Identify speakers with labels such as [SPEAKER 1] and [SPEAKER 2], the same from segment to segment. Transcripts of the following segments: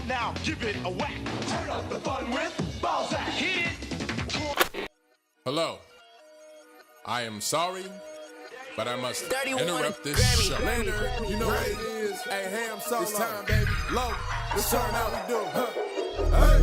[SPEAKER 1] Now give it a whack. Turn up the fun with BullSittin. Hit it.
[SPEAKER 2] Hello. I am sorry, but I must
[SPEAKER 3] 31
[SPEAKER 2] interrupt this
[SPEAKER 3] Grammy.
[SPEAKER 2] show.
[SPEAKER 4] Later, you know what it is. Hey, ham solo. It's time, baby. Low. Let's turn how we do. Hey.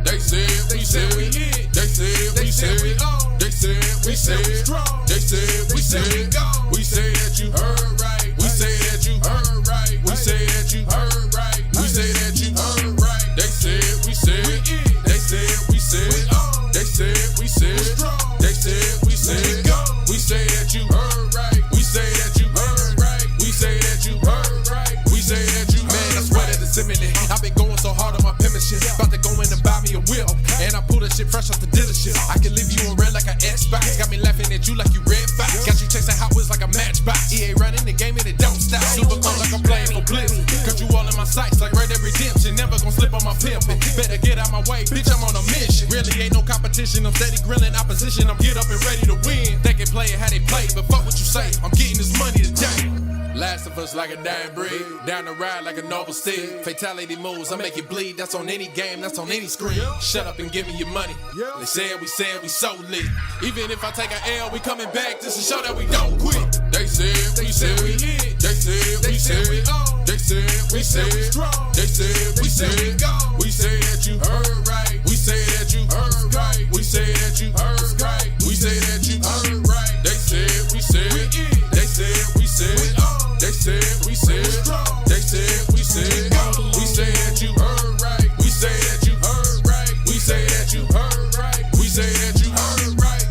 [SPEAKER 2] They said we said we hit. They said we said we on. They said we said we strong. They said we said we gone. We say that you heard right. We say that you heard right. We say that you heard right. We say that you heard right. They said we said we in. They said we said we on. They said we said strong. They said we said go. We say that you heard right. We say that you heard right. We say that you heard right. We say that you heard right. Man, I swear that it's imminent. I've been going so hard on my penmanship. About to go in and buy me a whip. And I pull that shit fresh off the dealership. I can leave you in red like an Xbox. Got me laughing at you like you Red Fox. Got you chasing Hot Wheels like a Matchbox. EA running the game and it don't stop. Super cold like I'm playing for Blizzard. Cut you all in my sights like Red Dead Redemption. Never gonna slip on my pimpin'. Better get out my way, bitch, I'm on a mission. Really ain't no competition. I'm steady grilling opposition. I'm get up and ready to win. They can play it how they play, but fuck what you say. I'm getting this money today. Last of us like a dying breed. Down the ride like a noble steed. Fatality moves, I make it bleed. That's on any game, that's on any screen. Shut up and give me your money. They said we so lit. Even if I take an L, we coming back just to show that we don't quit. They said we hit. They said we said we on. They said we said we strong. They said we said we gone. We say that you heard right. We say that you heard right. We say that you heard right. We say that you heard right. They said we said we in. They said we said we on. They said we said strong. They said we said go. We say that you heard right. We say that you heard right. We say that you heard right. We say that you heard right.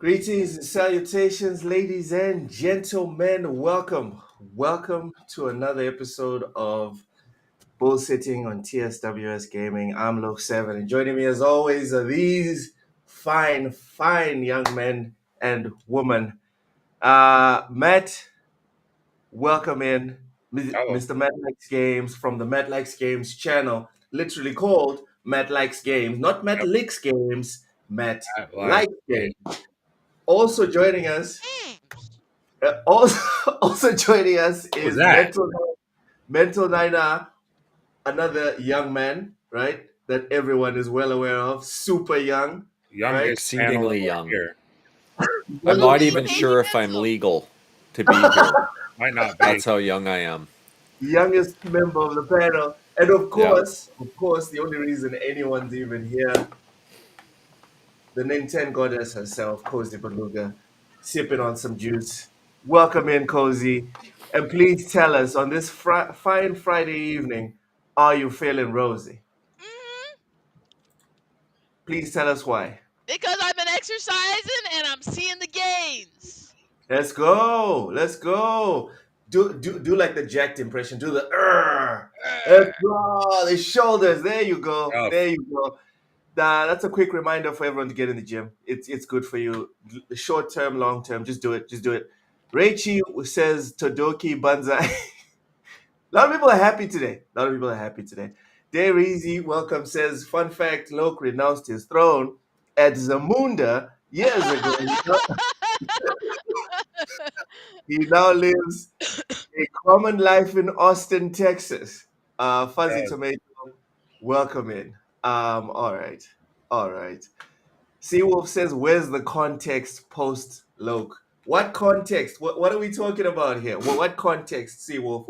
[SPEAKER 5] Greetings and salutations, ladies and gentlemen. Welcome to another episode of BullSittin on TSWS Gaming. I'm Lo7, and joining me as always are these fine young men and women. Matt, welcome in. Mr. Matt Likes Games from the Matt Likes Games channel, literally called Matt Likes Games, not Matt Licks Games, Matt Likes Games. Also joining us, also joining us is Mental Nina, another young man, right? That everyone is well aware of. Super young, right?
[SPEAKER 6] Exceedingly young.
[SPEAKER 4] Here.
[SPEAKER 6] I'm not even sure if I'm legal to be here.
[SPEAKER 4] Might not be.
[SPEAKER 6] That's how young I am.
[SPEAKER 5] Youngest member of the panel, and of course, the only reason anyone's even here, the Nintendo goddess herself, Cozy Beluga, sipping on some juice. Welcome in, Cozy. And please tell us, on this fine Friday evening, are you feeling rosy? Please tell us why.
[SPEAKER 7] Because I've been exercising and I'm seeing the gains.
[SPEAKER 5] Let's go. Do like the Jacked impression. Do the Let's go. The shoulders. There you go.
[SPEAKER 4] Oh.
[SPEAKER 5] There you go. That's a quick reminder for everyone to get in the gym. It's good for you. Short term, long term. Just do it. Raichi says Todoki Banzai. A lot of people are happy today. Dare Easy, welcome, says, fun fact, Loke renounced his throne at Zamunda years ago. He now lives a common life in Austin, Texas. Fuzzy Tomato, welcome in. All right. Seawolf says, where's the context post Loke? What context? What are we talking about here? What context, Seawolf?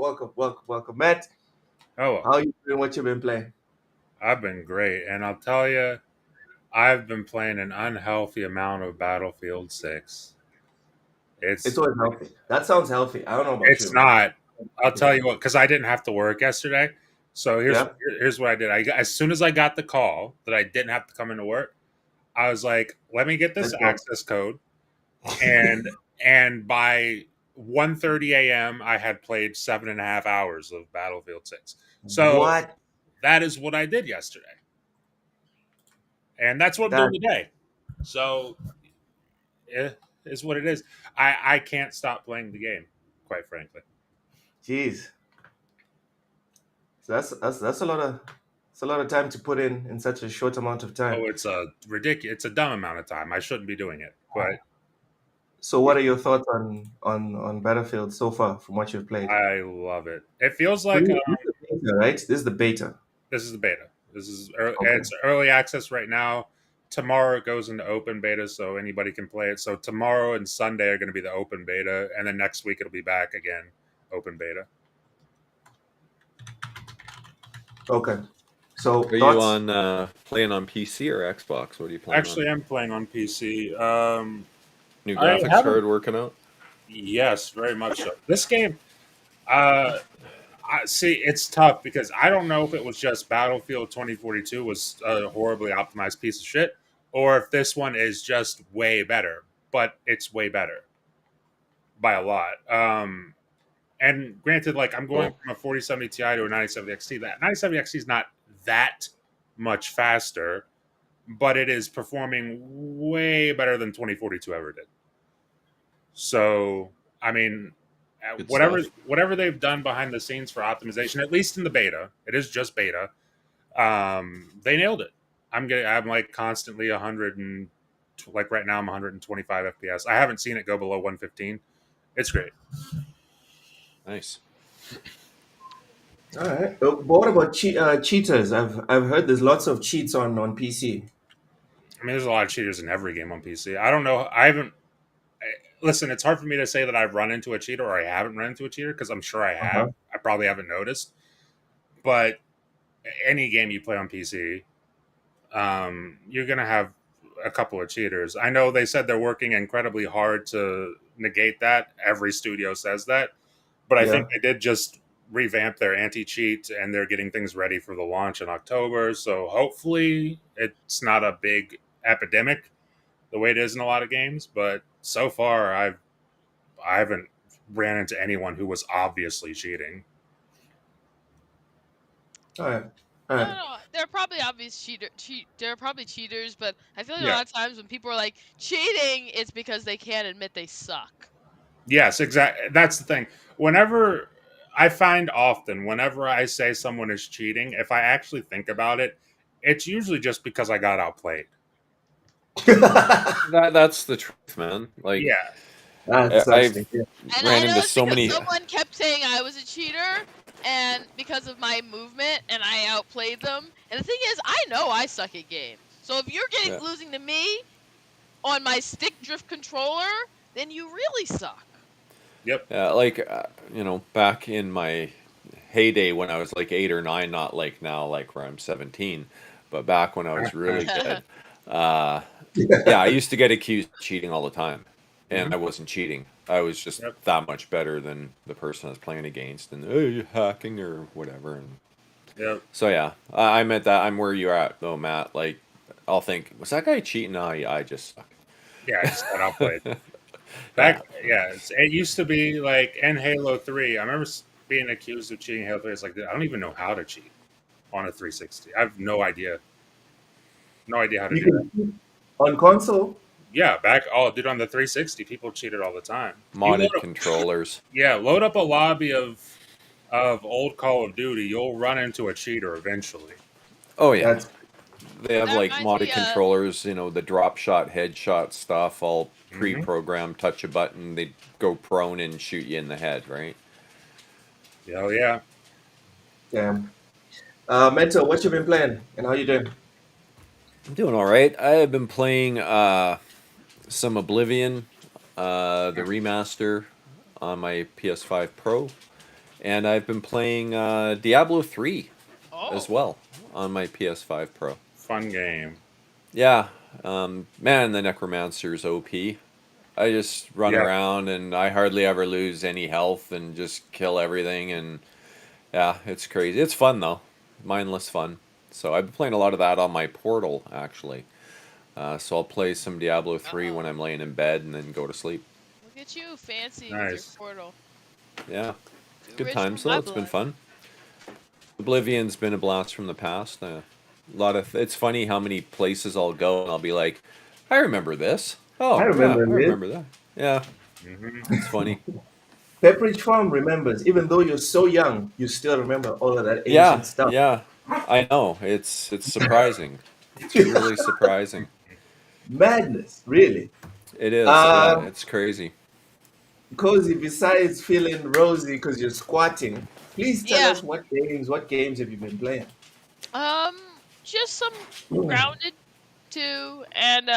[SPEAKER 5] Welcome. Matt, how are you doing? What you been playing?
[SPEAKER 4] I've been great, and I'll tell you, I've been playing an unhealthy amount of Battlefield 6.
[SPEAKER 5] It's always healthy. That sounds healthy. I don't know about you.
[SPEAKER 4] It's not. I'll tell you what, because I didn't have to work yesterday. So here's what I did. As soon as I got the call that I didn't have to come into work, I was like, let me get this access code. And by 1:30 a.m., I had played 7.5 hours of Battlefield 6. So
[SPEAKER 5] what?
[SPEAKER 4] That is what I did yesterday. and that's what I'm doing today. So, it is what it is. I can't stop playing the game, quite frankly.
[SPEAKER 5] Jeez. So that's a lot of time to put in such a short amount of time.
[SPEAKER 4] Oh, it's a ridiculous. It's a dumb amount of time. I shouldn't be doing it, but
[SPEAKER 5] So what are your thoughts on Battlefield so far from what you've played?
[SPEAKER 4] I love it. It feels
[SPEAKER 5] So
[SPEAKER 4] like
[SPEAKER 5] this is the beta, right? This is the beta.
[SPEAKER 4] this is the beta. This is
[SPEAKER 5] Okay.
[SPEAKER 4] it's early access right now. Tomorrow it goes into open beta, so anybody can play it. So tomorrow and Sunday are going to be the open beta, and then next week it'll be back again, open beta.
[SPEAKER 5] Okay. So
[SPEAKER 6] Are you
[SPEAKER 5] thoughts?
[SPEAKER 6] on playing on PC or Xbox? What are you playing
[SPEAKER 4] Actually,
[SPEAKER 6] on?
[SPEAKER 4] I'm playing on PC.
[SPEAKER 6] New
[SPEAKER 4] I
[SPEAKER 6] graphics
[SPEAKER 4] haven't-
[SPEAKER 6] card working out?
[SPEAKER 4] Yes, very much so. This game, see, it's tough because I don't know if it was just Battlefield 2042 was a horribly optimized piece of shit, or if this one is just way better. But it's way better by a lot. And granted, like I'm going from a 4070 Ti to a 9070 XT. That 9070 XT is not that much faster, but it is performing way better than 2042 ever did. So, I mean,
[SPEAKER 6] Good
[SPEAKER 4] whatever
[SPEAKER 6] stuff.
[SPEAKER 4] whatever they've done behind the scenes for optimization, at least in the beta, it is just beta. They nailed it. I'm like constantly 100 and like right now I'm 125 FPS. I haven't seen it go below 115. It's great.
[SPEAKER 6] Nice.
[SPEAKER 5] All right. But what about cheaters? I've heard there's lots of cheats on PC.
[SPEAKER 4] I mean, there's a lot of cheaters in every game on PC. I don't know. I haven't. Listen, it's hard for me to say that I've run into a cheater or I haven't run into a cheater because I'm sure I have.
[SPEAKER 5] Uh-huh.
[SPEAKER 4] I probably haven't noticed. But any game you play on PC, you're going to have a couple of cheaters. I know they said they're working incredibly hard to negate that. Every studio says that. But I
[SPEAKER 5] Yeah.
[SPEAKER 4] think they did just revamp their anti-cheat and they're getting things ready for the launch in October. So hopefully it's not a big epidemic the way it is in a lot of games. But so far, I haven't ran into anyone who was obviously cheating.
[SPEAKER 5] All right. All
[SPEAKER 7] No,
[SPEAKER 5] right.
[SPEAKER 7] no, they're probably They're probably cheaters, but I feel like a
[SPEAKER 4] Yeah.
[SPEAKER 7] lot of times when people are like cheating, it's because they can't admit they suck.
[SPEAKER 4] Yes, exactly. That's the thing. Whenever whenever I say someone is cheating, if I actually think about it, it's usually just because I got outplayed.
[SPEAKER 6] That's the truth, man. Like,
[SPEAKER 4] Yeah.
[SPEAKER 5] That sucks
[SPEAKER 6] I've
[SPEAKER 5] to hear.
[SPEAKER 7] And
[SPEAKER 6] ran
[SPEAKER 7] I know
[SPEAKER 6] into
[SPEAKER 7] it's
[SPEAKER 6] so
[SPEAKER 7] because
[SPEAKER 6] many.
[SPEAKER 7] someone kept saying I was a cheater, and because of my movement, and I outplayed them. And the thing is, I know I suck at games. So if you're
[SPEAKER 6] Yeah.
[SPEAKER 7] losing to me on my stick drift controller, then you really suck.
[SPEAKER 4] Yep.
[SPEAKER 6] Yeah, like back in my heyday when I was like 8 or 9, not like now, like where I'm 17, but back when I was really good. Yeah, I used to get accused of cheating all the time, and I wasn't cheating. I was just
[SPEAKER 4] Yep.
[SPEAKER 6] that much better than the person I was playing against, and you're hacking or whatever. And
[SPEAKER 4] Yep.
[SPEAKER 6] so yeah, I'm at that. I'm where you're at though, Matt. Like, I'll think, was that guy cheating? No, I just suck.
[SPEAKER 4] Yeah, I just got outplayed. It used to be like in Halo 3. I remember being accused of cheating in Halo 3. It's like, I don't even know how to cheat on a 360. I have no idea. No idea how to
[SPEAKER 5] You
[SPEAKER 4] do that.
[SPEAKER 5] can cheat on console.
[SPEAKER 4] Yeah, dude, on the 360, people cheated all the time. You
[SPEAKER 6] Modded
[SPEAKER 4] load up-
[SPEAKER 6] controllers.
[SPEAKER 4] yeah, load up a lobby of old Call of Duty. You'll run into a cheater eventually.
[SPEAKER 6] Oh yeah.
[SPEAKER 5] That's
[SPEAKER 6] They have
[SPEAKER 7] That
[SPEAKER 6] like
[SPEAKER 7] reminds
[SPEAKER 6] modded
[SPEAKER 7] me,
[SPEAKER 6] controllers, the drop shot, headshot stuff, all
[SPEAKER 4] Mhm.
[SPEAKER 6] pre-programmed. Touch a button, they go prone and shoot you in the head, right?
[SPEAKER 4] Hell yeah.
[SPEAKER 5] damn. Mentor, what you been playing and how you doing?
[SPEAKER 6] I'm doing all right. I have been playing some Oblivion, the remaster on my PS5 Pro, and I've been playing Diablo 3 as well on my PS5 Pro.
[SPEAKER 4] Fun game.
[SPEAKER 6] Yeah, man, the Necromancer's OP. I just run
[SPEAKER 4] Yeah.
[SPEAKER 6] around and I hardly ever lose any health and just kill everything, and yeah, it's crazy. It's fun though, mindless fun. So I've been playing a lot of that on my Portal actually. So I'll play some Diablo 3 when I'm laying in bed and then go to sleep.
[SPEAKER 7] Look at you, fancy with
[SPEAKER 4] Nice.
[SPEAKER 7] your portal.
[SPEAKER 6] Yeah,
[SPEAKER 7] Too
[SPEAKER 6] good
[SPEAKER 7] rich
[SPEAKER 6] times
[SPEAKER 7] for
[SPEAKER 6] though.
[SPEAKER 7] my
[SPEAKER 6] It's been
[SPEAKER 7] blood.
[SPEAKER 6] fun. Oblivion's been a blast from the past. It's funny how many places I'll go and I'll be like, I remember this. Oh,
[SPEAKER 5] I
[SPEAKER 6] yeah,
[SPEAKER 5] remember
[SPEAKER 6] I
[SPEAKER 5] this.
[SPEAKER 6] remember that. Yeah,
[SPEAKER 4] Mhm.
[SPEAKER 6] it's funny.
[SPEAKER 5] Pepperidge Farm remembers. Even though you're so young, you still remember all of that
[SPEAKER 6] Yeah,
[SPEAKER 5] ancient stuff.
[SPEAKER 6] yeah. I know. It's surprising. It's really surprising.
[SPEAKER 5] Madness, really.
[SPEAKER 6] It is. Yeah,
[SPEAKER 5] Uh,
[SPEAKER 6] it's crazy.
[SPEAKER 5] Cozy, besides feeling rosy because you're squatting, please tell
[SPEAKER 7] Yeah.
[SPEAKER 5] us what games have you been playing?
[SPEAKER 7] Um, just some grounded too, and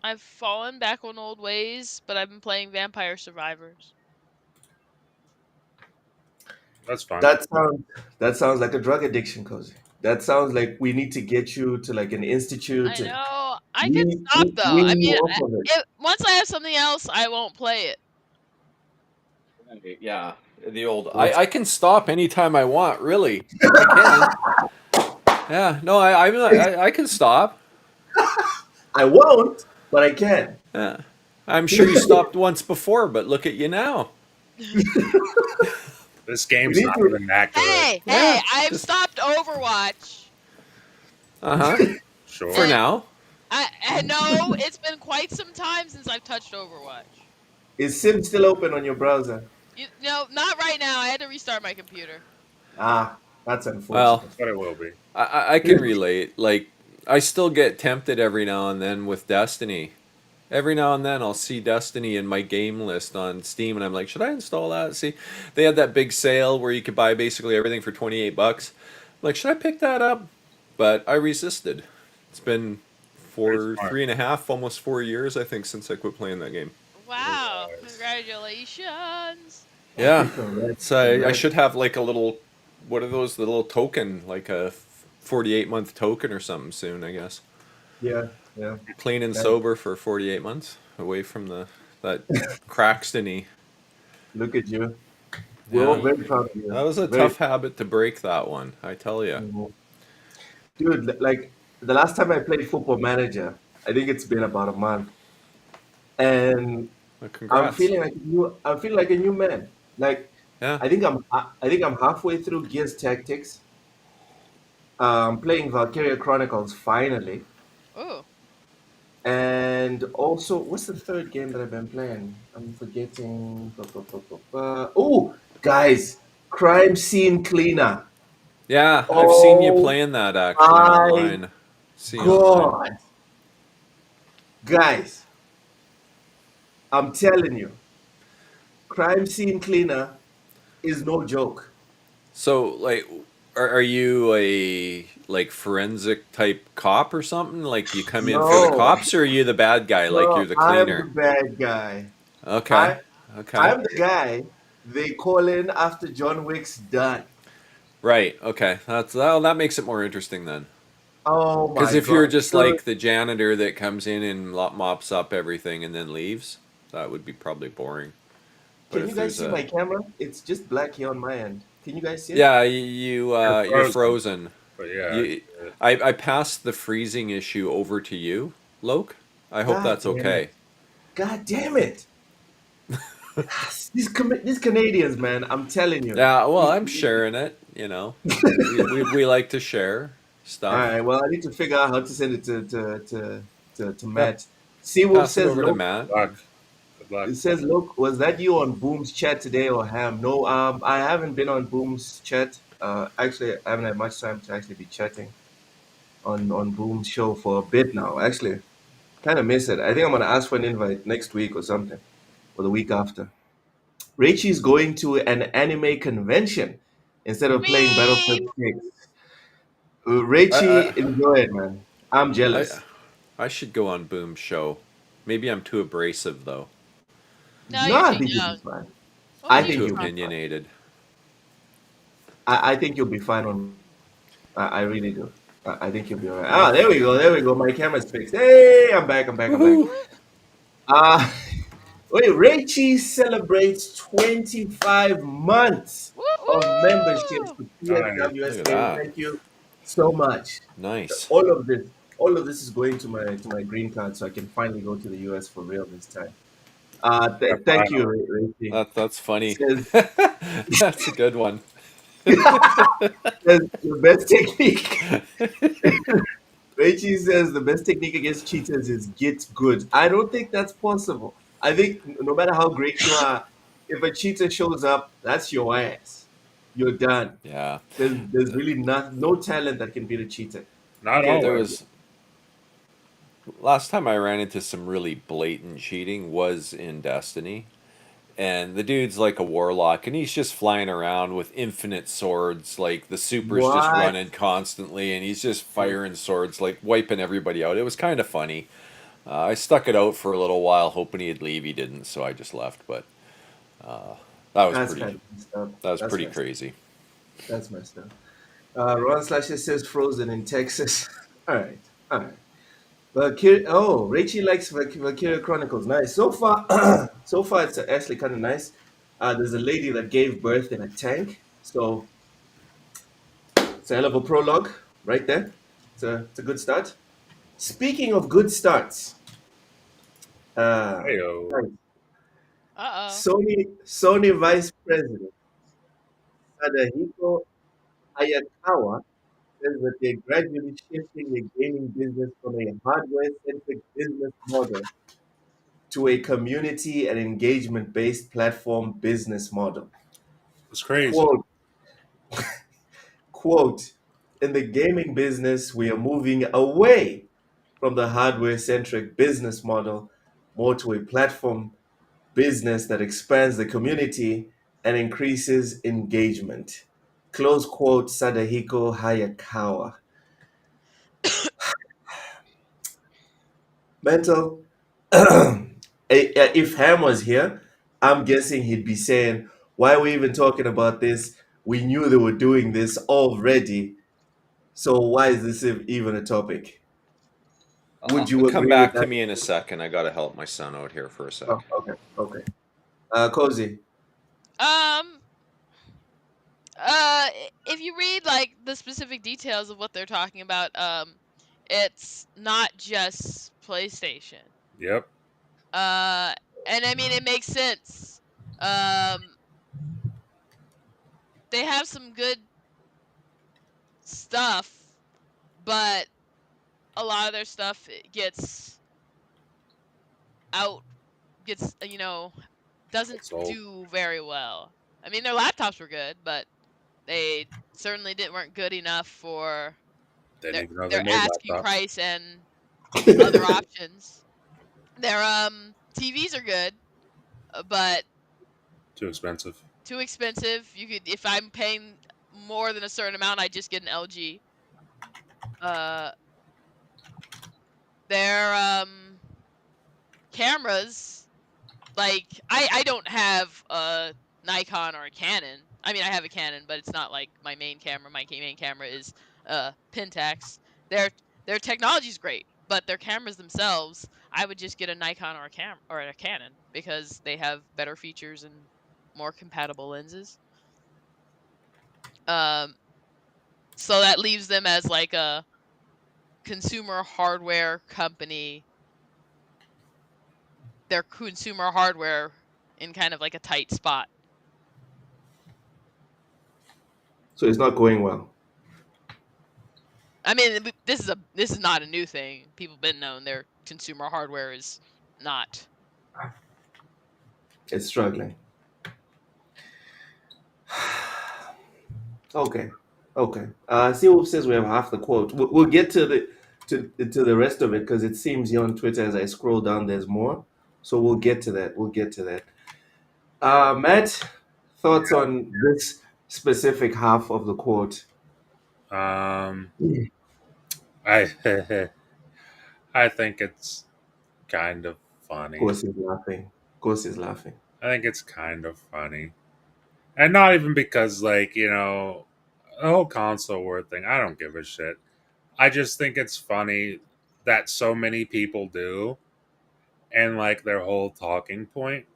[SPEAKER 7] I've fallen back on old ways, but I've been playing Vampire Survivors.
[SPEAKER 4] That's fun.
[SPEAKER 5] That sounds like a drug addiction, Cozy. That sounds like we need to get you to like an institute
[SPEAKER 7] I
[SPEAKER 5] to
[SPEAKER 7] know. I can
[SPEAKER 5] wean,
[SPEAKER 7] stop
[SPEAKER 5] wean
[SPEAKER 7] though. I
[SPEAKER 5] wean you
[SPEAKER 7] mean,
[SPEAKER 5] off of it.
[SPEAKER 7] once I have something else, I won't play it.
[SPEAKER 6] Right, yeah, the old.
[SPEAKER 5] What's
[SPEAKER 6] I can stop anytime I want. Really, I can. Yeah, no, I can stop.
[SPEAKER 5] I won't, but I can.
[SPEAKER 6] Yeah, I'm sure you stopped once before, but look at you now.
[SPEAKER 4] This
[SPEAKER 5] We
[SPEAKER 4] game's
[SPEAKER 5] need
[SPEAKER 4] not
[SPEAKER 5] to.
[SPEAKER 4] even that good.
[SPEAKER 7] Hey,
[SPEAKER 6] Yeah,
[SPEAKER 7] I've
[SPEAKER 6] just
[SPEAKER 7] stopped Overwatch.
[SPEAKER 6] uh-huh. For
[SPEAKER 4] Sure.
[SPEAKER 7] And
[SPEAKER 6] now.
[SPEAKER 7] I know it's been quite some time since I've touched Overwatch.
[SPEAKER 5] Is Sim still open on your browser?
[SPEAKER 7] No, not right now. I had to restart my computer.
[SPEAKER 5] Ah, that's
[SPEAKER 6] Well,
[SPEAKER 5] unfortunate.
[SPEAKER 4] But it will be.
[SPEAKER 6] I can relate. Like, I still get tempted every now and then with Destiny. Every now and then I'll see Destiny in my game list on Steam, and I'm like, should I install that? See, they had that big sale where you could buy basically everything for $28. Like, should I pick that up? But I resisted. It's been
[SPEAKER 4] Pretty
[SPEAKER 6] for
[SPEAKER 4] smart.
[SPEAKER 6] 3.5, almost 4 years, I think, since I quit playing that game.
[SPEAKER 7] Wow! Congratulations.
[SPEAKER 6] Yeah,
[SPEAKER 5] Congrats,
[SPEAKER 6] so I
[SPEAKER 5] congrats.
[SPEAKER 6] should have like a little, what are those? The little token, like a 48-month token or something soon, I guess.
[SPEAKER 5] Yeah, yeah.
[SPEAKER 6] Clean and
[SPEAKER 5] That-
[SPEAKER 6] sober for 48 months, away from that Craxtony.
[SPEAKER 5] Look at you. We're all
[SPEAKER 6] Yeah,
[SPEAKER 5] very proud of you.
[SPEAKER 6] that was a
[SPEAKER 5] Very.
[SPEAKER 6] tough habit to break. That one, I tell you.
[SPEAKER 5] Mhm. Dude, like the last time I played Football Manager, I think it's been about a month, and I'm
[SPEAKER 6] Congrats.
[SPEAKER 5] feeling like I'm feeling like a new man. Like
[SPEAKER 6] Yeah.
[SPEAKER 5] I think I'm halfway through Gears Tactics. I'm playing Valkyria Chronicles finally,
[SPEAKER 7] Oh,
[SPEAKER 5] and also what's the third game that I've been playing? I'm forgetting. Oh, guys, Crime Scene Cleaner.
[SPEAKER 6] Yeah, I've seen you
[SPEAKER 5] Oh
[SPEAKER 6] playing that actually
[SPEAKER 5] my
[SPEAKER 6] online. See online.
[SPEAKER 5] God, guys, I'm telling you, Crime Scene Cleaner is no joke.
[SPEAKER 6] So, like, are you a like forensic type cop or something? Like, you come in for the
[SPEAKER 5] No,
[SPEAKER 6] cops, or are you the bad guy? Like,
[SPEAKER 5] no,
[SPEAKER 6] you're the
[SPEAKER 5] I'm the
[SPEAKER 6] cleaner?
[SPEAKER 5] bad guy.
[SPEAKER 6] Okay,
[SPEAKER 5] I
[SPEAKER 6] okay,
[SPEAKER 5] I'm the guy they call in after John Wick's done.
[SPEAKER 6] right. Okay, that makes it more interesting then.
[SPEAKER 5] Oh
[SPEAKER 6] Because
[SPEAKER 5] my
[SPEAKER 6] if you're
[SPEAKER 5] God.
[SPEAKER 6] just
[SPEAKER 5] So
[SPEAKER 6] like the janitor that comes in and mops up everything and then leaves, that would be probably boring. But
[SPEAKER 5] can you
[SPEAKER 6] if
[SPEAKER 5] guys
[SPEAKER 6] there's
[SPEAKER 5] see my camera? It's just black here on my end. Can you guys see it?
[SPEAKER 6] yeah,
[SPEAKER 4] You're
[SPEAKER 6] you're
[SPEAKER 4] frozen.
[SPEAKER 6] frozen.
[SPEAKER 4] But yeah.
[SPEAKER 6] You, I passed the freezing issue over to you, Loke. I hope
[SPEAKER 5] God
[SPEAKER 6] that's
[SPEAKER 5] damn it.
[SPEAKER 6] okay.
[SPEAKER 5] God damn it. These Canadians, man, I'm telling you.
[SPEAKER 6] Yeah, well,
[SPEAKER 5] These
[SPEAKER 6] I'm
[SPEAKER 5] Canadians.
[SPEAKER 6] sharing it. You know, we like to share
[SPEAKER 5] All
[SPEAKER 6] stuff.
[SPEAKER 5] right, well, I need to figure out how to send it to
[SPEAKER 6] Yep,
[SPEAKER 5] Matt. Seawolf
[SPEAKER 6] pass it
[SPEAKER 5] says,
[SPEAKER 6] over to
[SPEAKER 5] look,
[SPEAKER 6] Matt.
[SPEAKER 4] Good luck. Good luck.
[SPEAKER 5] it says, look, was that you on Boom's chat today or Ham? No, I haven't been on Boom's chat. Actually, I haven't had much time to actually be chatting on Boom's show for a bit now. Actually, kind of miss it. I think I'm gonna ask for an invite next week or something, or the week after. Raichi's going to an anime convention instead of playing
[SPEAKER 7] me.
[SPEAKER 5] Battlefield 6.
[SPEAKER 6] I
[SPEAKER 5] Raichi, enjoy it, man. I'm
[SPEAKER 6] I
[SPEAKER 5] jealous.
[SPEAKER 6] I should go on Boom's show. Maybe I'm too abrasive though.
[SPEAKER 7] No,
[SPEAKER 5] No,
[SPEAKER 7] you're
[SPEAKER 5] I
[SPEAKER 7] too
[SPEAKER 5] think you'll be
[SPEAKER 7] young.
[SPEAKER 5] fine.
[SPEAKER 7] What
[SPEAKER 5] I
[SPEAKER 7] are
[SPEAKER 6] I'm
[SPEAKER 7] you
[SPEAKER 5] think
[SPEAKER 6] too
[SPEAKER 5] you'll be
[SPEAKER 7] talking?
[SPEAKER 5] fine.
[SPEAKER 6] opinionated.
[SPEAKER 5] I think you'll be fine on. I really do. I think you'll be alright. Ah, there we go. There we go. My camera's fixed. Hey, I'm back. I'm back. I'm back.
[SPEAKER 6] Woohoo!
[SPEAKER 5] Uh, wait, Raichi celebrates 25 months
[SPEAKER 7] Woo
[SPEAKER 5] of membership
[SPEAKER 7] woo!
[SPEAKER 5] to
[SPEAKER 4] Nice.
[SPEAKER 5] PSWS
[SPEAKER 6] Look at
[SPEAKER 5] Gaming.
[SPEAKER 6] that.
[SPEAKER 5] Thank you so much.
[SPEAKER 6] Nice.
[SPEAKER 5] All of this, all of this is going to my green card, so I can finally go to the US for real this time.
[SPEAKER 4] Yeah,
[SPEAKER 5] Thank you,
[SPEAKER 4] finally.
[SPEAKER 5] Raichi.
[SPEAKER 6] That's funny.
[SPEAKER 5] Says
[SPEAKER 6] That's a good one.
[SPEAKER 5] That's the best technique. Reggie says the best technique against cheaters is get good. I don't think that's possible. I think no matter how great you are, if a cheater shows up, that's your ass. You're done.
[SPEAKER 6] Yeah.
[SPEAKER 5] There's really no talent that can beat a cheater.
[SPEAKER 4] Not
[SPEAKER 5] Get
[SPEAKER 6] There
[SPEAKER 4] always.
[SPEAKER 6] was last time I ran into some really blatant cheating was in Destiny. And the dude's like a warlock, and he's just flying around with infinite swords. Like the super's just
[SPEAKER 5] what?
[SPEAKER 6] running constantly, and he's just firing swords, like wiping everybody out. It was kind of funny. I stuck it out for a little while, hoping he'd leave. He didn't, so I just left. But uh, that was
[SPEAKER 5] That's
[SPEAKER 6] pretty.
[SPEAKER 5] kind of messed up.
[SPEAKER 6] That was
[SPEAKER 5] That's
[SPEAKER 6] pretty
[SPEAKER 5] messed up.
[SPEAKER 6] crazy.
[SPEAKER 5] That's messed up. Ron Slasher says frozen in Texas. All right. All right. Rachel likes Valkyria Chronicles. Nice. So far, so far it's actually kind of nice. There's a lady that gave birth in a tank, so it's a hell of a prologue right there. It's a good start. Speaking of good starts, uh,
[SPEAKER 4] Heyo.
[SPEAKER 7] Uh
[SPEAKER 5] Sony Vice President Sadahiko Ayakawa says that they're gradually shifting the gaming business from a hardware-centric business model to a community and engagement-based platform business model.
[SPEAKER 4] It's crazy.
[SPEAKER 5] Quote, quote, in the gaming business, we are moving away from the hardware-centric business model more to a platform business that expands the community and increases engagement. Close quote, Sadahiko Hayakawa. Mental. If Ham was here, I'm guessing he'd be saying, why are we even talking about this? We knew they were doing this already. So why is this even a topic? Would you
[SPEAKER 6] Come
[SPEAKER 5] agree with
[SPEAKER 6] back to
[SPEAKER 5] that?
[SPEAKER 6] me in a second. I gotta help my son out here for a
[SPEAKER 5] Oh,
[SPEAKER 6] sec.
[SPEAKER 5] okay, okay. Cozy.
[SPEAKER 7] Um. If you read like the specific details of what they're talking about, it's not just PlayStation.
[SPEAKER 4] Yep.
[SPEAKER 7] And I mean it makes sense. Um, they have some good stuff, but a lot of their stuff out gets doesn't
[SPEAKER 4] It's old.
[SPEAKER 7] do very well. I mean their laptops were good, but they certainly weren't good enough for
[SPEAKER 4] Didn't even know they
[SPEAKER 7] their
[SPEAKER 4] made
[SPEAKER 7] asking
[SPEAKER 4] laptops.
[SPEAKER 7] price and other options. Their TVs are good, but
[SPEAKER 4] Too expensive.
[SPEAKER 7] too expensive. You could if I'm paying more than a certain amount, I just get an LG. Uh, their cameras, like I don't have a Nikon or a Canon. I mean I have a Canon, but it's not like my main camera. My main camera is Pentax. Their their technology is great, but their cameras themselves, I would just get a Nikon or a Canon because they have better features and more compatible lenses. Um, so that leaves them as like a consumer hardware company. Their consumer hardware in kind of like a tight spot.
[SPEAKER 5] So it's not going well.
[SPEAKER 7] I mean, this is not a new thing. People have been known their consumer hardware is not.
[SPEAKER 5] It's struggling. Okay. Okay. See says we have half the quote. We'll get to the rest of it because it seems here on Twitter as I scroll down, there's more. So we'll get to that. We'll get to that. Matt, thoughts on this specific half of the quote?
[SPEAKER 4] Um, I I think it's kind of funny.
[SPEAKER 5] Course is laughing. Course is laughing.
[SPEAKER 4] I think it's kind of funny, and not even because the whole console war thing. I don't give a shit. I just think it's funny that so many people do, and like their whole talking point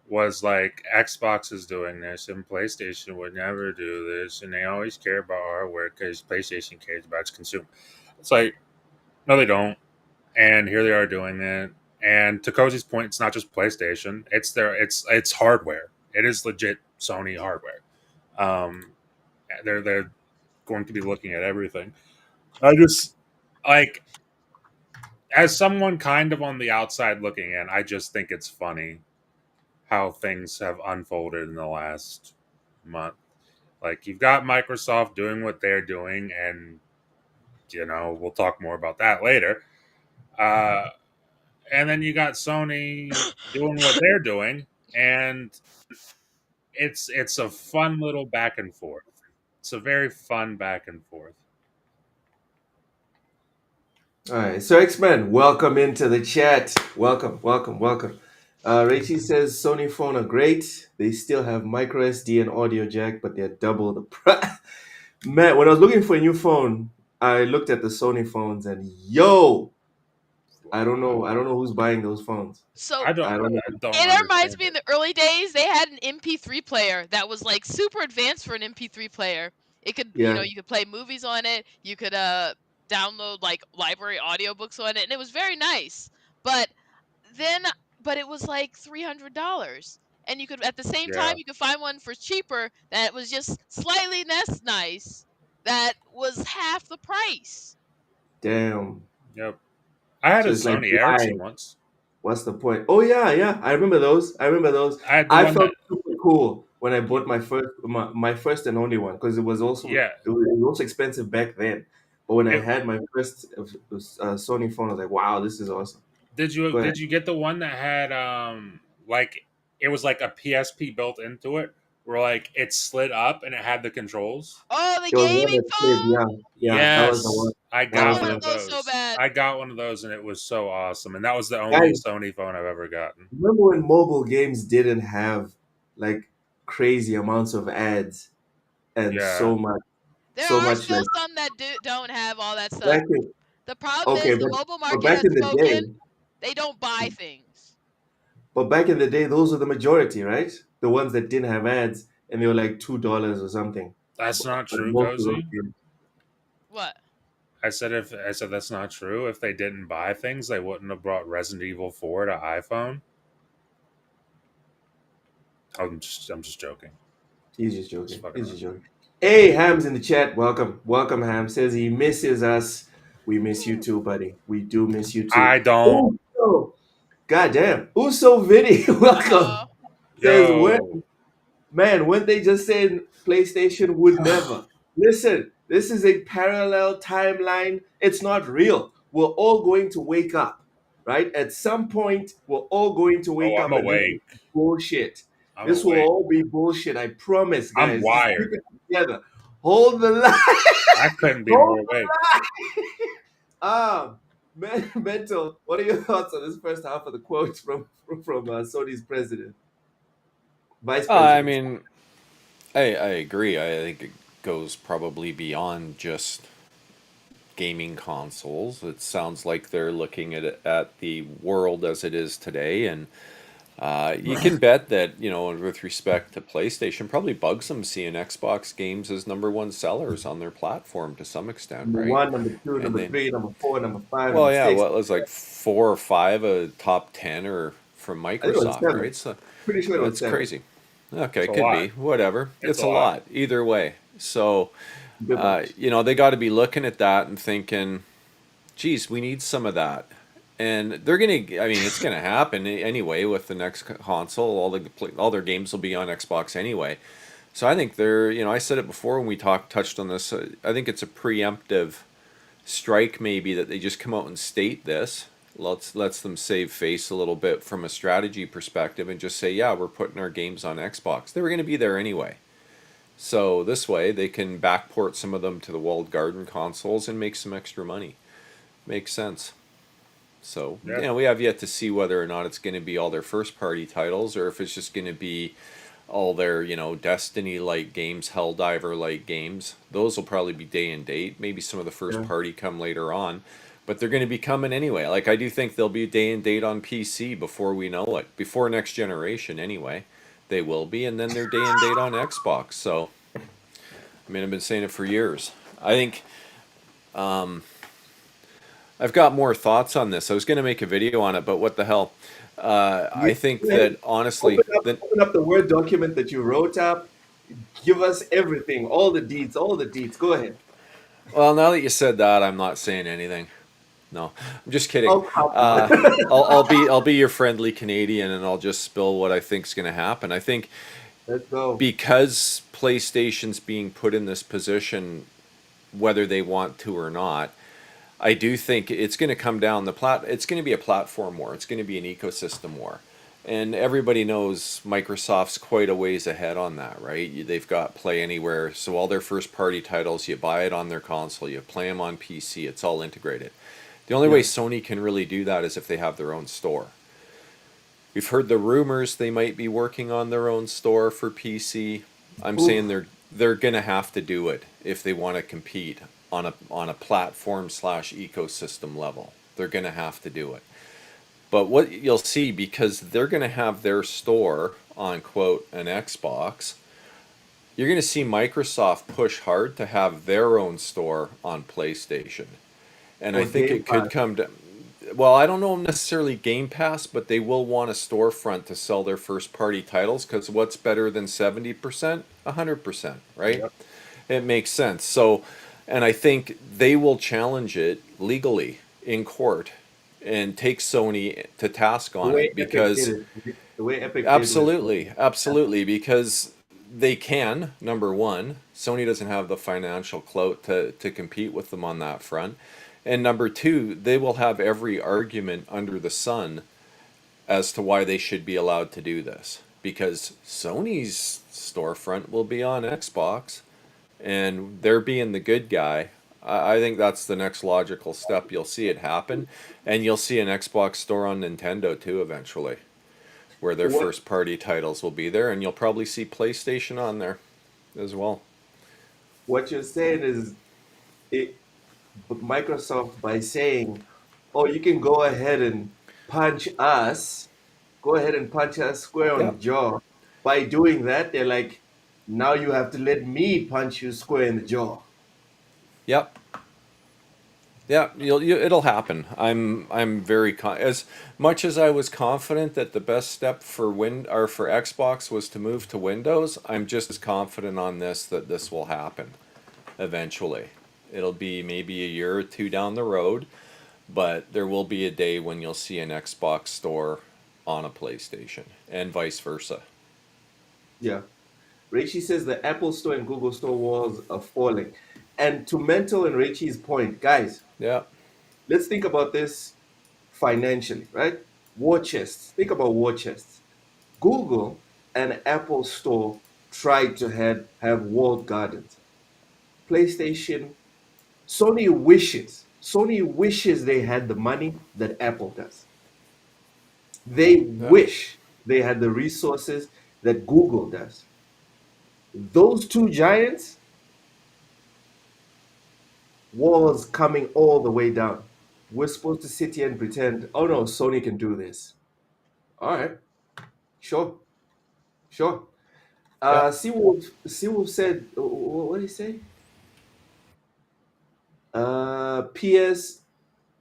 [SPEAKER 4] was like Xbox is doing this and PlayStation would never do this, and they always care about hardware because PlayStation cares about its consumer. It's like no, they don't, and here they are doing it. And to Cozy's point, it's not just PlayStation; it's hardware. It is legit Sony hardware. Um, They're going to be looking at everything. I just like, as someone kind of on the outside looking in, I just think it's funny how things have unfolded in the last month. Like, you've got Microsoft doing what they're doing, and we'll talk more about that later. Uh, and then you got Sony doing what they're doing, and it's a fun little back and forth. It's a very fun back and forth.
[SPEAKER 5] All right, so X-Men, welcome into the chat. Welcome, welcome, welcome. Rachie says Sony phone are great. They still have micro SD and audio jack, but they're double the price. Man, when I was looking for a new phone, I looked at the Sony phones, and yo, I don't know who's buying those phones.
[SPEAKER 7] So
[SPEAKER 4] I don't
[SPEAKER 7] it
[SPEAKER 4] understand
[SPEAKER 7] reminds me
[SPEAKER 4] it.
[SPEAKER 7] in the early days they had an MP3 player that was like super advanced for an MP3 player. It could,
[SPEAKER 5] Yeah,
[SPEAKER 7] you could play movies on it. You could download like library audiobooks on it, and it was very nice. But then, but it was like $300, and you could at the same time
[SPEAKER 4] Yeah.
[SPEAKER 7] you could find one for cheaper that was just slightly less nice that was half the price.
[SPEAKER 5] damn.
[SPEAKER 4] Yep. I had
[SPEAKER 5] So
[SPEAKER 4] a
[SPEAKER 5] it's like,
[SPEAKER 4] Sony
[SPEAKER 5] why?
[SPEAKER 4] Ericsson once.
[SPEAKER 5] What's the point? Oh yeah, yeah. I remember those. I remember those.
[SPEAKER 4] I had the
[SPEAKER 5] I
[SPEAKER 4] one
[SPEAKER 5] felt
[SPEAKER 4] that
[SPEAKER 5] super cool when I bought my first and only one because
[SPEAKER 4] yeah.
[SPEAKER 5] it was also expensive back then. But when I
[SPEAKER 4] It,
[SPEAKER 5] had my first Sony phone, I was like, wow, this is awesome. Go ahead.
[SPEAKER 4] did you get the one that had like, it was like a PSP built into it, where like it slid up and it had the controls?
[SPEAKER 7] Oh, the
[SPEAKER 5] There was one
[SPEAKER 7] gaming
[SPEAKER 5] that played,
[SPEAKER 7] phone!
[SPEAKER 5] yeah, yeah, that was the one.
[SPEAKER 4] Yes, I
[SPEAKER 7] I
[SPEAKER 5] That was
[SPEAKER 4] got
[SPEAKER 7] want
[SPEAKER 5] the
[SPEAKER 4] one
[SPEAKER 7] one
[SPEAKER 5] one.
[SPEAKER 7] of
[SPEAKER 4] of
[SPEAKER 7] those so
[SPEAKER 4] those.
[SPEAKER 7] bad.
[SPEAKER 4] I got one of those, and it was so awesome. And that was the only
[SPEAKER 5] Guys,
[SPEAKER 4] Sony phone I've ever gotten.
[SPEAKER 5] remember when mobile games didn't have like crazy amounts of ads and
[SPEAKER 4] Yeah,
[SPEAKER 7] There
[SPEAKER 5] so
[SPEAKER 7] are
[SPEAKER 5] much
[SPEAKER 7] still
[SPEAKER 5] like
[SPEAKER 7] some that don't have all that stuff.
[SPEAKER 5] back in
[SPEAKER 7] The problem
[SPEAKER 5] okay,
[SPEAKER 7] is the mobile
[SPEAKER 5] but
[SPEAKER 7] market
[SPEAKER 5] back
[SPEAKER 7] has
[SPEAKER 5] in the
[SPEAKER 7] spoken.
[SPEAKER 5] day.
[SPEAKER 7] They don't buy things.
[SPEAKER 5] But back in the day, those were the majority, right? The ones that didn't have ads, and they were like $2 or something.
[SPEAKER 4] that's not
[SPEAKER 5] But
[SPEAKER 4] true,
[SPEAKER 5] most of those
[SPEAKER 4] Cozy.
[SPEAKER 5] games.
[SPEAKER 7] What?
[SPEAKER 4] I said that's not true. If they didn't buy things, they wouldn't have brought Resident Evil 4 to iPhone. I'm just joking.
[SPEAKER 5] He's just
[SPEAKER 4] Just
[SPEAKER 5] joking.
[SPEAKER 4] fucking
[SPEAKER 5] He's
[SPEAKER 4] around.
[SPEAKER 5] just joking. Hey, Ham's in the chat. Welcome, welcome. Ham says he misses us. We miss you too, buddy. We do miss you too.
[SPEAKER 4] I don't.
[SPEAKER 5] Uso, goddamn, Uso Vidi, welcome.
[SPEAKER 7] Uh,
[SPEAKER 5] Says
[SPEAKER 4] Yo.
[SPEAKER 5] when they just said PlayStation would never. Listen, this is a parallel timeline. It's not real. We're all going to wake up, right? At some point, we're all going to
[SPEAKER 4] Oh,
[SPEAKER 5] wake
[SPEAKER 4] I'm
[SPEAKER 5] up, and this is
[SPEAKER 4] awake.
[SPEAKER 5] bullshit.
[SPEAKER 4] I'm
[SPEAKER 5] This will
[SPEAKER 4] awake.
[SPEAKER 5] all be bullshit. I promise,
[SPEAKER 4] I'm
[SPEAKER 5] guys. Just keep
[SPEAKER 4] wired.
[SPEAKER 5] it together. Hold the line.
[SPEAKER 4] I couldn't be
[SPEAKER 5] Hold
[SPEAKER 4] more awake.
[SPEAKER 5] the line. Mental. What are your thoughts on this first half of the quote from Sony's president, vice
[SPEAKER 6] I
[SPEAKER 5] president?
[SPEAKER 6] mean, I agree. I think it goes probably beyond just gaming consoles. It sounds like they're looking at the world as it is today, and you can bet that with respect to PlayStation, probably bugs them seeing Xbox games as #1 sellers on their platform to some extent,
[SPEAKER 5] Number
[SPEAKER 6] right?
[SPEAKER 5] one, number two,
[SPEAKER 6] And
[SPEAKER 5] number
[SPEAKER 6] then,
[SPEAKER 5] three, number four, number five,
[SPEAKER 6] well,
[SPEAKER 5] number
[SPEAKER 6] yeah,
[SPEAKER 5] six.
[SPEAKER 6] what was like 4 or 5 top 10 or from
[SPEAKER 5] I think it was
[SPEAKER 6] Microsoft,
[SPEAKER 5] seven.
[SPEAKER 6] right? So
[SPEAKER 5] Pretty sure it was
[SPEAKER 6] that's
[SPEAKER 5] seven.
[SPEAKER 6] crazy. Okay,
[SPEAKER 4] It's a
[SPEAKER 6] could
[SPEAKER 4] lot.
[SPEAKER 6] be whatever.
[SPEAKER 4] It's
[SPEAKER 6] It's
[SPEAKER 4] a
[SPEAKER 6] a
[SPEAKER 4] lot.
[SPEAKER 6] lot either way. So,
[SPEAKER 5] Big bucks.
[SPEAKER 6] they got to be looking at that and thinking, geez, we need some of that. And they're gonna. I mean, it's gonna happen anyway with the next console. All their games will be on Xbox anyway. So I think they're. I said it before when we touched on this. I think it's a preemptive strike, maybe, that they just come out and state this. Lets them save face a little bit from a strategy perspective and just say, yeah, we're putting our games on Xbox. They were gonna be there anyway. So this way they can backport some of them to the walled garden consoles and make some extra money. Makes sense. So,
[SPEAKER 4] Yeah.
[SPEAKER 6] we have yet to see whether or not it's going to be all their first party titles or if it's just going to be all their, Destiny like games, Helldiver like games. Those will probably be day and date. Maybe some of the first
[SPEAKER 5] Yeah.
[SPEAKER 6] party come later on, but they're going to be coming anyway. Like, I do think they'll be day and date on PC before we know it. Before next generation, anyway. They will be, and then they're day and date on Xbox. So, I mean, I've been saying it for years. I think. I've got more thoughts on this. I was going to make a video on it, but what the hell? I think that honestly,
[SPEAKER 5] Open up the Word document that you wrote up. Give us everything, all the deeds, all the deeds. Go ahead.
[SPEAKER 6] Well, now that you said that, I'm not saying anything. No, I'm just kidding.
[SPEAKER 5] Oh, come
[SPEAKER 6] Uh,
[SPEAKER 5] on.
[SPEAKER 6] I'll be your friendly Canadian, and I'll just spill what I think's going to happen. I think
[SPEAKER 5] Let's go.
[SPEAKER 6] because PlayStation's being put in this position, whether they want to or not, I do think it's going to come down It's going to be a platform war. It's going to be an ecosystem war, and everybody knows Microsoft's quite a ways ahead on that, right? They've got Play Anywhere, so all their first-party titles, you buy it on their console, you play them on PC. It's all integrated. The only way Sony can really do that is if they have their own store. We've heard the rumors they might be working on their own store for PC. I'm saying they're gonna have to do it if they want to compete on a platform slash ecosystem level. They're gonna have to do it. But what you'll see, because they're gonna have their store on quote an Xbox, you're gonna see Microsoft push hard to have their own store on PlayStation. And I
[SPEAKER 5] Or
[SPEAKER 6] think
[SPEAKER 5] Game
[SPEAKER 6] it could
[SPEAKER 5] Pass.
[SPEAKER 6] come to, well, I don't know necessarily Game Pass, but they will want a storefront to sell their first party titles because what's better than 70%? 100%, right?
[SPEAKER 5] Yep.
[SPEAKER 6] It makes sense. So, and I think they will challenge it legally in court and take Sony to task
[SPEAKER 5] The
[SPEAKER 6] on
[SPEAKER 5] way
[SPEAKER 6] it
[SPEAKER 5] Epic
[SPEAKER 6] because
[SPEAKER 5] did it. The way Epic did
[SPEAKER 6] absolutely, because they can, number one, Sony doesn't have the financial clout to compete with them on that front. And number two, they will have every argument under the sun as to why they should be allowed to do this. Because Sony's storefront will be on Xbox, and they're being the good guy. I think that's the next logical step. You'll see it happen, and you'll see an Xbox store on Nintendo too eventually, where their
[SPEAKER 5] What
[SPEAKER 6] first party titles will be there, and you'll probably see PlayStation on there as well.
[SPEAKER 5] what you're saying is it Microsoft by saying, "Oh, you can go ahead and punch us, go ahead and punch us square on the
[SPEAKER 6] Yep.
[SPEAKER 5] jaw." By doing that, they're like, "Now you have to let me punch you square in the jaw."
[SPEAKER 6] Yep. Yeah, it'll happen. I'm very as much as I was confident that the best step for for Xbox was to move to Windows. I'm just as confident on this that this will happen eventually. It'll be maybe a year or two down the road, but there will be a day when you'll see an Xbox store on a PlayStation and vice versa.
[SPEAKER 5] Yeah. Raichi says the Apple Store and Google Store walls are falling. And to Mental and Raichi's point, guys,
[SPEAKER 6] Yeah.
[SPEAKER 5] let's think about this financially, right? War chests. Think about war chests. Google and Apple Store tried to have walled gardens. PlayStation, Sony wishes they had the money that Apple does. They
[SPEAKER 6] Yeah.
[SPEAKER 5] wish they had the resources that Google does. Those two giants, walls coming all the way down. We're supposed to sit here and pretend, oh no, Sony can do this. All right, sure, sure.
[SPEAKER 6] Yeah.
[SPEAKER 5] Seawolf said, what did he say?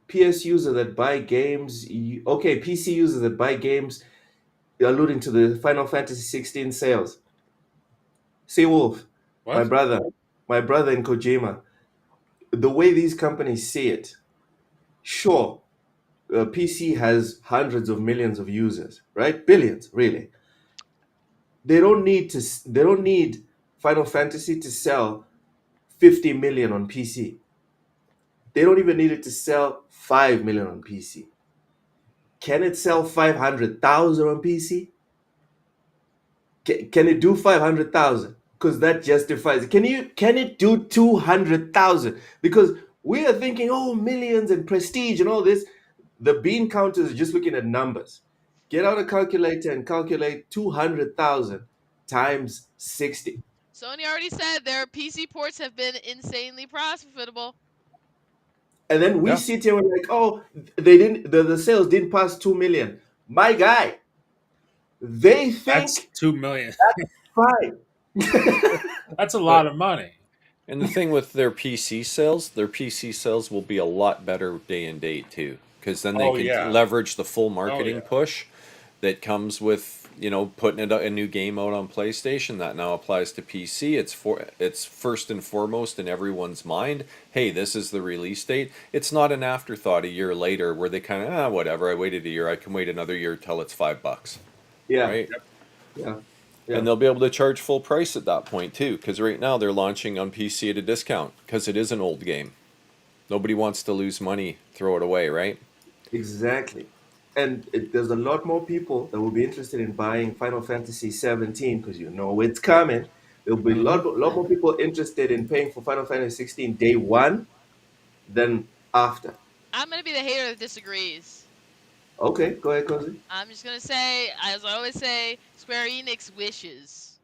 [SPEAKER 5] PS user that buy games. Okay, PC users that buy games, alluding to the Final Fantasy 16 sales. Seawolf, my
[SPEAKER 4] What?
[SPEAKER 5] brother, my brother in Kojima. The way these companies see it, sure, PC has hundreds of millions of users, right? Billions, really. They don't need Final Fantasy to sell 50 million on PC. They don't even need it to sell 5 million on PC. Can it sell 500,000 on PC? Can it do 500,000? Because that justifies it. Can it do 200,000? Because we are thinking, oh, millions and prestige and all this. The bean counter is just looking at numbers. Get out a calculator and calculate 200,000 times 60.
[SPEAKER 7] Sony already said their PC ports have been insanely profitable.
[SPEAKER 5] And then we
[SPEAKER 6] Yeah.
[SPEAKER 5] sit here and we're like, oh, they didn't the sales didn't pass 2 million. My guy, they
[SPEAKER 4] That's
[SPEAKER 5] think
[SPEAKER 4] 2 million.
[SPEAKER 5] fine.
[SPEAKER 4] That's a lot of money.
[SPEAKER 6] And the thing with their PC sales will be a lot better day and date too, because then they
[SPEAKER 4] Oh
[SPEAKER 6] can
[SPEAKER 4] yeah.
[SPEAKER 6] leverage the full
[SPEAKER 4] Oh
[SPEAKER 6] marketing
[SPEAKER 4] yeah.
[SPEAKER 6] push that comes with putting a new game out on PlayStation that now applies to PC. It's first and foremost in everyone's mind. Hey, this is the release date. It's not an afterthought a year later where they kind of whatever. I waited a year. I can wait another year till it's $5,
[SPEAKER 5] Yeah,
[SPEAKER 6] right?
[SPEAKER 5] yeah, yeah.
[SPEAKER 6] And they'll be able to charge full price at that point too, because right now they're launching on PC at a discount because it is an old game. Nobody wants to lose money, throw it away, right?
[SPEAKER 5] Exactly. And there's a lot more people that will be interested in buying Final Fantasy 17 because it's coming. There'll be a lot more people interested in paying for Final Fantasy 16 day one than after.
[SPEAKER 7] I'm gonna be the hater that disagrees.
[SPEAKER 5] Okay, go ahead, Cozy.
[SPEAKER 7] I'm just gonna say, as I always say, Square Enix wishes.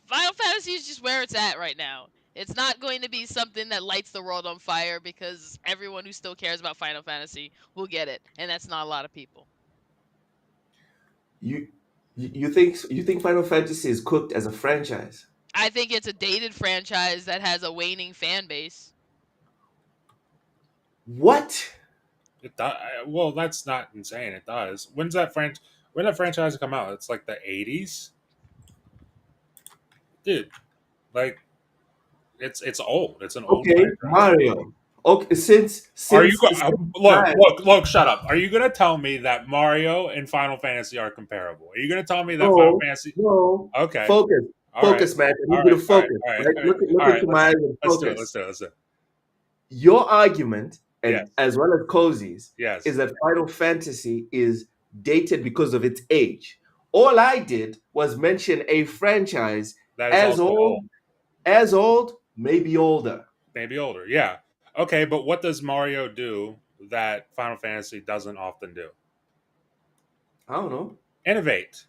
[SPEAKER 7] Final Fantasy is just where it's at right now. It's not going to be something that lights the world on fire because everyone who still cares about Final Fantasy will get it, and that's not a lot of people.
[SPEAKER 5] You think Final Fantasy is cooked as a franchise?
[SPEAKER 7] I think it's a dated franchise that has a waning fan base.
[SPEAKER 5] What?
[SPEAKER 4] It well, that's not insane. It does. When that franchise come out? It's like the 80s, dude. Like it's old. It's an old
[SPEAKER 5] Okay,
[SPEAKER 4] franchise.
[SPEAKER 5] Mario. Okay, since
[SPEAKER 4] Are you
[SPEAKER 5] since
[SPEAKER 4] look? Shut up. Are you gonna tell me that Mario and Final Fantasy are comparable? Are you gonna tell me that Final Fantasy?
[SPEAKER 5] No.
[SPEAKER 4] Okay.
[SPEAKER 5] Focus.
[SPEAKER 4] All
[SPEAKER 5] Focus, man. I need you to focus. Right? Look into my eyes and
[SPEAKER 4] Let's
[SPEAKER 5] focus.
[SPEAKER 4] do it.
[SPEAKER 5] Your argument, and
[SPEAKER 4] Yes.
[SPEAKER 5] as well as Cozy's,
[SPEAKER 4] Yes.
[SPEAKER 5] is that Final Fantasy is dated because of its age. All I did was mention a franchise
[SPEAKER 4] That is
[SPEAKER 5] as
[SPEAKER 4] also
[SPEAKER 5] old, as old, maybe older.
[SPEAKER 4] maybe older. Yeah. Okay, but what does Mario do that Final Fantasy doesn't often do?
[SPEAKER 5] I don't know.
[SPEAKER 4] Innovate.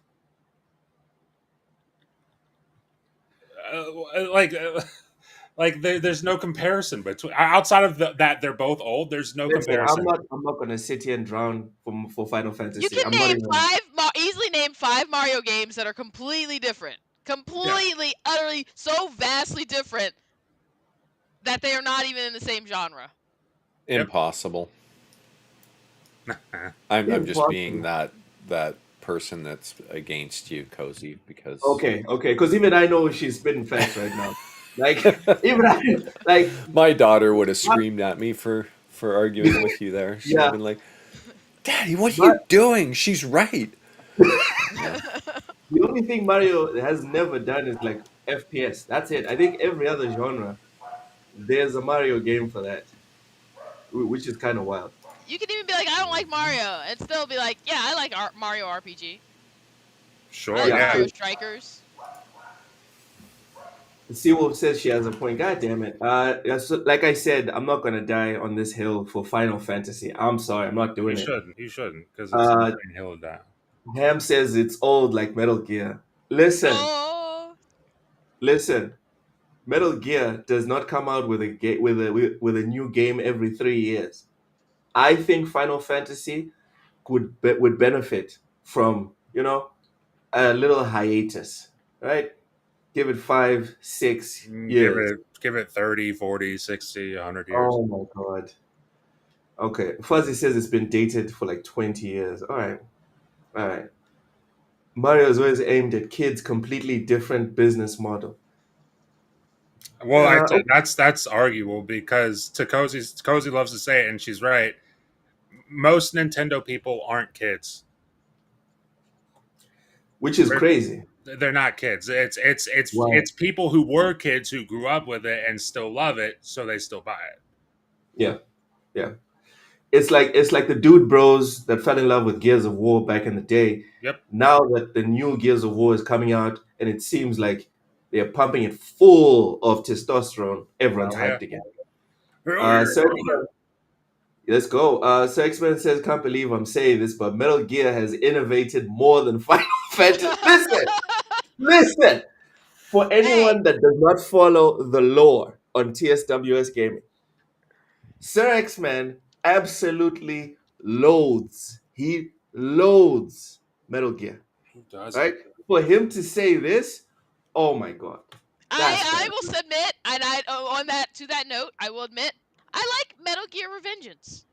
[SPEAKER 4] There's no comparison between outside of that they're both old. There's no
[SPEAKER 5] Listen,
[SPEAKER 4] comparison.
[SPEAKER 5] I'm not gonna sit here and drown for Final Fantasy.
[SPEAKER 7] You can
[SPEAKER 5] I'm not
[SPEAKER 7] name
[SPEAKER 5] even...
[SPEAKER 7] easily name 5 Mario games that are completely different. Completely, utterly, so vastly different that they are not even in the same genre.
[SPEAKER 6] Impossible. I'm just being that person that's against you, Cozy, because
[SPEAKER 5] Okay, because even I know she's spitting facts right now. Like even
[SPEAKER 6] my daughter would have screamed at me for arguing with you there. She'd have been like, "Daddy, what are you doing?" She's right.
[SPEAKER 5] The only thing Mario has never done is like FPS. That's it. I think every other genre, there's a Mario game for that, which is kind of wild.
[SPEAKER 7] You can even be like, I don't like Mario, and still be like, yeah, I like Mario RPG.
[SPEAKER 4] Sure,
[SPEAKER 7] I like
[SPEAKER 4] yeah.
[SPEAKER 7] Mario Strikers.
[SPEAKER 5] Seawolf says she has a point. God damn it. Like I said, I'm not gonna die on this hill for Final Fantasy. I'm sorry, I'm not doing it.
[SPEAKER 4] You shouldn't, because it's an insane hill down.
[SPEAKER 5] Ham says it's old like Metal Gear. Listen.
[SPEAKER 7] Oh.
[SPEAKER 5] Listen. Metal Gear does not come out with a new game every 3 years. I think Final Fantasy would benefit from, a little hiatus, right? Give it 5, 6 years.
[SPEAKER 4] Give it 30, 40, 60, 100 years.
[SPEAKER 5] Oh my god. Okay. Fuzzy says it's been dated for like 20 years. All right. Mario is always aimed at kids, completely different business model.
[SPEAKER 4] Well, that's arguable because Cozy loves to say it, and she's right. Most Nintendo people aren't kids,
[SPEAKER 5] which is crazy.
[SPEAKER 4] They're not kids. It's people who were kids who grew up with it and still love it, so they still buy it.
[SPEAKER 5] Yeah. It's like the dude bros that fell in love with Gears of War back in the day.
[SPEAKER 4] Yep.
[SPEAKER 5] Now that the new Gears of War is coming out, and it seems like they're pumping it full of testosterone, everyone's hyped again. Let's go. So X-Men says, can't believe I'm saying this, but Metal Gear has innovated more than Final Fantasy. Listen. For anyone that does not follow the lore on TSWS Gaming, Sir X-Man absolutely loathes. He loathes Metal Gear.
[SPEAKER 4] Who does?
[SPEAKER 5] Right? For him to say this, oh my god.
[SPEAKER 7] I will submit, and to that note, I will admit, I like Metal Gear Revengeance.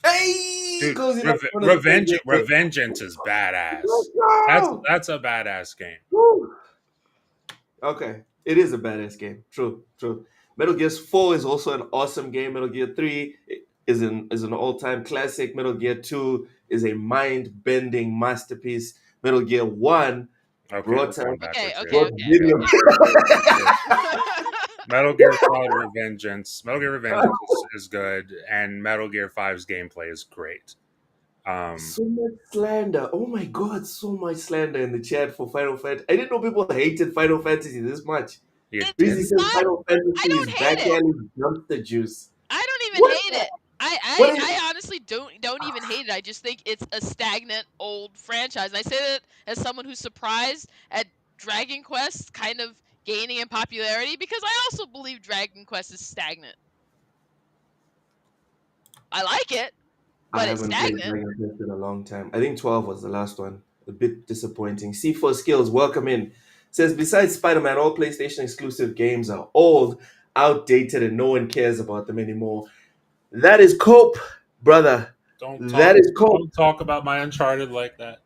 [SPEAKER 5] Hey,
[SPEAKER 4] Dude,
[SPEAKER 5] Cozy, that's one of the best games.
[SPEAKER 4] Revengeance is badass.
[SPEAKER 5] Let's go!
[SPEAKER 4] That's a badass game.
[SPEAKER 5] Woo. Okay, it is a badass game. True, true. Metal Gear 4 is also an awesome game. Metal Gear 3 is an all-time classic. Metal Gear 2 is a mind-bending masterpiece. Metal Gear 1
[SPEAKER 4] Okay,
[SPEAKER 5] brought
[SPEAKER 4] we're going
[SPEAKER 5] out
[SPEAKER 7] Okay,
[SPEAKER 4] backwards
[SPEAKER 7] okay,
[SPEAKER 4] here.
[SPEAKER 5] brought
[SPEAKER 7] okay,
[SPEAKER 5] video.
[SPEAKER 4] Metal Gear 5 Revengeance. Metal Gear Revengeance is good, and Metal Gear 5's gameplay is great.
[SPEAKER 5] So much slander. Oh my god, so much slander in the chat for Final Fantasy. I didn't know people hated Final Fantasy this much.
[SPEAKER 4] You
[SPEAKER 5] Breezy
[SPEAKER 7] It's
[SPEAKER 4] didn't?
[SPEAKER 5] says
[SPEAKER 7] not.
[SPEAKER 5] Final
[SPEAKER 7] I
[SPEAKER 5] Fantasy
[SPEAKER 7] don't
[SPEAKER 5] is
[SPEAKER 7] hate it.
[SPEAKER 5] backhand dumpster juice.
[SPEAKER 7] I don't even
[SPEAKER 5] What is
[SPEAKER 7] hate
[SPEAKER 5] that?
[SPEAKER 7] it. I,
[SPEAKER 5] What
[SPEAKER 7] I,
[SPEAKER 5] is
[SPEAKER 7] I honestly don't even hate it. I just think it's a stagnant old franchise. And I say that as someone who's surprised at Dragon Quest kind of gaining in popularity because I also believe Dragon Quest is stagnant. I like it,
[SPEAKER 5] I
[SPEAKER 7] but it's
[SPEAKER 5] haven't played
[SPEAKER 7] stagnant.
[SPEAKER 5] Dragon Quest in a long time. I think 12 was the last one. A bit disappointing. C4 Skills, welcome in. Says, besides Spider-Man, all PlayStation exclusive games are old, outdated, and no one cares about them anymore. That is cope, brother. That is cope.
[SPEAKER 4] Don't talk about my Uncharted like that.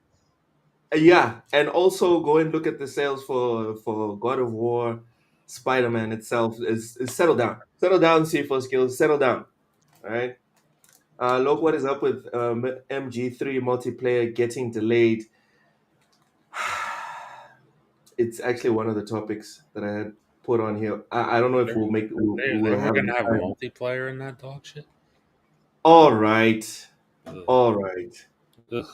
[SPEAKER 5] Yeah, and also go and look at the sales for God of War, Spider-Man itself. Is settle down. Settle down, C4 Skills. Settle down. All right. Look what is up with MG3 multiplayer getting delayed. It's actually one of the topics that I had put on here. I don't know if
[SPEAKER 4] They
[SPEAKER 5] we'll
[SPEAKER 4] were
[SPEAKER 5] have
[SPEAKER 4] gonna
[SPEAKER 5] enough
[SPEAKER 4] have
[SPEAKER 5] time.
[SPEAKER 4] multiplayer in that dog shit.
[SPEAKER 5] All right,
[SPEAKER 4] Ugh.
[SPEAKER 5] all right.
[SPEAKER 4] Ugh.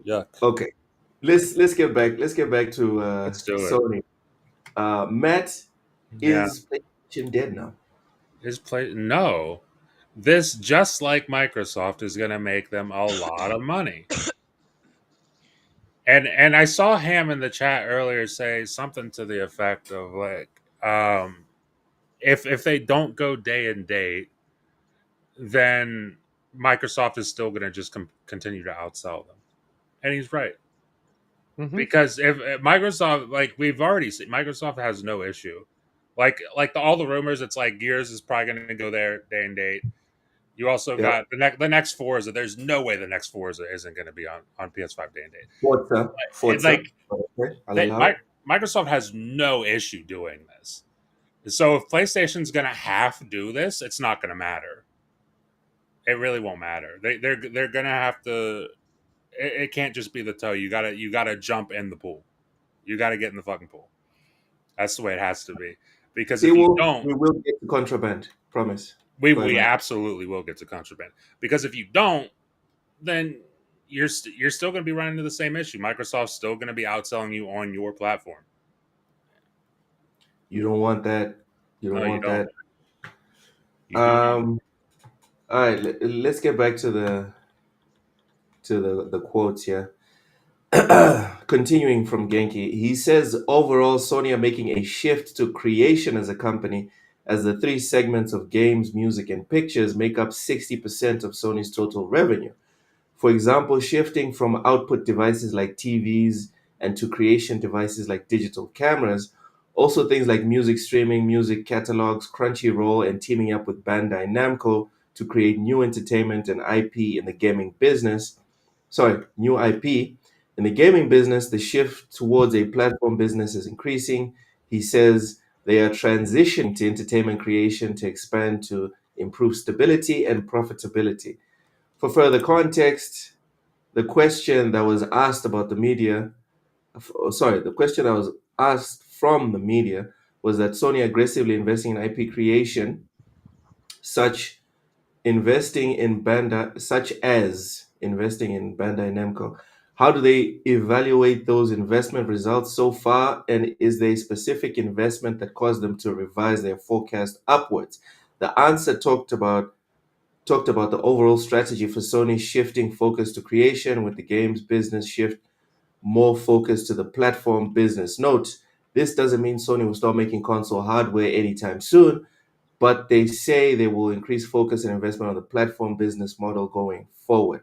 [SPEAKER 4] Yuck.
[SPEAKER 5] Okay, let's get back to
[SPEAKER 4] Let's do it.
[SPEAKER 5] Sony. Matt,
[SPEAKER 4] Yeah.
[SPEAKER 5] is PlayStation dead now?
[SPEAKER 4] No. This, just like Microsoft, is gonna make them a lot of money. And I saw Ham in the chat earlier say something to the effect of like, if they don't go day and date, then Microsoft is still going to just continue to outsell them, and he's right. Because if Microsoft, like we've already seen, Microsoft has no issue. Like all the rumors, it's like Gears is probably going to go there day and date. You also
[SPEAKER 5] Yep.
[SPEAKER 4] got the next Forza. There's no way the next Forza isn't going to be on PS5 day and date.
[SPEAKER 5] Forza.
[SPEAKER 4] It's like
[SPEAKER 5] Okay, I'll allow it.
[SPEAKER 4] Microsoft has no issue doing this. So if PlayStation's going to half do this, it's not going to matter. It really won't matter. They're going to have to. It can't just be the toe. You gotta jump in the pool. You gotta get in the fucking pool. That's the way it has to be. Because if you don't,
[SPEAKER 5] we will get to contraband. Promise. Go ahead,
[SPEAKER 4] we
[SPEAKER 5] Matt.
[SPEAKER 4] absolutely will get to contraband. Because if you don't, then you're still going to be running into the same issue. Microsoft's still going to be outselling you on your platform.
[SPEAKER 5] You don't want that. You don't
[SPEAKER 4] No, you
[SPEAKER 5] want
[SPEAKER 4] don't.
[SPEAKER 5] that.
[SPEAKER 4] You do not.
[SPEAKER 5] All right, let's get back to the quotes here. Continuing from Genki, he says overall Sony are making a shift to creation as a company, as the three segments of games, music, and pictures make up 60% of Sony's total revenue. For example, shifting from output devices like TVs and to creation devices like digital cameras. Also, things like music streaming, music catalogs, Crunchyroll, and teaming up with Bandai Namco to create new entertainment and IP in the gaming business. Sorry, new IP. In the gaming business, the shift towards a platform business is increasing. He says they are transitioning to entertainment creation to expand to improve stability and profitability. For further context, the question that was asked about the media, the question that was asked from the media was that Sony aggressively investing in IP creation, such such as investing in Bandai Namco. How do they evaluate those investment results so far, and is there a specific investment that caused them to revise their forecast upwards? The answer talked about the overall strategy for Sony shifting focus to creation, with the games business shift more focus to the platform business. Note, this doesn't mean Sony will start making console hardware anytime soon, but they say they will increase focus and investment on the platform business model going forward.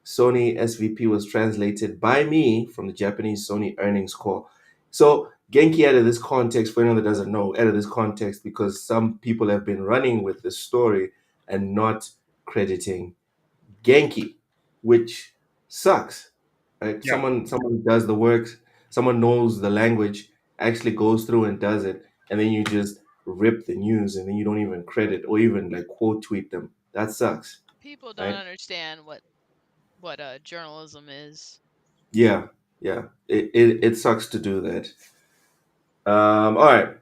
[SPEAKER 5] Sony SVP was translated by me from the Japanese Sony earnings call. So Genki added this context for anyone that doesn't know, added this context because some people have been running with this story and not crediting Genki, which sucks. Right?
[SPEAKER 4] Yeah.
[SPEAKER 5] Someone does the work, someone knows the language, actually goes through and does it, and then you just rip the news and then you don't even credit or even like quote tweet them. That sucks.
[SPEAKER 7] People don't
[SPEAKER 5] Right?
[SPEAKER 7] understand what journalism is.
[SPEAKER 5] Yeah, yeah. It sucks to do that. All right.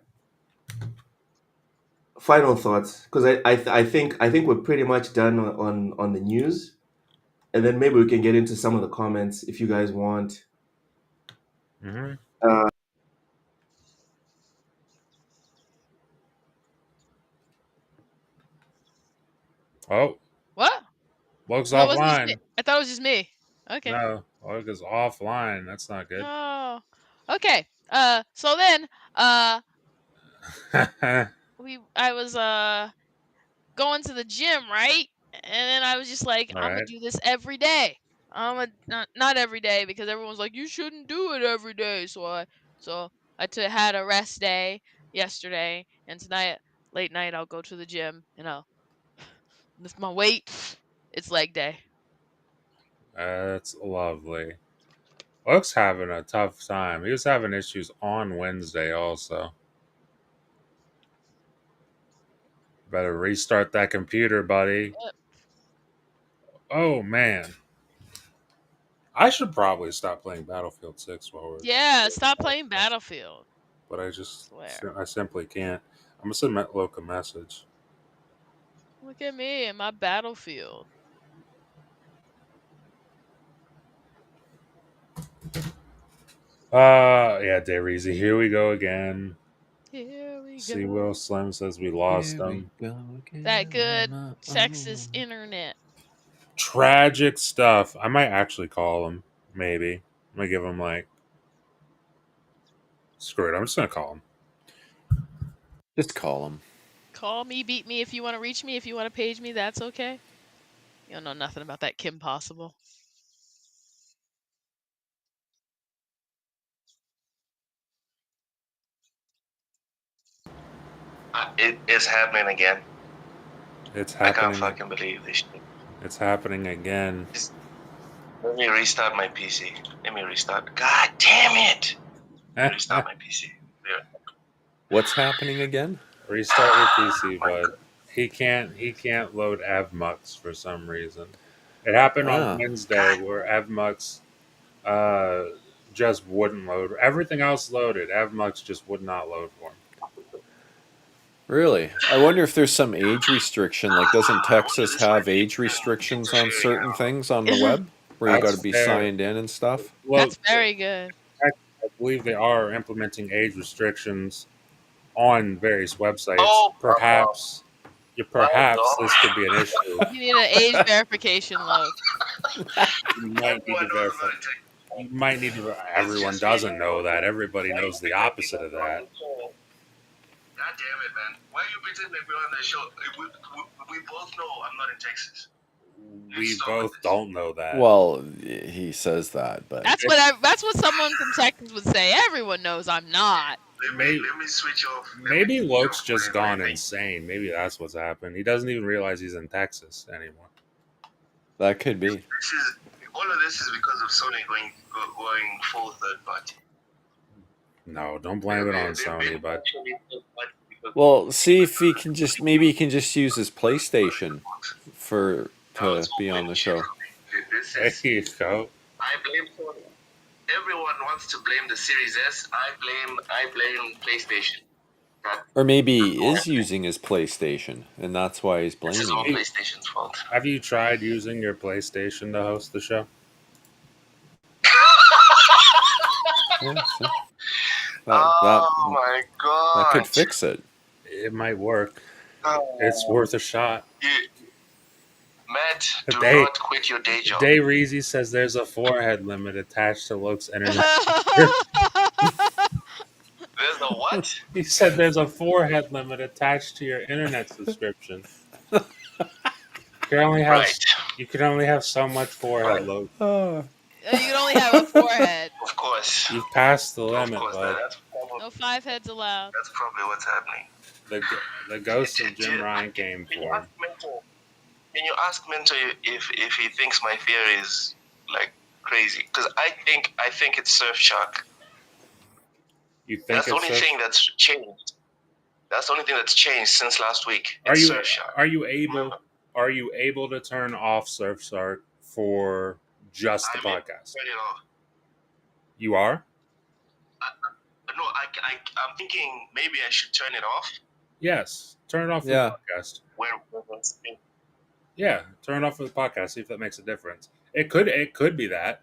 [SPEAKER 5] Final thoughts, because I think we're pretty much done on the news, and then maybe we can get into some of the comments if you guys want.
[SPEAKER 4] Hmm.
[SPEAKER 5] Uh,
[SPEAKER 4] Oh,
[SPEAKER 7] What?
[SPEAKER 4] Logan's
[SPEAKER 7] No, it wasn't just me.
[SPEAKER 4] offline.
[SPEAKER 7] I thought it was just me. Okay.
[SPEAKER 4] No, Logan's offline. That's not good.
[SPEAKER 7] Oh. Okay. So then, I was going to the gym, right? And then I was just like,
[SPEAKER 4] All
[SPEAKER 7] I'm gonna
[SPEAKER 4] right.
[SPEAKER 7] do this every day. Not every day because everyone's like, you shouldn't do it every day. So I had a rest day yesterday, and tonight late night I'll go to the gym and I'll lift my weight. It's leg day.
[SPEAKER 4] That's lovely. Luke's having a tough time. He was having issues on Wednesday also. Better restart that computer, buddy.
[SPEAKER 7] Yep.
[SPEAKER 4] Oh man. I should probably stop playing Battlefield 6 while we're
[SPEAKER 7] Yeah, stop playing Battlefield.
[SPEAKER 4] but
[SPEAKER 7] Swear.
[SPEAKER 4] I simply can't. I'm gonna send Luke a message.
[SPEAKER 7] Look at me and my Battlefield.
[SPEAKER 4] Yeah, Dayreezy, here we go again.
[SPEAKER 7] Here we
[SPEAKER 4] See,
[SPEAKER 7] go.
[SPEAKER 4] Will Slim says we lost
[SPEAKER 6] Here we
[SPEAKER 4] him.
[SPEAKER 6] go again
[SPEAKER 7] That good
[SPEAKER 6] on my
[SPEAKER 7] Texas
[SPEAKER 6] own.
[SPEAKER 7] internet.
[SPEAKER 4] Tragic stuff. I might actually call him. Maybe. I'm gonna give him like. Screw it. I'm just gonna call him.
[SPEAKER 6] Just call him.
[SPEAKER 7] Call me, beat me if you want to reach me. If you want to page me, that's okay. You don't know nothing about that Kim Possible.
[SPEAKER 5] it is happening again.
[SPEAKER 4] It's
[SPEAKER 5] I
[SPEAKER 4] happening.
[SPEAKER 5] can't fucking believe this shit.
[SPEAKER 4] It's happening again.
[SPEAKER 5] Let me restart my PC. Let me restart. God damn it! Let me restart my PC.
[SPEAKER 6] What's happening again?
[SPEAKER 4] Restart your PC, bud. He can't load AvMux for some reason. It happened on
[SPEAKER 6] Ah.
[SPEAKER 4] Wednesday where AvMux just wouldn't load. Everything else loaded. AvMux just would not load for him.
[SPEAKER 6] Really? I wonder if there's some age restriction. Like, doesn't Texas have age restrictions on certain things on the web where you got to
[SPEAKER 4] That's
[SPEAKER 6] be
[SPEAKER 4] fair.
[SPEAKER 6] signed in and stuff?
[SPEAKER 4] Well,
[SPEAKER 7] That's very good.
[SPEAKER 4] I believe they are implementing age restrictions on various websites.
[SPEAKER 5] Oh,
[SPEAKER 4] Perhaps this could be an issue.
[SPEAKER 7] You need an age verification load.
[SPEAKER 4] You might need to verify. You might need to. Everyone doesn't know that. Everybody knows the opposite of that.
[SPEAKER 5] God damn it, man. Why are you pretending like we're on the show? We both know I'm not in Texas.
[SPEAKER 4] We both don't know that.
[SPEAKER 6] Well, he says that, but
[SPEAKER 7] That's what someone from Texas would say. Everyone knows I'm not.
[SPEAKER 5] Let me switch off.
[SPEAKER 4] Maybe Luke's just gone insane. Maybe that's what's happened. He doesn't even realize he's in Texas anymore.
[SPEAKER 6] that could be.
[SPEAKER 5] All of this is because of Sony going full third party.
[SPEAKER 4] No, don't blame it on Sony, but
[SPEAKER 6] Well, see if he can just maybe he can just use his PlayStation to be on the show.
[SPEAKER 4] there you go.
[SPEAKER 5] I blame Sony. Everyone wants to blame the Series S. I blame PlayStation.
[SPEAKER 6] Or maybe he is using his PlayStation, and that's why he's
[SPEAKER 5] This is
[SPEAKER 6] blaming
[SPEAKER 5] all
[SPEAKER 6] you.
[SPEAKER 5] PlayStation's fault.
[SPEAKER 4] Have you tried using your PlayStation to host the show?
[SPEAKER 6] Yeah, see?
[SPEAKER 5] My god!
[SPEAKER 6] That could fix it.
[SPEAKER 4] It might work. It's worth a shot.
[SPEAKER 5] Matt, do
[SPEAKER 4] They-
[SPEAKER 5] not quit your day job.
[SPEAKER 4] Dayreezy says there's a forehead limit attached to Luke's internet.
[SPEAKER 5] There's a what?
[SPEAKER 4] He said there's a forehead limit attached to your internet subscription. You can only have so much forehead, Luke.
[SPEAKER 6] Oh.
[SPEAKER 7] You can only have a forehead.
[SPEAKER 5] Of course.
[SPEAKER 4] You've passed the
[SPEAKER 5] Of
[SPEAKER 4] limit,
[SPEAKER 5] course,
[SPEAKER 4] bud.
[SPEAKER 7] No 5 heads allowed.
[SPEAKER 5] That's probably what's happening.
[SPEAKER 4] The ghost of Jim Ryan came for him.
[SPEAKER 5] Can you ask Mentor if he thinks my theory is like crazy? Because I think it's Surfshark.
[SPEAKER 4] You think
[SPEAKER 5] That's the
[SPEAKER 4] it's
[SPEAKER 5] only thing that's changed. That's the only thing that's changed since last week.
[SPEAKER 4] Are
[SPEAKER 5] It's
[SPEAKER 4] you
[SPEAKER 5] Surfshark.
[SPEAKER 4] are you able to turn off Surfshark for just the
[SPEAKER 5] I'm able to
[SPEAKER 4] podcast?
[SPEAKER 5] turn it off.
[SPEAKER 4] You are?
[SPEAKER 5] No, I'm thinking maybe I should turn it off.
[SPEAKER 4] Yes. Turn it off for
[SPEAKER 6] Yeah.
[SPEAKER 4] the podcast.
[SPEAKER 5] Where
[SPEAKER 4] Yeah, turn it off for the podcast. See if that makes a difference. It could be that.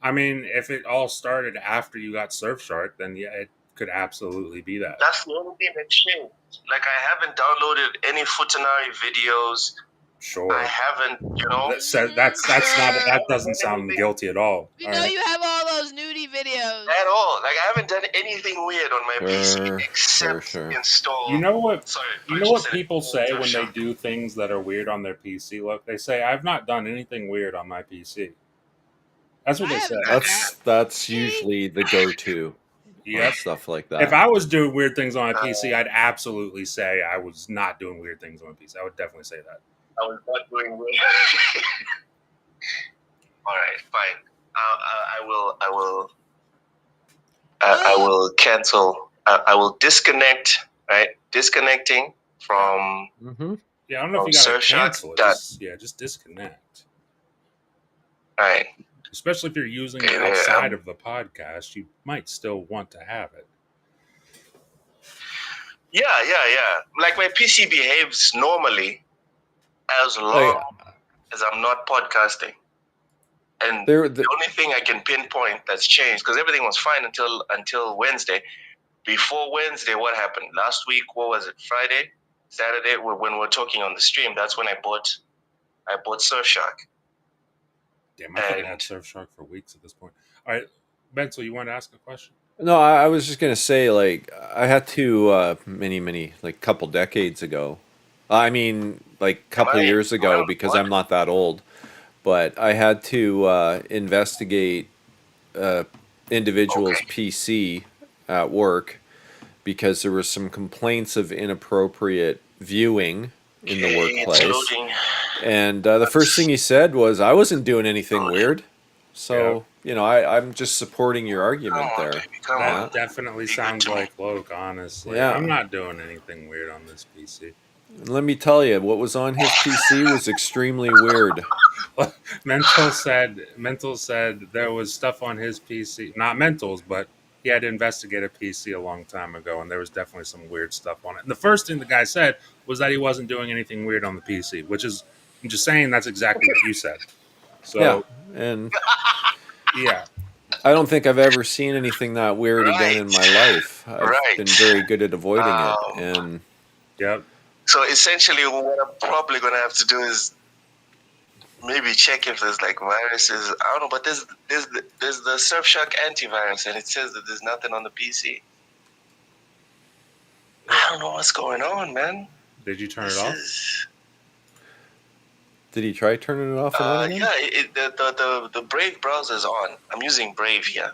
[SPEAKER 4] I mean, if it all started after you got Surfshark, then yeah, it could absolutely be that.
[SPEAKER 5] That's the only thing that changed. Like I haven't downloaded any Futanari videos.
[SPEAKER 4] Sure.
[SPEAKER 5] I haven't, you know.
[SPEAKER 4] That's not that doesn't sound guilty at all.
[SPEAKER 7] You know you have all those nudie videos.
[SPEAKER 5] At all. Like I haven't done anything weird on my
[SPEAKER 6] Sure,
[SPEAKER 5] PC except
[SPEAKER 6] sure.
[SPEAKER 5] install.
[SPEAKER 4] You know what?
[SPEAKER 5] Sorry,
[SPEAKER 4] You know what people say when they do things that are weird on their PC? Look, they say, "I've not done anything weird on my PC." That's what
[SPEAKER 7] I
[SPEAKER 4] they say.
[SPEAKER 7] haven't
[SPEAKER 6] That's usually the go-to.
[SPEAKER 4] Yep.
[SPEAKER 6] On stuff like that.
[SPEAKER 4] If I was doing weird things on my PC, I'd absolutely say I was not doing weird things on my PC. I would definitely say that.
[SPEAKER 5] I was not doing weird. All right, fine. I will cancel. I will disconnect. Right, disconnecting from.
[SPEAKER 6] Mm-hmm.
[SPEAKER 4] Yeah, I don't know if you gotta cancel it. Just disconnect.
[SPEAKER 5] All right.
[SPEAKER 4] Especially if you're using it outside of the podcast, you might still want to have it.
[SPEAKER 5] Yeah. Like my PC behaves normally as long as I'm not podcasting. And the only thing I can pinpoint that's changed, because everything was fine until Wednesday. Before Wednesday, what happened? Last week, what was it? Friday? Saturday, when we were talking on the stream, that's when I bought Surfshark.
[SPEAKER 4] Damn, I haven't had Surfshark for weeks at this point. All right, Benzel, you want to ask a question?
[SPEAKER 6] No, I was just gonna say, like, I had to many like couple decades ago. I mean, like couple years ago, because I'm not that old. But I had to investigate individual's PC at work because there was some complaints of inappropriate viewing in the workplace. And the first thing he said was, I wasn't doing anything weird. So, you know, I'm just supporting your argument there.
[SPEAKER 4] That definitely sounds like Loke, honestly.
[SPEAKER 6] Yeah.
[SPEAKER 4] I'm not doing anything weird on this PC.
[SPEAKER 6] And let me tell you, what was on his PC was extremely weird.
[SPEAKER 4] Mental said there was stuff on his PC, not Mental's, but he had to investigate a PC a long time ago, and there was definitely some weird stuff on it. And the first thing the guy said was that he wasn't doing anything weird on the PC, which is, I'm just saying that's exactly what you said. So,
[SPEAKER 6] yeah, and
[SPEAKER 4] yeah.
[SPEAKER 6] I don't think I've ever seen anything that weird again in my life. I've been very good at avoiding it. And
[SPEAKER 4] yep.
[SPEAKER 5] So essentially, what I'm probably going to have to do is maybe check if there's like viruses. I don't know, but there's the Surfshark antivirus, and it says that there's nothing on the PC. I don't know what's going on, man.
[SPEAKER 4] Did you turn it off?
[SPEAKER 6] Did he try turning it off?
[SPEAKER 5] Yeah, the Brave browser's on. I'm using Brave here,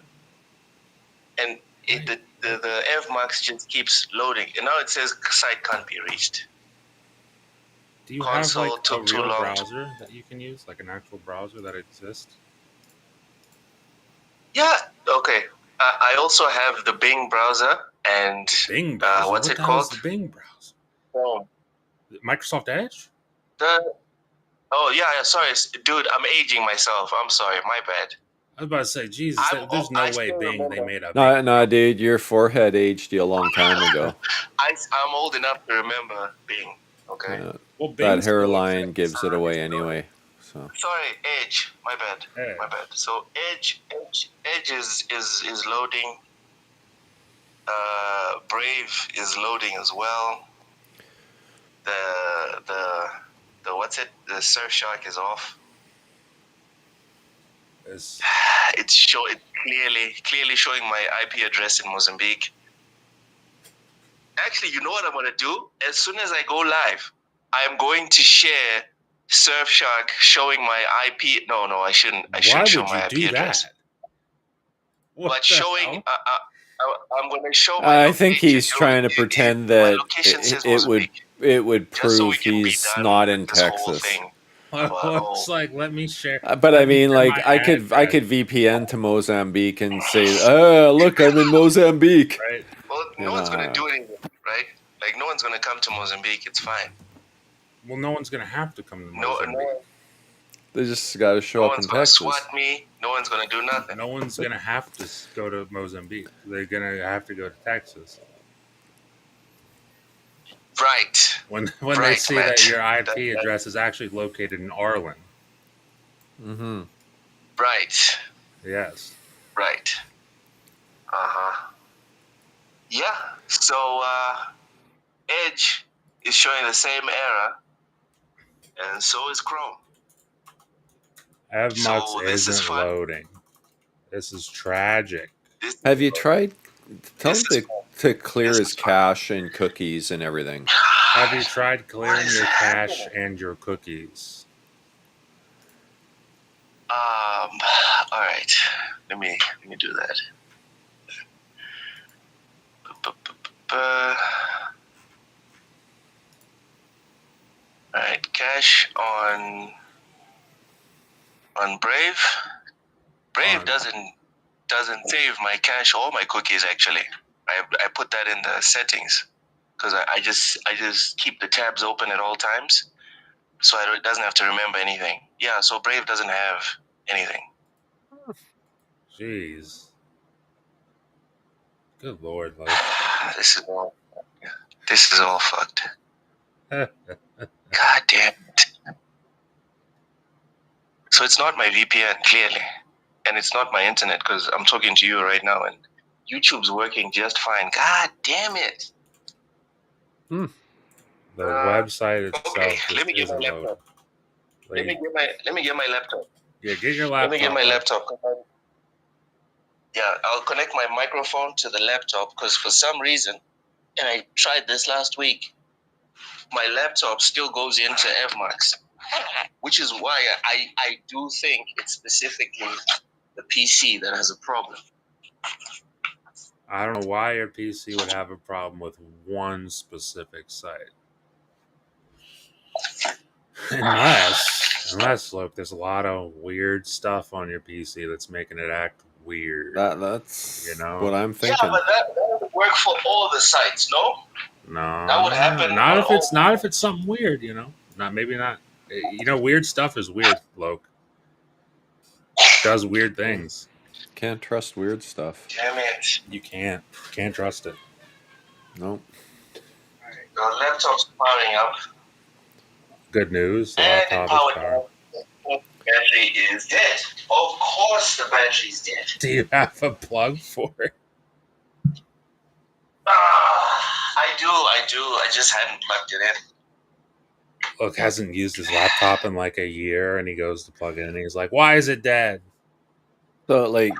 [SPEAKER 5] and the Fmax just keeps loading, and now it says site can't be reached.
[SPEAKER 4] Do you have like a real browser that you can use, like an actual browser that exists?
[SPEAKER 5] Yeah. Okay. I also have the Bing browser and
[SPEAKER 4] Bing browser.
[SPEAKER 5] What's it called?
[SPEAKER 4] The Bing browser. Microsoft Edge.
[SPEAKER 5] Oh yeah. Sorry, dude. I'm aging myself. I'm sorry. My bad.
[SPEAKER 4] I was about to say, Jesus, there's no way Bing they made up.
[SPEAKER 6] No, dude, your forehead aged you a long time ago.
[SPEAKER 5] I'm old enough to remember Bing. Okay.
[SPEAKER 4] Well,
[SPEAKER 6] that hairline gives it away anyway. So.
[SPEAKER 5] Sorry, Edge. My bad. My bad. So Edge is loading. Brave is loading as well. The what's it? The Surfshark is off. It's clearly showing my IP address in Mozambique. Actually, you know what I'm going to do? As soon as I go live, I'm going to share Surfshark showing my IP. No, I shouldn't. I shouldn't show my IP address. But showing, I'm going to show my
[SPEAKER 6] I think he's trying to pretend that it would prove he's not in Texas.
[SPEAKER 4] Looks like let me share.
[SPEAKER 6] But I
[SPEAKER 4] let me
[SPEAKER 6] mean,
[SPEAKER 4] share
[SPEAKER 6] like
[SPEAKER 4] my
[SPEAKER 6] I could
[SPEAKER 4] address,
[SPEAKER 6] VPN to Mozambique and say, "Oh, look, I'm in Mozambique."
[SPEAKER 4] right?
[SPEAKER 5] Well,
[SPEAKER 6] You
[SPEAKER 5] no one's going to
[SPEAKER 6] know,
[SPEAKER 5] do anything, right? Like, no one's going to come to Mozambique. It's fine.
[SPEAKER 4] Well, no one's gonna have to come to
[SPEAKER 5] No,
[SPEAKER 4] Mozambique.
[SPEAKER 6] they just got to show
[SPEAKER 5] no
[SPEAKER 6] up
[SPEAKER 5] one's
[SPEAKER 6] in
[SPEAKER 5] going to
[SPEAKER 6] Texas.
[SPEAKER 5] swat me. No one's going to do nothing.
[SPEAKER 4] No one's gonna have to go to Mozambique. They're gonna have to go to Texas.
[SPEAKER 5] Right.
[SPEAKER 4] When they
[SPEAKER 5] Right,
[SPEAKER 4] see
[SPEAKER 5] Matt.
[SPEAKER 4] that your IP address is actually located in Arlen.
[SPEAKER 6] Mm-hmm.
[SPEAKER 5] Right.
[SPEAKER 4] Yes.
[SPEAKER 5] Right. Uh-huh. Yeah. So, Edge is showing the same error, and so is Chrome.
[SPEAKER 4] Evmux
[SPEAKER 5] So this is
[SPEAKER 4] isn't
[SPEAKER 5] fun.
[SPEAKER 4] loading. This is tragic.
[SPEAKER 5] This
[SPEAKER 6] Have you tried? Tell him
[SPEAKER 5] This is
[SPEAKER 6] to clear
[SPEAKER 5] this
[SPEAKER 6] his
[SPEAKER 5] is fun.
[SPEAKER 6] cache and cookies and everything.
[SPEAKER 4] Have you tried clearing
[SPEAKER 5] is
[SPEAKER 4] your cache
[SPEAKER 5] happening?
[SPEAKER 4] and your cookies?
[SPEAKER 5] All right. Let me do that. All right, cache on Brave. Brave doesn't save my cache or my cookies. Actually, I put that in the settings because I just keep the tabs open at all times, so it doesn't have to remember anything. Yeah, so Brave doesn't have anything.
[SPEAKER 4] Jeez. Good lord, Luke.
[SPEAKER 5] This is all fucked. God damn it. So it's not my VPN, clearly. And it's not my internet because I'm talking to you right now and YouTube's working just fine. God damn it.
[SPEAKER 4] The website itself
[SPEAKER 5] Okay,
[SPEAKER 4] just
[SPEAKER 5] let me get my
[SPEAKER 4] isn't loading.
[SPEAKER 5] laptop. Let me get my laptop.
[SPEAKER 4] Yeah, get your
[SPEAKER 5] Let
[SPEAKER 4] laptop.
[SPEAKER 5] me get my
[SPEAKER 4] bud.
[SPEAKER 5] laptop. Yeah, I'll connect my microphone to the laptop because for some reason, and I tried this last week, my laptop still goes into Fmax, which is why I do think it's specifically the PC that has a problem.
[SPEAKER 4] I don't know why your PC would have a problem with one specific site. Unless look, there's a lot of weird stuff on your PC that's making it act weird.
[SPEAKER 6] That's
[SPEAKER 4] You know?
[SPEAKER 6] what I'm
[SPEAKER 5] Yeah,
[SPEAKER 6] thinking.
[SPEAKER 5] but that would work for all the sites, no?
[SPEAKER 4] No,
[SPEAKER 5] That would happen
[SPEAKER 4] Not
[SPEAKER 5] on
[SPEAKER 4] if it's something weird, you know. Maybe not. You know, weird stuff is weird, Loke. Does weird things.
[SPEAKER 6] Can't trust weird stuff.
[SPEAKER 5] Damn it.
[SPEAKER 4] You can't trust it.
[SPEAKER 6] Nope.
[SPEAKER 5] The laptop's powering up.
[SPEAKER 4] Good news. The
[SPEAKER 5] And it
[SPEAKER 4] laptop is
[SPEAKER 5] powered
[SPEAKER 4] powered.
[SPEAKER 5] down. The battery is dead. Of course the battery's dead.
[SPEAKER 4] Do you have a plug for it?
[SPEAKER 5] I do. I just hadn't plugged it in.
[SPEAKER 4] Look, hasn't used his laptop in like a year, and he goes to plug it in, and he's like, "Why is it dead?"
[SPEAKER 6] So, like,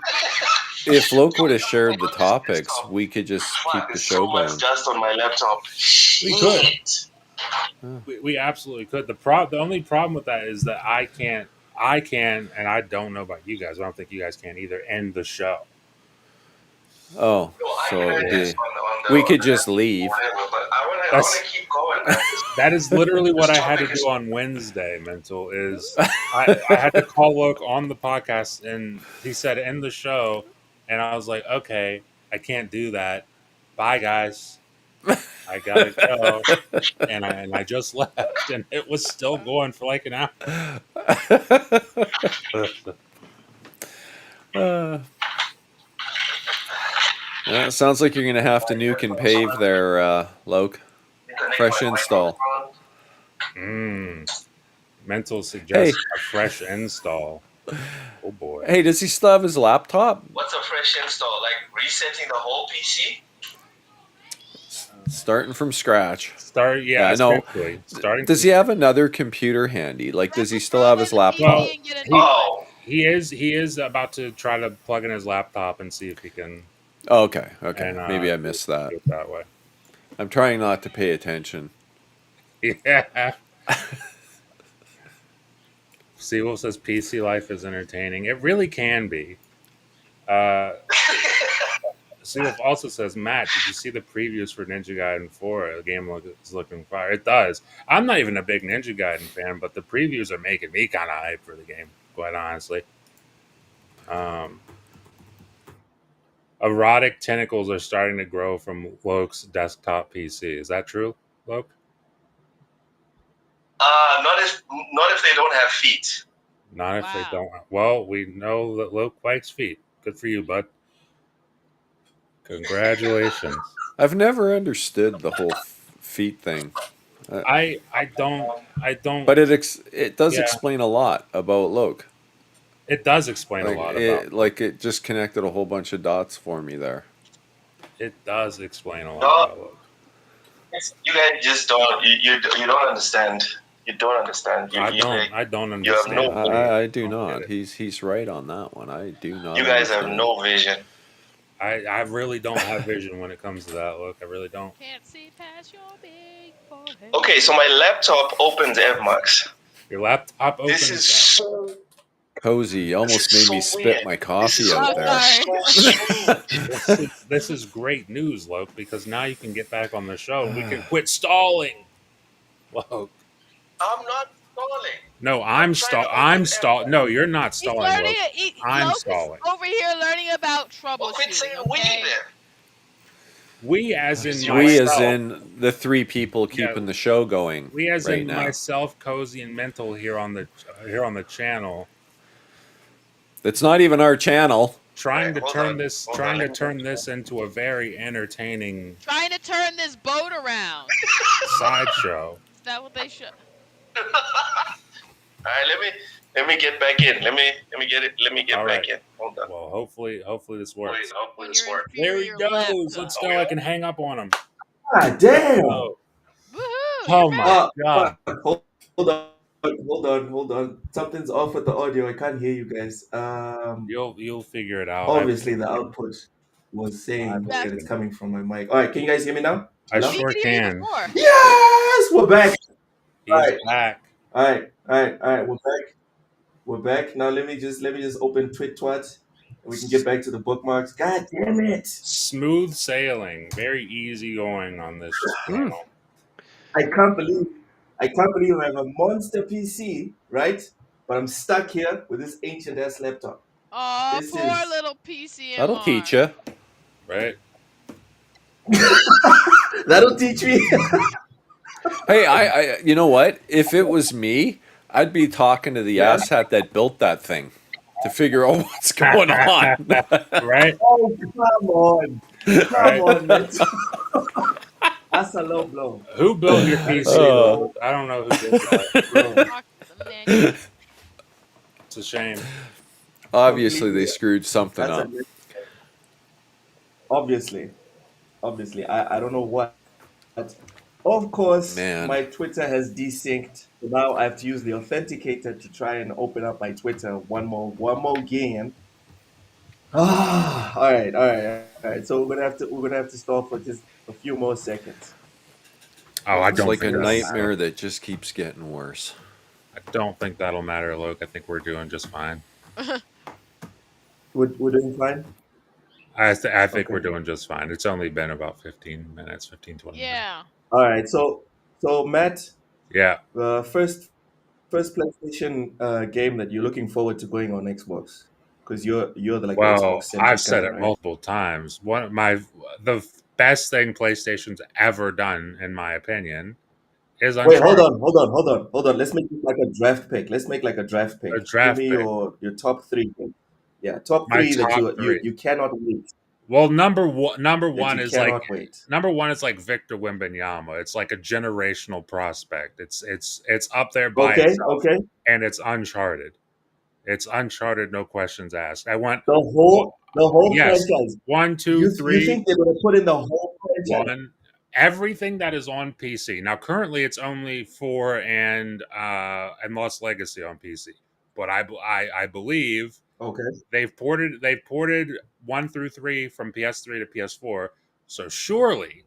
[SPEAKER 6] if Loke would have shared the topics, we could just keep
[SPEAKER 5] Fuck,
[SPEAKER 6] the
[SPEAKER 5] there's
[SPEAKER 6] show
[SPEAKER 5] so
[SPEAKER 6] going.
[SPEAKER 5] much dust on my laptop.
[SPEAKER 4] We could.
[SPEAKER 5] Shit.
[SPEAKER 4] We absolutely could. The only problem with that is that I can, and I don't know about you guys. I don't think you guys can either. End the show.
[SPEAKER 6] Oh,
[SPEAKER 5] I
[SPEAKER 6] so
[SPEAKER 5] can
[SPEAKER 6] it'd
[SPEAKER 5] adjust
[SPEAKER 6] be,
[SPEAKER 5] on the
[SPEAKER 6] we could just leave.
[SPEAKER 5] whatever, but I want
[SPEAKER 4] That's-
[SPEAKER 5] to keep going. Man.
[SPEAKER 4] That is literally what
[SPEAKER 5] This
[SPEAKER 4] I had to
[SPEAKER 5] topic is-
[SPEAKER 4] do on Wednesday. Mental is I had to call Luke on the podcast, and he said end the show, and I was like, okay, I can't do that. Bye, guys. I gotta go, and I just left, and it was still going for like an hour.
[SPEAKER 6] Yeah, it sounds like you're gonna have to nuke and pave there, Loke. Fresh install.
[SPEAKER 4] Mental suggests a fresh install. Oh boy.
[SPEAKER 6] Hey, does he still have his laptop?
[SPEAKER 5] What's a fresh install? Like resetting the whole PC?
[SPEAKER 6] Starting from scratch.
[SPEAKER 4] Yeah,
[SPEAKER 6] I know.
[SPEAKER 4] essentially. Starting.
[SPEAKER 6] Does he have another computer handy? Like, does he still have his laptop?
[SPEAKER 4] Well, he is about to try to plug in his laptop and see if he can.
[SPEAKER 6] Oh, okay.
[SPEAKER 4] And,
[SPEAKER 6] Maybe I missed that.
[SPEAKER 4] do it that way.
[SPEAKER 6] I'm trying not to pay attention.
[SPEAKER 4] Yeah. Sewell says PC life is entertaining. It really can be. Seawolf also says, Matt, did you see the previews for Ninja Gaiden 4? The game is looking fire. It does. I'm not even a big Ninja Gaiden fan, but the previews are making me kind of hyped for the game, quite honestly. Erotic tentacles are starting to grow from Loke's desktop PC. Is that true, Loke?
[SPEAKER 5] Not if they don't have feet.
[SPEAKER 4] Not if they
[SPEAKER 7] Wow.
[SPEAKER 4] don't. Well, we know that Loke likes feet. Good for you, bud. Congratulations.
[SPEAKER 6] I've never understood the whole feet thing,
[SPEAKER 4] I don't.
[SPEAKER 6] but it does
[SPEAKER 4] Yeah.
[SPEAKER 6] explain a lot about Loke.
[SPEAKER 4] It does explain a
[SPEAKER 6] Like
[SPEAKER 4] lot
[SPEAKER 6] it,
[SPEAKER 4] about.
[SPEAKER 6] like it just connected a whole bunch of dots for me there.
[SPEAKER 4] It does explain a lot
[SPEAKER 5] No.
[SPEAKER 4] about Loke.
[SPEAKER 5] You guys just don't. You don't understand. You don't understand.
[SPEAKER 4] I don't understand.
[SPEAKER 5] no-
[SPEAKER 6] I do
[SPEAKER 4] don't
[SPEAKER 6] not.
[SPEAKER 4] get it.
[SPEAKER 6] He's right on that one. I do not.
[SPEAKER 5] You guys have
[SPEAKER 6] understand.
[SPEAKER 5] no vision.
[SPEAKER 4] I really don't have vision when it comes to that, Look. I really don't.
[SPEAKER 7] Can't see past your big forehead.
[SPEAKER 5] Okay, so my laptop opens FMAX.
[SPEAKER 4] Your laptop opens.
[SPEAKER 5] This is so.
[SPEAKER 6] Cozy almost
[SPEAKER 5] This is
[SPEAKER 6] made me
[SPEAKER 5] so
[SPEAKER 6] spit
[SPEAKER 5] weird.
[SPEAKER 6] my
[SPEAKER 5] This
[SPEAKER 6] coffee
[SPEAKER 5] is
[SPEAKER 6] out
[SPEAKER 7] so
[SPEAKER 6] there.
[SPEAKER 7] sorry.
[SPEAKER 4] This is great news, Loke, because now you can get back on the show and we can quit stalling. Loke.
[SPEAKER 5] I'm not stalling.
[SPEAKER 4] No, I'm stalling. No, you're not
[SPEAKER 7] He's
[SPEAKER 4] stalling,
[SPEAKER 7] learning.
[SPEAKER 4] Loke. I'm
[SPEAKER 7] Loke is
[SPEAKER 4] stalling.
[SPEAKER 7] over here learning about
[SPEAKER 5] Well, quit saying
[SPEAKER 7] troubleshooting.
[SPEAKER 5] we
[SPEAKER 7] Okay?
[SPEAKER 5] then.
[SPEAKER 4] We as in
[SPEAKER 6] We as
[SPEAKER 4] myself.
[SPEAKER 6] in the three people keeping the show going.
[SPEAKER 4] We as
[SPEAKER 6] right
[SPEAKER 4] in
[SPEAKER 6] now.
[SPEAKER 4] myself, Cozy, and Mental here on the channel.
[SPEAKER 6] It's not even our channel.
[SPEAKER 4] Trying
[SPEAKER 5] Right,
[SPEAKER 4] to
[SPEAKER 5] hold
[SPEAKER 4] turn
[SPEAKER 5] on,
[SPEAKER 4] this
[SPEAKER 5] hold
[SPEAKER 4] trying
[SPEAKER 5] on,
[SPEAKER 4] to
[SPEAKER 5] let me
[SPEAKER 4] turn
[SPEAKER 5] get
[SPEAKER 4] this into a very entertaining
[SPEAKER 7] Trying to turn this boat around.
[SPEAKER 4] sideshow.
[SPEAKER 7] Is that what they should?
[SPEAKER 5] All right, let me get back in. Let me get
[SPEAKER 4] All
[SPEAKER 5] back
[SPEAKER 4] right.
[SPEAKER 5] in. Hold on.
[SPEAKER 4] Well, hopefully this works.
[SPEAKER 5] Wait, hopefully
[SPEAKER 7] On
[SPEAKER 5] this
[SPEAKER 7] your
[SPEAKER 5] works.
[SPEAKER 4] There he
[SPEAKER 7] inferior
[SPEAKER 4] goes.
[SPEAKER 7] laptop.
[SPEAKER 4] Let's go. I can hang up on him.
[SPEAKER 5] God damn.
[SPEAKER 4] Oh,
[SPEAKER 7] Woohoo!
[SPEAKER 4] oh
[SPEAKER 7] You're
[SPEAKER 4] my
[SPEAKER 7] back.
[SPEAKER 4] god.
[SPEAKER 5] Hold on. Something's off with the audio. I can't hear you guys.
[SPEAKER 4] You'll figure it out.
[SPEAKER 5] Obviously the output was saying
[SPEAKER 7] Back.
[SPEAKER 5] that it's coming from my mic. All right, can you guys hear me now?
[SPEAKER 4] I
[SPEAKER 5] Hello?
[SPEAKER 7] We
[SPEAKER 4] sure
[SPEAKER 7] could hear you
[SPEAKER 4] can.
[SPEAKER 7] before.
[SPEAKER 5] Yes, we're back.
[SPEAKER 4] He's
[SPEAKER 5] Right.
[SPEAKER 4] back.
[SPEAKER 5] All right. We're back. Now let me just open TwitTwat and we can get back to the bookmarks. God damn it.
[SPEAKER 4] Smooth sailing. Very easy going on this channel.
[SPEAKER 5] I can't believe I have a monster PC, right? But I'm stuck here with this ancient ass laptop.
[SPEAKER 7] Oh,
[SPEAKER 5] This
[SPEAKER 7] poor
[SPEAKER 5] is-
[SPEAKER 7] little PCMR.
[SPEAKER 6] That'll teach you.
[SPEAKER 4] Right?
[SPEAKER 5] That'll teach me.
[SPEAKER 6] Hey, I you know what? If it was me, I'd be talking to the asshat that built that thing to figure out what's going on.
[SPEAKER 4] Right?
[SPEAKER 5] Oh, come on. Come
[SPEAKER 4] Right?
[SPEAKER 5] on, man. That's a low blow.
[SPEAKER 4] Who built your PC?
[SPEAKER 6] Oh.
[SPEAKER 4] Loke? I don't know who did that.
[SPEAKER 7] Talk to the manual.
[SPEAKER 4] It's a shame.
[SPEAKER 6] Obviously, they screwed something
[SPEAKER 5] That's
[SPEAKER 6] up.
[SPEAKER 5] Obviously. I don't know what. Of course,
[SPEAKER 6] Man.
[SPEAKER 5] my Twitter has desynced. So now I have to use the authenticator to try and open up my Twitter one more game. All right. So we're gonna have to stall for just a few more seconds.
[SPEAKER 4] Oh, I
[SPEAKER 6] It's
[SPEAKER 4] don't
[SPEAKER 6] like a
[SPEAKER 4] think that'll
[SPEAKER 6] nightmare
[SPEAKER 4] matter.
[SPEAKER 6] that just keeps getting worse.
[SPEAKER 4] I don't think that'll matter, Luke. I think we're doing just fine.
[SPEAKER 5] We're doing fine.
[SPEAKER 4] I think
[SPEAKER 5] Okay.
[SPEAKER 4] we're doing just fine. It's only been about 15 minutes, 15, 20 minutes.
[SPEAKER 7] Yeah.
[SPEAKER 5] All right. So Matt,
[SPEAKER 4] Yeah.
[SPEAKER 5] the first PlayStation game that you're looking forward to going on Xbox, because you're the
[SPEAKER 4] Well,
[SPEAKER 5] Xbox centric
[SPEAKER 4] I've said
[SPEAKER 5] guy,
[SPEAKER 4] it
[SPEAKER 5] right?
[SPEAKER 4] multiple times. The best thing PlayStation's ever done, in my opinion, is
[SPEAKER 5] Wait,
[SPEAKER 4] Uncharted.
[SPEAKER 5] hold on. Let's make it like a draft pick.
[SPEAKER 4] A draft
[SPEAKER 5] Give me
[SPEAKER 4] pick.
[SPEAKER 5] your top three. Yeah, top
[SPEAKER 4] My
[SPEAKER 5] three that
[SPEAKER 4] top three.
[SPEAKER 5] you cannot wait.
[SPEAKER 4] Well, number one
[SPEAKER 5] That you
[SPEAKER 4] is like
[SPEAKER 5] cannot wait.
[SPEAKER 4] number one is like Victor Wembanyama. It's like a generational prospect. It's up there by
[SPEAKER 5] Okay,
[SPEAKER 4] itself,
[SPEAKER 5] okay.
[SPEAKER 4] and it's Uncharted. It's Uncharted, no questions asked. I went
[SPEAKER 5] The whole
[SPEAKER 4] yes,
[SPEAKER 5] franchise.
[SPEAKER 4] 1, 2,
[SPEAKER 5] You
[SPEAKER 4] 3,
[SPEAKER 5] think they're gonna put in the whole franchise?
[SPEAKER 4] one. Everything that is on PC. Now, currently, it's only 4 and Lost Legacy on PC. But I believe
[SPEAKER 5] Okay.
[SPEAKER 4] they've ported 1 through 3 from PS3 to PS4. So surely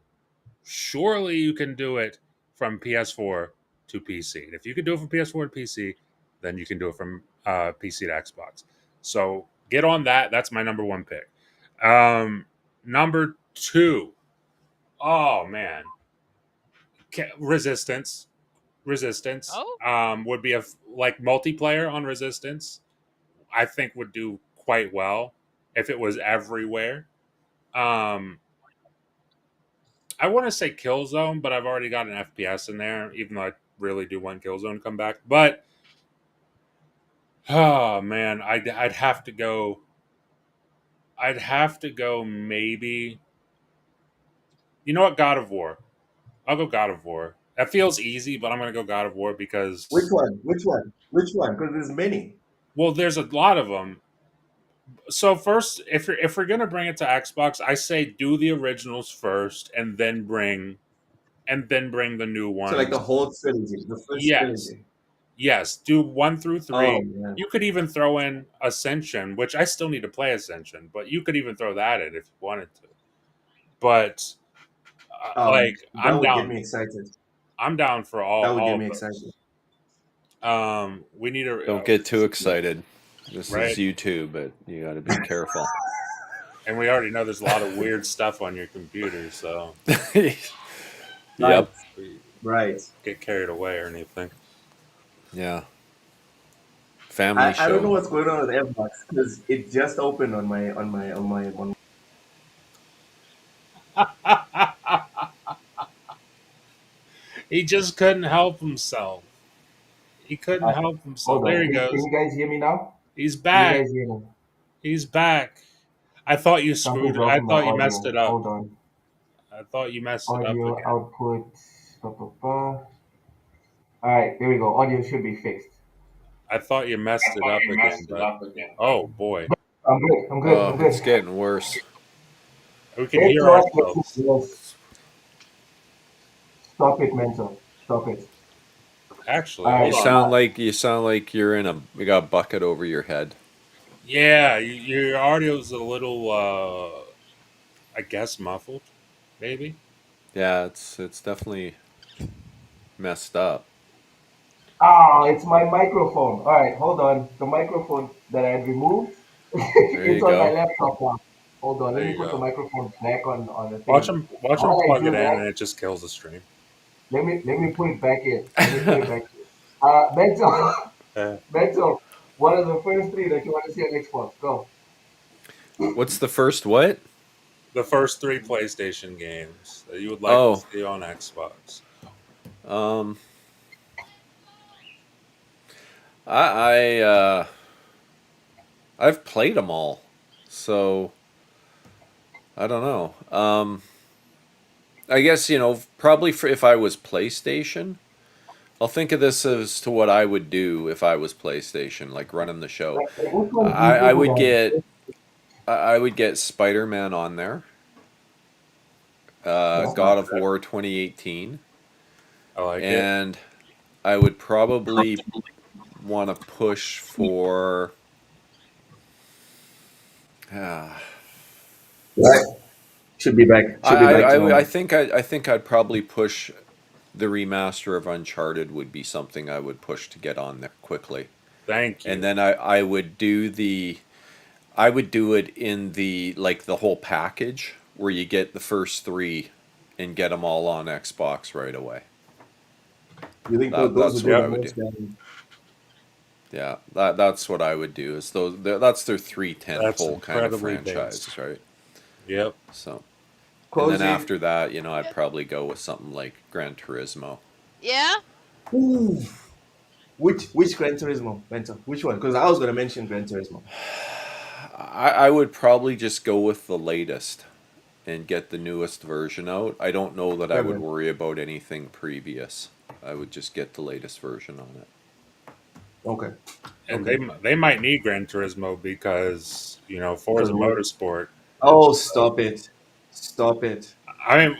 [SPEAKER 4] you can do it from PS4 to PC. And if you can do it from PS4 to PC, then you can do it from PC to Xbox. So get on that. That's my number one pick. Number 2. Oh man, Resistance. Resistance
[SPEAKER 7] Oh,
[SPEAKER 4] would be like multiplayer on Resistance. I think would do quite well if it was everywhere. Um, I want to say Killzone, but I've already got an FPS in there, even though I really do want Killzone to come back. But oh man, I'd have to go. I'd have to go maybe. You know what? God of War. I'll go God of War. That feels easy, but I'm gonna go God of War
[SPEAKER 5] Which
[SPEAKER 4] because
[SPEAKER 5] one? Which one? Which one? Because there's many.
[SPEAKER 4] well, there's a lot of them. So first, if we're gonna bring it to Xbox, I say do the originals first, and then bring the new
[SPEAKER 5] So like the
[SPEAKER 4] ones.
[SPEAKER 5] whole trilogy, the first
[SPEAKER 4] Yes,
[SPEAKER 5] trilogy.
[SPEAKER 4] yes, do 1 through 3.
[SPEAKER 5] Oh man.
[SPEAKER 4] You could even throw in Ascension, which I still need to play Ascension, but you could even throw that in if you wanted to. But like,
[SPEAKER 5] That would get me excited.
[SPEAKER 4] I'm down for
[SPEAKER 5] That would
[SPEAKER 4] all
[SPEAKER 5] get
[SPEAKER 4] of
[SPEAKER 5] me
[SPEAKER 4] those.
[SPEAKER 5] excited.
[SPEAKER 4] We need a
[SPEAKER 6] Don't get too excited. This
[SPEAKER 4] right,
[SPEAKER 6] is YouTube, but you got to be careful.
[SPEAKER 4] and we already know there's a lot of weird stuff on your computer, so
[SPEAKER 5] Right.
[SPEAKER 6] Yep.
[SPEAKER 5] Right.
[SPEAKER 4] get carried away or anything.
[SPEAKER 6] Yeah. Family
[SPEAKER 5] I don't know
[SPEAKER 6] show.
[SPEAKER 5] what's going on with Xbox because it just opened on my.
[SPEAKER 4] He just couldn't help himself. He couldn't help himself.
[SPEAKER 5] Hold
[SPEAKER 4] There
[SPEAKER 5] on.
[SPEAKER 4] he
[SPEAKER 5] Can
[SPEAKER 4] goes.
[SPEAKER 5] you guys hear me now?
[SPEAKER 4] He's
[SPEAKER 5] Can you
[SPEAKER 4] back.
[SPEAKER 5] guys hear me?
[SPEAKER 4] He's back. I thought you screwed
[SPEAKER 5] Something's
[SPEAKER 4] it.
[SPEAKER 5] off
[SPEAKER 4] I
[SPEAKER 5] with my
[SPEAKER 4] thought you messed
[SPEAKER 5] audio.
[SPEAKER 4] it up.
[SPEAKER 5] Hold on.
[SPEAKER 4] I thought you messed it up
[SPEAKER 5] Audio
[SPEAKER 4] again.
[SPEAKER 5] output. All right, there we go. Audio should be fixed.
[SPEAKER 4] I thought you messed it up again, but oh boy,
[SPEAKER 5] I'm good. I'm good. I'm
[SPEAKER 6] Oh,
[SPEAKER 5] good.
[SPEAKER 6] it's getting worse.
[SPEAKER 4] we can
[SPEAKER 5] It's
[SPEAKER 4] hear
[SPEAKER 5] not
[SPEAKER 4] ourselves.
[SPEAKER 5] yes. Stop it, mental. Stop it.
[SPEAKER 4] Actually,
[SPEAKER 5] All
[SPEAKER 6] You
[SPEAKER 5] right.
[SPEAKER 4] hold on.
[SPEAKER 6] sound like you're in a you got a bucket over your head.
[SPEAKER 4] Yeah, your audio's a little, I guess, muffled. Maybe.
[SPEAKER 6] Yeah, it's definitely messed up.
[SPEAKER 5] Ah, it's my microphone. All right, hold on. The microphone that I had removed,
[SPEAKER 6] There you
[SPEAKER 5] it's on my
[SPEAKER 6] go.
[SPEAKER 5] laptop now. Hold on, let
[SPEAKER 4] There
[SPEAKER 5] me
[SPEAKER 4] you
[SPEAKER 5] put the
[SPEAKER 4] go.
[SPEAKER 5] microphone back on the thing.
[SPEAKER 4] Watch him
[SPEAKER 5] While I
[SPEAKER 4] plug
[SPEAKER 5] do
[SPEAKER 4] it in,
[SPEAKER 5] that,
[SPEAKER 4] and it just kills the stream.
[SPEAKER 5] let me put it back in. Let me put it back in. Mental,
[SPEAKER 4] Uh,
[SPEAKER 5] mental. What are the first three that you want to see on Xbox? Go.
[SPEAKER 6] What's the first what?
[SPEAKER 4] the first 3 PlayStation games that you would like to
[SPEAKER 6] Oh,
[SPEAKER 4] see on Xbox.
[SPEAKER 6] um, I I've played them all, so I don't know. I guess probably for if I was PlayStation, I'll think of this as to what I would do if I was PlayStation, like running the show.
[SPEAKER 5] Which one do you
[SPEAKER 6] I
[SPEAKER 5] think would
[SPEAKER 6] would get
[SPEAKER 5] have?
[SPEAKER 6] I would get Spider Man on there.
[SPEAKER 5] That's
[SPEAKER 6] God
[SPEAKER 5] not
[SPEAKER 6] of War 2018,
[SPEAKER 4] I like it.
[SPEAKER 6] and I would probably want to push for. Uh,
[SPEAKER 5] right. Should be back. Should be back to
[SPEAKER 6] I
[SPEAKER 5] normal.
[SPEAKER 6] think I think I'd probably push the remaster of Uncharted would be something I would push to get on there quickly,
[SPEAKER 4] Thank
[SPEAKER 6] and
[SPEAKER 4] you.
[SPEAKER 6] then I would do I would do it in the like the whole package where you get the first 3 and get them all on Xbox right away.
[SPEAKER 5] You think those
[SPEAKER 6] That's
[SPEAKER 5] would do
[SPEAKER 6] what
[SPEAKER 5] the
[SPEAKER 6] I would do.
[SPEAKER 5] most damage?
[SPEAKER 6] Yeah, that's what I would do. Is that's their 3
[SPEAKER 4] That's
[SPEAKER 6] tentpole kind of
[SPEAKER 4] incredibly
[SPEAKER 6] franchises,
[SPEAKER 4] based.
[SPEAKER 6] right?
[SPEAKER 4] Yep.
[SPEAKER 6] So, and then
[SPEAKER 5] Cozy.
[SPEAKER 6] after that, I'd probably go with something like Gran Turismo.
[SPEAKER 7] yeah.
[SPEAKER 5] Ooh. Which Gran Turismo, Mental? Which one? Because I was gonna mention Gran Turismo.
[SPEAKER 6] I would probably just go with the latest and get the newest version out. I don't know that I would
[SPEAKER 5] Okay.
[SPEAKER 6] worry about anything previous. I would just get the latest version on it.
[SPEAKER 5] Okay.
[SPEAKER 4] And
[SPEAKER 5] Okay.
[SPEAKER 4] they might need Gran Turismo because
[SPEAKER 5] Because
[SPEAKER 4] Forza Motorsport.
[SPEAKER 5] oh, stop it, stop it.
[SPEAKER 4] I mean,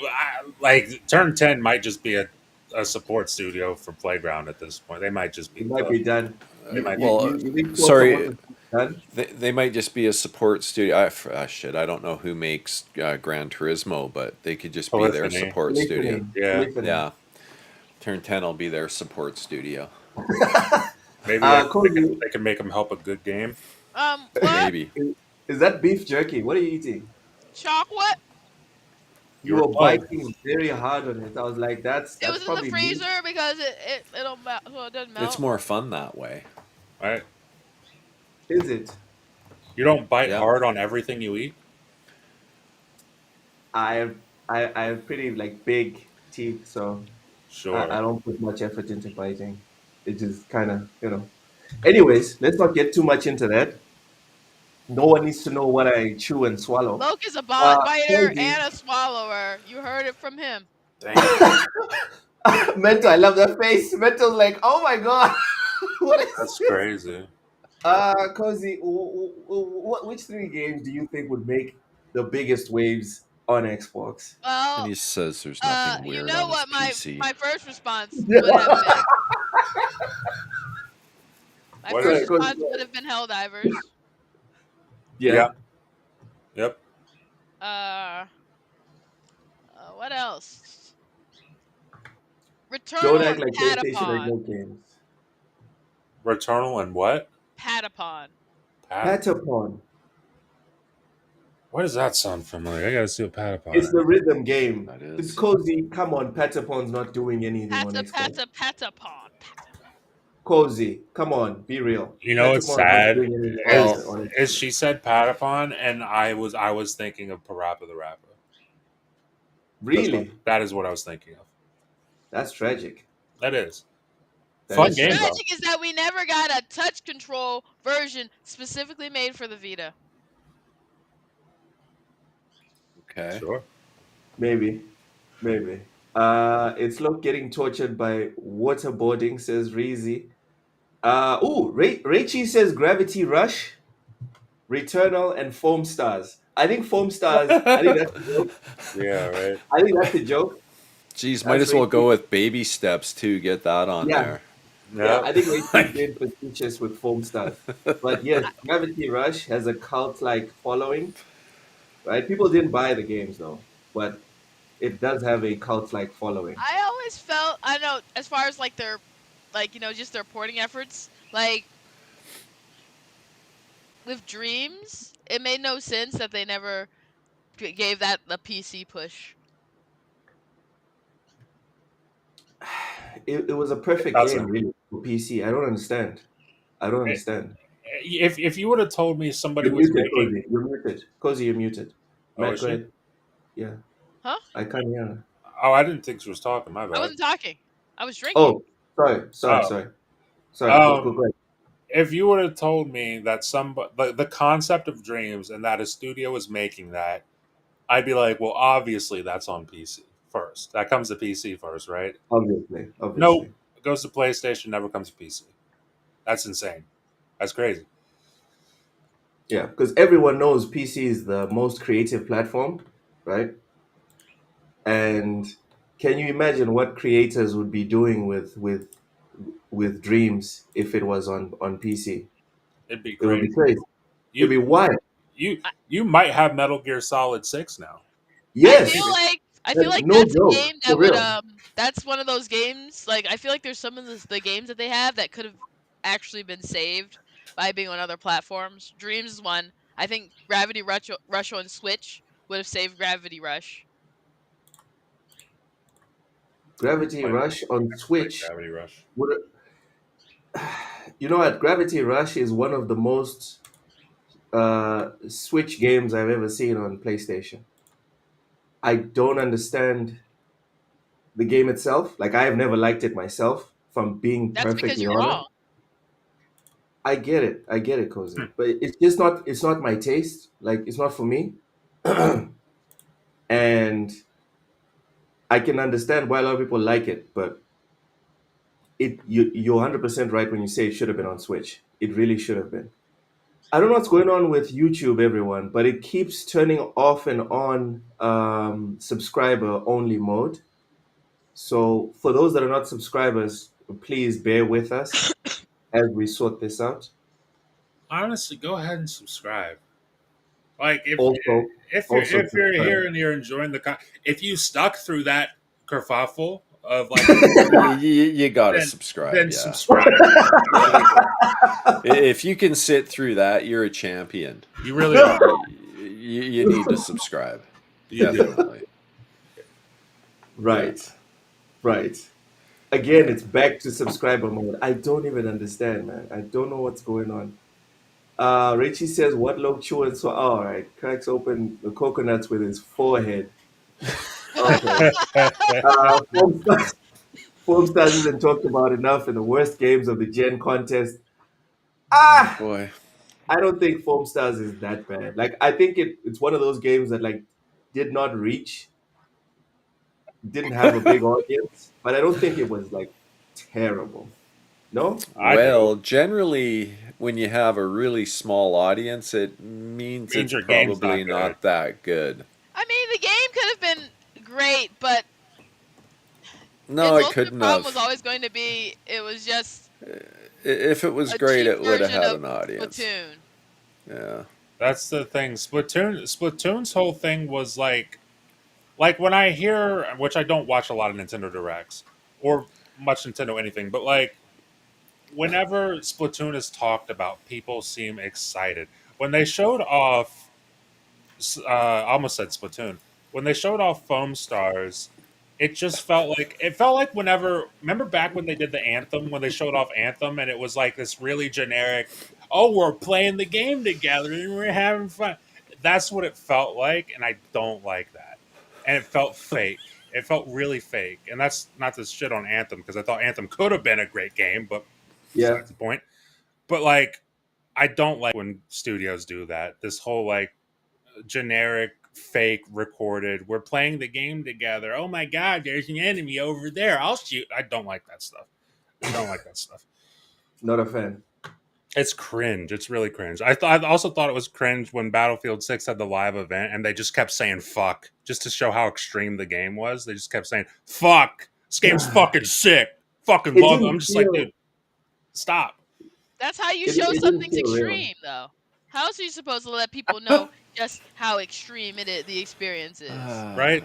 [SPEAKER 4] like Turn 10 might just be a support studio for Playground at this point. They might just be
[SPEAKER 5] It might be done.
[SPEAKER 4] they might be
[SPEAKER 6] Well,
[SPEAKER 5] You think Forza
[SPEAKER 6] sorry,
[SPEAKER 5] Motorsport is done?
[SPEAKER 6] they might just be a support studio. Shit, I don't know who makes Gran Turismo, but they could just be their
[SPEAKER 4] polyphony.
[SPEAKER 6] support studio.
[SPEAKER 5] Polyphony.
[SPEAKER 4] Yeah.
[SPEAKER 5] Polyphony.
[SPEAKER 6] Yeah, Turn 10 will be their support studio.
[SPEAKER 4] Maybe
[SPEAKER 5] Cozy,
[SPEAKER 4] they can make them help a good game.
[SPEAKER 7] What?
[SPEAKER 6] Maybe.
[SPEAKER 5] is that beef jerky? What are you eating?
[SPEAKER 7] Chocolate.
[SPEAKER 5] You
[SPEAKER 4] were
[SPEAKER 5] were
[SPEAKER 4] close.
[SPEAKER 5] biting very hard on it. I was like, that's
[SPEAKER 7] It was in the
[SPEAKER 5] probably me.
[SPEAKER 7] freezer because it'll melt, so it doesn't melt.
[SPEAKER 6] It's more fun that way.
[SPEAKER 4] Right?
[SPEAKER 5] Is it?
[SPEAKER 4] You don't bite
[SPEAKER 6] Yeah.
[SPEAKER 4] hard on everything you eat.
[SPEAKER 5] I I have pretty like big teeth, so
[SPEAKER 4] Sure.
[SPEAKER 5] I don't put much effort into biting. It just kind of, you know. Anyways, let's not get too much into that. No one needs to know what I chew and swallow.
[SPEAKER 7] Loke is a biter
[SPEAKER 5] Cozy.
[SPEAKER 7] and a swallower. You heard it from him.
[SPEAKER 5] Mental, I love that face. Mental's like, oh my god, what is
[SPEAKER 4] That's
[SPEAKER 5] this?
[SPEAKER 4] crazy.
[SPEAKER 5] Cozy, which three games do you think would make the biggest waves on Xbox?
[SPEAKER 6] And
[SPEAKER 7] Well,
[SPEAKER 6] he says there's nothing
[SPEAKER 7] you
[SPEAKER 6] weird
[SPEAKER 7] know
[SPEAKER 6] on
[SPEAKER 7] what
[SPEAKER 6] his PC.
[SPEAKER 7] my first response would have been. My
[SPEAKER 4] What
[SPEAKER 7] first
[SPEAKER 4] is-
[SPEAKER 7] response would have been Helldivers.
[SPEAKER 4] Yeah. Yep.
[SPEAKER 7] What else? Returnal
[SPEAKER 5] Don't act
[SPEAKER 7] and
[SPEAKER 5] like PlayStation are
[SPEAKER 7] Patapon.
[SPEAKER 5] good games.
[SPEAKER 4] Returnal and what?
[SPEAKER 7] Patapon.
[SPEAKER 5] Patapon.
[SPEAKER 4] Why does that sound familiar? I gotta see what Patapon
[SPEAKER 5] It's
[SPEAKER 4] is.
[SPEAKER 5] the rhythm game.
[SPEAKER 6] That is.
[SPEAKER 5] It's Cozy. Come on, Patapon's not doing anything on Xbox.
[SPEAKER 7] Patapon.
[SPEAKER 5] Cozy, come on, be real.
[SPEAKER 4] You know what's
[SPEAKER 5] Patapon's not
[SPEAKER 4] sad?
[SPEAKER 5] doing anything
[SPEAKER 6] Well,
[SPEAKER 5] on
[SPEAKER 4] Is she said Patapon, and I was thinking of Parappa the Rapper.
[SPEAKER 5] Really?
[SPEAKER 4] That is what I was thinking of.
[SPEAKER 5] That's tragic.
[SPEAKER 4] That is.
[SPEAKER 5] That
[SPEAKER 4] Fun
[SPEAKER 5] is
[SPEAKER 4] game, though.
[SPEAKER 7] Tragic is that we never got a touch control version specifically made for the Vita.
[SPEAKER 6] Okay.
[SPEAKER 4] Sure.
[SPEAKER 5] Maybe. It's Look getting tortured by waterboarding, says Reezy. Rachie says Gravity Rush, Returnal, and Foam Stars. I think Foam Stars, I think that's a joke.
[SPEAKER 4] Yeah, right.
[SPEAKER 5] I think that's a joke.
[SPEAKER 6] Geez, might
[SPEAKER 5] That's
[SPEAKER 6] as well
[SPEAKER 5] Rachie.
[SPEAKER 6] go with baby steps too. Get that on
[SPEAKER 5] Yeah.
[SPEAKER 6] there.
[SPEAKER 5] Yeah, I think Rachie's been facetious with Foam Stars. But yes, Gravity Rush has a cult-like following, right? People didn't buy the games though, but it does have a cult-like following.
[SPEAKER 7] I always felt, I don't know, as far as like their, like, you know, just their porting efforts, like with Dreams, it made no sense that they never gave that the PC push.
[SPEAKER 5] It was a perfect
[SPEAKER 4] That's
[SPEAKER 5] game,
[SPEAKER 4] a-
[SPEAKER 5] really, for PC. I don't understand.
[SPEAKER 4] If you would have told me somebody
[SPEAKER 5] You're
[SPEAKER 4] was
[SPEAKER 5] muted,
[SPEAKER 4] making,
[SPEAKER 5] Cozy. You're muted. Cozy, you're muted.
[SPEAKER 4] Oh,
[SPEAKER 5] Matt,
[SPEAKER 4] is
[SPEAKER 5] go
[SPEAKER 4] she?
[SPEAKER 5] ahead. Yeah.
[SPEAKER 7] Huh?
[SPEAKER 5] I can't hear her.
[SPEAKER 4] oh, I didn't think she was talking. My
[SPEAKER 7] I
[SPEAKER 4] bad.
[SPEAKER 7] wasn't talking. I was drinking.
[SPEAKER 5] Oh, sorry.
[SPEAKER 4] Oh.
[SPEAKER 5] Go ahead.
[SPEAKER 4] If you would have told me that the concept of Dreams and that a studio was making that, I'd be like, well, obviously that's on PC first. That comes to PC first, right?
[SPEAKER 5] Obviously.
[SPEAKER 4] No, it goes to PlayStation, never comes to PC. That's insane. That's crazy.
[SPEAKER 5] Yeah, because everyone knows PC is the most creative platform, right? And can you imagine what creators would be doing with Dreams if it was on PC?
[SPEAKER 4] It'd be
[SPEAKER 5] It would be
[SPEAKER 4] crazy.
[SPEAKER 5] crazy. It'd be
[SPEAKER 4] You
[SPEAKER 5] wild.
[SPEAKER 4] you might have Metal Gear Solid 6 now.
[SPEAKER 5] Yes.
[SPEAKER 7] I feel like
[SPEAKER 5] No
[SPEAKER 7] that's
[SPEAKER 5] joke,
[SPEAKER 7] a game
[SPEAKER 5] for
[SPEAKER 7] that would
[SPEAKER 5] real.
[SPEAKER 7] that's one of those games, like I feel like there's some of the games that they have that could have actually been saved by being on other platforms. Dreams is one. I think Gravity Rush on Switch would have saved Gravity Rush.
[SPEAKER 5] Gravity Rush on Switch.
[SPEAKER 4] Gravity Rush.
[SPEAKER 5] You know what? Gravity Rush is one of the most Switch games I've ever seen on PlayStation. I don't understand the game itself. Like, I have never liked it myself, from being
[SPEAKER 7] That's because
[SPEAKER 5] perfectly
[SPEAKER 7] you're
[SPEAKER 5] honest.
[SPEAKER 7] wrong.
[SPEAKER 5] I get it, Cozy. But it's not my taste. Like, it's not for me. And I can understand why a lot of people like it, but you're 100% right when you say it should have been on Switch. It really should have been. I don't know what's going on with YouTube, everyone, but it keeps turning off and on subscriber only mode. So for those that are not subscribers, please bear with us as we sort this out.
[SPEAKER 4] Honestly, go ahead and subscribe. Like if
[SPEAKER 5] Also,
[SPEAKER 4] you're
[SPEAKER 5] subscribe.
[SPEAKER 4] here and you're enjoying if you stuck through that kerfuffle of like
[SPEAKER 6] You gotta
[SPEAKER 4] then-
[SPEAKER 6] subscribe.
[SPEAKER 4] then
[SPEAKER 6] Yeah.
[SPEAKER 4] subscribe.
[SPEAKER 6] If you can sit through that, you're a champion.
[SPEAKER 4] You really are.
[SPEAKER 6] you need to subscribe.
[SPEAKER 4] You do.
[SPEAKER 6] Definitely.
[SPEAKER 5] Right. Right. Again, it's back to subscriber mode. I don't even understand, man. I don't know what's going on. Richie says, "What low chewing?" So, all right, cracks open the coconuts with his forehead. Okay. Foam Stars, Foam Stars isn't talked about enough in the worst games of the Gen contest.
[SPEAKER 6] Oh
[SPEAKER 5] Ah,
[SPEAKER 6] boy.
[SPEAKER 5] I don't think Foam Stars is that bad. Like, I think it's one of those games that like did not reach, didn't have a big audience, but I don't think it was like terrible. No.
[SPEAKER 4] I do.
[SPEAKER 6] Well, generally, when you have a really small audience, it means
[SPEAKER 4] Means
[SPEAKER 6] it's
[SPEAKER 4] your game's
[SPEAKER 6] probably
[SPEAKER 4] not good.
[SPEAKER 6] not that good.
[SPEAKER 7] I mean, the game could have been great, but
[SPEAKER 6] No,
[SPEAKER 7] its
[SPEAKER 6] it
[SPEAKER 7] ultimate
[SPEAKER 6] couldn't
[SPEAKER 7] problem was
[SPEAKER 6] have.
[SPEAKER 7] always going to be it was just
[SPEAKER 6] If it was
[SPEAKER 7] a
[SPEAKER 6] great,
[SPEAKER 7] cheap
[SPEAKER 6] it would have
[SPEAKER 7] version
[SPEAKER 6] had
[SPEAKER 7] of
[SPEAKER 6] an audience.
[SPEAKER 7] Splatoon.
[SPEAKER 6] Yeah.
[SPEAKER 4] That's the thing. Splatoon's whole thing was like when I hear, which I don't watch a lot of Nintendo Directs or much Nintendo anything, but like whenever Splatoon is talked about, people seem excited. When they showed off, I almost said Splatoon. When they showed off Foam Stars, it felt like whenever, remember back when they did the Anthem, when they showed off Anthem, and it was like this really generic, oh, we're playing the game together and we're having fun. That's what it felt like, and I don't like that. And it felt fake. It felt really fake, and that's not to shit on Anthem because I thought Anthem could have been a great game, but
[SPEAKER 5] Yeah.
[SPEAKER 4] besides the point. But like, I don't like when studios do that. This whole like generic, fake, recorded. We're playing the game together. Oh my god, there's an enemy over there. I'll shoot. I don't like that stuff. I don't like that stuff.
[SPEAKER 5] Not a fan.
[SPEAKER 4] It's cringe. It's really cringe. I also thought it was cringe when Battlefield 6 had the live event and they just kept saying fuck just to show how extreme the game was. They just kept saying fuck. This game's fucking sick. Fucking
[SPEAKER 5] It
[SPEAKER 4] love it.
[SPEAKER 5] didn't
[SPEAKER 4] I'm just like,
[SPEAKER 5] feel.
[SPEAKER 4] dude, stop.
[SPEAKER 7] That's how you
[SPEAKER 5] It,
[SPEAKER 7] show
[SPEAKER 5] it didn't
[SPEAKER 7] something's
[SPEAKER 5] feel real.
[SPEAKER 7] extreme, though. How else are you supposed to let people know just how extreme the experience is?
[SPEAKER 4] Right?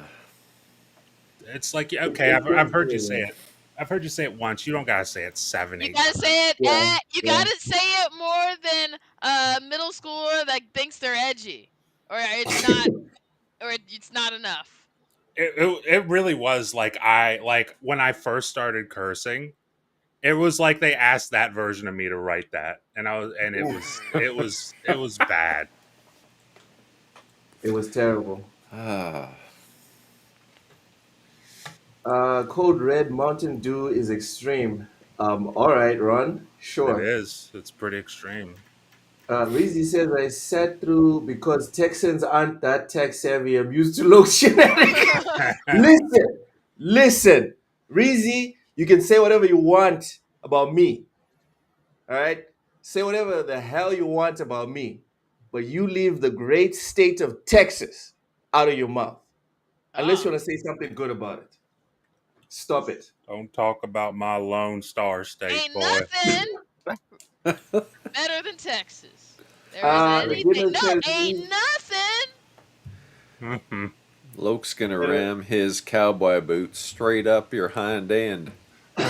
[SPEAKER 4] It's like, okay,
[SPEAKER 5] It
[SPEAKER 4] I've
[SPEAKER 5] didn't
[SPEAKER 4] heard you
[SPEAKER 5] feel
[SPEAKER 4] say
[SPEAKER 5] real.
[SPEAKER 4] it. I've heard you say it once. You don't gotta say it seven,
[SPEAKER 7] You
[SPEAKER 4] eight
[SPEAKER 7] gotta
[SPEAKER 4] times.
[SPEAKER 7] say it.
[SPEAKER 5] Yeah.
[SPEAKER 7] You
[SPEAKER 5] Yeah.
[SPEAKER 7] gotta say it more than a middle schooler that thinks they're edgy, or it's not, or it's not enough.
[SPEAKER 4] It really was like when I first started cursing, it was like they asked that version of me to write that, and it was bad.
[SPEAKER 5] It was terrible.
[SPEAKER 6] Ah.
[SPEAKER 5] Code Red Mountain Dew is extreme. All right, Ron.
[SPEAKER 4] It
[SPEAKER 5] Sure.
[SPEAKER 4] is. It's pretty extreme.
[SPEAKER 5] Rizzy says I sat through because Texans aren't that tech savvy. I'm used to low shenanigans. Listen, listen, Rizzy, you can say whatever you want about me. All right, say whatever the hell you want about me, but you leave the great state of Texas out of your mouth, unless you
[SPEAKER 7] Oh,
[SPEAKER 5] want to say something good about it. Stop it.
[SPEAKER 4] Don't talk about my Lone Star State,
[SPEAKER 7] ain't
[SPEAKER 4] boy.
[SPEAKER 7] nothing better than Texas. There isn't
[SPEAKER 5] The
[SPEAKER 7] anything.
[SPEAKER 5] Guinness
[SPEAKER 7] No,
[SPEAKER 5] says
[SPEAKER 7] ain't nothing.
[SPEAKER 4] Mhm.
[SPEAKER 6] Loke's gonna ram his cowboy boots straight up your hind end.
[SPEAKER 5] all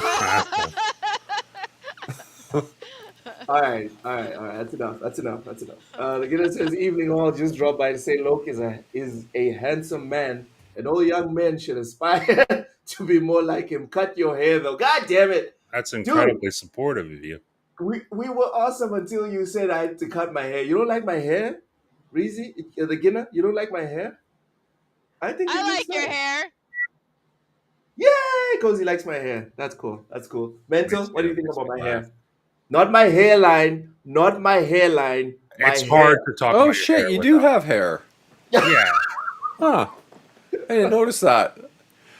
[SPEAKER 5] right, all right, all right. That's enough. That's enough. That's enough. The Guinness says, "Evening all, just dropped by to say Loke is a handsome man, and all young men should aspire to be more like him. Cut your hair though. God damn it,
[SPEAKER 4] That's
[SPEAKER 5] dude.
[SPEAKER 4] incredibly supportive of you.
[SPEAKER 5] We were awesome until you said I had to cut my hair. You don't like my hair, Reezy? The Guinness, you don't like my hair? I think it
[SPEAKER 7] I
[SPEAKER 5] looks
[SPEAKER 7] like your
[SPEAKER 5] nice.
[SPEAKER 7] hair.
[SPEAKER 5] Yay! Cozy likes my hair. That's cool. That's cool. Mental,
[SPEAKER 4] Makes
[SPEAKER 5] what do
[SPEAKER 4] me,
[SPEAKER 5] you think
[SPEAKER 4] makes
[SPEAKER 5] about
[SPEAKER 4] me
[SPEAKER 5] my
[SPEAKER 4] laugh.
[SPEAKER 5] hair? Not my hairline. Not my hairline. My
[SPEAKER 4] It's
[SPEAKER 5] hair.
[SPEAKER 4] hard to talk
[SPEAKER 6] Oh
[SPEAKER 4] about your
[SPEAKER 6] shit,
[SPEAKER 4] hair
[SPEAKER 6] you do
[SPEAKER 4] without.
[SPEAKER 6] have hair.
[SPEAKER 4] Yeah.
[SPEAKER 6] Huh. I didn't notice that.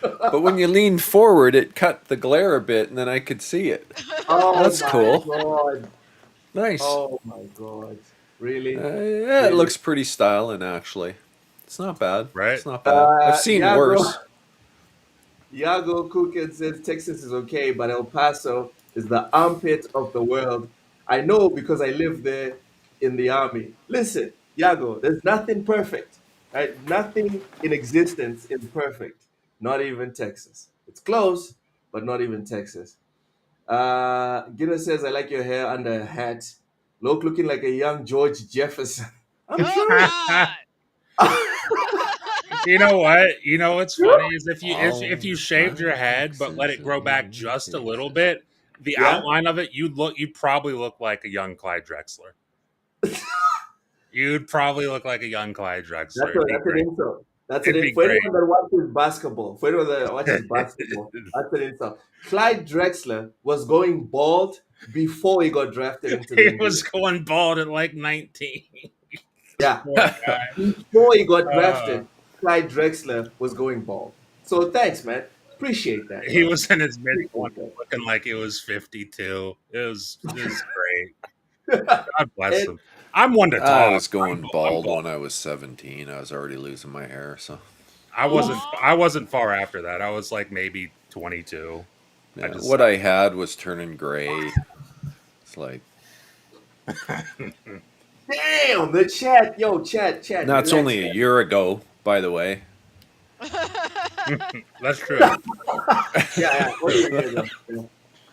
[SPEAKER 6] But when you leaned forward, it cut the glare a bit, and then I could see it.
[SPEAKER 5] Oh
[SPEAKER 6] That's
[SPEAKER 5] my
[SPEAKER 6] cool.
[SPEAKER 5] god.
[SPEAKER 6] Nice.
[SPEAKER 5] Oh my god. Really?
[SPEAKER 6] Yeah, it
[SPEAKER 5] Really?
[SPEAKER 6] looks pretty styling, actually. It's not bad.
[SPEAKER 4] Right?
[SPEAKER 6] It's not bad. I've seen
[SPEAKER 5] Yago
[SPEAKER 6] worse.
[SPEAKER 5] Yago Kukin says Texas is okay, but El Paso is the armpit of the world. I know because I live there in the army. Listen, Yago, there's nothing perfect. Right? Nothing in existence is perfect. Not even Texas. It's close, but not even Texas. Guinness says I like your hair under a hat. Look looking like a young George Jefferson. I'm
[SPEAKER 7] Oh
[SPEAKER 5] true.
[SPEAKER 7] God.
[SPEAKER 4] You know what? You know what's funny is if you
[SPEAKER 6] All
[SPEAKER 4] shaved your
[SPEAKER 6] my
[SPEAKER 4] head but let
[SPEAKER 6] exes
[SPEAKER 4] it grow
[SPEAKER 6] have
[SPEAKER 4] back
[SPEAKER 6] made
[SPEAKER 4] just a little
[SPEAKER 6] faces.
[SPEAKER 4] bit, the
[SPEAKER 5] Yeah.
[SPEAKER 4] outline of it, you'd probably look like a young Clyde Drexler. You'd probably look like a young Clyde Drexler. It'd be
[SPEAKER 5] That's an
[SPEAKER 4] great.
[SPEAKER 5] insult. That's
[SPEAKER 4] It'd be
[SPEAKER 5] for
[SPEAKER 4] great.
[SPEAKER 5] anyone that watches basketball. For anyone that watches basketball, that's an insult. Clyde Drexler was going bald before he got drafted into the
[SPEAKER 4] He was
[SPEAKER 5] NBA.
[SPEAKER 4] going bald at like 19.
[SPEAKER 5] Yeah,
[SPEAKER 4] Poor guy.
[SPEAKER 5] before he got
[SPEAKER 4] Uh,
[SPEAKER 5] drafted, Clyde Drexler was going bald. So thanks, man. Appreciate that,
[SPEAKER 4] he
[SPEAKER 5] bro.
[SPEAKER 4] was in his mid 20s
[SPEAKER 5] Appreciate
[SPEAKER 4] looking like he was 52. It was great.
[SPEAKER 5] that.
[SPEAKER 4] God bless
[SPEAKER 5] And
[SPEAKER 4] him. I'm one to
[SPEAKER 6] I
[SPEAKER 4] talk.
[SPEAKER 6] was going
[SPEAKER 4] I'm
[SPEAKER 6] bald
[SPEAKER 4] bald.
[SPEAKER 6] when I was 17. I was already losing my hair, so
[SPEAKER 7] Aw.
[SPEAKER 4] I wasn't far after that. I was like maybe 22. I
[SPEAKER 6] yeah.
[SPEAKER 4] just
[SPEAKER 6] What I had was turning gray. It's like
[SPEAKER 5] damn, the chat, yo, chat,
[SPEAKER 6] that's
[SPEAKER 5] relax,
[SPEAKER 6] only a year ago, by the way.
[SPEAKER 4] That's true.
[SPEAKER 5] yeah, only a year ago. Yeah.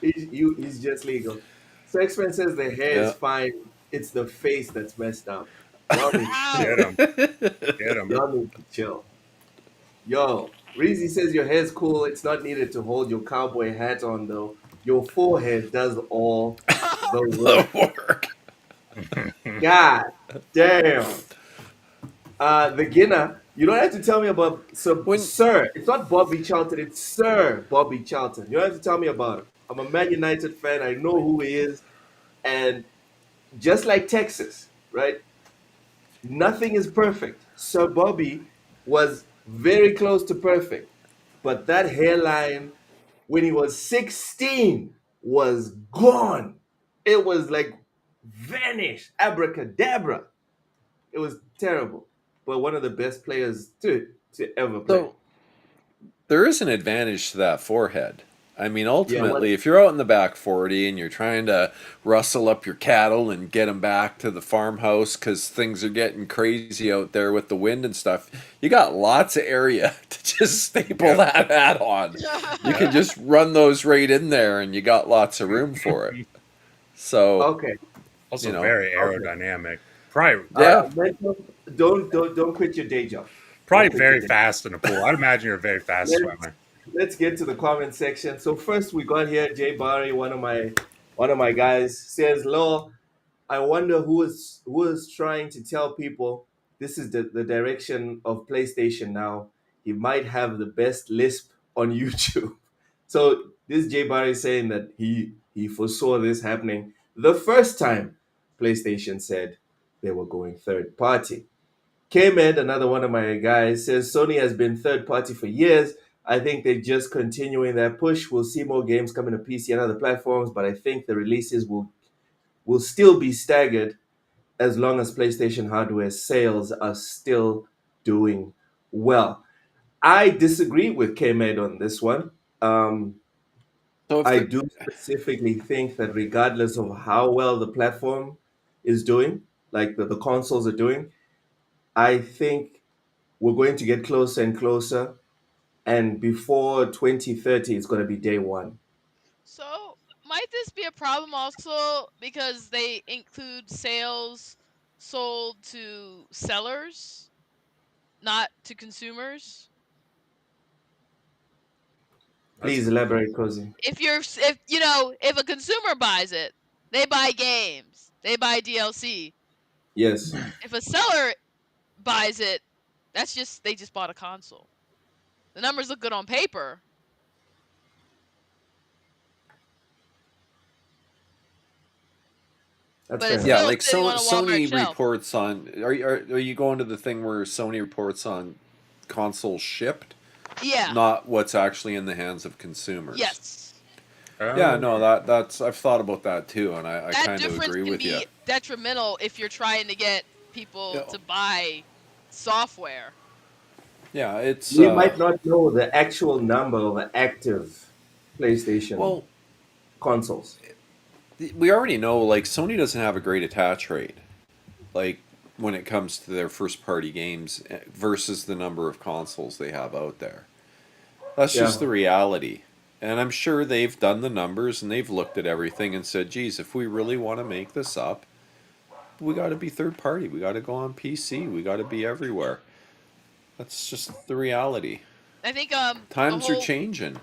[SPEAKER 5] He's just legal. So X-Men says the hair is
[SPEAKER 6] Yeah.
[SPEAKER 5] fine. It's the face that's messed up. Y'all need,
[SPEAKER 4] Get
[SPEAKER 7] Ow.
[SPEAKER 4] him. Get him.
[SPEAKER 5] y'all need to chill. Yo, Reezy says your hair's cool. It's not needed to hold your cowboy hat on though. Your forehead does all the
[SPEAKER 6] The
[SPEAKER 5] work.
[SPEAKER 6] work.
[SPEAKER 5] God damn. The Guinea, you don't have to tell me about
[SPEAKER 6] When
[SPEAKER 5] Sir. It's not Bobby Charlton, it's Sir Bobby Charlton. You don't have to tell me about him. I'm a Man United fan. I know who he is. And just like Texas, right? Nothing is perfect. Sir Bobby was very close to perfect. But that hairline when he was 16 was gone. It was like vanished. Abracadabra. It was terrible. But one of the best players to ever play.
[SPEAKER 6] so there is an advantage to that forehead. I mean,
[SPEAKER 5] Yeah, what
[SPEAKER 6] ultimately, if you're out in the back 40 and you're trying to rustle up your cattle and get them back to the farmhouse because things are getting crazy out there with the wind and stuff, you got lots of area to just staple that hat on. You can just run those right in there and you got lots of room for it. So,
[SPEAKER 5] okay.
[SPEAKER 6] you
[SPEAKER 4] Also
[SPEAKER 6] know,
[SPEAKER 4] very
[SPEAKER 5] Okay.
[SPEAKER 4] aerodynamic. Probably
[SPEAKER 6] yeah.
[SPEAKER 5] Mental, don't quit your day job. Don't
[SPEAKER 4] probably
[SPEAKER 5] quit your
[SPEAKER 4] very
[SPEAKER 5] day.
[SPEAKER 4] fast in a pool. I'd imagine you're a very fast
[SPEAKER 5] Let's
[SPEAKER 4] swimmer.
[SPEAKER 5] let's get to the comment section. So first we got here Jay Barry, one of my guys says, "Law, I wonder who is trying to tell people this is the direction of PlayStation now. He might have the best lisp on YouTube." So this Jay Barry is saying that he foresaw this happening the first time PlayStation said they were going third party. K-Med, another one of my guys, says Sony has been third party for years. I think they're just continuing that push. We'll see more games coming to PC and other platforms, but I think the releases will still be staggered as long as PlayStation hardware sales are still doing well. I disagree with K-Med on this one. Um,
[SPEAKER 6] So if
[SPEAKER 5] I
[SPEAKER 6] the
[SPEAKER 5] do specifically think that regardless of how well the platform is doing, like the consoles are doing, I think we're going to get closer and closer. And before 2030, it's going to be day one.
[SPEAKER 7] So, might this be a problem also because they include sales sold to sellers, not to consumers?
[SPEAKER 4] That's
[SPEAKER 5] Please elaborate, Cozy.
[SPEAKER 7] If a consumer buys it, they buy games, they buy DLC.
[SPEAKER 5] Yes.
[SPEAKER 7] If a seller buys it, they just bought a console. The numbers look good on paper.
[SPEAKER 5] That's
[SPEAKER 7] But
[SPEAKER 5] fair
[SPEAKER 7] it's
[SPEAKER 6] yeah,
[SPEAKER 5] enough.
[SPEAKER 7] still
[SPEAKER 6] like
[SPEAKER 7] sitting on a Walmart
[SPEAKER 6] Sony
[SPEAKER 7] shelf.
[SPEAKER 6] reports on. Are you going to the thing where Sony reports on consoles shipped,
[SPEAKER 7] Yeah.
[SPEAKER 6] not what's actually in the hands of consumers?
[SPEAKER 7] Yes.
[SPEAKER 6] Yeah, no, that's I've thought about that too, and I
[SPEAKER 7] That
[SPEAKER 6] kind of
[SPEAKER 7] difference
[SPEAKER 6] agree
[SPEAKER 7] can
[SPEAKER 6] with you.
[SPEAKER 7] be detrimental if you're trying to get people to buy software.
[SPEAKER 6] Yeah, it's
[SPEAKER 5] We might not know the actual number of active PlayStation
[SPEAKER 6] well,
[SPEAKER 5] consoles.
[SPEAKER 6] we already know like Sony doesn't have a great attach rate, like when it comes to their first party games versus the number of consoles they have out there. That's just
[SPEAKER 5] Yeah.
[SPEAKER 6] the reality. And I'm sure they've done the numbers and they've looked at everything and said, geez, if we really want to make this up, we got to be third party. We got to go on PC. We got to be everywhere. That's just the reality.
[SPEAKER 7] I think the
[SPEAKER 6] Times are
[SPEAKER 7] whole
[SPEAKER 6] changing.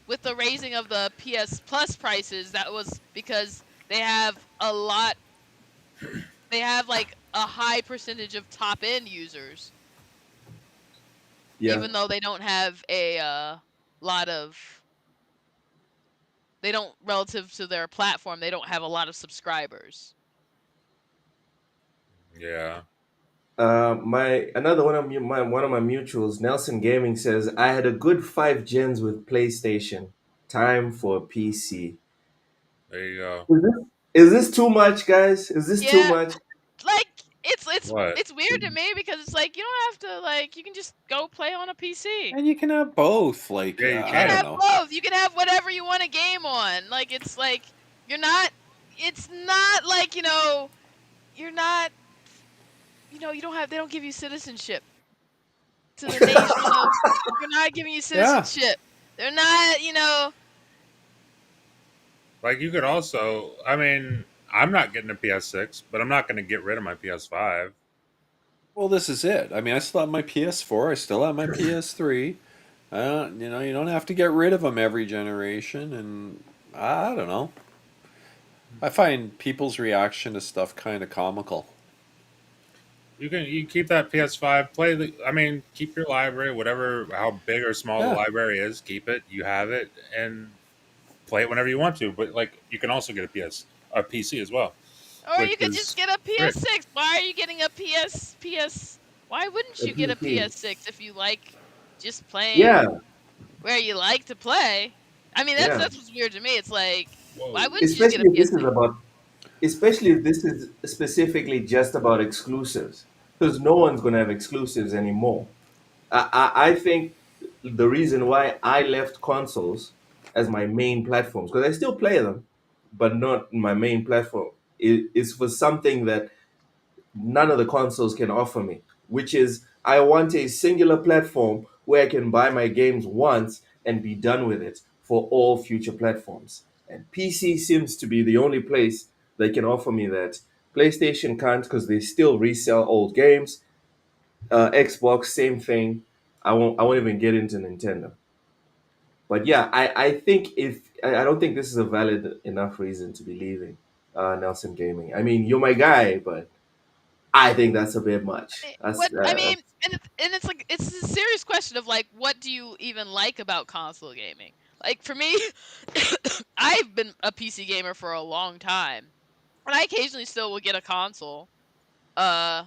[SPEAKER 7] with the raising of the PS Plus prices, that was because they have a lot. They have like a high percentage of top end users,
[SPEAKER 5] Yeah.
[SPEAKER 7] even though they don't have a lot of. They don't relative to their platform. They don't have a lot of subscribers.
[SPEAKER 4] Yeah.
[SPEAKER 5] My another one of my mutuals, Nelson Gaming says I had a good 5 gens with PlayStation. Time for a PC.
[SPEAKER 4] There you go.
[SPEAKER 5] Is this too much, guys? Is this too
[SPEAKER 7] Yeah,
[SPEAKER 5] much?
[SPEAKER 7] like it's
[SPEAKER 4] What?
[SPEAKER 7] it's weird to me because it's like you don't have to like you can just go play on a PC.
[SPEAKER 6] And you can have both. Like,
[SPEAKER 4] Yeah, you
[SPEAKER 7] You
[SPEAKER 6] I
[SPEAKER 7] can
[SPEAKER 6] don't
[SPEAKER 4] can.
[SPEAKER 7] have
[SPEAKER 6] know.
[SPEAKER 7] both. You can have whatever you want a game on. Like it's like you're not. It's not like you're not. You don't have. They don't give you citizenship to the nation of. They're not giving you
[SPEAKER 6] Yeah.
[SPEAKER 7] citizenship. They're not.
[SPEAKER 4] Like you could also. I mean, I'm not getting a PS6, but I'm not going to get rid of my PS5.
[SPEAKER 6] Well, this is it. I mean, I still have my PS4. I still have my PS3. I don't, you don't have to get rid of them every generation. And I don't know. I find people's reaction to stuff kind of comical.
[SPEAKER 4] You keep that PS5. Play the. I mean, keep your library, whatever how big or small the
[SPEAKER 6] Yeah.
[SPEAKER 4] library is. Keep it. You have it, and play it whenever you want to. But like, you can also get a PC as well,
[SPEAKER 7] Or
[SPEAKER 4] which
[SPEAKER 7] you could just
[SPEAKER 4] is
[SPEAKER 7] get a
[SPEAKER 4] great.
[SPEAKER 7] PS6. Why are you getting a PS? Why wouldn't
[SPEAKER 5] A
[SPEAKER 7] you get a
[SPEAKER 5] PC.
[SPEAKER 7] PS6 if you like just playing
[SPEAKER 5] Yeah,
[SPEAKER 7] where you like to play? I mean, that's
[SPEAKER 5] yeah.
[SPEAKER 7] that's what's weird to me. It's like, why
[SPEAKER 4] Whoa.
[SPEAKER 7] wouldn't you just get
[SPEAKER 5] Especially
[SPEAKER 7] a
[SPEAKER 5] if this is
[SPEAKER 7] PS6?
[SPEAKER 5] about, especially if this is specifically just about exclusives, because no one's gonna have exclusives anymore. I think the reason why I left consoles as my main platforms, because I still play them, but not my main platform, is for something that none of the consoles can offer me, which is I want a singular platform where I can buy my games once and be done with it for all future platforms. And PC seems to be the only place that can offer me that. PlayStation can't because they still resell old games. Xbox, same thing. I won't even get into Nintendo. But yeah, I think if I don't think this is a valid enough reason to be leaving Nelson Gaming. I mean, you're my guy, but I think that's a bit much.
[SPEAKER 7] What I mean, and it's like it's a serious question of like, what do you even like about console gaming? Like for me, I've been a PC gamer for a long time, and I occasionally still will get a console. Uh,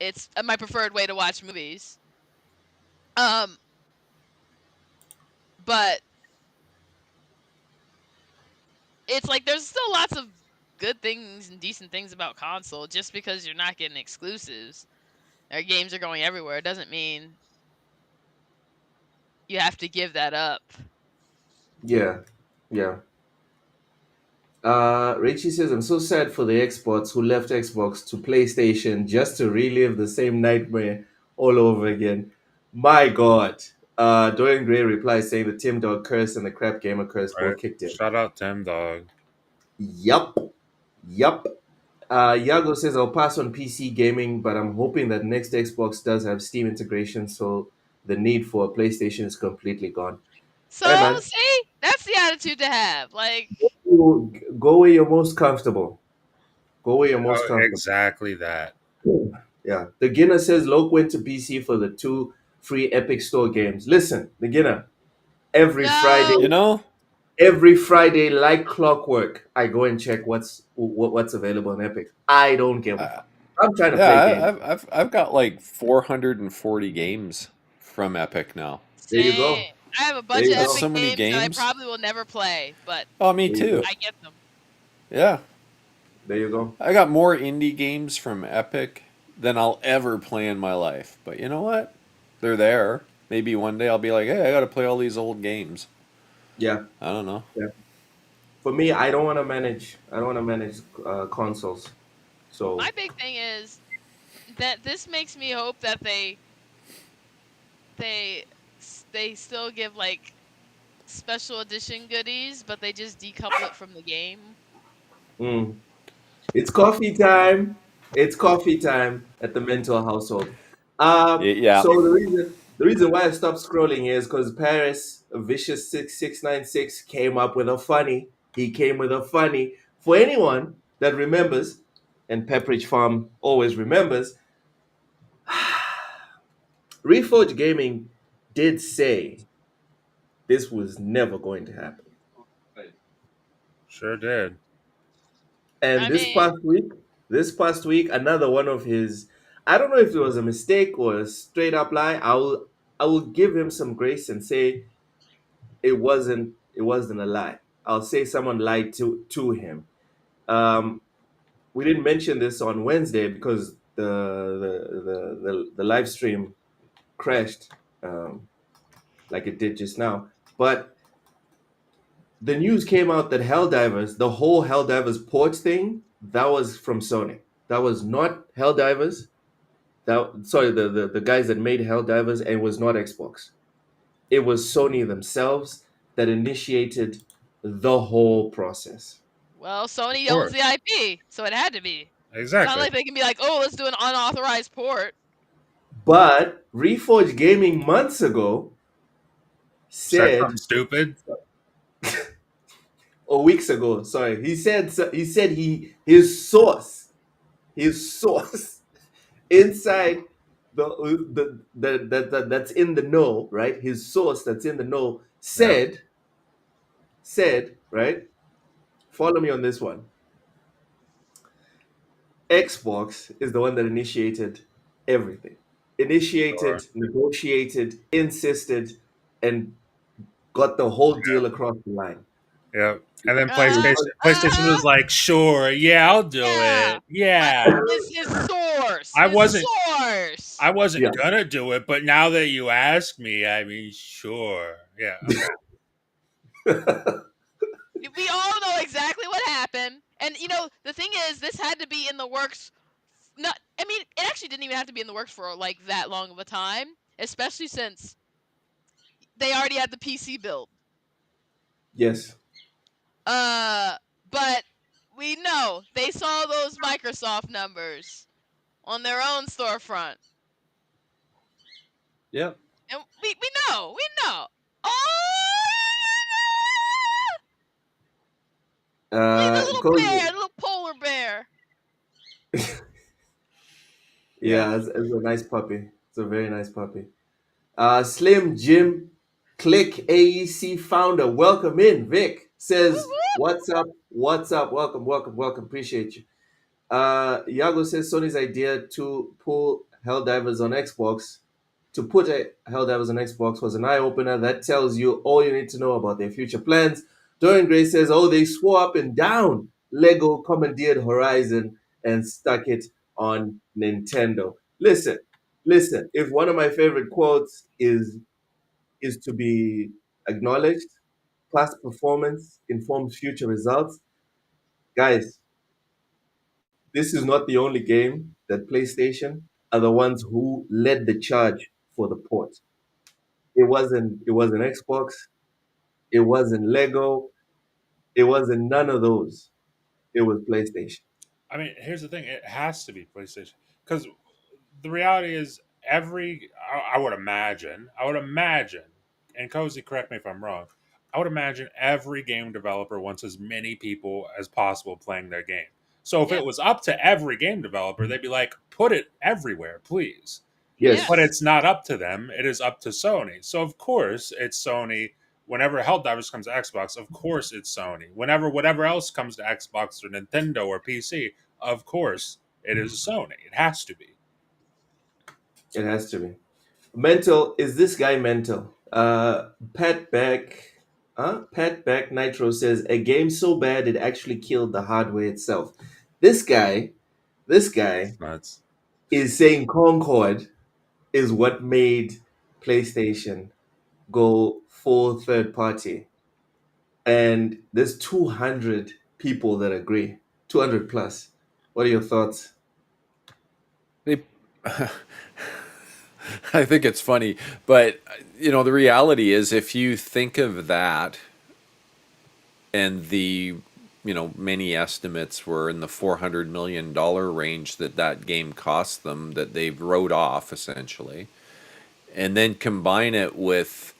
[SPEAKER 7] it's my preferred way to watch movies. Um, but it's like there's still lots of good things and decent things about console. Just because you're not getting exclusives or games are going everywhere doesn't mean you have to give that up.
[SPEAKER 5] Yeah, yeah. Richie says, I'm so sad for the Xbox who left Xbox to PlayStation just to relive the same nightmare all over again. My God. Dorian Gray replies saying the Tim Dog curse and the Crap Gamer curse
[SPEAKER 4] Right.
[SPEAKER 5] both kicked in.
[SPEAKER 4] Shout out Tim Dog.
[SPEAKER 5] Yup. Yup. Yago says, I'll pass on PC gaming, but I'm hoping that next Xbox does have Steam integration, so the need for a PlayStation is completely gone.
[SPEAKER 7] So
[SPEAKER 5] Hey, man,
[SPEAKER 7] see, that's the attitude to have. Like,
[SPEAKER 5] go where you're most comfortable. Go where you're most
[SPEAKER 4] Oh,
[SPEAKER 5] comfortable.
[SPEAKER 4] exactly that.
[SPEAKER 5] Yeah. The Guinness says Loke went to PC for the 2 free Epic Store games. Listen, the Guinness, every Friday,
[SPEAKER 7] no,
[SPEAKER 6] You know,
[SPEAKER 5] every Friday, like clockwork, I go and check what's available on Epic. I don't give a
[SPEAKER 6] uh,
[SPEAKER 5] fuck. I'm trying to
[SPEAKER 6] yeah,
[SPEAKER 5] play games.
[SPEAKER 6] I've got like 440 games from Epic now.
[SPEAKER 5] There you
[SPEAKER 7] same.
[SPEAKER 5] go.
[SPEAKER 7] I have a
[SPEAKER 5] There
[SPEAKER 7] bunch
[SPEAKER 5] you
[SPEAKER 7] of
[SPEAKER 6] That's
[SPEAKER 5] go.
[SPEAKER 7] Epic
[SPEAKER 6] so many
[SPEAKER 7] games that I
[SPEAKER 6] games.
[SPEAKER 7] probably will never play, but
[SPEAKER 6] Oh, me
[SPEAKER 5] There you go.
[SPEAKER 6] too.
[SPEAKER 7] I get them.
[SPEAKER 6] Yeah,
[SPEAKER 5] There you go.
[SPEAKER 6] I got more indie games from Epic than I'll ever play in my life. But you know what? They're there. Maybe one day I'll be like, hey, I got to play all these old games.
[SPEAKER 5] Yeah.
[SPEAKER 6] I don't know.
[SPEAKER 5] Yeah. For me, I don't want to manage. I don't want to manage consoles. So
[SPEAKER 7] My big thing is that this makes me hope that they they still give like special edition goodies, but they just decouple it from the game.
[SPEAKER 5] mm, it's coffee time. It's coffee time at the mental household.
[SPEAKER 6] Yeah.
[SPEAKER 5] So the reason why I stopped scrolling is because Paris Vicious 6696 came up with a funny. He came with a funny for anyone that remembers, and Pepperidge Farm always remembers. Reforge Gaming did say this was never going to happen,
[SPEAKER 4] Sure did.
[SPEAKER 5] and
[SPEAKER 7] I mean,
[SPEAKER 5] this past week, another one of his. I don't know if it was a mistake or a straight up lie. I will give him some grace and say it wasn't a lie. I'll say someone lied to him. Um, we didn't mention this on Wednesday because the live stream crashed, like it did just now. But the news came out that Helldivers, the whole Helldivers port thing, that was from Sony. That was not Helldivers. The guys that made Helldivers, and it was not Xbox. It was Sony themselves that initiated the whole process.
[SPEAKER 7] well,
[SPEAKER 4] Of
[SPEAKER 7] Sony owns
[SPEAKER 4] course.
[SPEAKER 7] the IP, so it had to be. It's not
[SPEAKER 4] Exactly.
[SPEAKER 7] like they can be like, oh, let's do an unauthorized port.
[SPEAKER 5] But Reforge Gaming months ago
[SPEAKER 4] Said
[SPEAKER 5] said,
[SPEAKER 4] something stupid.
[SPEAKER 5] or weeks ago, sorry, he said his source inside that's in the know, right? His source that's in the know
[SPEAKER 4] Yeah.
[SPEAKER 5] said, right? Follow me on this one. Xbox is the one that initiated everything. Initiated,
[SPEAKER 4] Sure.
[SPEAKER 5] negotiated, insisted, and got the whole deal across the line.
[SPEAKER 4] Yeah. And then
[SPEAKER 7] Uh
[SPEAKER 4] PlayStation
[SPEAKER 7] huh.
[SPEAKER 4] was like, sure, yeah, I'll do
[SPEAKER 7] Yeah.
[SPEAKER 4] it. Yeah.
[SPEAKER 7] His source.
[SPEAKER 4] I
[SPEAKER 7] His
[SPEAKER 4] wasn't
[SPEAKER 7] source.
[SPEAKER 4] I wasn't
[SPEAKER 5] Yeah.
[SPEAKER 4] gonna do it, but now that you ask me, I mean, sure. Yeah, okay.
[SPEAKER 7] We all know exactly what happened. And the thing is, this had to be in the works. Not, I mean, it actually didn't even have to be in the works for like that long of a time, especially since they already had the PC build.
[SPEAKER 5] Yes.
[SPEAKER 7] But we know they saw those Microsoft numbers on their own storefront,
[SPEAKER 6] Yeah.
[SPEAKER 7] and we know. Oh, look at the little bear,
[SPEAKER 5] Cozy.
[SPEAKER 7] the little polar bear.
[SPEAKER 4] Yeah.
[SPEAKER 5] Yeah, it's a nice puppy. It's a very nice puppy. Slim Jim Click AEC founder, welcome in. Vic
[SPEAKER 7] Woo
[SPEAKER 5] says,
[SPEAKER 7] woo.
[SPEAKER 5] "What's up? What's up? Welcome, welcome, welcome. Appreciate you." Iago says Sony's idea to pull Helldivers on Xbox, to put Helldivers on Xbox was an eye opener. That tells you all you need to know about their future plans. Dorian Gray says, "Oh, they swore up and down. Lego commandeered Horizon and stuck it on Nintendo." Listen. If one of my favorite quotes is to be acknowledged, past performance informs future results. Guys, this is not the only game that PlayStation are the ones who led the charge for the port. It wasn't Xbox, it wasn't Lego, it wasn't none of those. It was PlayStation.
[SPEAKER 4] I mean, here's the thing: it has to be PlayStation because the reality is, I would imagine, and Cozy, correct me if I'm wrong. I would imagine every game developer wants as many people as possible playing their game. So if
[SPEAKER 7] Yeah,
[SPEAKER 4] it was up to every game developer, they'd be like, "Put it everywhere, please."
[SPEAKER 7] yeah.
[SPEAKER 4] But
[SPEAKER 5] Yes,
[SPEAKER 4] it's not up to them; it is up to Sony. So of course, it's Sony. Whenever Helldivers comes to Xbox, of course it's Sony. Whenever whatever else comes to Xbox or Nintendo or PC, of course it is Sony. It has to be.
[SPEAKER 5] it has to be. Mental, is this guy mental? Pat Beck Nitro says a game so bad it actually killed the hardware itself. This guy, this guy
[SPEAKER 4] It's nuts.
[SPEAKER 5] is saying Concord is what made PlayStation go full third party. And there's 200 people that agree, 200 plus. What are your thoughts?
[SPEAKER 6] They, I think it's funny, but the reality is, if you think of that and the many estimates were in the $400 million range that game cost them, that they wrote off essentially, and then combine it with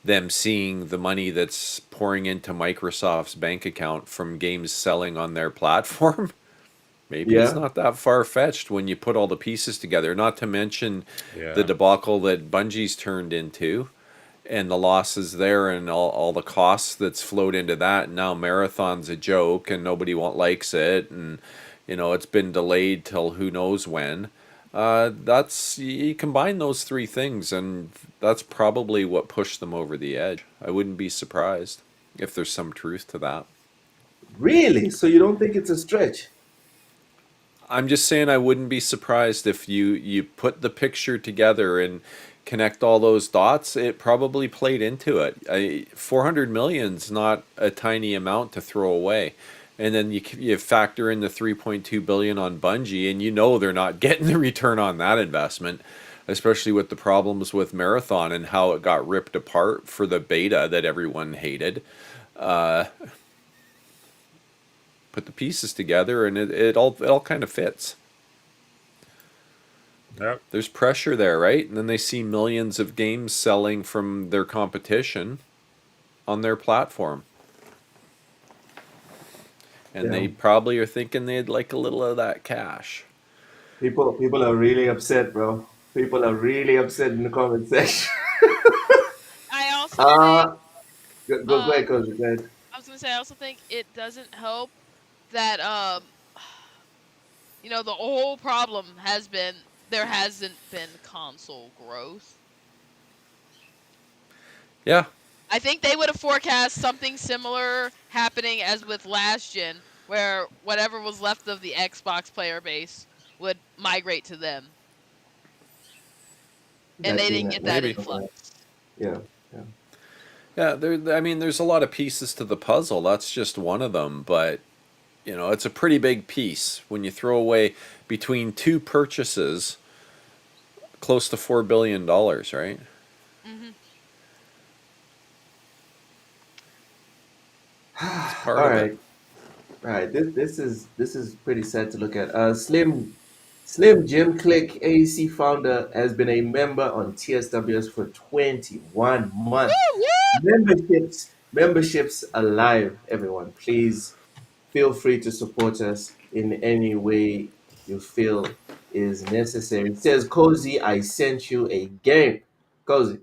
[SPEAKER 6] them seeing the money that's pouring into Microsoft's bank account from games selling on their platform. Maybe it's
[SPEAKER 5] Yeah.
[SPEAKER 6] not that far fetched when you put all the pieces together. Not to mention the
[SPEAKER 4] Yeah.
[SPEAKER 6] debacle that Bungie's turned into, and the losses there, and all the costs that's flowed into that. And now Marathon's a joke and nobody likes it, and it's been delayed till who knows when. That's You combine those three things, and that's probably what pushed them over the edge. I wouldn't be surprised if there's some truth to that.
[SPEAKER 5] Really? So you don't think it's a stretch?
[SPEAKER 6] I'm just saying I wouldn't be surprised if you put the picture together and connect all those dots. It probably played into it. 400 million's not a tiny amount to throw away. And then you factor in the 3.2 billion on Bungie, and they're not getting the return on that investment, especially with the problems with Marathon and how it got ripped apart for the beta that everyone hated. Put the pieces together, and it all kind of fits.
[SPEAKER 4] Yep.
[SPEAKER 6] There's pressure there, right? And then they see millions of games selling from their competition on their platform. And they probably are thinking they'd like a little of that cash.
[SPEAKER 5] People are really upset, bro. People are really upset in the comment section.
[SPEAKER 7] I also think
[SPEAKER 5] Go ahead, Coach. Go ahead.
[SPEAKER 7] I was gonna say I also think it doesn't help that the whole problem has been there hasn't been console growth.
[SPEAKER 6] Yeah.
[SPEAKER 7] I think they would have forecast something similar happening as with last gen, where whatever was left of the Xbox player base would migrate to them. And they didn't get that influx.
[SPEAKER 5] Yeah.
[SPEAKER 6] Yeah, there's a lot of pieces to the puzzle. That's just one of them, but it's a pretty big piece when you throw away between two purchases close to $4 billion, right?
[SPEAKER 7] Mm-hmm.
[SPEAKER 6] Part
[SPEAKER 5] All
[SPEAKER 6] of
[SPEAKER 5] right.
[SPEAKER 6] it.
[SPEAKER 5] All right. This is pretty sad to look at. Slim Jim Click AEC founder has been a member on TSWS for 21 months.
[SPEAKER 7] Woo, woo!
[SPEAKER 5] Memberships alive, everyone. Please feel free to support us in any way you feel is necessary. It says, Cozy, I sent you a game. Cozy,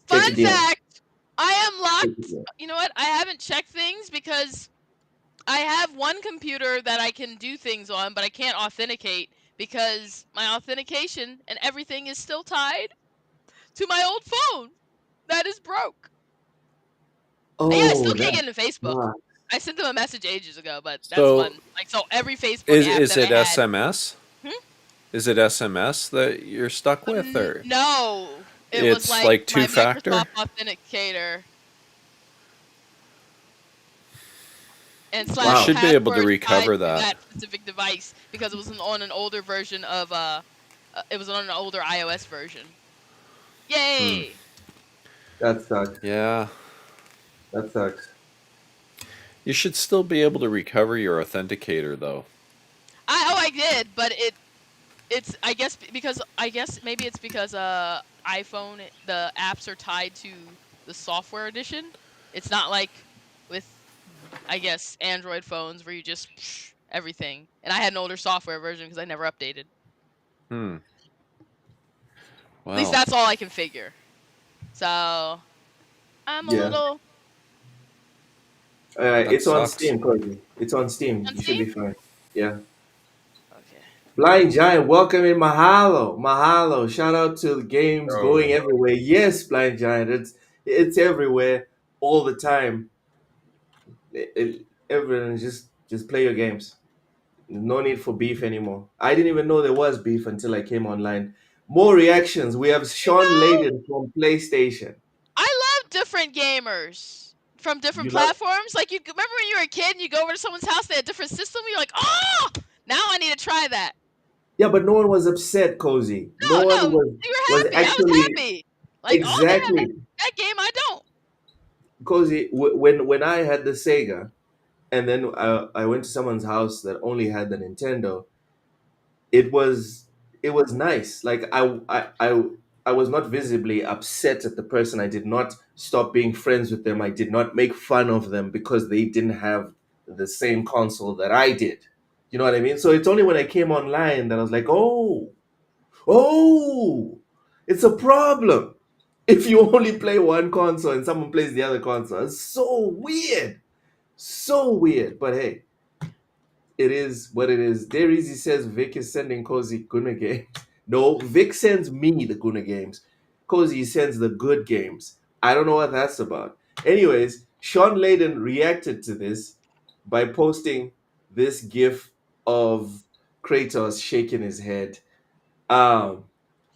[SPEAKER 5] check
[SPEAKER 7] Fun
[SPEAKER 5] your DM.
[SPEAKER 7] fact, I am locked. You know what? I haven't checked things because I have one computer that I can do things on, but I can't authenticate because my authentication and everything is still tied to my old phone that is broke.
[SPEAKER 5] Oh,
[SPEAKER 7] Yeah, I still can't
[SPEAKER 5] that
[SPEAKER 7] get into Facebook.
[SPEAKER 5] sucks.
[SPEAKER 7] I sent them a message ages ago, but that's
[SPEAKER 6] So,
[SPEAKER 7] fun. So every Facebook app
[SPEAKER 6] Is
[SPEAKER 7] that
[SPEAKER 6] it
[SPEAKER 7] I had.
[SPEAKER 6] SMS? Is it SMS that you're stuck with, or
[SPEAKER 7] No, it
[SPEAKER 6] it's
[SPEAKER 7] was
[SPEAKER 6] like
[SPEAKER 7] my
[SPEAKER 6] two-factor?
[SPEAKER 7] Microsoft Authenticator. And
[SPEAKER 6] You should be able to recover
[SPEAKER 7] tied to
[SPEAKER 6] that.
[SPEAKER 7] that specific device because it was on an older version of it was on an older iOS version. Yay!
[SPEAKER 5] That sucks.
[SPEAKER 6] Yeah.
[SPEAKER 5] That sucks.
[SPEAKER 6] You should still be able to recover your authenticator, though.
[SPEAKER 7] I did, but it's I guess maybe it's because iPhone, the apps are tied to the software edition. It's not like with I guess Android phones where you just everything. And I had an older software version because I never updated.
[SPEAKER 6] Wow.
[SPEAKER 7] At least that's all I can figure. So I'm a little.
[SPEAKER 5] It's on
[SPEAKER 6] sucks.
[SPEAKER 5] Steam, Cozy. It's on Steam.
[SPEAKER 7] On
[SPEAKER 5] You should be fine. Yeah.
[SPEAKER 7] Okay.
[SPEAKER 5] Blind Giant, welcome in. Mahalo. Shout out to the games going everywhere. Yes, Blind Giant. It's everywhere all the time. Everyone just play your games. No need for beef anymore. I didn't even know there was beef until I came online. More reactions. We have Sean Layden from PlayStation.
[SPEAKER 7] I love different gamers from different
[SPEAKER 5] You love-
[SPEAKER 7] platforms. Like you remember when you were a kid and you go over to someone's house, they had a different system. You're like, oh, now I need to try that.
[SPEAKER 5] Yeah, but no one was upset, Cozy. No one
[SPEAKER 7] you were happy. I was happy. Like,
[SPEAKER 5] exactly.
[SPEAKER 7] that game I don't.
[SPEAKER 5] Cozy, when I had the Sega, and then I went to someone's house that only had the Nintendo. It was nice. Like I was not visibly upset at the person. I did not stop being friends with them. I did not make fun of them because they didn't have the same console that I did. You know what I mean? So it's only when I came online that I was like, oh, it's a problem if you only play one console and someone plays the other console. It's so weird. So weird. But hey, it is what it is. Dairy says Vic is sending Cozy Guna games. No, Vic sends me the Guna games. Cozy sends the good games. I don't know what that's about. Anyways, Sean Layden reacted to this by posting this gif of Kratos shaking his head. Um,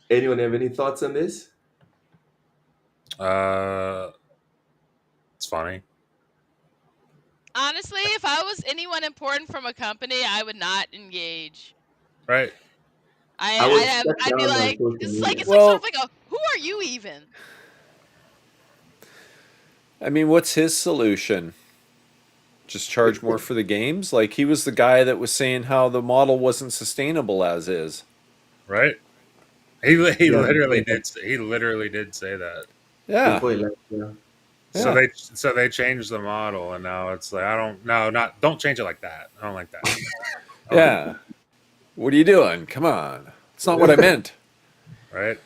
[SPEAKER 5] anyone have any thoughts on this?
[SPEAKER 4] It's funny.
[SPEAKER 7] Honestly, if I was anyone important from a company, I would not engage.
[SPEAKER 4] Right.
[SPEAKER 7] I'd be like, it's like
[SPEAKER 6] Well-
[SPEAKER 7] sort of like a, who are you even?
[SPEAKER 6] I mean, what's his solution? Just charge more for the games? Like, he was the guy that was saying how the model wasn't sustainable as is.
[SPEAKER 4] Right. He
[SPEAKER 5] Yeah.
[SPEAKER 4] literally did. He literally did say that.
[SPEAKER 6] Yeah.
[SPEAKER 5] Before he left, yeah.
[SPEAKER 4] So they changed the model, and now it's like don't change it like that. I don't like that.
[SPEAKER 6] Yeah. What are you doing? Come on. It's not what I meant.
[SPEAKER 4] Right.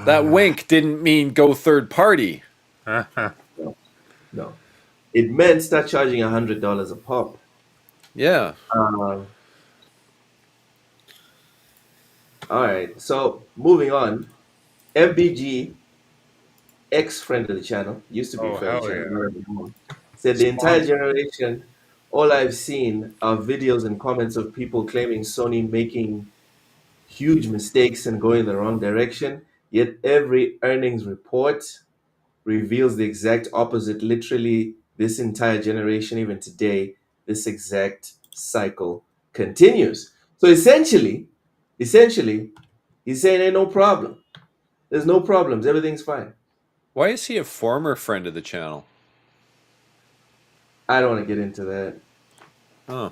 [SPEAKER 6] That wink didn't mean go third party.
[SPEAKER 5] No. It meant start charging $100 a pop.
[SPEAKER 6] Yeah.
[SPEAKER 5] All right, so moving on, MBG, ex-friend of the channel, used to be
[SPEAKER 4] Oh,
[SPEAKER 5] friend of the
[SPEAKER 4] hell
[SPEAKER 5] channel,
[SPEAKER 4] yeah.
[SPEAKER 5] not anymore, said the entire generation, all I've seen are videos and comments of people claiming Sony making huge mistakes and going the wrong direction, yet every earnings report reveals the exact opposite. Literally, this entire generation, even today, this exact cycle continues. So essentially, he's saying ain't no problem. There's no problems. Everything's fine.
[SPEAKER 6] Why is he a former friend of the channel?
[SPEAKER 5] I don't want to get into that.
[SPEAKER 6] Huh.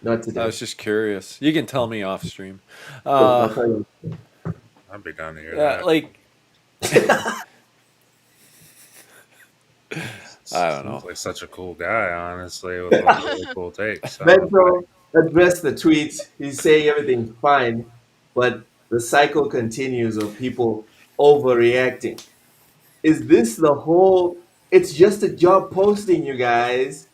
[SPEAKER 5] Not today.
[SPEAKER 6] I was just curious. You can tell me off stream.
[SPEAKER 5] I'll tell you.
[SPEAKER 4] I'd be down to hear
[SPEAKER 6] Yeah,
[SPEAKER 4] that.
[SPEAKER 6] like, I don't know.
[SPEAKER 4] Seems like such a cool guy, honestly, with a lot of really cool takes. So,
[SPEAKER 5] Metro addressed the tweet. He's saying everything's fine, but the cycle continues of people overreacting. Is this the whole? It's just a job posting, you guys.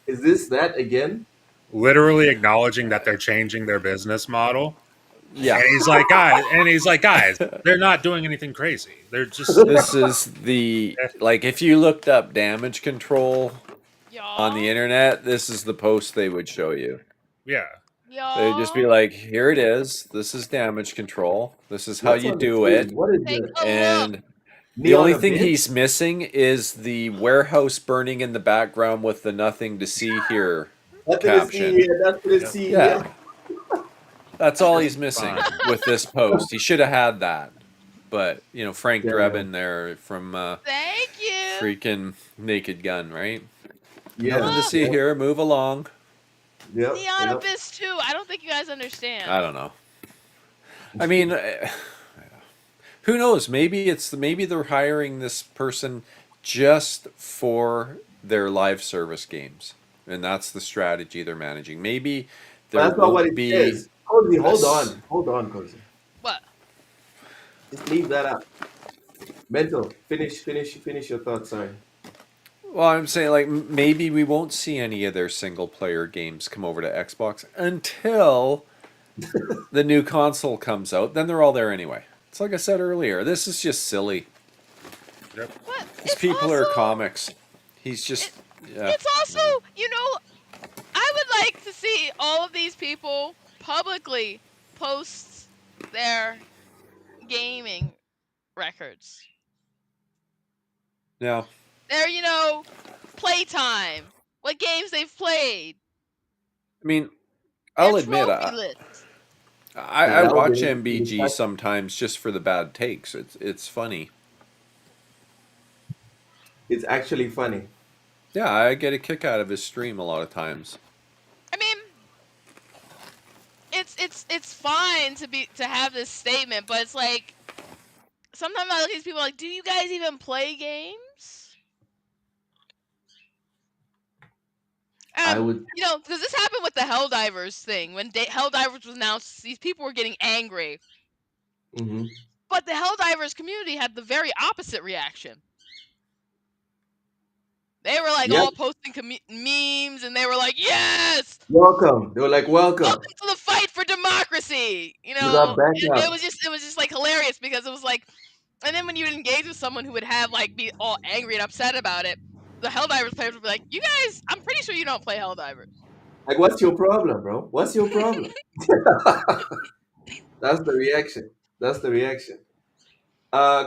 [SPEAKER 5] Is this that again?
[SPEAKER 4] literally acknowledging that they're changing their business model.
[SPEAKER 6] Yeah.
[SPEAKER 4] And he's like, guys, they're not doing anything crazy. They're just
[SPEAKER 6] This is the, like, if you looked up damage control on the internet, this is the post they would show you.
[SPEAKER 4] yeah.
[SPEAKER 6] They'd just be like, here it is. This is damage control. This is how
[SPEAKER 5] What's
[SPEAKER 6] you
[SPEAKER 5] on the
[SPEAKER 6] do
[SPEAKER 5] screen?
[SPEAKER 6] it.
[SPEAKER 5] What is
[SPEAKER 7] Take
[SPEAKER 5] this?
[SPEAKER 7] a look.
[SPEAKER 6] And the
[SPEAKER 5] Neon
[SPEAKER 6] only thing
[SPEAKER 5] Abyss?
[SPEAKER 6] he's missing is the warehouse burning in the background with the nothing to see here
[SPEAKER 5] Nothing to see
[SPEAKER 6] caption.
[SPEAKER 5] here. Nothing to see
[SPEAKER 6] Yeah.
[SPEAKER 5] here.
[SPEAKER 6] That's all he's missing
[SPEAKER 4] Fine.
[SPEAKER 6] with this post. He should have had that. But, you know, Frank
[SPEAKER 5] Yeah.
[SPEAKER 6] Drebin there from
[SPEAKER 7] Thank you.
[SPEAKER 6] freaking Naked Gun, right?
[SPEAKER 5] Yeah.
[SPEAKER 6] Nothing to see here. Move along.
[SPEAKER 5] Yep.
[SPEAKER 7] Neon
[SPEAKER 5] Yep.
[SPEAKER 7] Abyss too. I don't think you guys understand.
[SPEAKER 6] I don't know. I mean, who knows? Maybe they're hiring this person just for their live service games, and that's the strategy they're managing. Maybe there
[SPEAKER 5] That's not what
[SPEAKER 6] won't
[SPEAKER 5] it
[SPEAKER 6] be.
[SPEAKER 5] says. Cozy, hold
[SPEAKER 6] s-
[SPEAKER 5] on. Hold on, Cozy.
[SPEAKER 7] What?
[SPEAKER 5] Just leave that up. Mental. Finish your thoughts. Sorry.
[SPEAKER 6] Well, I'm saying, like, maybe we won't see any of their single player games come over to Xbox until the new console comes out. Then they're all there anyway. It's like I said earlier. This is just silly.
[SPEAKER 7] But
[SPEAKER 6] These
[SPEAKER 7] it's
[SPEAKER 6] people
[SPEAKER 7] also,
[SPEAKER 6] are comics. He's just. Yeah.
[SPEAKER 7] It's also, you know, I would like to see all of these people publicly post their gaming records.
[SPEAKER 6] Yeah.
[SPEAKER 7] Their, you know, playtime. What games they've played.
[SPEAKER 6] I mean, I'll
[SPEAKER 7] their
[SPEAKER 6] admit,
[SPEAKER 7] trophy list.
[SPEAKER 6] I
[SPEAKER 5] that would
[SPEAKER 6] watch
[SPEAKER 5] be-
[SPEAKER 6] MBG sometimes just for the bad takes. It's funny.
[SPEAKER 5] It's actually funny.
[SPEAKER 6] Yeah, I get a kick out of his stream a lot of times.
[SPEAKER 7] I mean, it's fine to have this statement, but it's like sometimes I look at these people like, do you guys even play games?
[SPEAKER 5] I would.
[SPEAKER 7] You know, because this happened with the Helldivers thing. When Helldivers was announced, these people were getting angry.
[SPEAKER 5] Mhm.
[SPEAKER 7] But the Helldivers community had the very opposite reaction. They were like
[SPEAKER 5] Yep.
[SPEAKER 7] all posting memes, and they were like, "Yes,
[SPEAKER 5] Welcome. They were like, welcome.
[SPEAKER 7] welcome to the fight for democracy." You
[SPEAKER 5] You got
[SPEAKER 7] know, it
[SPEAKER 5] backup.
[SPEAKER 7] was just like hilarious because it was like, and then when you would engage with someone who would have like be all angry and upset about it, the Helldivers players would be like, "You guys, I'm pretty sure you don't play Helldivers."
[SPEAKER 5] Like, what's your problem, bro? What's your problem? That's the reaction. That's the reaction.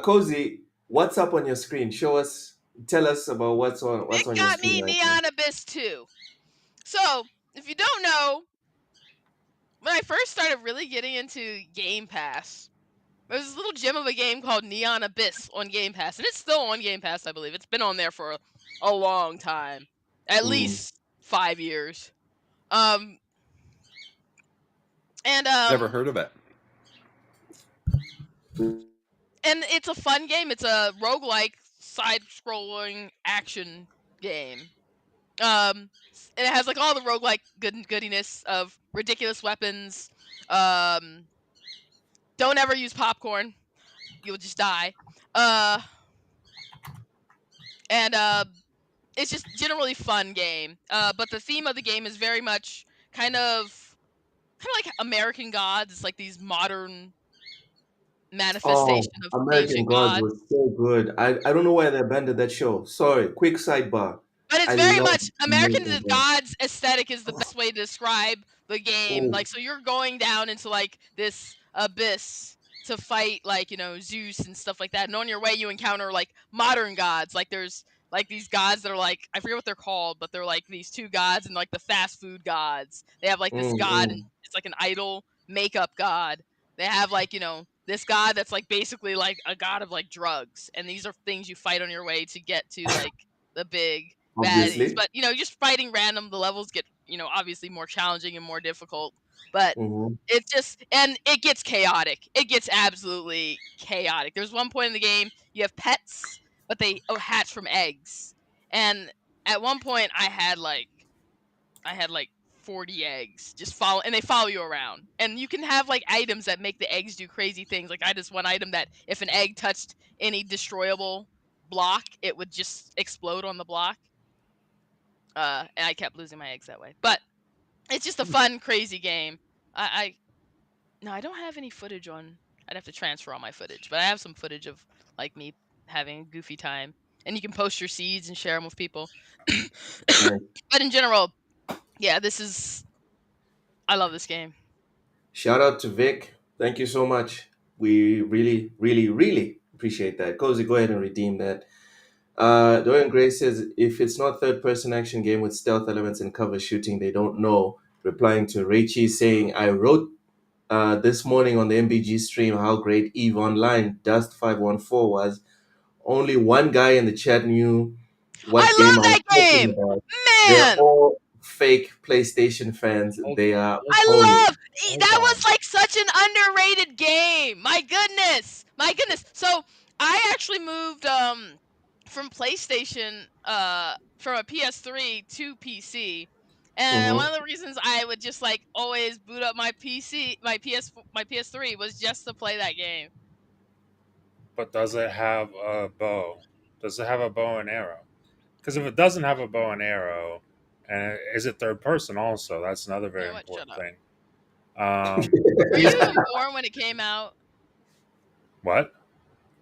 [SPEAKER 5] Cozy, what's up on your screen? Show us. Tell us about what's
[SPEAKER 7] It
[SPEAKER 5] on your
[SPEAKER 7] got
[SPEAKER 5] screen
[SPEAKER 7] me
[SPEAKER 5] right now.
[SPEAKER 7] Neon Abyss too. So, if you don't know, when I first started really getting into Game Pass, there was this little gem of a game called Neon Abyss on Game Pass, and it's still on Game Pass, I believe. It's been on there for a long time, at
[SPEAKER 5] Mm.
[SPEAKER 7] least 5 years. Um, and
[SPEAKER 6] Never heard of it.
[SPEAKER 7] and it's a fun game. It's a roguelike side-scrolling action game. And it has like all the roguelike goodiness of ridiculous weapons. Um, don't ever use popcorn; you'll just die. Uh, and it's just generally fun game. But the theme of the game is very much kind of like American Gods. It's like these modern
[SPEAKER 5] Oh,
[SPEAKER 7] manifestation of
[SPEAKER 5] American
[SPEAKER 7] ancient
[SPEAKER 5] Gods
[SPEAKER 7] gods.
[SPEAKER 5] was so good. I don't know why they abandoned that show. Sorry, quick sidebar.
[SPEAKER 7] But it's
[SPEAKER 5] I
[SPEAKER 7] very
[SPEAKER 5] love
[SPEAKER 7] much American
[SPEAKER 5] American Gods.
[SPEAKER 7] Gods aesthetic is the best way to describe the game.
[SPEAKER 5] Oh,
[SPEAKER 7] Like, so you're going down into like this abyss to fight like, Zeus and stuff like that. And on your way you encounter like modern gods. Like there's like these gods that are like, I forget what they're called, but they're like these two gods and like the fast food gods. They have like this god and
[SPEAKER 5] mm.
[SPEAKER 7] it's like an idol makeup god. They have like, this god that's like basically like a god of like drugs. And these are things you fight on your way to get to like the big baddies.
[SPEAKER 5] Obviously.
[SPEAKER 7] But just fighting random, the levels get obviously more challenging and more difficult. But
[SPEAKER 5] Hmm.
[SPEAKER 7] it's just and it gets chaotic. It gets absolutely chaotic. There's one point in the game you have pets, but they hatch from eggs. And at one point I had like 40 eggs just follow and they follow you around. And you can have like items that make the eggs do crazy things. Like I had this one item that if an egg touched any destroyable block, it would just explode on the block. And I kept losing my eggs that way. But it's just a fun, crazy game. I no, I don't have any footage on. I'd have to transfer all my footage, but I have some footage of like me having a goofy time. And you can post your seeds and share them with people.
[SPEAKER 5] Nice.
[SPEAKER 7] But in general, yeah, I love this game.
[SPEAKER 5] Shout out to Vic. Thank you so much. We really, really, really appreciate that. Cozy, go ahead and redeem that. Dorian Gray says if it's not third person action game with stealth elements and cover shooting, they don't know. Replying to Raichi saying, I wrote this morning on the MBG stream how great EVE Online Dust 514 was. Only one guy in the chat knew
[SPEAKER 7] I
[SPEAKER 5] what game
[SPEAKER 7] love
[SPEAKER 5] I was
[SPEAKER 7] that
[SPEAKER 5] talking
[SPEAKER 7] game,
[SPEAKER 5] about. They're
[SPEAKER 7] man.
[SPEAKER 5] all fake PlayStation fans.
[SPEAKER 4] Hold
[SPEAKER 5] They
[SPEAKER 4] on,
[SPEAKER 5] are
[SPEAKER 7] I
[SPEAKER 5] phony.
[SPEAKER 7] love
[SPEAKER 4] hold
[SPEAKER 7] that
[SPEAKER 4] on.
[SPEAKER 7] was like such an underrated game. My goodness. My goodness. So I actually moved from PlayStation from a PS3 to PC. And one
[SPEAKER 5] Hmm.
[SPEAKER 7] of the reasons I would just like always boot up my my PS3 was just to play that game.
[SPEAKER 4] But does it have a bow? Does it have a bow and arrow? Because if it doesn't have a bow and arrow, and is it third person also? That's another
[SPEAKER 7] You
[SPEAKER 4] very
[SPEAKER 7] know what? Shut
[SPEAKER 4] important
[SPEAKER 7] up.
[SPEAKER 4] thing.
[SPEAKER 7] Were you even born when it came out?
[SPEAKER 4] What?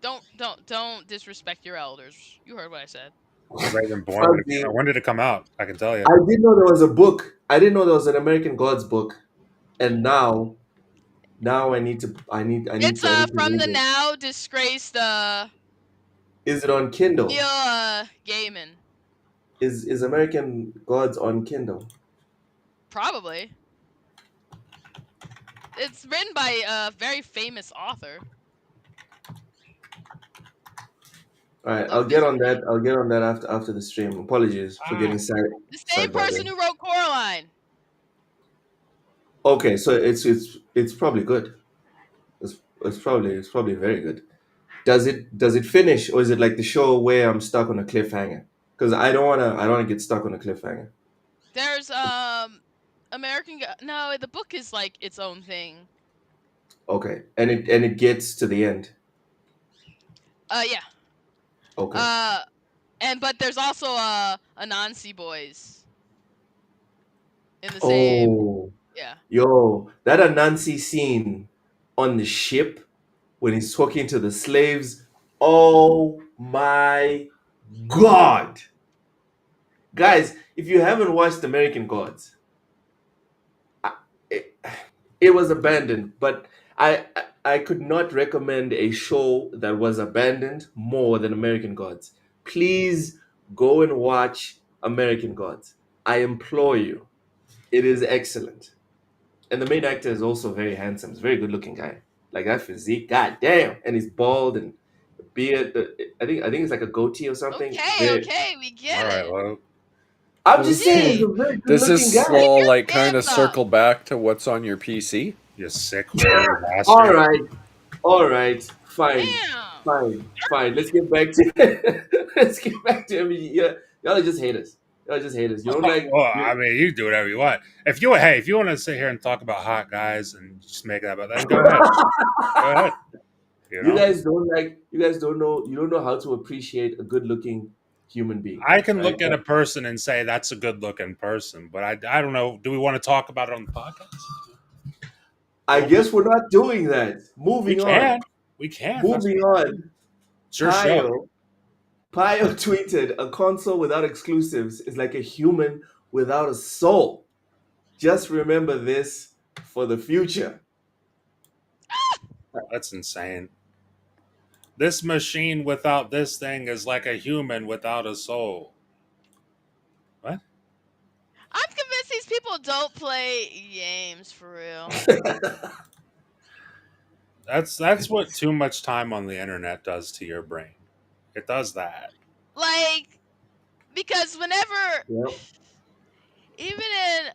[SPEAKER 7] Don't disrespect your elders. You heard what I said.
[SPEAKER 4] Was I even born when it came
[SPEAKER 5] Fuzzy.
[SPEAKER 4] out? When did it come out? I can tell you.
[SPEAKER 5] I didn't know there was a book. I didn't know there was an American Gods book. And now
[SPEAKER 7] It's
[SPEAKER 5] I need to
[SPEAKER 7] from
[SPEAKER 5] read
[SPEAKER 7] the
[SPEAKER 5] it.
[SPEAKER 7] now disgraced
[SPEAKER 5] Is it on
[SPEAKER 7] Neil
[SPEAKER 5] Kindle?
[SPEAKER 7] Gaiman.
[SPEAKER 5] Is American Gods on Kindle?
[SPEAKER 7] Probably. It's written by a very famous author.
[SPEAKER 5] All right,
[SPEAKER 7] So
[SPEAKER 5] I'll get on
[SPEAKER 7] physically,
[SPEAKER 5] that. I'll get on that after the stream. Apologies for
[SPEAKER 4] Ah,
[SPEAKER 5] getting
[SPEAKER 7] the same
[SPEAKER 5] sidebarred
[SPEAKER 7] person
[SPEAKER 5] there.
[SPEAKER 7] who wrote Coraline.
[SPEAKER 5] Okay, so it's probably good. It's probably very good. Does it finish, or is it like the show where I'm stuck on a cliffhanger? Because I don't wanna get stuck on a cliffhanger.
[SPEAKER 7] There's no, the book is like its own thing.
[SPEAKER 5] Okay, and it gets to the end.
[SPEAKER 7] Yeah.
[SPEAKER 5] Okay.
[SPEAKER 7] Uh, but there's also Anansi Boys in the same.
[SPEAKER 5] Oh,
[SPEAKER 7] Yeah.
[SPEAKER 5] yo, that Anansi scene on the ship when he's talking to the slaves. Oh my God, guys! If you haven't watched American Gods, it, it was abandoned, but I could not recommend a show that was abandoned more than American Gods. Please go and watch American Gods. I implore you. It is excellent. And the main actor is also very handsome. He's a very good looking guy. Like that physique, god damn. And he's bald and the beard. I think it's like a goatee or something. Very.
[SPEAKER 7] Okay, we
[SPEAKER 4] all
[SPEAKER 7] get
[SPEAKER 4] right,
[SPEAKER 7] it.
[SPEAKER 4] well,
[SPEAKER 5] I'm just saying he's
[SPEAKER 7] Gee,
[SPEAKER 5] a very good
[SPEAKER 6] Does
[SPEAKER 5] looking
[SPEAKER 6] this
[SPEAKER 5] guy.
[SPEAKER 6] all like kind of
[SPEAKER 7] hands up.
[SPEAKER 6] circle back to what's on your PC?
[SPEAKER 4] you sick horny
[SPEAKER 5] All
[SPEAKER 4] bastard.
[SPEAKER 5] right. All right. Fine.
[SPEAKER 7] Damn.
[SPEAKER 5] Fine. Let's get back to let's get back to yeah. Y'all are just haters. Y'all are just haters. You don't like
[SPEAKER 4] Well, I mean, you do whatever you want. If you want to sit here and talk about hot guys and just make it up, then go ahead. Go ahead. You
[SPEAKER 5] you
[SPEAKER 4] know,
[SPEAKER 5] guys don't like you guys don't know you don't know how to appreciate a good looking human being.
[SPEAKER 4] I can
[SPEAKER 5] Right?
[SPEAKER 4] look at a person and say that's a good looking person, but I don't know. Do we want to talk about it on the podcast?
[SPEAKER 5] I guess we're not doing that.
[SPEAKER 4] We
[SPEAKER 5] Moving on.
[SPEAKER 4] can. We can. That's
[SPEAKER 5] Moving on.
[SPEAKER 4] it's your show.
[SPEAKER 5] Pio tweeted, "A console without exclusives is like a human without a soul. Just remember this for the future."
[SPEAKER 4] That's insane. This machine without this thing is like a human without a soul. What?
[SPEAKER 7] I'm convinced these people don't play games for real.
[SPEAKER 4] That's what too much time on the internet does to your brain. It does that.
[SPEAKER 7] Like, because whenever,
[SPEAKER 5] Yep.
[SPEAKER 7] even in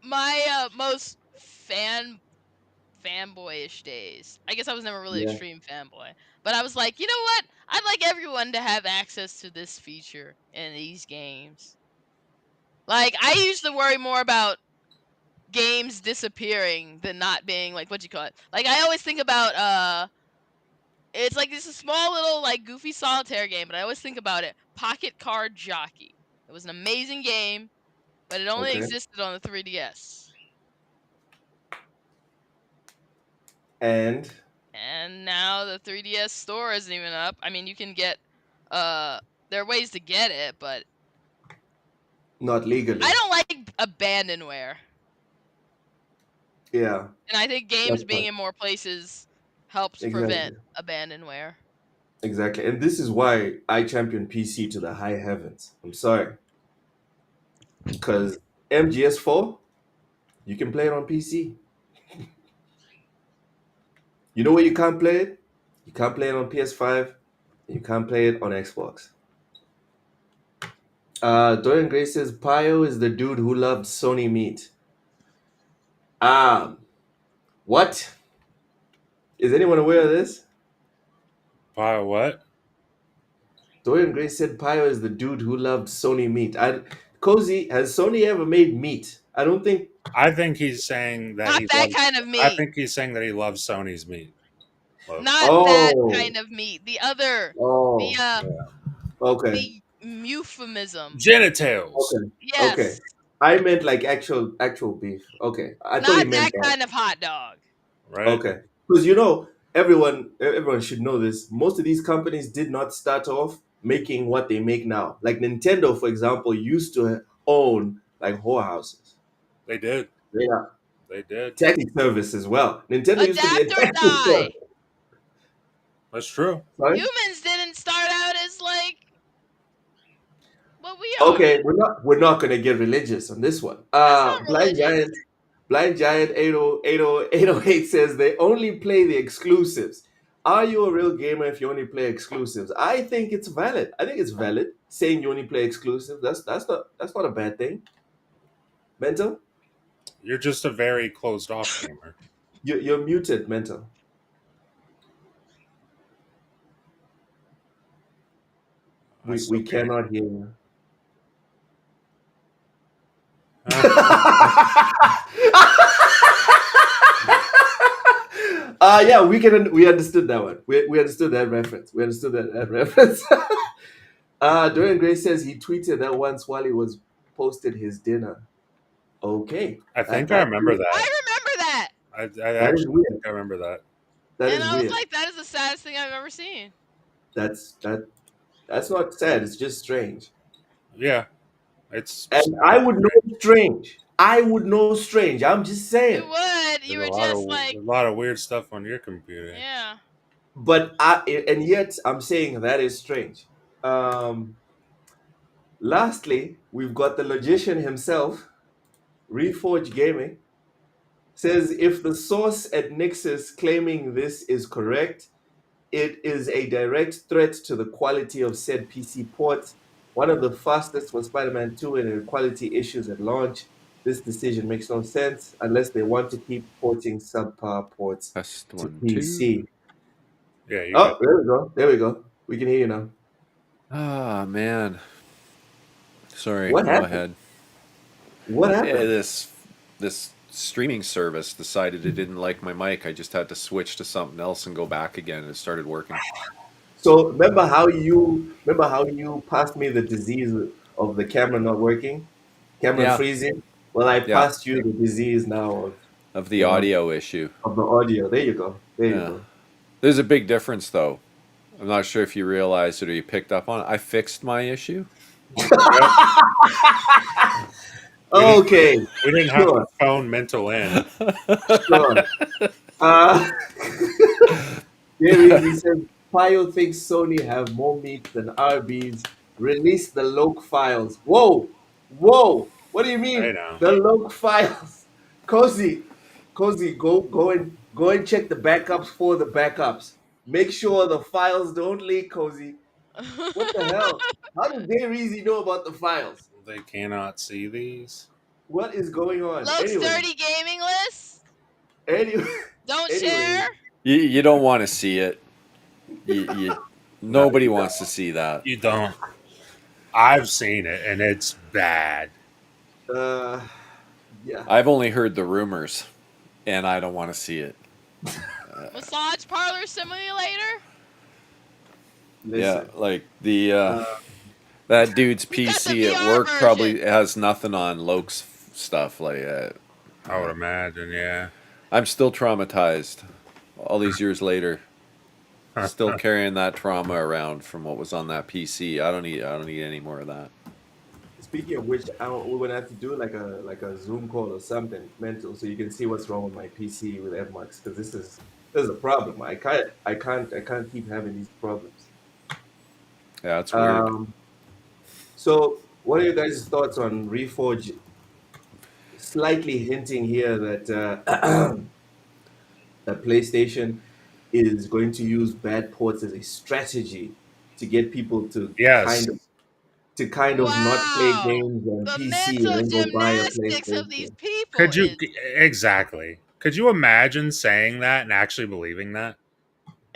[SPEAKER 7] my most fanboyish days, I guess I was never really
[SPEAKER 5] Yeah.
[SPEAKER 7] extreme fanboy, but I was like, you know what? I'd like everyone to have access to this feature in these games. Like, I used to worry more about games disappearing than not being like, what you call it. Like, I always think about it's like this a small little like goofy solitaire game, but I always think about it. Pocket Card Jockey. It was an amazing game, but it only
[SPEAKER 5] Okay.
[SPEAKER 7] existed on the 3DS.
[SPEAKER 5] And
[SPEAKER 7] Now the 3DS store isn't even up. I mean, you can get there are ways to get it, but
[SPEAKER 5] not legally.
[SPEAKER 7] I don't like abandonware.
[SPEAKER 5] Yeah.
[SPEAKER 7] And I think games
[SPEAKER 5] That's
[SPEAKER 7] being
[SPEAKER 5] fine.
[SPEAKER 7] in more places helps prevent abandonware.
[SPEAKER 5] Exactly. And this is why I champion PC to the high heavens. I'm sorry. Because MGS4, you can play it on PC. You know where you can't play it? You can't play it on PS5. You can't play it on Xbox. Dorian Gray says Pio is the dude who loved Sony meat. What? Is anyone aware of this?
[SPEAKER 4] Pio what?
[SPEAKER 5] Dorian Gray said Pio is the dude who loved Sony meat. Cozy, has Sony ever made meat? I don't think.
[SPEAKER 4] I think he's saying that
[SPEAKER 7] Not
[SPEAKER 4] he
[SPEAKER 7] that
[SPEAKER 4] loves,
[SPEAKER 7] kind of
[SPEAKER 4] I
[SPEAKER 7] meat.
[SPEAKER 4] think he's saying that he loves Sony's meat. Look,
[SPEAKER 7] Not that kind of meat. The other.
[SPEAKER 5] Oh.
[SPEAKER 7] The
[SPEAKER 5] Okay.
[SPEAKER 7] the euphemism.
[SPEAKER 4] genitals.
[SPEAKER 5] Okay.
[SPEAKER 7] Yes.
[SPEAKER 5] Okay. I meant like actual beef. Okay. I thought
[SPEAKER 7] Not
[SPEAKER 5] you meant
[SPEAKER 7] that kind of hot dog.
[SPEAKER 4] Right?
[SPEAKER 5] Okay. Because everyone should know this. Most of these companies did not start off making what they make now. Like Nintendo, for example, used to own like whorehouses.
[SPEAKER 4] They did.
[SPEAKER 5] Yeah.
[SPEAKER 4] They did.
[SPEAKER 5] Taxi service as well. Nintendo used to be a
[SPEAKER 7] Adapt or
[SPEAKER 5] taxi
[SPEAKER 7] die.
[SPEAKER 5] service.
[SPEAKER 4] That's true.
[SPEAKER 5] Sorry?
[SPEAKER 7] Humans didn't start out as like what we are.
[SPEAKER 5] Okay, we're not gonna get religious on this one.
[SPEAKER 7] not
[SPEAKER 5] Blind
[SPEAKER 7] religious.
[SPEAKER 5] Giant 80 808 says they only play the exclusives. Are you a real gamer if you only play exclusives? I think it's valid. I think it's valid saying you only play exclusives. That's not a bad thing. Mental,
[SPEAKER 4] You're just a very closed off gamer.
[SPEAKER 5] you're muted. Mental. We
[SPEAKER 4] That's
[SPEAKER 5] we
[SPEAKER 4] okay.
[SPEAKER 5] cannot hear you. Yeah, we understood that one. We understood that reference. We understood that reference. Dorian Gray says he tweeted that once while he was posted his dinner. Okay,
[SPEAKER 4] I think I
[SPEAKER 5] that's
[SPEAKER 4] remember
[SPEAKER 5] weird.
[SPEAKER 7] I
[SPEAKER 4] that.
[SPEAKER 7] remember that,
[SPEAKER 4] I
[SPEAKER 5] That is
[SPEAKER 4] actually
[SPEAKER 5] weird.
[SPEAKER 4] think I remember that.
[SPEAKER 5] That
[SPEAKER 7] and
[SPEAKER 5] is
[SPEAKER 7] I was
[SPEAKER 5] weird.
[SPEAKER 7] like, that is the saddest thing I've ever seen.
[SPEAKER 5] That's not sad. It's just strange.
[SPEAKER 4] Yeah, it's
[SPEAKER 5] And I
[SPEAKER 4] sad.
[SPEAKER 5] would know strange. I would know strange. I'm just
[SPEAKER 7] You
[SPEAKER 5] saying.
[SPEAKER 7] would. You
[SPEAKER 4] There's
[SPEAKER 7] were just like,
[SPEAKER 4] a lot of weird stuff on your computer.
[SPEAKER 7] yeah.
[SPEAKER 5] But and yet I'm saying that is strange. Um, Lastly, we've got the logician himself, Reforge Gaming, says if the source at Nixus claiming this is correct, it is a direct threat to the quality of said PC port, one of the fastest for Spider-Man 2 and quality issues at launch. This decision makes no sense unless they want to keep porting subpar ports
[SPEAKER 6] Test
[SPEAKER 5] to
[SPEAKER 6] 1, 2.
[SPEAKER 5] PC.
[SPEAKER 4] Yeah, you
[SPEAKER 5] Oh,
[SPEAKER 4] got
[SPEAKER 5] there we go. There we go. We can hear you now.
[SPEAKER 6] Ah, man. Sorry,
[SPEAKER 5] What
[SPEAKER 6] go
[SPEAKER 5] happened?
[SPEAKER 6] ahead.
[SPEAKER 5] What
[SPEAKER 6] Yeah,
[SPEAKER 5] happened?
[SPEAKER 6] this streaming service decided it didn't like my mic. I just had to switch to something else and go back again, and it started working.
[SPEAKER 5] So remember how you passed me the disease of the camera not working, camera
[SPEAKER 6] Yeah,
[SPEAKER 5] freezing? Well, I
[SPEAKER 6] yeah,
[SPEAKER 5] passed you the disease now of
[SPEAKER 6] of the
[SPEAKER 5] you know
[SPEAKER 6] audio issue.
[SPEAKER 5] of the audio. There you go. There you
[SPEAKER 6] Yeah.
[SPEAKER 5] go.
[SPEAKER 6] There's a big difference, though. I'm not sure if you realized it or you picked up on it. I fixed my issue.
[SPEAKER 4] Yep.
[SPEAKER 5] Okay,
[SPEAKER 4] We didn't have to
[SPEAKER 5] sure,
[SPEAKER 4] phone mental in.
[SPEAKER 5] sure. Uh, There is, he says, Pio thinks Sony have more meat than Arby's. Release the log files. Whoa, whoa. What do you
[SPEAKER 4] I
[SPEAKER 5] mean?
[SPEAKER 4] know.
[SPEAKER 5] The log files. Cozy, Cozy, go and check the backups for the backups. Make sure the files don't leak, Cozy. What the hell? How does Easy know about the files?
[SPEAKER 4] They cannot see these.
[SPEAKER 5] What is going on?
[SPEAKER 7] Loke's
[SPEAKER 5] Anyway,
[SPEAKER 7] dirty gaming list.
[SPEAKER 5] anyway,
[SPEAKER 7] Don't
[SPEAKER 5] anyway.
[SPEAKER 7] share.
[SPEAKER 6] You don't want to see it. Nobody wants to see that.
[SPEAKER 4] You don't. I've seen it, and it's bad.
[SPEAKER 5] Uh, yeah.
[SPEAKER 6] I've only heard the rumors, and I don't want to see it.
[SPEAKER 7] Massage parlor simulator.
[SPEAKER 6] Yeah,
[SPEAKER 5] Listen.
[SPEAKER 6] like that dude's
[SPEAKER 7] He's got the
[SPEAKER 6] PC at
[SPEAKER 7] VR
[SPEAKER 6] work
[SPEAKER 7] version.
[SPEAKER 6] probably has nothing on Loke's stuff. Like
[SPEAKER 4] I would imagine, yeah.
[SPEAKER 6] I'm still traumatized all these years later. Still carrying that trauma around from what was on that PC. I don't need any more of that.
[SPEAKER 5] Speaking of which, we're gonna have to do like a Zoom call or something mental, so you can see what's wrong with my PC with FMAX because this is a problem. I can't keep having these problems.
[SPEAKER 6] Yeah, it's weird.
[SPEAKER 5] So what are your guys' thoughts on Reforge? Slightly hinting here that that PlayStation is going to use bad ports as a strategy to get people to
[SPEAKER 4] Yes.
[SPEAKER 5] kind of not play
[SPEAKER 7] Wow.
[SPEAKER 5] games on
[SPEAKER 7] The
[SPEAKER 5] PC and
[SPEAKER 7] mental
[SPEAKER 5] then go buy a
[SPEAKER 7] gymnastics of these
[SPEAKER 5] PlayStation.
[SPEAKER 7] people.
[SPEAKER 4] Could you
[SPEAKER 7] is-
[SPEAKER 4] exactly? Could you imagine saying that and actually believing that?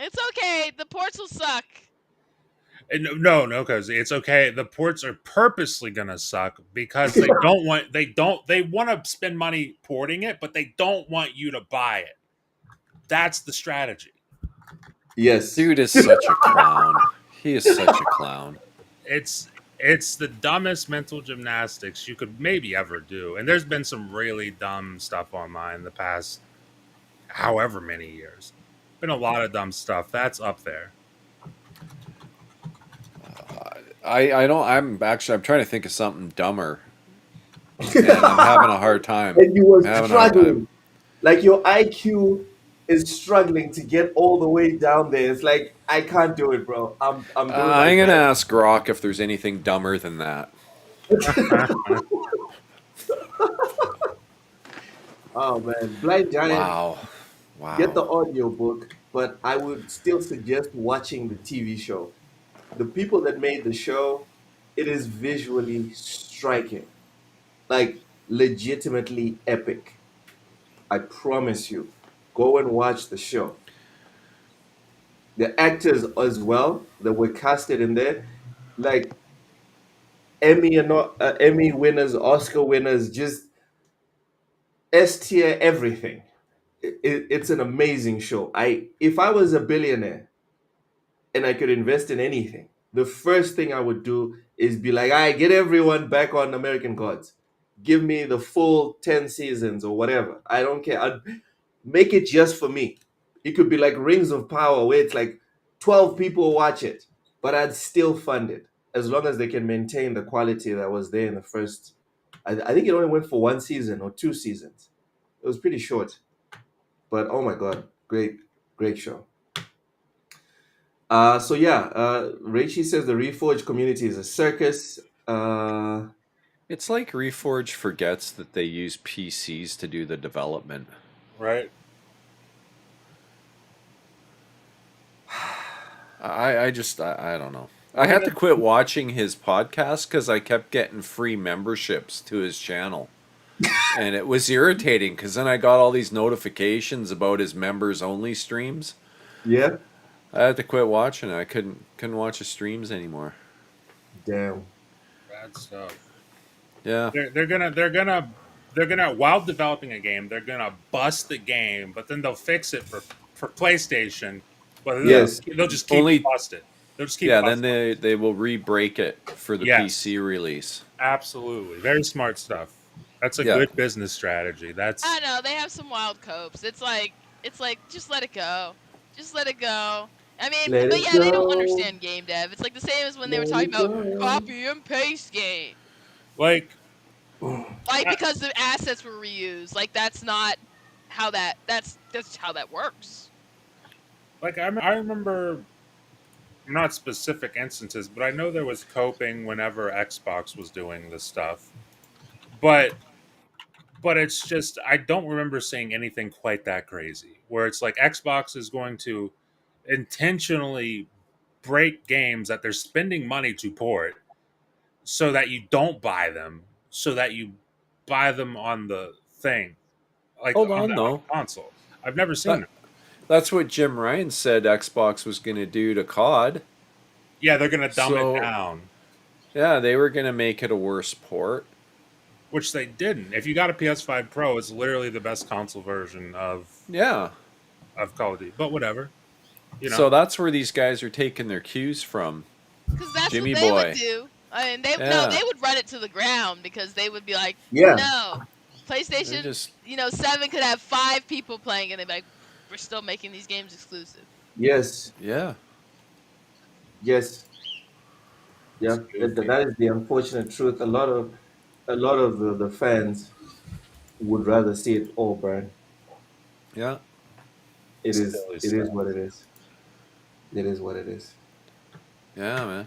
[SPEAKER 7] It's okay. The ports will suck.
[SPEAKER 4] No, because it's okay. The ports are purposely gonna suck because they want to spend money porting it, but they don't want you to buy it. That's the strategy.
[SPEAKER 5] Yes.
[SPEAKER 6] Dude is such a clown. He is such a clown.
[SPEAKER 4] It's the dumbest mental gymnastics you could maybe ever do. And there's been some really dumb stuff online the past however many years. Been a lot of dumb stuff. That's up there.
[SPEAKER 6] I don't. I'm trying to think of something dumber, and I'm having a hard time.
[SPEAKER 5] And you were
[SPEAKER 6] I'm having a hard time.
[SPEAKER 5] struggling. Like your IQ is struggling to get all the way down there. It's like I can't do it, bro. I'm doing my
[SPEAKER 6] I'm gonna
[SPEAKER 5] best.
[SPEAKER 6] ask Grok if there's anything dumber than that.
[SPEAKER 5] Oh man, Blind Giant,
[SPEAKER 6] Wow.
[SPEAKER 5] get the audio book. but I would still suggest watching the TV show. The people that made the show, it is visually striking, like legitimately epic. I promise you. Go and watch the show. The actors as well that were casted in there, like Emmy and Emmy winners, Oscar winners, just S tier everything. It's an amazing show. If I was a billionaire and I could invest in anything, the first thing I would do is be like, I get everyone back on American Gods. Give me the full 10 seasons or whatever. I don't care. I'd make it just for me. It could be like Rings of Power, where it's like 12 people watch it, but I'd still fund it as long as they can maintain the quality that was there in the first. I think it only went for one season or two seasons. It was pretty short, but oh my God, great show. So yeah, Rachie says the Reforge community is a circus.
[SPEAKER 6] It's like Reforge forgets that they use PCs to do the development.
[SPEAKER 4] Right.
[SPEAKER 6] I don't know. I had to quit watching his podcast because I kept getting free memberships to his channel. And it was irritating because then I got all these notifications about his members only streams.
[SPEAKER 5] Yeah,
[SPEAKER 6] I had to quit watching it. I couldn't watch his streams anymore.
[SPEAKER 5] damn.
[SPEAKER 4] Bad stuff.
[SPEAKER 6] Yeah.
[SPEAKER 4] They're gonna while developing a game, they're gonna bust the game, but then they'll fix it for PlayStation. But
[SPEAKER 5] Yes.
[SPEAKER 4] they'll just keep
[SPEAKER 6] Only-
[SPEAKER 4] busted. They'll just keep
[SPEAKER 6] Yeah,
[SPEAKER 4] busting.
[SPEAKER 6] then they will re-break it for the
[SPEAKER 4] Yes.
[SPEAKER 6] PC release.
[SPEAKER 4] Absolutely. Very smart stuff. That's a
[SPEAKER 6] Yeah.
[SPEAKER 4] good business strategy. That's
[SPEAKER 7] I know they have some wild copes. It's like just let it go, just let it go. I mean,
[SPEAKER 5] Let
[SPEAKER 7] but
[SPEAKER 5] it
[SPEAKER 7] yeah, they don't
[SPEAKER 5] go.
[SPEAKER 7] understand game dev. It's like the same as when they were
[SPEAKER 5] Let
[SPEAKER 7] talking
[SPEAKER 5] it
[SPEAKER 7] about
[SPEAKER 5] go.
[SPEAKER 7] copy and paste game.
[SPEAKER 4] like
[SPEAKER 7] Like because the assets were reused. Like that's not how that's how that works.
[SPEAKER 4] I remember not specific instances, but I know there was coping whenever Xbox was doing this stuff. But it's just I don't remember seeing anything quite that crazy where it's like Xbox is going to intentionally break games that they're spending money to port so that you don't buy them, so that you buy them on the thing, like
[SPEAKER 6] Hold
[SPEAKER 4] on
[SPEAKER 6] on,
[SPEAKER 4] the
[SPEAKER 6] though.
[SPEAKER 4] console. I've never seen
[SPEAKER 6] That-
[SPEAKER 4] it.
[SPEAKER 6] That's what Jim Ryan said Xbox was going to do to COD.
[SPEAKER 4] Yeah, they're gonna dumb
[SPEAKER 6] So-
[SPEAKER 4] it down,
[SPEAKER 6] Yeah, they were going to make it a worse port.
[SPEAKER 4] which they didn't. If you got a PS5 Pro, it's literally the best console version
[SPEAKER 6] Yeah.
[SPEAKER 4] of Call of Duty. But whatever, you know.
[SPEAKER 6] So that's where these guys are taking their cues from.
[SPEAKER 7] Because that's
[SPEAKER 6] Jimmy
[SPEAKER 7] what they
[SPEAKER 6] boy.
[SPEAKER 7] would do. I mean,
[SPEAKER 6] Yeah.
[SPEAKER 7] they would run it to the ground because they would be like,
[SPEAKER 5] Yeah.
[SPEAKER 7] no,
[SPEAKER 6] They're
[SPEAKER 7] PlayStation,
[SPEAKER 6] just
[SPEAKER 7] 7 could have 5 people playing, and they'd be like, we're still making these games exclusive.
[SPEAKER 5] Yes.
[SPEAKER 6] yeah.
[SPEAKER 5] Yes. Yeah. That is the unfortunate truth. A lot of the fans would rather see it all burn.
[SPEAKER 6] Yeah.
[SPEAKER 5] It is
[SPEAKER 4] Silly
[SPEAKER 5] it is
[SPEAKER 4] stuff.
[SPEAKER 5] what it is. It is what it is.
[SPEAKER 6] Yeah,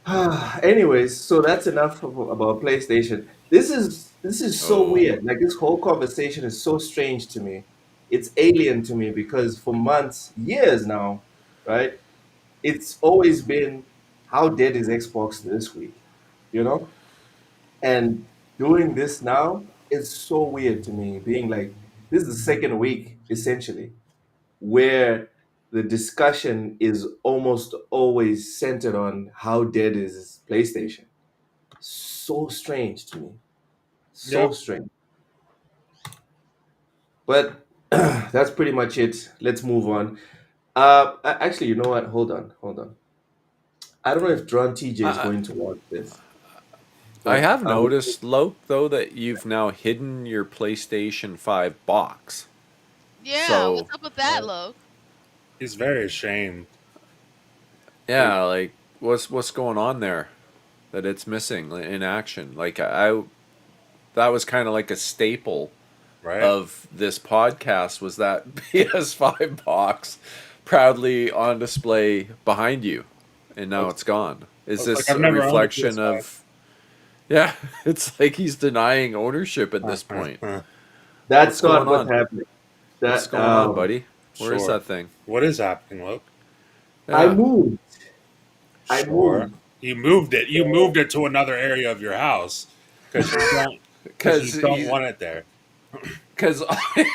[SPEAKER 6] man.
[SPEAKER 5] Anyways, so that's enough about PlayStation. This is so
[SPEAKER 6] Oh.
[SPEAKER 5] weird. Like this whole conversation is so strange to me. It's alien to me because for months, years now, right? It's always been how dead is Xbox this week, you know? And doing this now is so weird to me. Being like, this is the second week essentially where the discussion is almost always centered on how dead is PlayStation. So strange to me. So
[SPEAKER 4] Yep.
[SPEAKER 5] strange. But that's pretty much it. Let's move on. Actually, you know what? Hold on. I don't know if Dron TJ is
[SPEAKER 6] I-
[SPEAKER 5] going to watch this.
[SPEAKER 6] I
[SPEAKER 5] but
[SPEAKER 6] have
[SPEAKER 5] I would-
[SPEAKER 6] noticed, Loke, though, that you've now hidden your PlayStation 5 box.
[SPEAKER 7] Yeah,
[SPEAKER 6] So-
[SPEAKER 7] what's up with that, Lo?
[SPEAKER 4] He's very ashamed.
[SPEAKER 6] Yeah, like what's going on there that it's missing in action? Like that was kind of like a staple
[SPEAKER 4] Right?
[SPEAKER 6] of this podcast was that PS5 box proudly on display behind you, and now it's gone. Is
[SPEAKER 4] Looks
[SPEAKER 6] this
[SPEAKER 4] like I've
[SPEAKER 6] a
[SPEAKER 4] never owned a
[SPEAKER 6] reflection
[SPEAKER 4] PS5.
[SPEAKER 6] of? Yeah, it's like he's denying ownership at this point.
[SPEAKER 5] That's
[SPEAKER 6] What's
[SPEAKER 5] not
[SPEAKER 6] going
[SPEAKER 5] what's
[SPEAKER 6] on?
[SPEAKER 5] happening.
[SPEAKER 6] What's going on, buddy? Where is
[SPEAKER 4] Sure.
[SPEAKER 6] that thing?
[SPEAKER 4] What is happening, Luke?
[SPEAKER 5] I
[SPEAKER 6] Yeah.
[SPEAKER 5] moved. I
[SPEAKER 4] Sure.
[SPEAKER 5] moved.
[SPEAKER 4] You moved it. You moved it to another area of your house because you don't want it there.
[SPEAKER 6] Because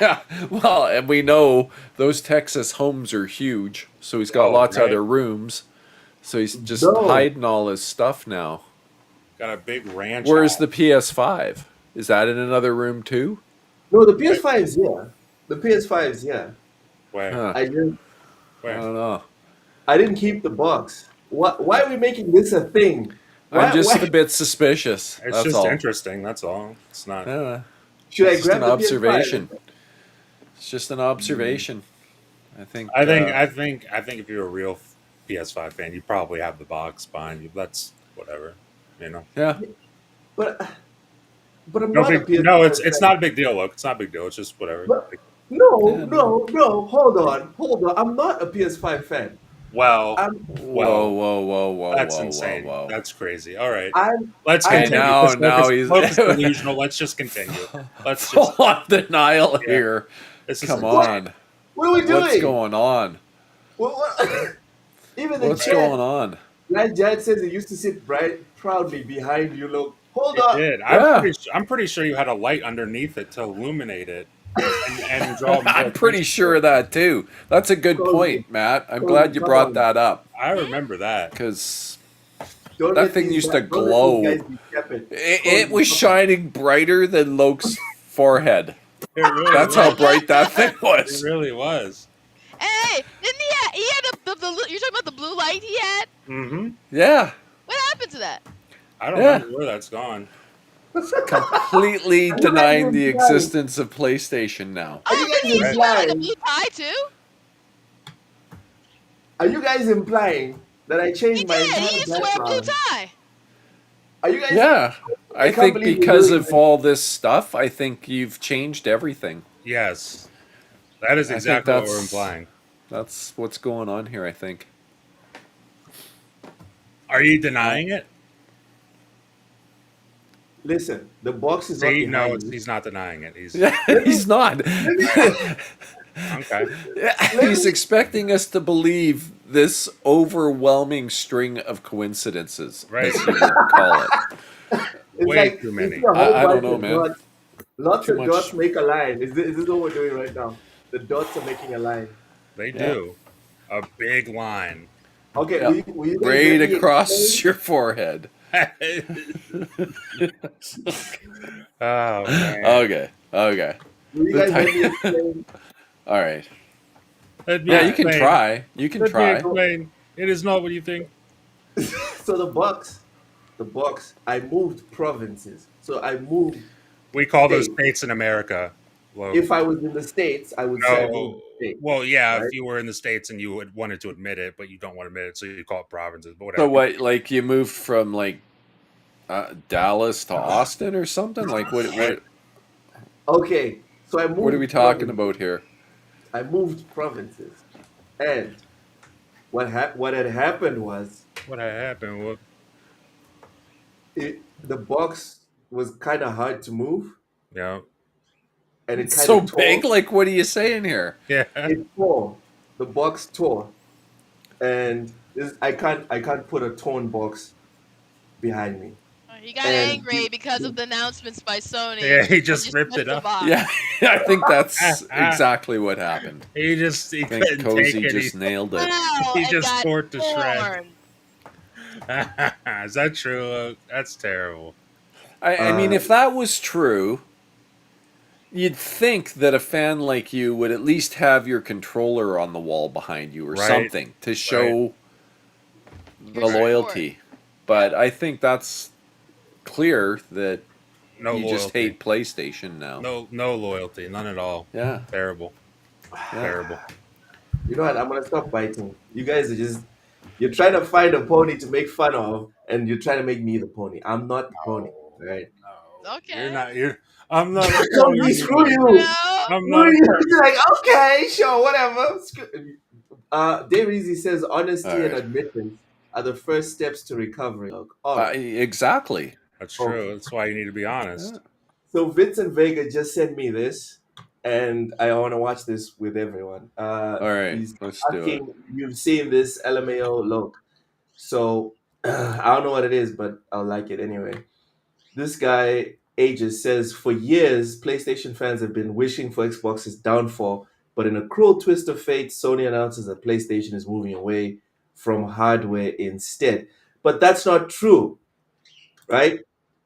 [SPEAKER 6] yeah, well, and we know those Texas homes are huge, so he's got
[SPEAKER 4] Oh,
[SPEAKER 6] lots of
[SPEAKER 4] right.
[SPEAKER 6] other rooms. So he's just
[SPEAKER 5] No.
[SPEAKER 6] hiding all his stuff now.
[SPEAKER 4] Got a big ranch.
[SPEAKER 6] Where's
[SPEAKER 4] house.
[SPEAKER 6] the PS5? Is that in another room too?
[SPEAKER 5] No, the PS5 is here. The PS5 is here.
[SPEAKER 4] Where?
[SPEAKER 6] Huh.
[SPEAKER 5] I didn't.
[SPEAKER 6] I
[SPEAKER 4] Where?
[SPEAKER 6] don't know.
[SPEAKER 5] I didn't keep the box. Why are we making this a thing?
[SPEAKER 6] I'm just
[SPEAKER 5] Why
[SPEAKER 6] a bit suspicious.
[SPEAKER 4] It's
[SPEAKER 6] That's
[SPEAKER 4] just
[SPEAKER 6] all.
[SPEAKER 4] interesting. That's all. It's not.
[SPEAKER 6] Yeah,
[SPEAKER 5] should I
[SPEAKER 6] it's just
[SPEAKER 5] grab
[SPEAKER 6] an
[SPEAKER 5] the
[SPEAKER 6] observation.
[SPEAKER 5] PS5?
[SPEAKER 6] It's just an observation. I think.
[SPEAKER 4] I think if you're a real PS5 fan, you probably have the box behind you. That's whatever. You know.
[SPEAKER 6] Yeah.
[SPEAKER 5] But I'm
[SPEAKER 4] No
[SPEAKER 5] not a
[SPEAKER 4] big.
[SPEAKER 5] PS5
[SPEAKER 4] No, it's
[SPEAKER 5] fan.
[SPEAKER 4] not a big deal. Look, it's not a big deal. It's just whatever.
[SPEAKER 5] But no,
[SPEAKER 6] Yeah,
[SPEAKER 5] no. Hold on. I'm not a PS5 fan.
[SPEAKER 4] Well,
[SPEAKER 5] I'm
[SPEAKER 6] Whoa.
[SPEAKER 4] that's insane.
[SPEAKER 6] Whoa.
[SPEAKER 4] That's crazy. All right,
[SPEAKER 5] I'm
[SPEAKER 4] let's
[SPEAKER 5] I-
[SPEAKER 4] continue.
[SPEAKER 6] now-
[SPEAKER 4] This
[SPEAKER 6] now
[SPEAKER 4] focus-
[SPEAKER 6] he's-
[SPEAKER 4] focus delusional. Let's just continue. Let's just.
[SPEAKER 6] Full on denial
[SPEAKER 4] Yeah.
[SPEAKER 6] here.
[SPEAKER 4] This is
[SPEAKER 6] Come
[SPEAKER 4] insane.
[SPEAKER 6] on.
[SPEAKER 5] what are we doing?
[SPEAKER 6] What's going on?
[SPEAKER 5] What? Even the
[SPEAKER 6] What's
[SPEAKER 5] chat,
[SPEAKER 6] going on?
[SPEAKER 5] Like Jad says, it used to sit proudly behind you. Look, hold
[SPEAKER 4] It
[SPEAKER 5] on.
[SPEAKER 4] did.
[SPEAKER 6] Yeah.
[SPEAKER 4] I'm pretty sure you had a light underneath it to illuminate it and draw. more
[SPEAKER 6] I'm pretty
[SPEAKER 4] attention
[SPEAKER 6] sure
[SPEAKER 4] to
[SPEAKER 6] of that too. That's a good
[SPEAKER 5] Cozy.
[SPEAKER 6] point, Matt. I'm
[SPEAKER 5] Cozy,
[SPEAKER 6] glad you
[SPEAKER 5] come
[SPEAKER 6] brought
[SPEAKER 5] on.
[SPEAKER 6] that up
[SPEAKER 4] it. I remember that.
[SPEAKER 6] because
[SPEAKER 5] Don't
[SPEAKER 6] that
[SPEAKER 5] let
[SPEAKER 6] thing
[SPEAKER 5] these
[SPEAKER 6] used to
[SPEAKER 5] guys- don't let
[SPEAKER 6] glow.
[SPEAKER 5] these guys be tepid.
[SPEAKER 6] it
[SPEAKER 5] Cozy,
[SPEAKER 6] was
[SPEAKER 5] come on.
[SPEAKER 6] shining brighter than Loke's forehead.
[SPEAKER 4] It really
[SPEAKER 6] That's
[SPEAKER 4] was.
[SPEAKER 6] how bright that thing
[SPEAKER 4] It
[SPEAKER 6] was.
[SPEAKER 4] really was.
[SPEAKER 7] Hey, didn't he had the you're talking about the blue light he had?
[SPEAKER 4] Mm-hmm.
[SPEAKER 6] Yeah.
[SPEAKER 7] What happened to that?
[SPEAKER 4] I don't
[SPEAKER 6] Yeah.
[SPEAKER 4] know where that's gone.
[SPEAKER 6] Completely
[SPEAKER 5] you
[SPEAKER 6] denying
[SPEAKER 5] guys
[SPEAKER 6] the
[SPEAKER 5] implying-
[SPEAKER 6] existence of PlayStation now.
[SPEAKER 5] Are you
[SPEAKER 7] Oh, didn't he
[SPEAKER 5] guys
[SPEAKER 7] used to wear like a
[SPEAKER 5] implying?
[SPEAKER 7] blue tie too?
[SPEAKER 5] Are you guys implying that I
[SPEAKER 7] He
[SPEAKER 5] changed my
[SPEAKER 7] did. He
[SPEAKER 5] entire
[SPEAKER 7] used to wear a blue
[SPEAKER 5] background?
[SPEAKER 7] tie.
[SPEAKER 5] Are you guys?
[SPEAKER 6] Yeah. I
[SPEAKER 5] can't
[SPEAKER 6] think
[SPEAKER 5] believe
[SPEAKER 6] because
[SPEAKER 5] you're
[SPEAKER 6] of
[SPEAKER 5] doing
[SPEAKER 6] all this stuff, I think you've changed everything.
[SPEAKER 4] Yes, that is
[SPEAKER 6] I think
[SPEAKER 4] exactly what we're
[SPEAKER 6] that's-
[SPEAKER 4] implying.
[SPEAKER 6] That's what's going on here, I think.
[SPEAKER 4] Are you denying it?
[SPEAKER 5] Listen, the box is not
[SPEAKER 4] See, no,
[SPEAKER 5] behind me.
[SPEAKER 4] he's not denying it. He's
[SPEAKER 6] He's not.
[SPEAKER 4] okay.
[SPEAKER 6] He's expecting us to believe this overwhelming string of coincidences,
[SPEAKER 4] Right.
[SPEAKER 6] as he would call it.
[SPEAKER 5] It's
[SPEAKER 4] Way
[SPEAKER 5] like
[SPEAKER 4] too
[SPEAKER 5] you
[SPEAKER 4] many.
[SPEAKER 5] see a whole
[SPEAKER 6] I don't
[SPEAKER 5] bunch
[SPEAKER 6] know,
[SPEAKER 5] of
[SPEAKER 6] man.
[SPEAKER 5] dots. Lots
[SPEAKER 6] Too
[SPEAKER 5] of
[SPEAKER 6] much.
[SPEAKER 5] dots make a line. Is this what we're doing right now? The dots are making a line.
[SPEAKER 4] They
[SPEAKER 6] Yeah.
[SPEAKER 4] do a big line.
[SPEAKER 5] Okay,
[SPEAKER 6] Yeah.
[SPEAKER 5] will you guys
[SPEAKER 6] Right
[SPEAKER 5] let me
[SPEAKER 6] across
[SPEAKER 5] explain?
[SPEAKER 6] your forehead.
[SPEAKER 4] Oh man.
[SPEAKER 6] Okay.
[SPEAKER 5] Will you
[SPEAKER 6] The
[SPEAKER 5] guys let
[SPEAKER 6] type-
[SPEAKER 5] me explain?
[SPEAKER 6] All right.
[SPEAKER 4] Let me
[SPEAKER 6] Yeah, you can
[SPEAKER 4] explain.
[SPEAKER 6] try. You can
[SPEAKER 4] Let me
[SPEAKER 6] try.
[SPEAKER 4] explain. It is not what you think.
[SPEAKER 5] So the box, I moved provinces. So I moved.
[SPEAKER 4] We call those
[SPEAKER 5] States.
[SPEAKER 4] states in America. Well,
[SPEAKER 5] If I was in the States, I would say I
[SPEAKER 4] no,
[SPEAKER 5] moved states.
[SPEAKER 4] well, yeah.
[SPEAKER 5] right?
[SPEAKER 4] If you were in the states and you wanted to admit it, but you don't want to admit it, so you call it provinces. But whatever.
[SPEAKER 6] So what? Like you moved from like Dallas to Austin or something? Like what?
[SPEAKER 5] Okay, so I moved.
[SPEAKER 6] What are we talking
[SPEAKER 5] provinces.
[SPEAKER 6] about here?
[SPEAKER 5] I moved provinces, and what had happened was
[SPEAKER 4] What had happened? Well,
[SPEAKER 5] the box was kind of hard to move,
[SPEAKER 4] yeah,
[SPEAKER 5] and it
[SPEAKER 6] It's
[SPEAKER 5] kind
[SPEAKER 6] so
[SPEAKER 5] of
[SPEAKER 6] big. Like what are you saying here?
[SPEAKER 4] yeah.
[SPEAKER 5] It tore. The box tore, and I can't put a torn box behind me.
[SPEAKER 7] He got
[SPEAKER 5] And-
[SPEAKER 7] angry because of the announcements by Sony.
[SPEAKER 4] Yeah, he
[SPEAKER 7] and
[SPEAKER 4] just ripped it
[SPEAKER 7] the
[SPEAKER 4] up.
[SPEAKER 7] box.
[SPEAKER 6] Yeah, I think that's exactly what happened.
[SPEAKER 4] He
[SPEAKER 6] I
[SPEAKER 4] couldn't
[SPEAKER 6] think
[SPEAKER 4] take
[SPEAKER 6] Cozy
[SPEAKER 4] it.
[SPEAKER 6] just nailed it.
[SPEAKER 7] Wow,
[SPEAKER 4] He
[SPEAKER 7] and
[SPEAKER 4] just
[SPEAKER 7] got
[SPEAKER 4] tore it to shreds.
[SPEAKER 7] torn.
[SPEAKER 4] Is that true? That's terrible.
[SPEAKER 6] I mean, if that was true, you'd think that a fan like you would at least have your controller on the wall behind you or
[SPEAKER 4] Right.
[SPEAKER 6] something to show the
[SPEAKER 7] Your support.
[SPEAKER 6] loyalty. But I think that's clear that
[SPEAKER 4] No
[SPEAKER 6] you
[SPEAKER 4] loyalty.
[SPEAKER 6] just hate PlayStation now.
[SPEAKER 4] No loyalty. None at all.
[SPEAKER 6] Yeah.
[SPEAKER 4] Terrible. Terrible.
[SPEAKER 5] You know what? I'm gonna stop biting. You guys are you're trying to find a pony to make fun of, and you're trying to make me the pony. I'm not the pony, right?
[SPEAKER 7] Okay.
[SPEAKER 4] You're not. I'm not.
[SPEAKER 5] Screw you. Screw you.
[SPEAKER 7] No.
[SPEAKER 4] I'm
[SPEAKER 5] Screw
[SPEAKER 4] not.
[SPEAKER 5] you. You're like, okay, sure, whatever. Dave Easy says honesty
[SPEAKER 6] All
[SPEAKER 5] and
[SPEAKER 6] right.
[SPEAKER 5] admittance are the first steps to recovery. All right.
[SPEAKER 6] Exactly.
[SPEAKER 4] That's true. That's why you need to be honest.
[SPEAKER 5] So Vincent Vega just sent me this. and I want to watch this with everyone.
[SPEAKER 6] All right,
[SPEAKER 5] He's
[SPEAKER 6] let's do it.
[SPEAKER 5] asking, you've seen this LMAO look. So I don't know what it is, but I'll like it anyway. This guy, Aegis, says for years, PlayStation fans have been wishing for Xbox's downfall, but in a cruel twist of fate, Sony announces that PlayStation is moving away from hardware instead. But that's not true, right?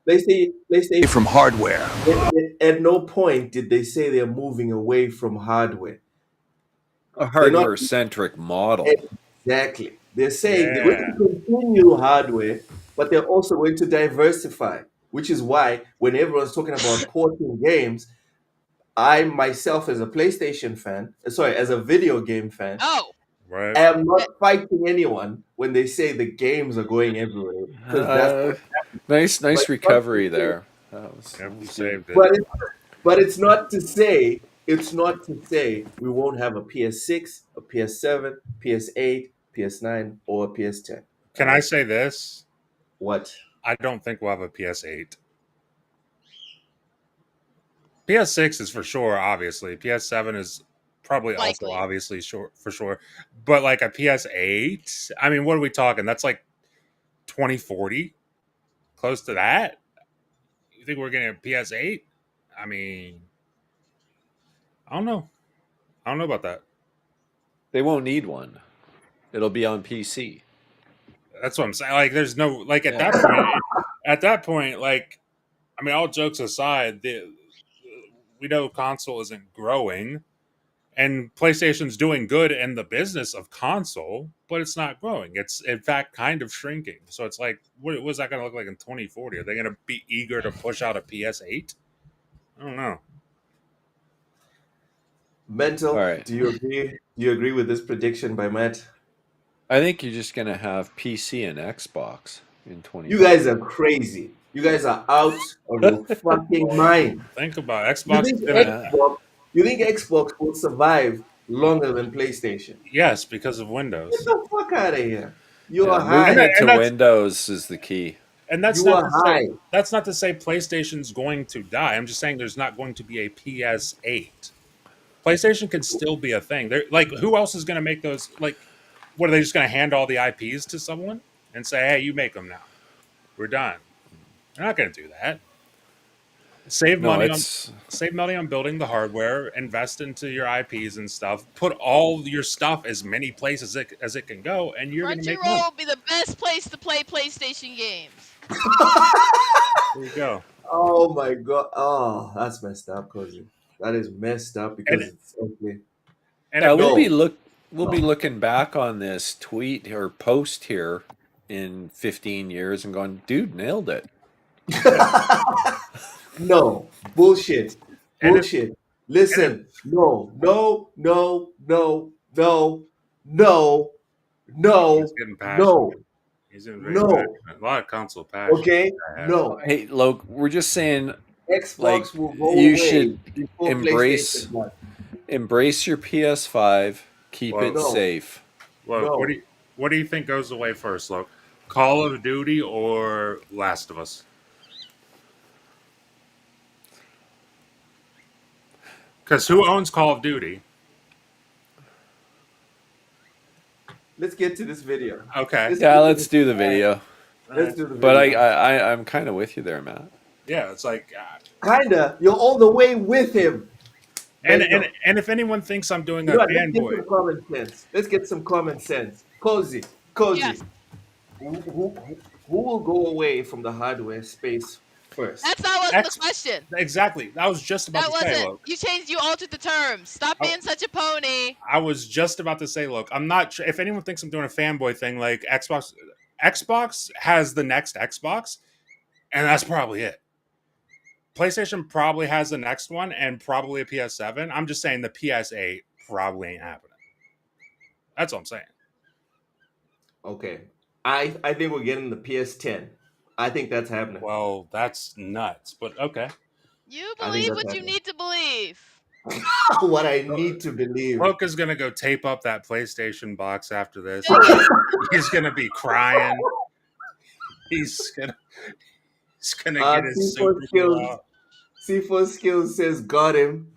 [SPEAKER 5] PlayStation
[SPEAKER 1] From hardware.
[SPEAKER 5] at no point did they say they're moving away from hardware.
[SPEAKER 6] A
[SPEAKER 5] They're not
[SPEAKER 6] hardware-centric model.
[SPEAKER 5] exactly. They're saying they're
[SPEAKER 4] Yeah.
[SPEAKER 5] going to continue hardware, but they're also going to diversify, which is why when everyone's talking about porting games, I myself, as a PlayStation fan, as a video game fan,
[SPEAKER 7] Oh,
[SPEAKER 4] Right.
[SPEAKER 5] am not fighting anyone when they say the games are going everywhere because that's
[SPEAKER 6] Nice
[SPEAKER 5] but
[SPEAKER 6] recovery there. That was
[SPEAKER 4] Yep, you
[SPEAKER 6] good.
[SPEAKER 4] saved it.
[SPEAKER 5] but it's not to say we won't have a PS6, a PS7, PS8, PS9, or a PS10.
[SPEAKER 4] Can I say this?
[SPEAKER 5] What?
[SPEAKER 4] I don't think we'll have a PS8. PS6 is for sure, obviously. PS7 is probably also
[SPEAKER 7] Likely.
[SPEAKER 4] obviously for sure. But like a PS8, I mean, what are we talking? That's like 2040, close to that. You think we're getting a PS8? I mean, I don't know. I don't know about that.
[SPEAKER 6] They won't need one. It'll be on PC.
[SPEAKER 4] That's what I'm saying. Like, there's no like
[SPEAKER 6] Yeah.
[SPEAKER 4] at that point, like, I mean, all jokes aside, we know console isn't growing, and PlayStation's doing good in the business of console, but it's not growing. It's in fact kind of shrinking. So it's like, what's that going to look like in 2040? Are they going to be eager to push out a PS8? I don't know.
[SPEAKER 5] Mental.
[SPEAKER 6] All right.
[SPEAKER 5] Do you agree? Do you agree with this prediction by Matt?
[SPEAKER 6] I think you're just gonna have PC and Xbox in 20.
[SPEAKER 5] You guys are crazy. You guys are out of your fucking mind.
[SPEAKER 4] Think about it.
[SPEAKER 5] You
[SPEAKER 4] Xbox.
[SPEAKER 5] think
[SPEAKER 4] Is gonna,
[SPEAKER 5] you think Xbox will survive longer than PlayStation?
[SPEAKER 4] yes, because of
[SPEAKER 5] Get
[SPEAKER 4] Windows.
[SPEAKER 5] the fuck out of here. You
[SPEAKER 6] Yeah,
[SPEAKER 5] are high.
[SPEAKER 6] moving it to
[SPEAKER 4] that's-
[SPEAKER 6] Windows is the key.
[SPEAKER 4] And that's
[SPEAKER 5] You
[SPEAKER 4] not
[SPEAKER 5] are
[SPEAKER 4] to say,
[SPEAKER 5] high.
[SPEAKER 4] that's not to say PlayStation's going to die. I'm just saying there's not going to be a PS8. PlayStation can still be a thing. They're like, who else is going to make those? Like, what are they just going to hand all the IPs to someone and say, "Hey, you make them now. We're done." They're not going to do that. Save
[SPEAKER 6] No,
[SPEAKER 4] money
[SPEAKER 6] it's
[SPEAKER 4] on building the hardware. Invest into your IPs and stuff. Put all your stuff as many places as it can go, and you're going to make money.
[SPEAKER 7] Crunchyroll will be the best place to play PlayStation games.
[SPEAKER 4] There you go.
[SPEAKER 5] Oh my god. Oh, that's messed up, Cozy. That is messed up because
[SPEAKER 4] And-
[SPEAKER 5] it's okay.
[SPEAKER 4] And
[SPEAKER 6] yeah.
[SPEAKER 4] it-
[SPEAKER 6] We'll be looking back on this tweet or post here in 15 years and going, dude, nailed it.
[SPEAKER 5] No. Bullshit.
[SPEAKER 4] And
[SPEAKER 5] Bullshit. Listen. No. No. No. No. No. No. No.
[SPEAKER 4] he's getting passionate.
[SPEAKER 5] No.
[SPEAKER 4] He's in very
[SPEAKER 5] No.
[SPEAKER 4] passionate. A lot of console passion.
[SPEAKER 5] Okay?
[SPEAKER 4] Yeah.
[SPEAKER 5] No.
[SPEAKER 6] Hey, Loke, we're just saying
[SPEAKER 5] Xbox
[SPEAKER 6] Like,
[SPEAKER 5] will go
[SPEAKER 6] you
[SPEAKER 5] away
[SPEAKER 6] should
[SPEAKER 5] before
[SPEAKER 6] embrace-
[SPEAKER 5] PlayStation does.
[SPEAKER 6] embrace your PS5, keep
[SPEAKER 4] Well,
[SPEAKER 6] it
[SPEAKER 5] no.
[SPEAKER 6] safe.
[SPEAKER 4] Look,
[SPEAKER 5] No.
[SPEAKER 4] what do you think goes away first, Look? Call of Duty or Last of Us? Because who owns Call of Duty?
[SPEAKER 5] Let's get to this video.
[SPEAKER 4] Okay.
[SPEAKER 6] Yeah, let's do the video.
[SPEAKER 5] Let's do the video.
[SPEAKER 6] But I'm kind of with you there, Matt.
[SPEAKER 4] Yeah, it's like,
[SPEAKER 5] Kinda. You're all the way with him.
[SPEAKER 4] and
[SPEAKER 5] Mental.
[SPEAKER 4] and if anyone thinks I'm doing
[SPEAKER 5] You
[SPEAKER 4] a
[SPEAKER 5] know what, let's get
[SPEAKER 4] fanboy,
[SPEAKER 5] some common sense. Let's get some common sense. Cozy.
[SPEAKER 7] Yes.
[SPEAKER 5] Who will go away from the hardware space first?
[SPEAKER 7] That's not what the question.
[SPEAKER 4] exactly. I was just about
[SPEAKER 7] That
[SPEAKER 4] to say,
[SPEAKER 7] wasn't.
[SPEAKER 4] Look.
[SPEAKER 7] You altered the terms. Stop being such a pony.
[SPEAKER 4] I was just about to say, look, I'm not sure if anyone thinks I'm doing a fanboy thing. Like Xbox has the next Xbox, and that's probably it. PlayStation probably has the next one, and probably a PS7. I'm just saying the PS8 probably ain't happening. That's all I'm saying.
[SPEAKER 5] Okay. I think we're getting the PS10. I think that's happening.
[SPEAKER 4] Well, that's nuts, but okay.
[SPEAKER 7] You
[SPEAKER 5] I think
[SPEAKER 7] believe
[SPEAKER 5] that's
[SPEAKER 7] what you
[SPEAKER 5] happening.
[SPEAKER 7] need to believe.
[SPEAKER 5] What I need to believe.
[SPEAKER 4] Luke is gonna go tape up that PlayStation box after this. He's gonna be crying. He's gonna get his
[SPEAKER 5] C4
[SPEAKER 4] super
[SPEAKER 5] skills.
[SPEAKER 4] out.
[SPEAKER 5] C4 Skills says got him.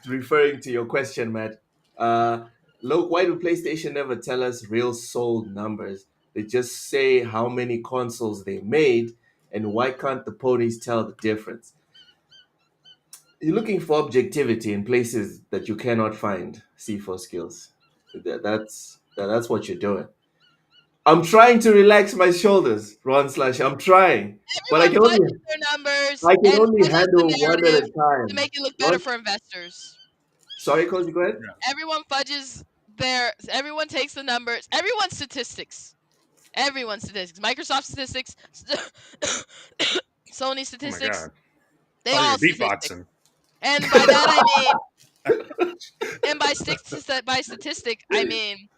[SPEAKER 5] referring to your question, Matt. Look, why do PlayStation never tell us real sold numbers? They just say how many consoles they made, and why can't the ponies tell the difference? You're looking for objectivity in places that you cannot find C4 skills. That's what you're doing. I'm trying to relax my shoulders, Ron Slash. I'm trying, but
[SPEAKER 7] Everyone fudges their numbers
[SPEAKER 5] I can
[SPEAKER 7] and
[SPEAKER 5] only
[SPEAKER 7] fudges the
[SPEAKER 5] handle one at a
[SPEAKER 7] narrative to
[SPEAKER 5] time.
[SPEAKER 7] make it look
[SPEAKER 5] Ron,
[SPEAKER 7] better for investors.
[SPEAKER 5] sorry, Cozy, go ahead.
[SPEAKER 7] Everyone fudges everyone takes the numbers, everyone's statistics. Microsoft statistics, Sony
[SPEAKER 4] Oh my
[SPEAKER 7] statistics,
[SPEAKER 4] god!
[SPEAKER 7] they
[SPEAKER 4] Oh,
[SPEAKER 7] all
[SPEAKER 4] you're
[SPEAKER 7] statistics.
[SPEAKER 4] beatboxing.
[SPEAKER 7] And by that I mean, and by statistic I mean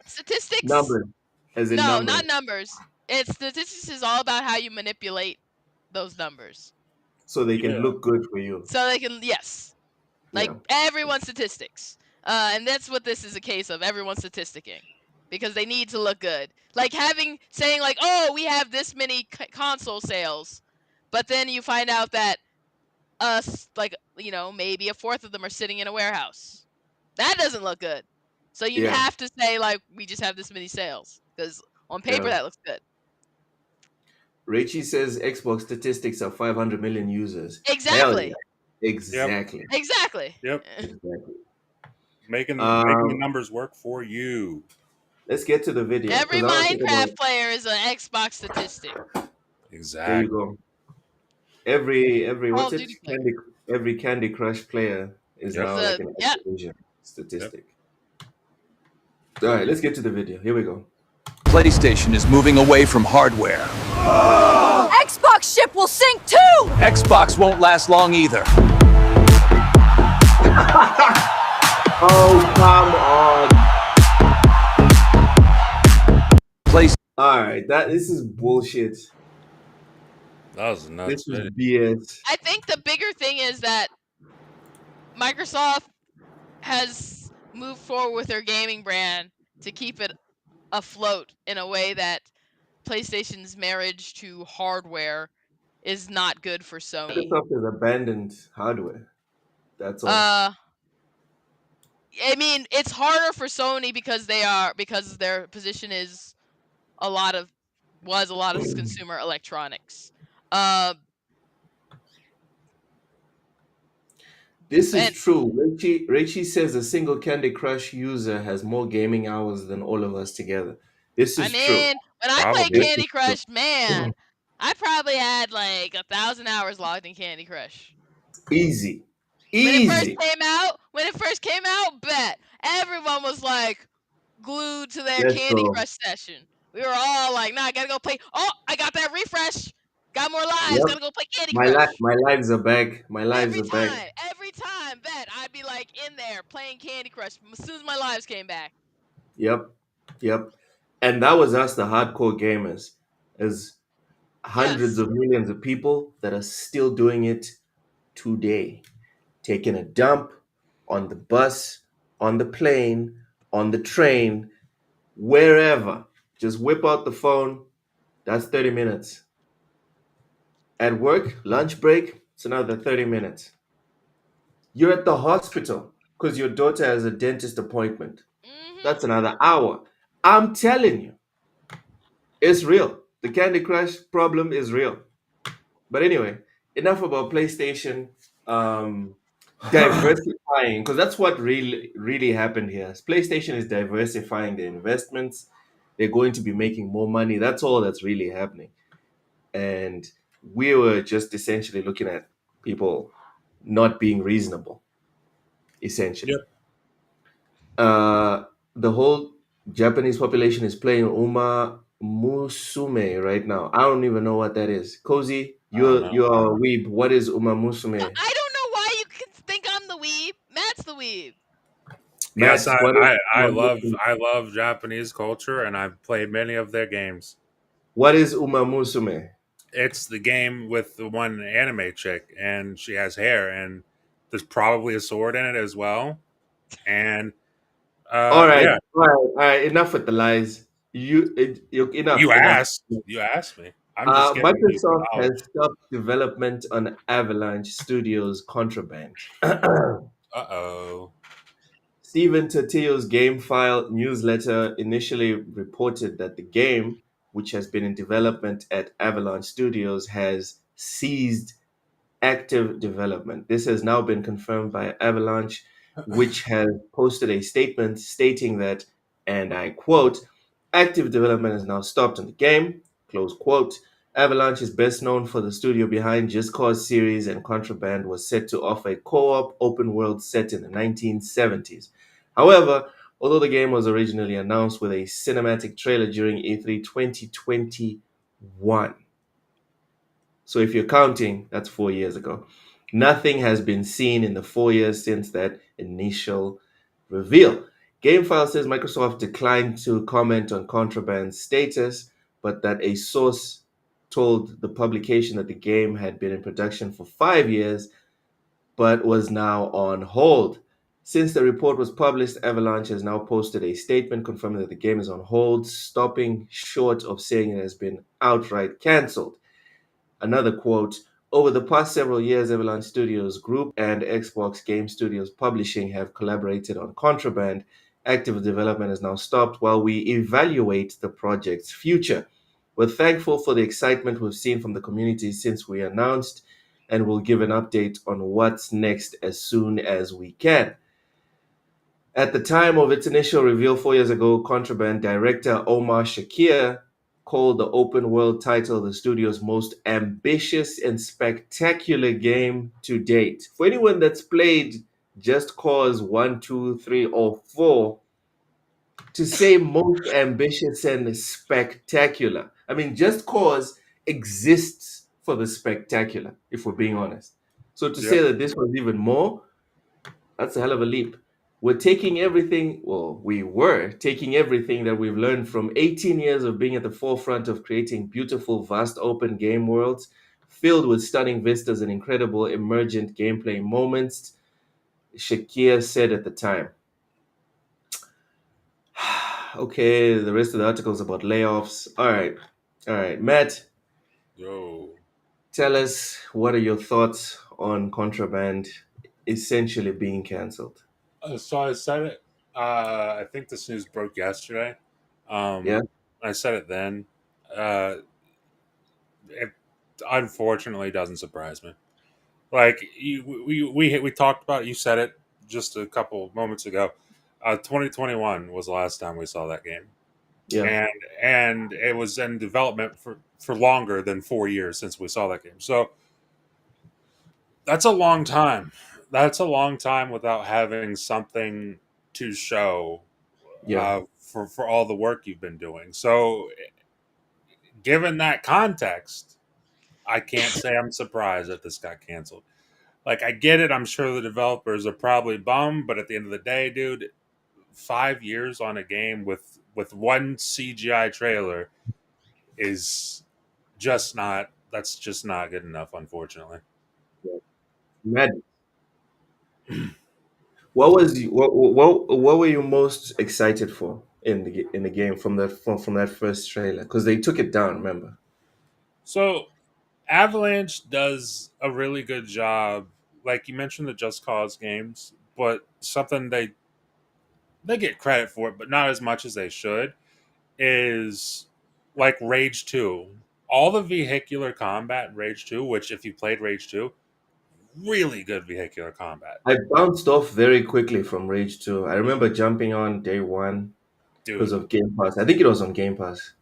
[SPEAKER 7] statistics.
[SPEAKER 5] Numbers, as in
[SPEAKER 7] No,
[SPEAKER 5] numbers,
[SPEAKER 7] not numbers. It's statistics is all about how you manipulate those numbers.
[SPEAKER 5] so they can
[SPEAKER 4] Yeah.
[SPEAKER 5] look good for you.
[SPEAKER 7] So they can like
[SPEAKER 5] Yeah.
[SPEAKER 7] everyone's statistics. And that's what this is a case of. Everyone's statisticking because they need to look good. Like saying like, oh, we have this many console sales, but then you find out that like maybe a fourth of them are sitting in a warehouse. That doesn't look good. So you
[SPEAKER 5] Yeah.
[SPEAKER 7] have to say like we just have this many sales because on paper
[SPEAKER 5] Yeah.
[SPEAKER 7] that looks good.
[SPEAKER 5] Rachie says Xbox statistics are 500 million users. Hell
[SPEAKER 7] Exactly.
[SPEAKER 5] yeah. Exactly.
[SPEAKER 7] Exactly.
[SPEAKER 4] Yep.
[SPEAKER 5] Exactly.
[SPEAKER 4] Making the
[SPEAKER 5] Um,
[SPEAKER 4] numbers work for you.
[SPEAKER 5] let's get to the video.
[SPEAKER 7] Every
[SPEAKER 5] 'Cause I want to talk about,
[SPEAKER 7] Minecraft player is an Xbox statistic.
[SPEAKER 5] there
[SPEAKER 4] Exactly.
[SPEAKER 5] you go. Every
[SPEAKER 7] Call
[SPEAKER 5] what's
[SPEAKER 7] of
[SPEAKER 5] it?
[SPEAKER 7] Duty player.
[SPEAKER 5] Every Candy Crush player is
[SPEAKER 4] Yep.
[SPEAKER 5] now like an
[SPEAKER 7] Yeah.
[SPEAKER 5] Activision statistic. All right, let's get to the video. Here we go.
[SPEAKER 3] PlayStation is moving away from hardware.
[SPEAKER 8] Xbox ship will sink too!
[SPEAKER 3] Xbox won't last long either.
[SPEAKER 5] Oh, come on.
[SPEAKER 3] PlayStation
[SPEAKER 5] All right, this is bullshit.
[SPEAKER 4] That was nuts.
[SPEAKER 5] This is BS.
[SPEAKER 7] I think the bigger thing is that Microsoft has moved forward with their gaming brand to keep it afloat in a way that PlayStation's marriage to hardware is not good for Sony.
[SPEAKER 5] Microsoft has abandoned hardware. That's all.
[SPEAKER 7] I mean, it's harder for Sony because their position is a lot of consumer electronics.
[SPEAKER 5] This is
[SPEAKER 7] and-
[SPEAKER 5] true. Rachie says a single Candy Crush user has more gaming hours than all of us together. This
[SPEAKER 7] I
[SPEAKER 5] is true.
[SPEAKER 7] mean, when I played
[SPEAKER 4] Probably.
[SPEAKER 7] Candy Crush, man, I probably had like 1,000 hours logged in Candy Crush.
[SPEAKER 5] Easy.
[SPEAKER 7] When it
[SPEAKER 5] Easy.
[SPEAKER 7] first came out, bet everyone was like glued to their
[SPEAKER 5] Let's
[SPEAKER 7] Candy
[SPEAKER 5] go.
[SPEAKER 7] Crush session. We were all like, "Nah, I gotta go play. Oh, I got that refresh. Got more lives.
[SPEAKER 5] Yep.
[SPEAKER 7] Gotta go play Candy Crush."
[SPEAKER 5] My lives are back. My lives
[SPEAKER 7] Every
[SPEAKER 5] are back.
[SPEAKER 7] time, bet I'd be like in there playing Candy Crush as soon as my lives came back.
[SPEAKER 5] Yep. Yep. And that was us, the hardcore gamers. There's hundreds
[SPEAKER 7] Yes.
[SPEAKER 5] of millions of people that are still doing it today. Taking a dump on the bus, on the plane, on the train, wherever. Just whip out the phone. That's 30 minutes. At work, lunch break, it's another 30 minutes. You're at the hospital because your daughter has a dentist appointment.
[SPEAKER 7] Mhm.
[SPEAKER 5] That's another hour. I'm telling you, it's real. The Candy Crush problem is real. But anyway, enough about PlayStation diversifying, because that's what really happened here. PlayStation is diversifying their investments. They're going to be making more money. That's all that's really happening. And we were just essentially looking at people not being reasonable, essentially.
[SPEAKER 4] Yep.
[SPEAKER 5] The whole Japanese population is playing Uma Musume right now. I don't even know what that is. Cozy, you're a weeb. What is Uma Musume?
[SPEAKER 7] I don't know why you can think I'm the weeb. Matt's the weeb.
[SPEAKER 4] Yes,
[SPEAKER 5] Max, what is
[SPEAKER 4] I
[SPEAKER 5] Uma
[SPEAKER 4] love
[SPEAKER 5] Musume?
[SPEAKER 4] Japanese culture, and I've played many of their games.
[SPEAKER 5] What is Uma Musume?
[SPEAKER 4] It's the game with the one anime chick, and she has hair, and there's probably a sword in it as well. And
[SPEAKER 5] All right,
[SPEAKER 4] yeah,
[SPEAKER 5] all right. Enough with the lies. You enough.
[SPEAKER 4] you
[SPEAKER 5] enough.
[SPEAKER 4] asked me. I'm just giving you some
[SPEAKER 5] Microsoft has
[SPEAKER 4] knowledge.
[SPEAKER 5] stopped development on Avalanche Studios' Contraband.
[SPEAKER 4] Uh-oh.
[SPEAKER 5] Steven Tortillo's GameFile newsletter initially reported that the game, which has been in development at Avalanche Studios, has ceased active development. This has now been confirmed by Avalanche, which has posted a statement stating that, and I quote, active development has now stopped on the game, close quote. Avalanche is best known for the studio behind Just Cause series, and Contraband was set to offer a co-op open world set in the 1970s. However, although the game was originally announced with a cinematic trailer during E3 2021, so if you're counting, that's 4 years ago. Nothing has been seen in the 4 years since that initial reveal. GameFile says Microsoft declined to comment on Contraband's status, but that a source told the publication that the game had been in production for 5 years, but was now on hold. Since the report was published, Avalanche has now posted a statement confirming that the game is on hold, stopping short of saying it has been outright cancelled. Another quote, over the past several years, Avalanche Studios Group and Xbox Game Studios Publishing have collaborated on Contraband. Active development has now stopped while we evaluate the project's future. We're thankful for the excitement we've seen from the community since we announced, and we'll give an update on what's next as soon as we can. At the time of its initial reveal 4 years ago, Contraband director Omar Shakir called the open world title the studio's most ambitious and spectacular game to date. For anyone that's played Just Cause 1, 2, 3, or 4, to say most ambitious and spectacular, I mean, Just Cause exists for the spectacular, if we're being honest. So to say
[SPEAKER 4] Yep.
[SPEAKER 5] that this was even more, that's a hell of a leap. We were taking everything that we've learned from 18 years of being at the forefront of creating beautiful, vast, open game worlds filled with stunning vistas and incredible emergent gameplay moments, Shakir said at the time. Okay, the rest of the article is about layoffs. All right, Matt,
[SPEAKER 4] Yo.
[SPEAKER 5] tell us what are your thoughts on Contraband essentially being cancelled?
[SPEAKER 4] So I said it. I think this news broke yesterday.
[SPEAKER 5] Yeah,
[SPEAKER 4] I said it then. Uh, it unfortunately doesn't surprise me. Like we talked about it, you said it just a couple moments ago. 2021 was the last time we saw that game,
[SPEAKER 5] yeah,
[SPEAKER 4] and it was in development for longer than 4 years since we saw that game. So that's a long time. That's a long time without having something to show
[SPEAKER 5] yeah.
[SPEAKER 4] for all the work you've been doing. So, given that context, I can't say I'm surprised that this got canceled. Like, I get it. I'm sure the developers are probably bummed, but at the end of the day, dude, 5 years on a game with one CGI trailer is just not. That's just not good enough, unfortunately.
[SPEAKER 5] Matt, what were you most excited for in the game from that first trailer? Because they took it down, remember?
[SPEAKER 4] So, Avalanche does a really good job. Like you mentioned, the Just Cause games, but something they get credit for it, but not as much as they should, is like Rage 2. All the vehicular combat in Rage 2, which if you played Rage 2, really good vehicular combat.
[SPEAKER 5] I bounced off very quickly from Rage 2. I remember jumping on day one because
[SPEAKER 4] Dude,
[SPEAKER 5] of Game Pass. I think it was on Game Pass.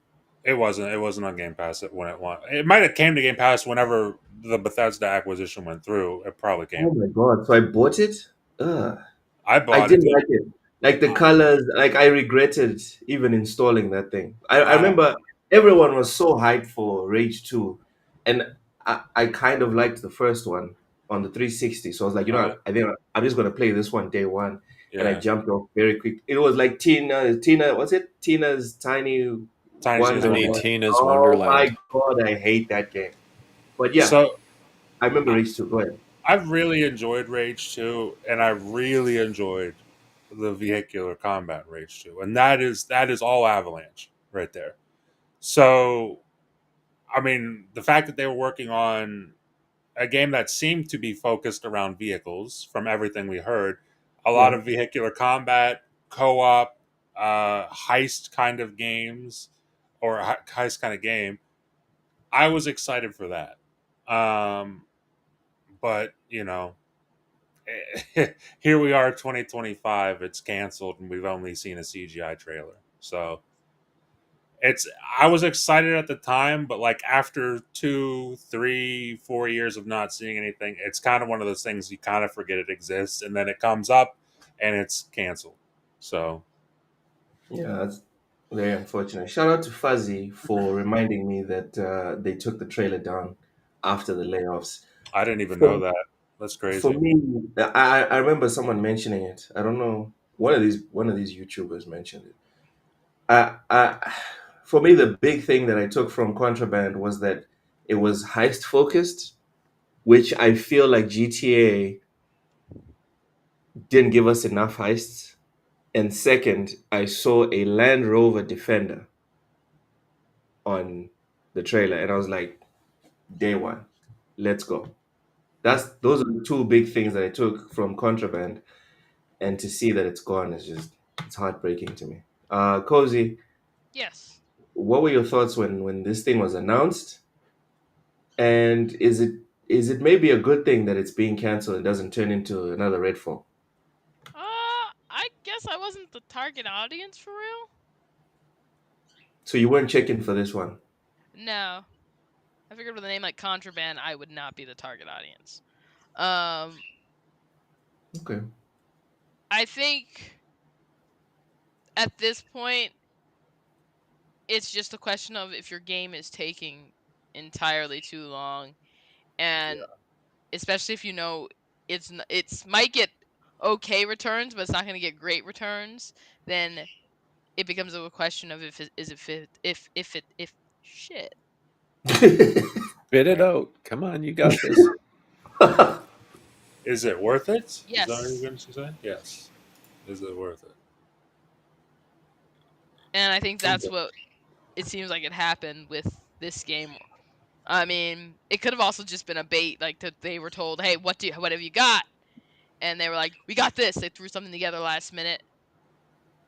[SPEAKER 4] it wasn't on Game Pass when it went. It might have came to Game Pass whenever the Bethesda acquisition went through. It probably came.
[SPEAKER 5] Oh my god! So I bought it. Ugh.
[SPEAKER 4] I
[SPEAKER 5] I
[SPEAKER 4] bought it,
[SPEAKER 5] didn't
[SPEAKER 4] dude.
[SPEAKER 5] like it. Like the colors, like I regretted even installing that thing. I
[SPEAKER 4] Uh,
[SPEAKER 5] remember everyone was so hyped for Rage 2, and I kind of liked the first one on the 360. So I was like,
[SPEAKER 4] uh,
[SPEAKER 5] I think I'm just gonna play this one day one, and I
[SPEAKER 4] yeah.
[SPEAKER 5] jumped off very quick. It was like Tina, what's it? Tina's Tiny
[SPEAKER 4] Tiny Tina's
[SPEAKER 6] Tiny
[SPEAKER 5] Wonderland.
[SPEAKER 4] Wonderland.
[SPEAKER 6] Tina's
[SPEAKER 5] Oh my
[SPEAKER 6] Wonderland.
[SPEAKER 5] god, I hate that game. But yeah,
[SPEAKER 4] So
[SPEAKER 5] I remember Rage 2. Go ahead.
[SPEAKER 4] I've really enjoyed Rage 2, and I really enjoyed the vehicular combat in Rage 2. And that is all Avalanche right there. So I mean, the fact that they were working on a game that seemed to be focused around vehicles, from everything we heard, a lot
[SPEAKER 5] Yeah.
[SPEAKER 4] of vehicular combat, co-op, heist kind of games, or heist kind of game. I was excited for that. But here we are, 2025. It's canceled, and we've only seen a CGI trailer. So it's I was excited at the time, but like after 2, 3, 4 years of not seeing anything, it's kind of one of those things you kind of forget it exists, and then it comes up and it's canceled. So
[SPEAKER 5] Yeah, that's very unfortunate. Shout out to Fuzzy for reminding me that they took the trailer down after the layoffs.
[SPEAKER 4] I didn't even know
[SPEAKER 5] For,
[SPEAKER 4] that. That's
[SPEAKER 5] for
[SPEAKER 4] crazy.
[SPEAKER 5] me, I remember someone mentioning it. I don't know, one of these YouTubers mentioned it. For me, the big thing that I took from Contraband was that it was heist focused, which I feel like GTA didn't give us enough heists. And second, I saw a Land Rover Defender on the trailer, and I was like, day one, let's go. Those are the two big things that I took from Contraband, and to see that it's gone is just it's heartbreaking to me. Cozy,
[SPEAKER 7] Yes.
[SPEAKER 5] what were your thoughts when this thing was announced? And is it maybe a good thing that it's being canceled and doesn't turn into another Redfall?
[SPEAKER 7] I guess I wasn't the target audience for real.
[SPEAKER 5] So you weren't checking for this one.
[SPEAKER 7] No, I figured with a name like Contraband, I would not be the target audience. Um,
[SPEAKER 5] Okay.
[SPEAKER 7] I think at this point, it's just a question of if your game is taking entirely too long, and especially if you know it's might get okay returns, but it's not going to get great returns, then it becomes a question of if it is if it if shit.
[SPEAKER 6] Spit it out. Come on, you got this.
[SPEAKER 4] Is it worth it? Is that what you're
[SPEAKER 7] Yes.
[SPEAKER 4] going to say? Yes. Is it worth it?
[SPEAKER 7] And I think that's what it seems like it happened with this game. I mean, it could have also just been a bait, like that they were told, "Hey, what have you got?" And they were like, "We got this." They threw something together last minute.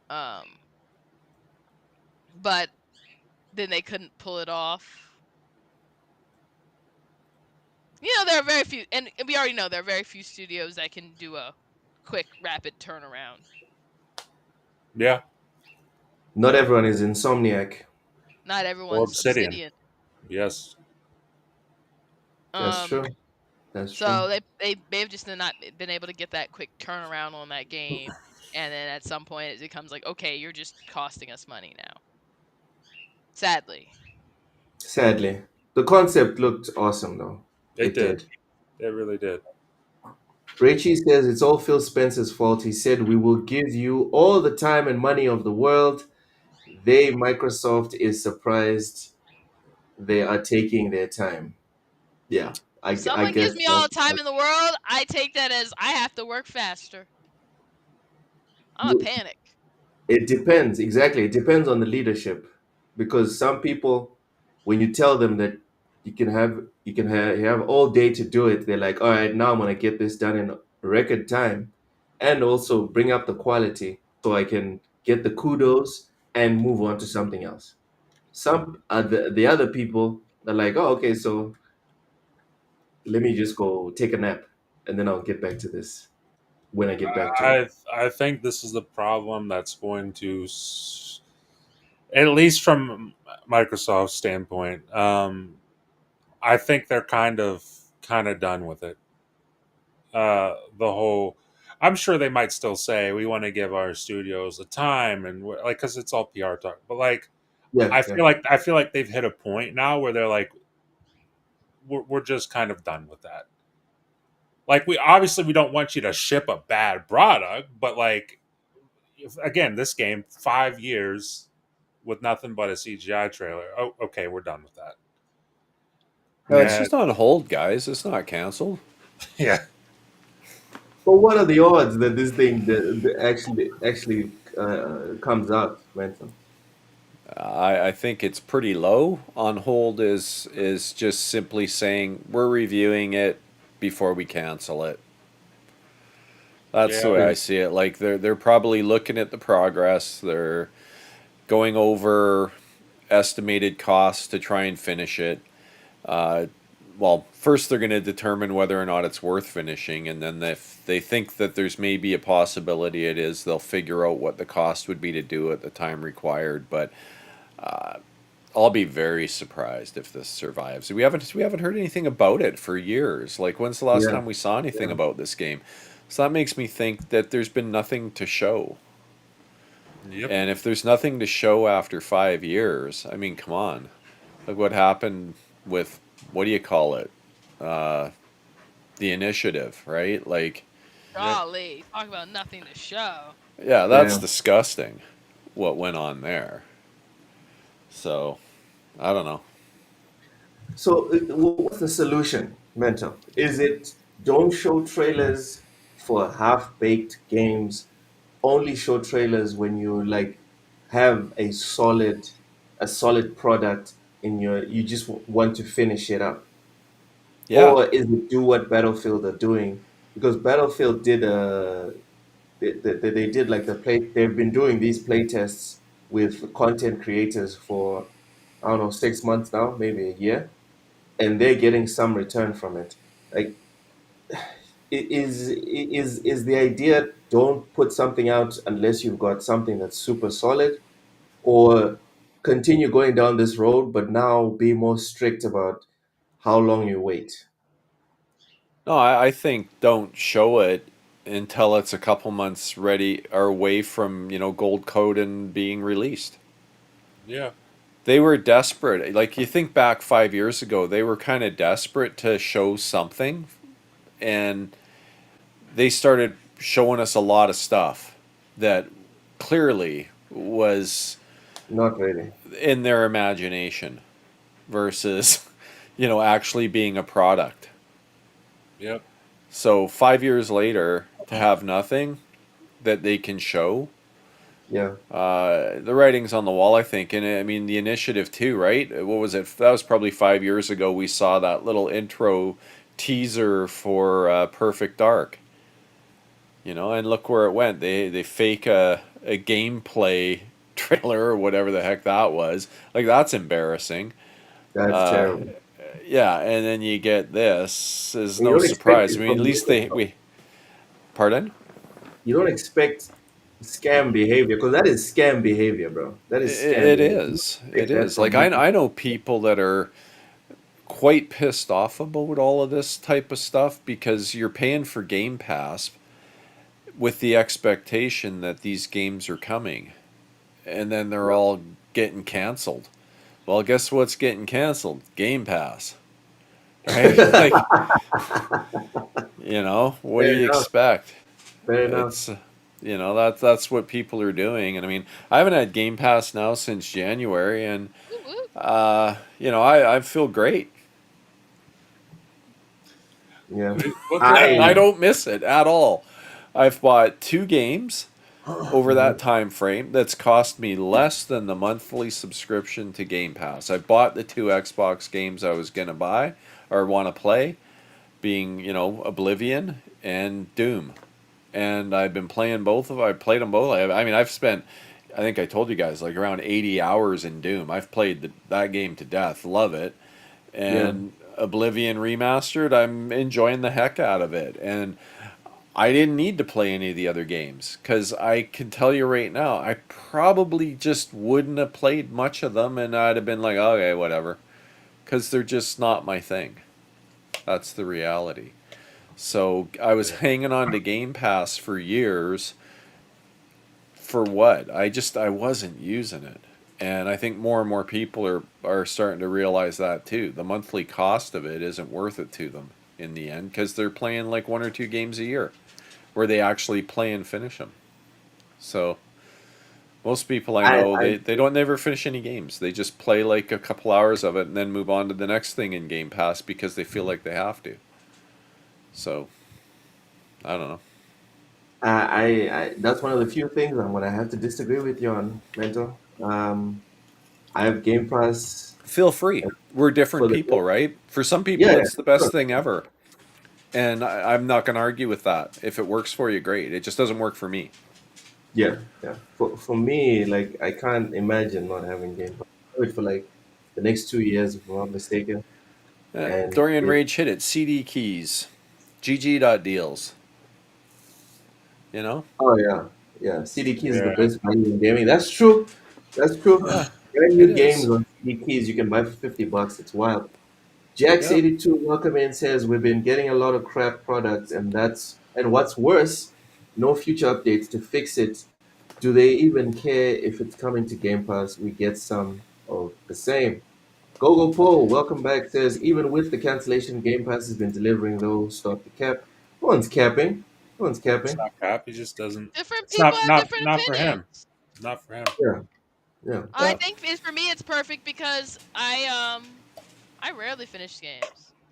[SPEAKER 7] Um, but then they couldn't pull it off. There are very few, and we already know there are very few studios that can do a quick, rapid turnaround.
[SPEAKER 4] Yeah.
[SPEAKER 5] Not everyone is Insomniac.
[SPEAKER 7] Not
[SPEAKER 4] Or
[SPEAKER 7] everyone's
[SPEAKER 4] Obsidian.
[SPEAKER 7] Obsidian.
[SPEAKER 4] Yes.
[SPEAKER 5] That's
[SPEAKER 7] Um,
[SPEAKER 5] true. That's true.
[SPEAKER 7] so they've just not been able to get that quick turnaround on that game, and then at some point it becomes like, okay, you're just costing us money now. Sadly.
[SPEAKER 5] Sadly, the concept looked awesome though.
[SPEAKER 4] It
[SPEAKER 5] It
[SPEAKER 4] did.
[SPEAKER 5] did.
[SPEAKER 4] It really did.
[SPEAKER 5] Rachie says it's all Phil Spencer's fault. He said we will give you all the time and money of the world. Microsoft, is surprised they are taking their time. Yeah,
[SPEAKER 7] If
[SPEAKER 5] I
[SPEAKER 7] someone
[SPEAKER 5] guess
[SPEAKER 7] gives me all the time in the world, I take that as I have to work faster. I'm a panic.
[SPEAKER 5] it depends. Exactly. It depends on the leadership. Because some people, when you tell them that you have all day to do it, they're like, all right, now I'm gonna get this done in record time and also bring up the quality so I can get the kudos and move on to something else. Some the other people are like, oh, okay, so let me just go take a nap and then I'll get back to this when I get back to it.
[SPEAKER 4] I think this is the problem that's going to, at least from Microsoft's standpoint, I think they're kind of done with it. The whole, I'm sure they might still say we want to give our studios the time and like because it's all PR talk, but like
[SPEAKER 5] Yeah,
[SPEAKER 4] I
[SPEAKER 5] yeah.
[SPEAKER 4] feel like they've hit a point now where they're like we're just kind of done with that. Like we don't want you to ship a bad product, but like again, this game 5 years with nothing but a CGI trailer. Oh, okay, we're done with that.
[SPEAKER 6] No, it's
[SPEAKER 4] Yeah,
[SPEAKER 6] just on hold, guys. It's not canceled.
[SPEAKER 4] yeah.
[SPEAKER 5] But what are the odds that this thing actually comes out, Ransom?
[SPEAKER 6] I think it's pretty low. On hold is just simply saying we're reviewing it before we cancel it. That's the
[SPEAKER 4] Yeah,
[SPEAKER 6] way I see it. Like they're probably looking at the progress. They're going over estimated costs to try and finish it. Uh, well, first they're going to determine whether or not it's worth finishing, and then if they think that there's maybe a possibility it is, they'll figure out what the cost would be to do at the time required. But I'll be very surprised if this survives. We haven't heard anything about it for years. Like when's the last
[SPEAKER 5] Yeah,
[SPEAKER 6] time we saw anything
[SPEAKER 5] yeah,
[SPEAKER 6] about this game? So that makes me think that there's been nothing to show.
[SPEAKER 4] yep.
[SPEAKER 6] And if there's nothing to show after 5 years, I mean, come on. Look what happened with what do you call it? Uh, the initiative, right? Like,
[SPEAKER 7] Golly, talk about nothing to show.
[SPEAKER 6] yeah, that's
[SPEAKER 5] yeah.
[SPEAKER 6] disgusting. What went on there? So I don't know.
[SPEAKER 5] So, what's the solution, Mentor? Is it don't show trailers for half-baked games? Only show trailers when you like have a solid product in your. You just want to finish it up,
[SPEAKER 6] Yeah.
[SPEAKER 5] or is it do what Battlefield are doing? Because Battlefield did a they did like the play. They've been doing these play tests with content creators for I don't know 6 months now, maybe a year, and they're getting some return from it. Like, is the idea don't put something out unless you've got something that's super solid, or continue going down this road, but now be more strict about how long you wait?
[SPEAKER 6] No, I think don't show it until it's a couple months ready or away from, gold code and being released.
[SPEAKER 4] Yeah.
[SPEAKER 6] They were desperate. Like you think back 5 years ago, they were kind of desperate to show something, and they started showing us a lot of stuff that clearly was
[SPEAKER 5] Not really.
[SPEAKER 6] in their imagination versus, actually being a product.
[SPEAKER 4] Yep.
[SPEAKER 6] So 5 years later, to have nothing that they can show,
[SPEAKER 5] Yeah,
[SPEAKER 6] the writing's on the wall, I think. And I mean, the initiative too, right? What was it? That was probably 5 years ago. We saw that little intro teaser for Perfect Dark. And look where it went. They fake a gameplay trailer or whatever the heck that was. Like that's embarrassing.
[SPEAKER 5] that's
[SPEAKER 6] Uh,
[SPEAKER 5] terrible.
[SPEAKER 6] yeah, and then you get this. Is
[SPEAKER 5] And you
[SPEAKER 6] no
[SPEAKER 5] don't expect
[SPEAKER 6] surprise. I
[SPEAKER 5] it
[SPEAKER 6] mean, at
[SPEAKER 5] from
[SPEAKER 6] least they
[SPEAKER 5] Ubisoft.
[SPEAKER 6] we. Pardon?
[SPEAKER 5] You don't expect scam behavior because that is scam behavior, bro. That is scam
[SPEAKER 6] It
[SPEAKER 5] behavior. You don't
[SPEAKER 6] is. It
[SPEAKER 5] expect that
[SPEAKER 6] is. Like
[SPEAKER 5] from
[SPEAKER 6] I
[SPEAKER 5] Ubisoft.
[SPEAKER 6] know people that are quite pissed off about all of this type of stuff because you're paying for Game Pass with the expectation that these games are coming, and then they're all getting canceled. Well, guess what's getting canceled? Game Pass, right? Like, what do
[SPEAKER 5] Fair
[SPEAKER 6] you
[SPEAKER 5] enough.
[SPEAKER 6] expect?
[SPEAKER 5] Fair enough.
[SPEAKER 6] It's that's what people are doing, and I mean, I haven't had Game Pass now since January, and
[SPEAKER 7] Woo woo.
[SPEAKER 6] I feel great.
[SPEAKER 5] Yeah.
[SPEAKER 4] What
[SPEAKER 6] I
[SPEAKER 5] I
[SPEAKER 6] don't miss it at all. I've bought 2 games over that time frame that's cost me less than the monthly subscription to Game Pass. I bought the 2 Xbox games I was gonna buy or want to play, being Oblivion and Doom, and I've been playing both of them. I played them both. I mean, I've spent, I think I told you guys, like around 80 hours in Doom. I've played that game to death. Love it.
[SPEAKER 5] yeah.
[SPEAKER 6] And Oblivion Remastered, I'm enjoying the heck out of it. And I didn't need to play any of the other games because I can tell you right now, I probably just wouldn't have played much of them, and I'd have been like, okay, whatever, because they're just not my thing. That's the reality. So I was hanging on to Game Pass for years. For what? I wasn't using it. And I think more and more people are starting to realize that too. The monthly cost of it isn't worth it to them in the end because they're playing like 1 or 2 games a year where they actually play and finish them. So most people I know,
[SPEAKER 5] I
[SPEAKER 6] they don't never finish any games. They just play like a couple hours of it and then move on to the next thing in Game Pass because they feel like they have to. So I don't know.
[SPEAKER 5] I that's one of the few things I'm gonna have to disagree with you on, mentor. I have Game Pass
[SPEAKER 6] Feel free. We're
[SPEAKER 5] for
[SPEAKER 6] different
[SPEAKER 5] the
[SPEAKER 6] people, right? For some people,
[SPEAKER 5] yeah,
[SPEAKER 6] it's the best
[SPEAKER 5] sure.
[SPEAKER 6] thing ever. And I'm not going to argue with that. If it works for you, great. It just doesn't work for me.
[SPEAKER 5] Yeah, yeah. For me, like I can't imagine not having Game Pass. I have it for like the next 2 years, if I'm not mistaken. And
[SPEAKER 6] Dorian Rage hit it. CD keys. GG.deals. You know?
[SPEAKER 5] oh yeah, yeah. CD keys is the
[SPEAKER 4] Yeah.
[SPEAKER 5] best value in gaming. That's true. That's true.
[SPEAKER 6] Yeah,
[SPEAKER 5] Brand
[SPEAKER 6] it
[SPEAKER 5] new games
[SPEAKER 6] is.
[SPEAKER 5] on CD keys you can buy for $50. It's wild.
[SPEAKER 6] Yep.
[SPEAKER 5] Jax82 welcome in says we've been getting a lot of crap products and what's worse, no future updates to fix it. Do they even care if it's coming to Game Pass? We get some of the same. Gogo Paul, welcome back, says even with the cancellation, Game Pass has been delivering though. Stop the cap. No one's capping. No one's
[SPEAKER 4] It's
[SPEAKER 5] capping.
[SPEAKER 4] not cap. He just doesn't.
[SPEAKER 7] Different
[SPEAKER 4] It's
[SPEAKER 7] people
[SPEAKER 4] not
[SPEAKER 7] have
[SPEAKER 4] not
[SPEAKER 7] different
[SPEAKER 4] not for him.
[SPEAKER 7] opinions.
[SPEAKER 4] Not for him.
[SPEAKER 5] Yeah. Yeah.
[SPEAKER 7] I think for me it's perfect because I rarely finish games.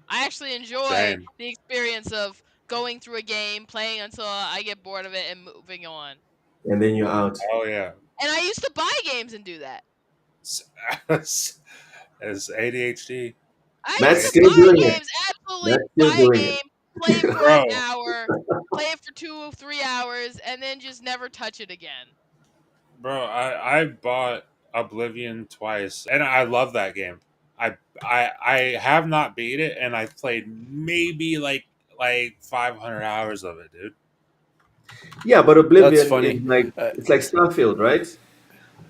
[SPEAKER 7] I actually enjoy
[SPEAKER 4] Same.
[SPEAKER 7] the experience of going through a game, playing until I get bored of it, and moving on.
[SPEAKER 5] And then you're out.
[SPEAKER 4] Oh yeah.
[SPEAKER 7] And I used to buy games and do that.
[SPEAKER 4] As ADHD.
[SPEAKER 7] I
[SPEAKER 5] Matt's
[SPEAKER 7] used to
[SPEAKER 5] still
[SPEAKER 7] buy
[SPEAKER 5] doing it.
[SPEAKER 7] games, absolutely
[SPEAKER 5] Matt's still
[SPEAKER 7] buy a
[SPEAKER 5] doing
[SPEAKER 7] game, play it for
[SPEAKER 4] Bro.
[SPEAKER 7] an hour, play it for 2 or 3 hours, and then just never touch it again.
[SPEAKER 4] Bro, I bought Oblivion twice, and I love that game. I have not beat it, and I've played maybe like 500 hours of it, dude.
[SPEAKER 5] Yeah, but
[SPEAKER 6] That's
[SPEAKER 5] Oblivion
[SPEAKER 6] funny.
[SPEAKER 5] is like it's like Starfield, right?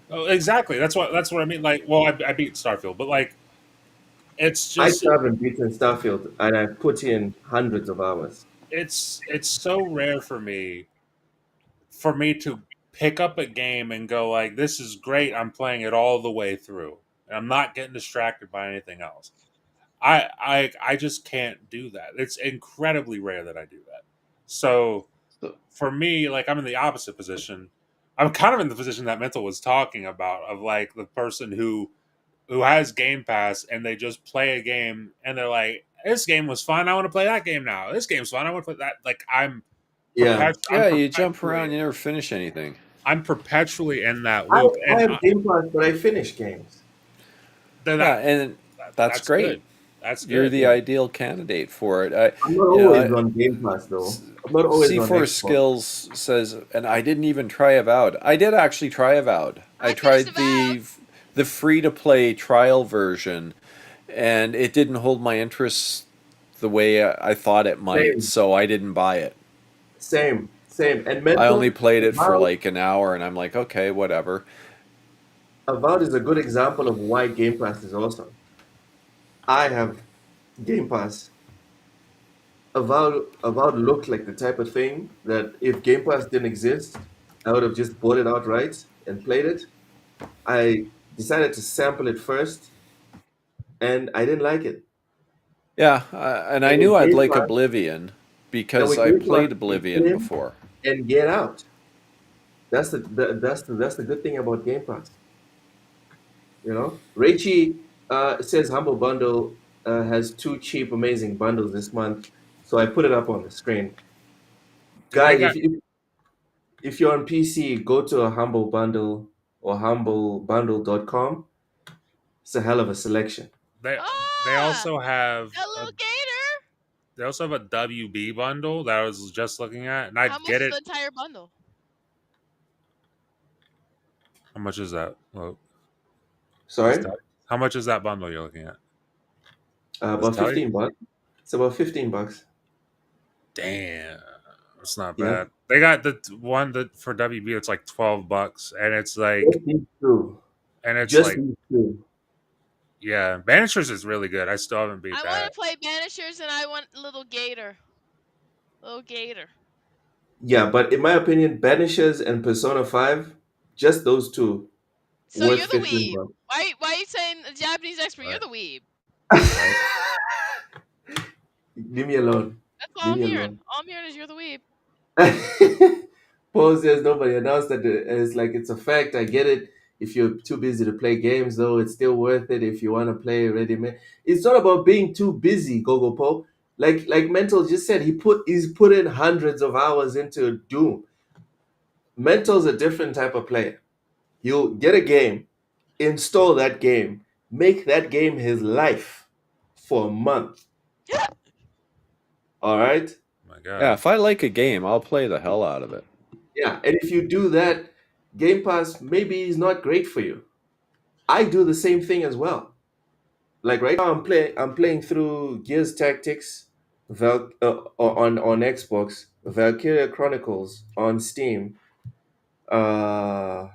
[SPEAKER 4] Oh, exactly. That's what I mean. Like, well, I beat Starfield, but like, it's
[SPEAKER 5] I
[SPEAKER 4] just
[SPEAKER 5] still haven't beaten Starfield, and I put in hundreds of hours.
[SPEAKER 4] it's so rare for me to pick up a game and go like, this is great. I'm playing it all the way through, and I'm not getting distracted by anything else. I just can't do that. It's incredibly rare that I do that. So for me, like I'm in the opposite position. I'm kind of in the position that Mental was talking about of like the person who has Game Pass and they just play a game and they're like, this game was fun. I want to play that game now. This game's fun. I want to play that. Like
[SPEAKER 5] Yeah,
[SPEAKER 6] Yeah, you jump around, you never finish anything.
[SPEAKER 4] I'm perpetually in that
[SPEAKER 5] I,
[SPEAKER 4] loop,
[SPEAKER 5] I
[SPEAKER 4] and
[SPEAKER 5] have Game Pass, but I finish games.
[SPEAKER 6] Yeah, and that's great.
[SPEAKER 4] good. That's good.
[SPEAKER 6] You're the ideal candidate for it.
[SPEAKER 5] I'm not
[SPEAKER 6] You know,
[SPEAKER 5] always on Game Pass though. I'm not always on
[SPEAKER 6] C4
[SPEAKER 5] Xbox.
[SPEAKER 6] Skills says, and I didn't even try Avowed. I did actually try Avowed. I tried
[SPEAKER 7] finished
[SPEAKER 6] the free to play trial version, and it didn't hold my interest the way I thought it might,
[SPEAKER 5] Same.
[SPEAKER 6] so I didn't buy it.
[SPEAKER 5] Same. And
[SPEAKER 6] I only
[SPEAKER 5] Mental
[SPEAKER 6] played it for
[SPEAKER 5] Avowed,
[SPEAKER 6] like an hour, and I'm like, okay, whatever.
[SPEAKER 5] Avowed is a good example of why Game Pass is awesome. I have Game Pass. Avowed looked like the type of thing that if Game Pass didn't exist, I would have just bought it outright and played it. I decided to sample it first, and I didn't like it.
[SPEAKER 6] Yeah, and I
[SPEAKER 5] And
[SPEAKER 6] knew
[SPEAKER 5] with
[SPEAKER 6] I'd
[SPEAKER 5] Game
[SPEAKER 6] like
[SPEAKER 5] Pass,
[SPEAKER 6] Oblivion
[SPEAKER 5] and
[SPEAKER 6] because
[SPEAKER 5] with
[SPEAKER 6] I
[SPEAKER 5] Game Pass,
[SPEAKER 6] played
[SPEAKER 5] you
[SPEAKER 6] Oblivion
[SPEAKER 5] get in
[SPEAKER 6] before.
[SPEAKER 5] and get out. That's the good thing about Game Pass. You know, Raichi says Humble Bundle has 2 cheap, amazing bundles this month, so I put it up on the screen.
[SPEAKER 4] Do they
[SPEAKER 5] Guys,
[SPEAKER 4] got
[SPEAKER 5] if you're on PC, go to a Humble Bundle or humblebundle.com. It's a hell of a selection.
[SPEAKER 4] they
[SPEAKER 7] Ah,
[SPEAKER 4] also have
[SPEAKER 7] a little gator.
[SPEAKER 4] they also have a WB bundle that I was just looking at, and I
[SPEAKER 7] How much
[SPEAKER 4] get
[SPEAKER 7] is
[SPEAKER 4] it.
[SPEAKER 7] the entire bundle?
[SPEAKER 4] How much is that? Well,
[SPEAKER 5] Sorry,
[SPEAKER 4] how much is that bundle you're looking at? Does it
[SPEAKER 5] about
[SPEAKER 4] tell you?
[SPEAKER 5] $15. It's about $15.
[SPEAKER 4] Damn, it's not
[SPEAKER 5] Yeah,
[SPEAKER 4] bad. They got the one that for WB it's like $12, and it's like
[SPEAKER 5] just these two.
[SPEAKER 4] and it's
[SPEAKER 5] Just
[SPEAKER 4] like
[SPEAKER 5] these two.
[SPEAKER 4] yeah, Banishers is really good. I still haven't beat
[SPEAKER 7] I want
[SPEAKER 4] that.
[SPEAKER 7] to play Banishers and I want little gator. Little gator.
[SPEAKER 5] Yeah, but in my opinion, Banishers and Persona 5, just those two,
[SPEAKER 7] So
[SPEAKER 5] worth
[SPEAKER 7] you're the
[SPEAKER 5] 15
[SPEAKER 7] weeb.
[SPEAKER 5] bucks.
[SPEAKER 7] Why are you saying a Japanese expert? You're
[SPEAKER 4] Right.
[SPEAKER 7] the weeb.
[SPEAKER 4] Right?
[SPEAKER 7] That's
[SPEAKER 5] Leave me alone.
[SPEAKER 7] all
[SPEAKER 5] Leave
[SPEAKER 7] I'm
[SPEAKER 5] me
[SPEAKER 7] hearing.
[SPEAKER 5] alone.
[SPEAKER 7] All I'm hearing is you're the weeb.
[SPEAKER 5] Paul says nobody announced that it's like it's a fact. I get it. If you're too busy to play games, though, it's still worth it if you want to play ready made. It's not about being too busy, Gogo Paul. Like Mental just said, he's put in hundreds of hours into Doom. Mental's a different type of player. He'll get a game, install that game, make that game his life for a month. All right?
[SPEAKER 4] Oh my
[SPEAKER 6] Yeah,
[SPEAKER 4] God.
[SPEAKER 6] if I like a game, I'll play the hell out of it.
[SPEAKER 5] Yeah, and if you do that, Game Pass maybe is not great for you. I do the same thing as well. Like right now, I'm playing through Gears Tactics, on Xbox, Valkyria Chronicles on Steam, uh,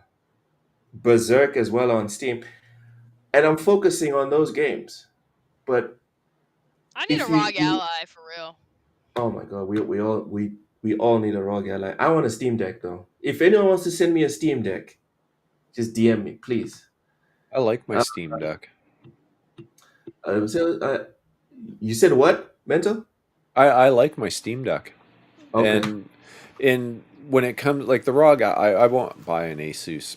[SPEAKER 5] Berserk as well on Steam, and I'm focusing on those games. But
[SPEAKER 7] I need a
[SPEAKER 5] if you,
[SPEAKER 7] ROG Ally for real.
[SPEAKER 5] oh my God, we all need a ROG Ally. I want a Steam Deck though. If anyone wants to send me a Steam Deck, just DM me, please.
[SPEAKER 6] I like my
[SPEAKER 5] Uh,
[SPEAKER 6] Steam Deck.
[SPEAKER 5] so, you said what, Mental?
[SPEAKER 6] I like my Steam Deck.
[SPEAKER 5] Okay.
[SPEAKER 6] And when it comes like the ROG, I won't buy an Asus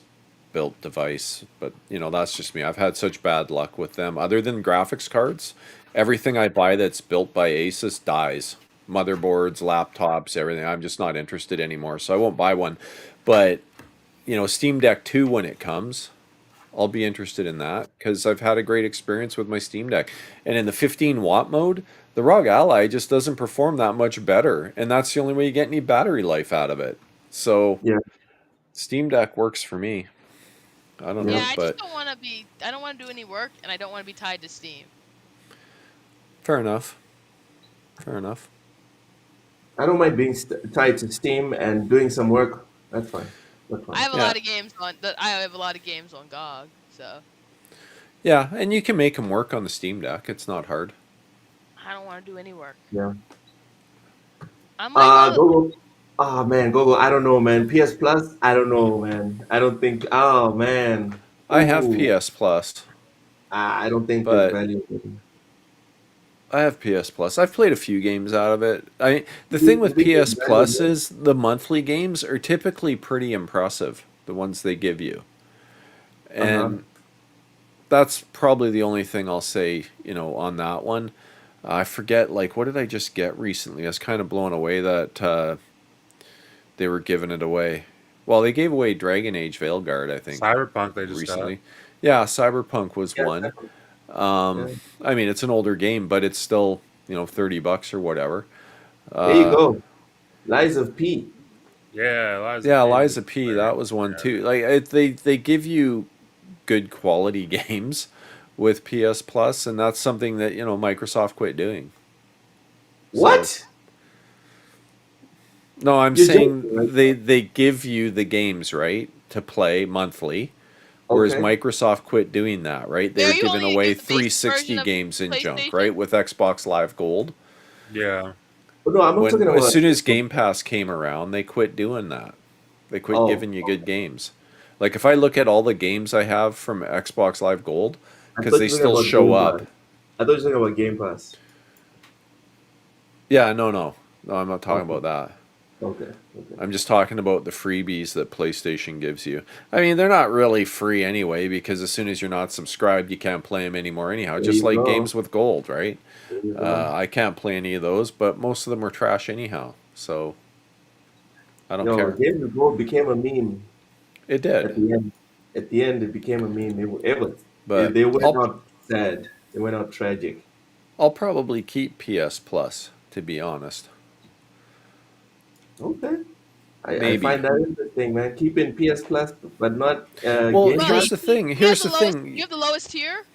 [SPEAKER 6] built device, but that's just me. I've had such bad luck with them. Other than graphics cards, everything I buy that's built by Asus dies. Motherboards, laptops, everything. I'm just not interested anymore, so I won't buy one. But Steam Deck 2 when it comes, I'll be interested in that because I've had a great experience with my Steam Deck. And in the 15-watt mode, the ROG Ally just doesn't perform that much better, and that's the only way you get any battery life out of it. So
[SPEAKER 5] Yeah.
[SPEAKER 6] Steam Deck works for me. I don't
[SPEAKER 7] Yeah,
[SPEAKER 6] know,
[SPEAKER 7] I just
[SPEAKER 6] but
[SPEAKER 7] don't want to be. I don't want to do any work, and I don't want to be tied to Steam.
[SPEAKER 6] fair enough. Fair enough.
[SPEAKER 5] I don't mind being tied to Steam and doing some work. That's fine. That's
[SPEAKER 7] I
[SPEAKER 5] fine.
[SPEAKER 7] have a
[SPEAKER 6] Yeah.
[SPEAKER 7] lot of games on. I have a lot of games on GOG, so
[SPEAKER 6] Yeah, and you can make them work on the Steam Deck. It's not hard.
[SPEAKER 7] I don't want to do any work.
[SPEAKER 5] Yeah.
[SPEAKER 7] I'm like, oh,
[SPEAKER 5] Google. Oh man, Google. I don't know, man. PS Plus. I don't know, man. I don't think. Oh man.
[SPEAKER 6] I have
[SPEAKER 5] Ooh.
[SPEAKER 6] PS Plus,
[SPEAKER 5] I don't think there's
[SPEAKER 6] but
[SPEAKER 5] value in
[SPEAKER 6] I have PS Plus. I've played a few games out of it. The thing
[SPEAKER 5] it.
[SPEAKER 6] with
[SPEAKER 5] I think
[SPEAKER 6] PS
[SPEAKER 5] there's value
[SPEAKER 6] Plus
[SPEAKER 5] in it.
[SPEAKER 6] is the monthly games are typically pretty impressive, the ones they give you.
[SPEAKER 5] Uh-huh.
[SPEAKER 6] And that's probably the only thing I'll say, on that one. I forget, like, what did I just get recently? I was kind of blown away that they were giving it away. Well, they gave away Dragon Age Veilguard, I think,
[SPEAKER 4] Cyberpunk they just
[SPEAKER 6] recently. Yeah, Cyberpunk was
[SPEAKER 5] Yeah,
[SPEAKER 6] one.
[SPEAKER 5] yeah.
[SPEAKER 6] I mean, it's an older game, but it's still, $30 or whatever.
[SPEAKER 5] There you
[SPEAKER 6] Uh,
[SPEAKER 5] go. Lies of P.
[SPEAKER 4] got. Yeah,
[SPEAKER 6] yeah,
[SPEAKER 4] P
[SPEAKER 6] Liza
[SPEAKER 4] was
[SPEAKER 6] P,
[SPEAKER 4] great.
[SPEAKER 6] that was one
[SPEAKER 4] Yeah.
[SPEAKER 6] too. Like they give you good quality games with PS Plus, and that's something that Microsoft quit doing. So
[SPEAKER 5] What?
[SPEAKER 6] no, I'm
[SPEAKER 5] You're
[SPEAKER 6] saying
[SPEAKER 5] joking, right?
[SPEAKER 6] they give you the games right to play monthly, whereas
[SPEAKER 5] Okay.
[SPEAKER 6] Microsoft quit doing that. Right, they
[SPEAKER 7] yeah,
[SPEAKER 6] were
[SPEAKER 7] you
[SPEAKER 6] giving
[SPEAKER 7] only
[SPEAKER 6] away
[SPEAKER 7] give the basic
[SPEAKER 6] 360
[SPEAKER 7] version of
[SPEAKER 6] games in junk,
[SPEAKER 7] PlayStation.
[SPEAKER 6] right, with Xbox Live Gold.
[SPEAKER 4] Yeah.
[SPEAKER 5] But no, I'm not talking
[SPEAKER 6] As
[SPEAKER 5] about.
[SPEAKER 6] soon as Game Pass came around, they quit doing that. They quit
[SPEAKER 5] Oh,
[SPEAKER 6] giving you good games. Like if I look at all the games I have from Xbox Live Gold,
[SPEAKER 5] I
[SPEAKER 6] because
[SPEAKER 5] thought
[SPEAKER 6] they
[SPEAKER 5] you were
[SPEAKER 6] still
[SPEAKER 5] talking about
[SPEAKER 6] show
[SPEAKER 5] Game
[SPEAKER 6] up.
[SPEAKER 5] Pass. I thought you were talking about Game Pass.
[SPEAKER 6] Yeah, no, I'm not talking
[SPEAKER 5] Okay.
[SPEAKER 6] about that.
[SPEAKER 5] Okay. Okay.
[SPEAKER 6] I'm just talking about the freebies that PlayStation gives you. I mean, they're not really free anyway, because as soon as you're not subscribed, you can't play them anymore anyhow.
[SPEAKER 5] There
[SPEAKER 6] Just
[SPEAKER 5] you
[SPEAKER 6] like
[SPEAKER 5] go.
[SPEAKER 6] games with gold, right?
[SPEAKER 5] There you go.
[SPEAKER 6] I can't play any of those, but most of them are trash anyhow. So I don't
[SPEAKER 5] Yo,
[SPEAKER 6] care.
[SPEAKER 5] Games of Gold became a meme
[SPEAKER 6] It
[SPEAKER 5] at
[SPEAKER 6] did,
[SPEAKER 5] the end. At the end, it became a meme.
[SPEAKER 6] but
[SPEAKER 5] They went out sad. They went out tragic.
[SPEAKER 6] I'll probably keep PS Plus, to be honest.
[SPEAKER 5] Okay. I
[SPEAKER 6] Maybe.
[SPEAKER 5] find that interesting, man. Keeping PS Plus, but not
[SPEAKER 6] Well,
[SPEAKER 5] Game
[SPEAKER 7] Well,
[SPEAKER 6] here's
[SPEAKER 5] Pass.
[SPEAKER 6] the thing.
[SPEAKER 7] you
[SPEAKER 6] Here's
[SPEAKER 7] have
[SPEAKER 6] the
[SPEAKER 7] the lowest.
[SPEAKER 6] thing.
[SPEAKER 7] You have the lowest tier.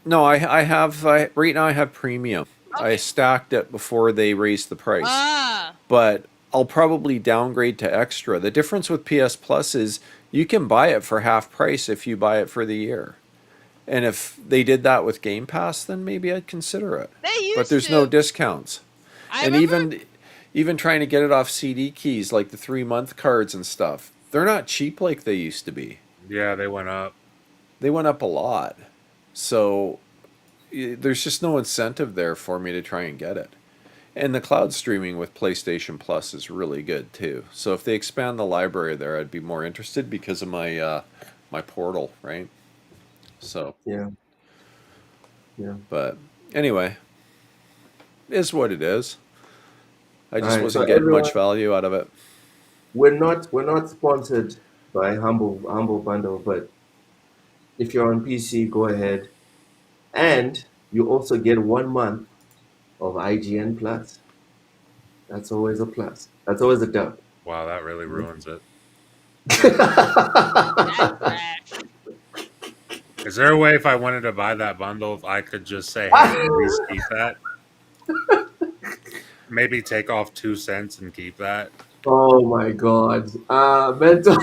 [SPEAKER 6] No, I have right now. I have premium. I
[SPEAKER 7] Okay.
[SPEAKER 6] stacked it before they raised the price,
[SPEAKER 7] Ah,
[SPEAKER 6] but I'll probably downgrade to extra. The difference with PS Plus is you can buy it for half price if you buy it for the year. And if they did that with Game Pass, then maybe I'd consider it.
[SPEAKER 7] they used
[SPEAKER 6] But there's
[SPEAKER 7] to.
[SPEAKER 6] no discounts.
[SPEAKER 7] I
[SPEAKER 6] And
[SPEAKER 7] remember.
[SPEAKER 6] even trying to get it off CD keys, like the 3-month cards and stuff, they're not cheap like they used to be.
[SPEAKER 4] Yeah, they went up.
[SPEAKER 6] They went up a lot. So there's just no incentive there for me to try and get it. And the cloud streaming with PlayStation Plus is really good too. So if they expand the library there, I'd be more interested because of my portal, right? So,
[SPEAKER 5] Yeah. Yeah.
[SPEAKER 6] but anyway, is what it is. I just
[SPEAKER 5] Alright,
[SPEAKER 6] wasn't
[SPEAKER 5] so
[SPEAKER 6] getting
[SPEAKER 5] everyone,
[SPEAKER 6] much value out of it.
[SPEAKER 5] we're not sponsored by Humble Bundle, but If you're on PC, go ahead. And you also get 1 month of IGN Plus. That's always a plus. That's always a dub.
[SPEAKER 4] Wow, that really ruins it.
[SPEAKER 7] That's trash.
[SPEAKER 4] Is there a way if I wanted to buy that bundle, if I could just say, "Hey, please keep that"? Maybe take off 2 cents and keep that.
[SPEAKER 5] Oh my god. Mental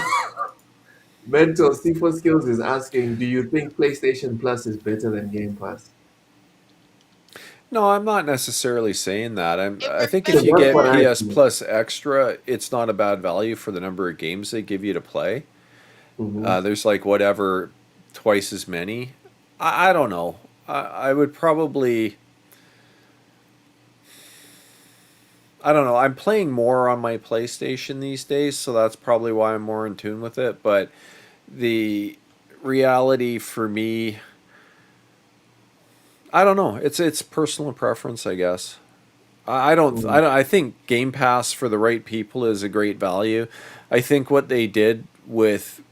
[SPEAKER 5] Mental C4 Skills is asking, do you think PlayStation Plus is better than Game Pass?
[SPEAKER 6] No, I'm not necessarily saying that.
[SPEAKER 7] It
[SPEAKER 6] I
[SPEAKER 7] works
[SPEAKER 6] think
[SPEAKER 5] Because
[SPEAKER 6] if
[SPEAKER 7] better
[SPEAKER 6] you
[SPEAKER 5] that's
[SPEAKER 6] get
[SPEAKER 5] what I
[SPEAKER 7] for.
[SPEAKER 6] PS
[SPEAKER 5] think.
[SPEAKER 6] Plus Extra, it's not a bad value for the number of games they give you to play.
[SPEAKER 5] Hmm.
[SPEAKER 6] There's like whatever, twice as many. I don't know. I would probably. I don't know. I'm playing more on my PlayStation these days, so that's probably why I'm more in tune with it. But the reality for me, I don't know. It's personal preference, I guess. I don't. I don't. I think Game Pass for the right people is a great value. I think what they did with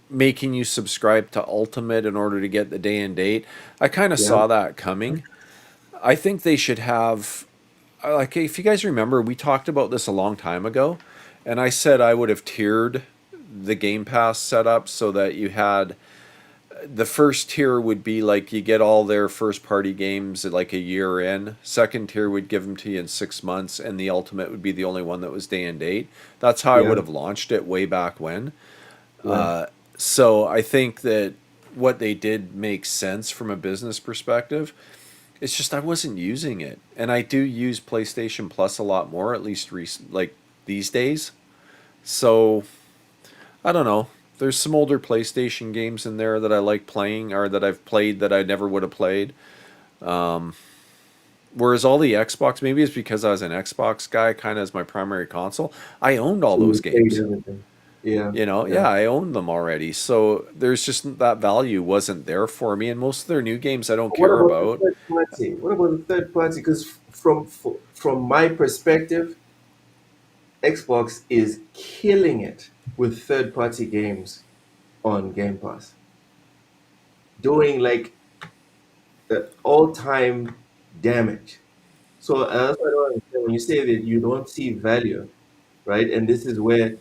[SPEAKER 6] making you subscribe to Ultimate in order to get the day and date, I kind of
[SPEAKER 5] Yeah.
[SPEAKER 6] saw that coming. I think they should have, like, if you guys remember, we talked about this a long time ago, and I said I would have tiered the Game Pass setup so that you had the first tier would be like you get all their first party games at like a year in. Second tier would give them to you in 6 months, and the ultimate would be the only one that was day and date. That's how I
[SPEAKER 5] Yeah.
[SPEAKER 6] would have launched it way back when.
[SPEAKER 5] Yeah.
[SPEAKER 6] So I think that what they did makes sense from a business perspective. It's just I wasn't using it, and I do use PlayStation Plus a lot more, at least like these days. So I don't know. There's some older PlayStation games in there that I like playing, or that I've played that I never would have played. Whereas all the Xbox, maybe it's because I was an Xbox guy, kind of as my primary console. I owned all
[SPEAKER 5] So
[SPEAKER 6] those
[SPEAKER 5] you played
[SPEAKER 6] games.
[SPEAKER 5] everything. Yeah.
[SPEAKER 6] You know,
[SPEAKER 5] Yeah.
[SPEAKER 6] yeah, I owned them already. So there's just that value wasn't there for me, and most of their new games I don't
[SPEAKER 5] But what
[SPEAKER 6] care
[SPEAKER 5] about the
[SPEAKER 6] about.
[SPEAKER 5] third party? What about the third party? Because from my perspective, Xbox is killing it with third party games on Game Pass, doing like all time damage. So that's what I don't understand when you say that you don't see value, right? And this is where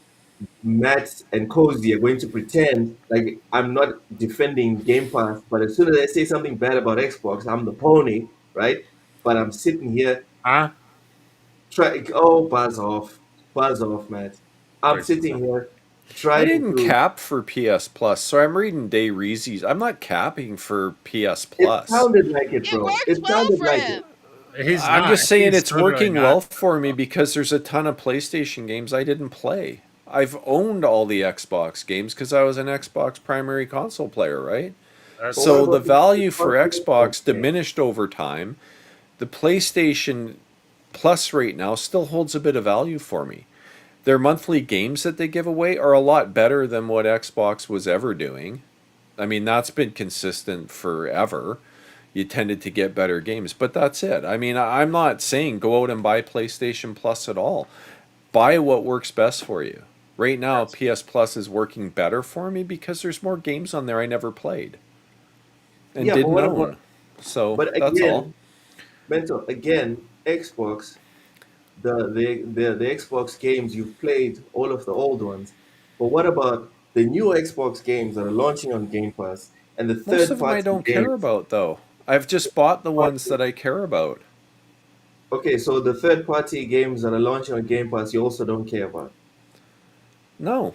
[SPEAKER 5] Matt and Cozy are going to pretend like I'm not defending Game Pass, but as soon as I say something bad about Xbox, I'm the pony, right? But I'm sitting here
[SPEAKER 4] Huh?
[SPEAKER 5] buzz off, Matt. I'm
[SPEAKER 4] Wait,
[SPEAKER 5] sitting here
[SPEAKER 6] I
[SPEAKER 5] trying
[SPEAKER 6] didn't
[SPEAKER 5] to.
[SPEAKER 6] cap for PS Plus, so I'm reading Day Reezy's. I'm not capping for PS
[SPEAKER 5] It
[SPEAKER 6] Plus.
[SPEAKER 5] sounded like it,
[SPEAKER 7] It
[SPEAKER 5] bro.
[SPEAKER 7] works
[SPEAKER 5] It
[SPEAKER 7] well
[SPEAKER 5] sounded
[SPEAKER 7] for
[SPEAKER 5] like
[SPEAKER 7] him.
[SPEAKER 5] it.
[SPEAKER 4] he's
[SPEAKER 6] I'm
[SPEAKER 4] not.
[SPEAKER 6] just saying
[SPEAKER 4] He's
[SPEAKER 6] it's
[SPEAKER 4] totally
[SPEAKER 6] working
[SPEAKER 4] not.
[SPEAKER 6] well for me because there's a ton of PlayStation games I didn't play. I've owned all the Xbox games because I was an Xbox primary console player, right?
[SPEAKER 5] But what
[SPEAKER 4] That's
[SPEAKER 6] So the
[SPEAKER 5] about the
[SPEAKER 6] value for
[SPEAKER 5] Xbox
[SPEAKER 6] Xbox
[SPEAKER 5] game?
[SPEAKER 6] diminished over time. The PlayStation Plus right now still holds a bit of value for me. Their monthly games that they give away are a lot better than what Xbox was ever doing. I mean, that's been consistent forever. You tended to get better games, but that's it. I mean, I'm not saying go out and buy PlayStation Plus at all. Buy what works best for you. Right now, PS Plus is working better for me because there's more games on there I never played and
[SPEAKER 5] Yeah, but
[SPEAKER 6] didn't
[SPEAKER 5] what about?
[SPEAKER 6] own. So
[SPEAKER 5] But
[SPEAKER 6] that's all.
[SPEAKER 5] again, Xbox, the Xbox games you've played all of the old ones. But what about the new Xbox games that are launching on Game Pass and the
[SPEAKER 6] Most
[SPEAKER 5] third
[SPEAKER 6] of them I
[SPEAKER 5] party
[SPEAKER 6] don't care
[SPEAKER 5] games?
[SPEAKER 6] about, though. I've just bought the ones that I care about.
[SPEAKER 5] Okay, so the third party games that are launching on Game Pass, you also don't care about.
[SPEAKER 6] No.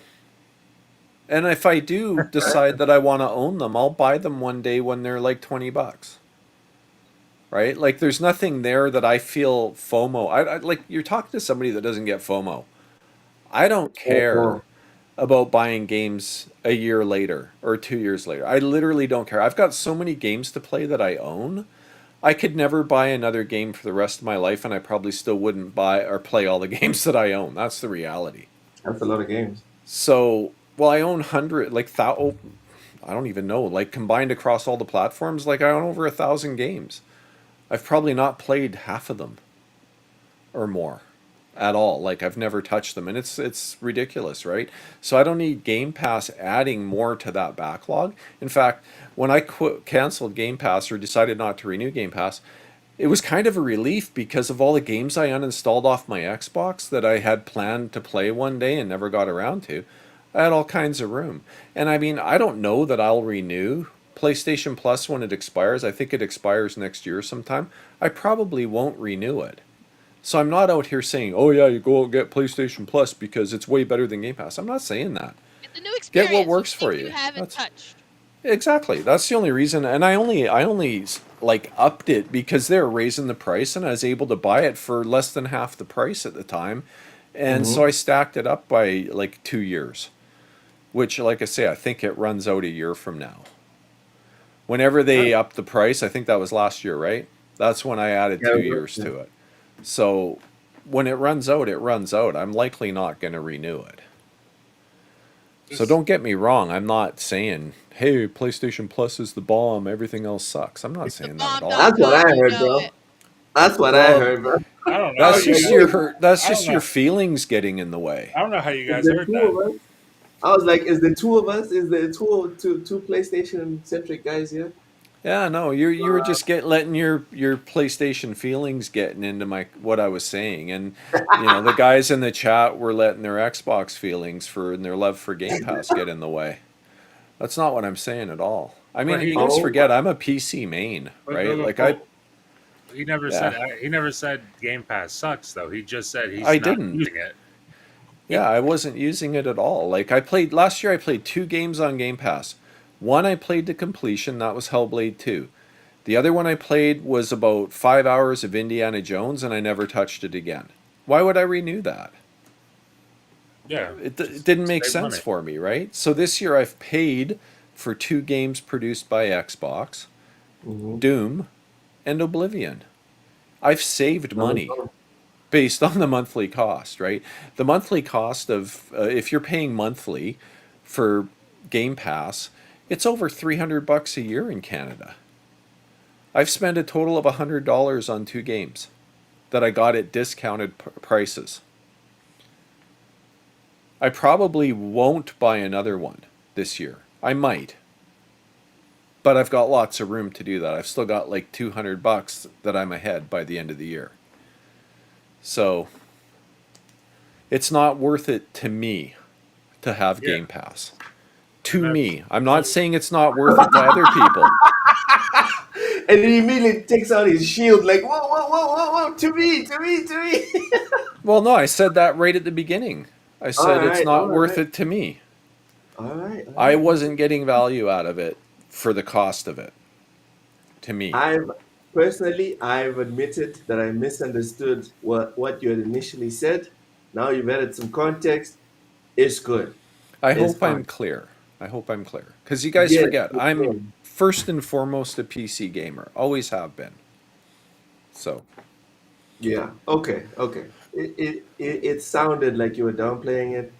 [SPEAKER 6] And if I do decide that I want to own them, I'll buy them one day when they're like $20. Right? Like, there's nothing there that I feel FOMO. Like, you're talking to somebody that doesn't get FOMO. I don't
[SPEAKER 5] Oh,
[SPEAKER 6] care
[SPEAKER 5] no.
[SPEAKER 6] about buying games a year later or 2 years later. I literally don't care. I've got so many games to play that I own. I could never buy another game for the rest of my life, and I probably still wouldn't buy or play all the games that I own. That's the reality.
[SPEAKER 5] That's a lot of games.
[SPEAKER 6] So, well, I own I don't even know. Like, combined across all the platforms, like, I own over 1,000 games. I've probably not played half of them or more. at all. Like I've never touched them, and it's ridiculous, right? So I don't need Game Pass adding more to that backlog. In fact, when I canceled Game Pass or decided not to renew Game Pass, it was kind of a relief because of all the games I uninstalled off my Xbox that I had planned to play one day and never got around to. I had all kinds of room. And I mean, I don't know that I'll renew PlayStation Plus when it expires. I think it expires next year sometime. I probably won't renew it. So I'm not out here saying, oh yeah, you go out and get PlayStation Plus because it's way better than Game Pass. I'm not saying that.
[SPEAKER 7] It's a new experience.
[SPEAKER 6] Get what works
[SPEAKER 7] for
[SPEAKER 6] you.
[SPEAKER 7] You haven't touched.
[SPEAKER 6] Exactly. That's the only reason. And I only like upped it because they were raising the price, and I was able to buy it for less than half the price at the time. And so I stacked it up by like 2 years, which, like I say, I think it runs out a year from now. Whenever they upped the price, I think that was last year, right? That's when I added 2 years to it. So when it runs out, it runs out. I'm likely not going to renew it. So don't get me wrong. I'm not saying, hey, PlayStation Plus is the bomb. Everything else sucks. I'm not saying that at all.
[SPEAKER 5] That's what I heard, bro. That's what I heard, bro.
[SPEAKER 4] I don't know.
[SPEAKER 6] That's just your feelings getting in the way.
[SPEAKER 4] I don't know how you guys heard that.
[SPEAKER 5] I was like, is the two of us? Is the two PlayStation centric guys here?
[SPEAKER 6] Yeah, no, you were just letting your PlayStation feelings getting into what I was saying, and the guys in the chat were letting their Xbox feelings and their love for Game Pass get in the way. That's not what I'm saying at all. I mean, you guys forget I'm a PC main, right?
[SPEAKER 4] He never said Game Pass sucks though. He just said he's
[SPEAKER 6] not
[SPEAKER 4] using it.
[SPEAKER 6] Yeah, I wasn't using it at all. Like last year, I played 2 games on Game Pass. One I played to completion, that was Hellblade 2. The other one I played was about 5 hours of Indiana Jones, and I never touched it again. Why would I renew that?
[SPEAKER 4] Yeah.
[SPEAKER 6] It didn't make sense for me, right? So this year I've paid for 2 games produced by Xbox, Doom and Oblivion. I've saved money based on the monthly cost, right? The monthly cost of, if you're paying monthly for Game Pass, it's over $300 a year in Canada. I've spent a total of $100 on 2 games that I got at discounted prices. I probably won't buy another one this year. I might. But I've got lots of room to do that. I've still got like $200 that I'm ahead by the end of the year. So it's not worth it to me to have Game Pass. To me. I'm not saying it's not worth it to other people.
[SPEAKER 5] And he immediately takes out his shield like, whoa, to me.
[SPEAKER 6] Well, no, I said that right at the beginning. I said it's not worth it to me.
[SPEAKER 5] All right.
[SPEAKER 6] I wasn't getting value out of it for the cost of it. To me.
[SPEAKER 5] I've admitted that I misunderstood what you had initially said. Now you've added some context. It's good.
[SPEAKER 6] I hope I'm clear. Because you guys forget, I'm first and foremost a PC gamer. Always have been. So.
[SPEAKER 5] Yeah. Okay. It sounded like you were downplaying it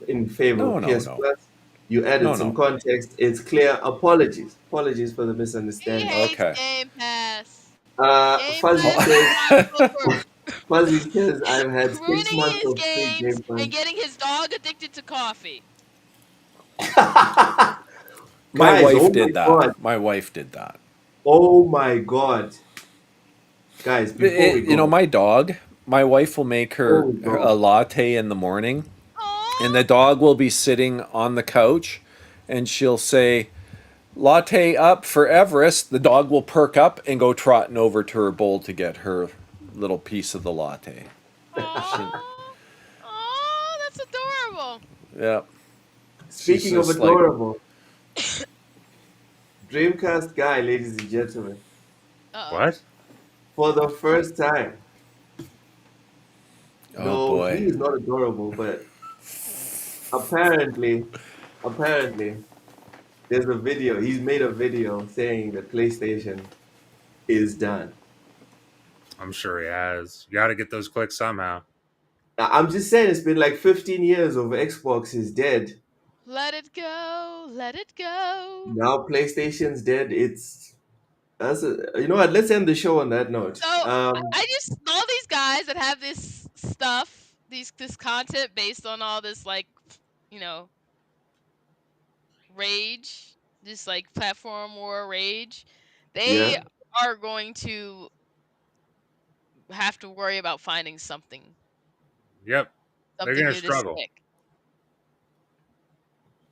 [SPEAKER 5] in favor of PS Plus. You added some context. It's clear. Apologies for the misunderstanding.
[SPEAKER 7] Okay. Game Pass.
[SPEAKER 5] Fuzzy says I've had 6 months of free Game Pass
[SPEAKER 7] and getting his dog addicted to coffee.
[SPEAKER 6] My wife did that.
[SPEAKER 5] Oh my God. Guys, before we go,
[SPEAKER 6] my dog, my wife will make her a latte in the morning. And the dog will be sitting on the couch and she'll say, latte up for Everest. The dog will perk up and go trotting over to her bowl to get her little piece of the latte.
[SPEAKER 7] Oh, that's adorable.
[SPEAKER 6] Yeah.
[SPEAKER 5] Speaking of adorable, Dreamcast guy, ladies and gentlemen.
[SPEAKER 4] What?
[SPEAKER 5] For the first time.
[SPEAKER 6] Boy.
[SPEAKER 5] He is not adorable, but apparently, there's a video. He's made a video saying that PlayStation is done.
[SPEAKER 4] I'm sure he has. You got to get those clicks somehow.
[SPEAKER 5] I'm just saying, it's been like 15 years of Xbox is dead.
[SPEAKER 7] Let it go.
[SPEAKER 5] Now PlayStation's dead. You know what? Let's end the show on that note.
[SPEAKER 7] So I just all these guys that have this stuff this content based on all this like, rage, this like platform war rage, they
[SPEAKER 5] Yeah.
[SPEAKER 7] are going to have to worry about finding something
[SPEAKER 4] Yep. They're gonna
[SPEAKER 7] new to
[SPEAKER 4] struggle.
[SPEAKER 7] stick.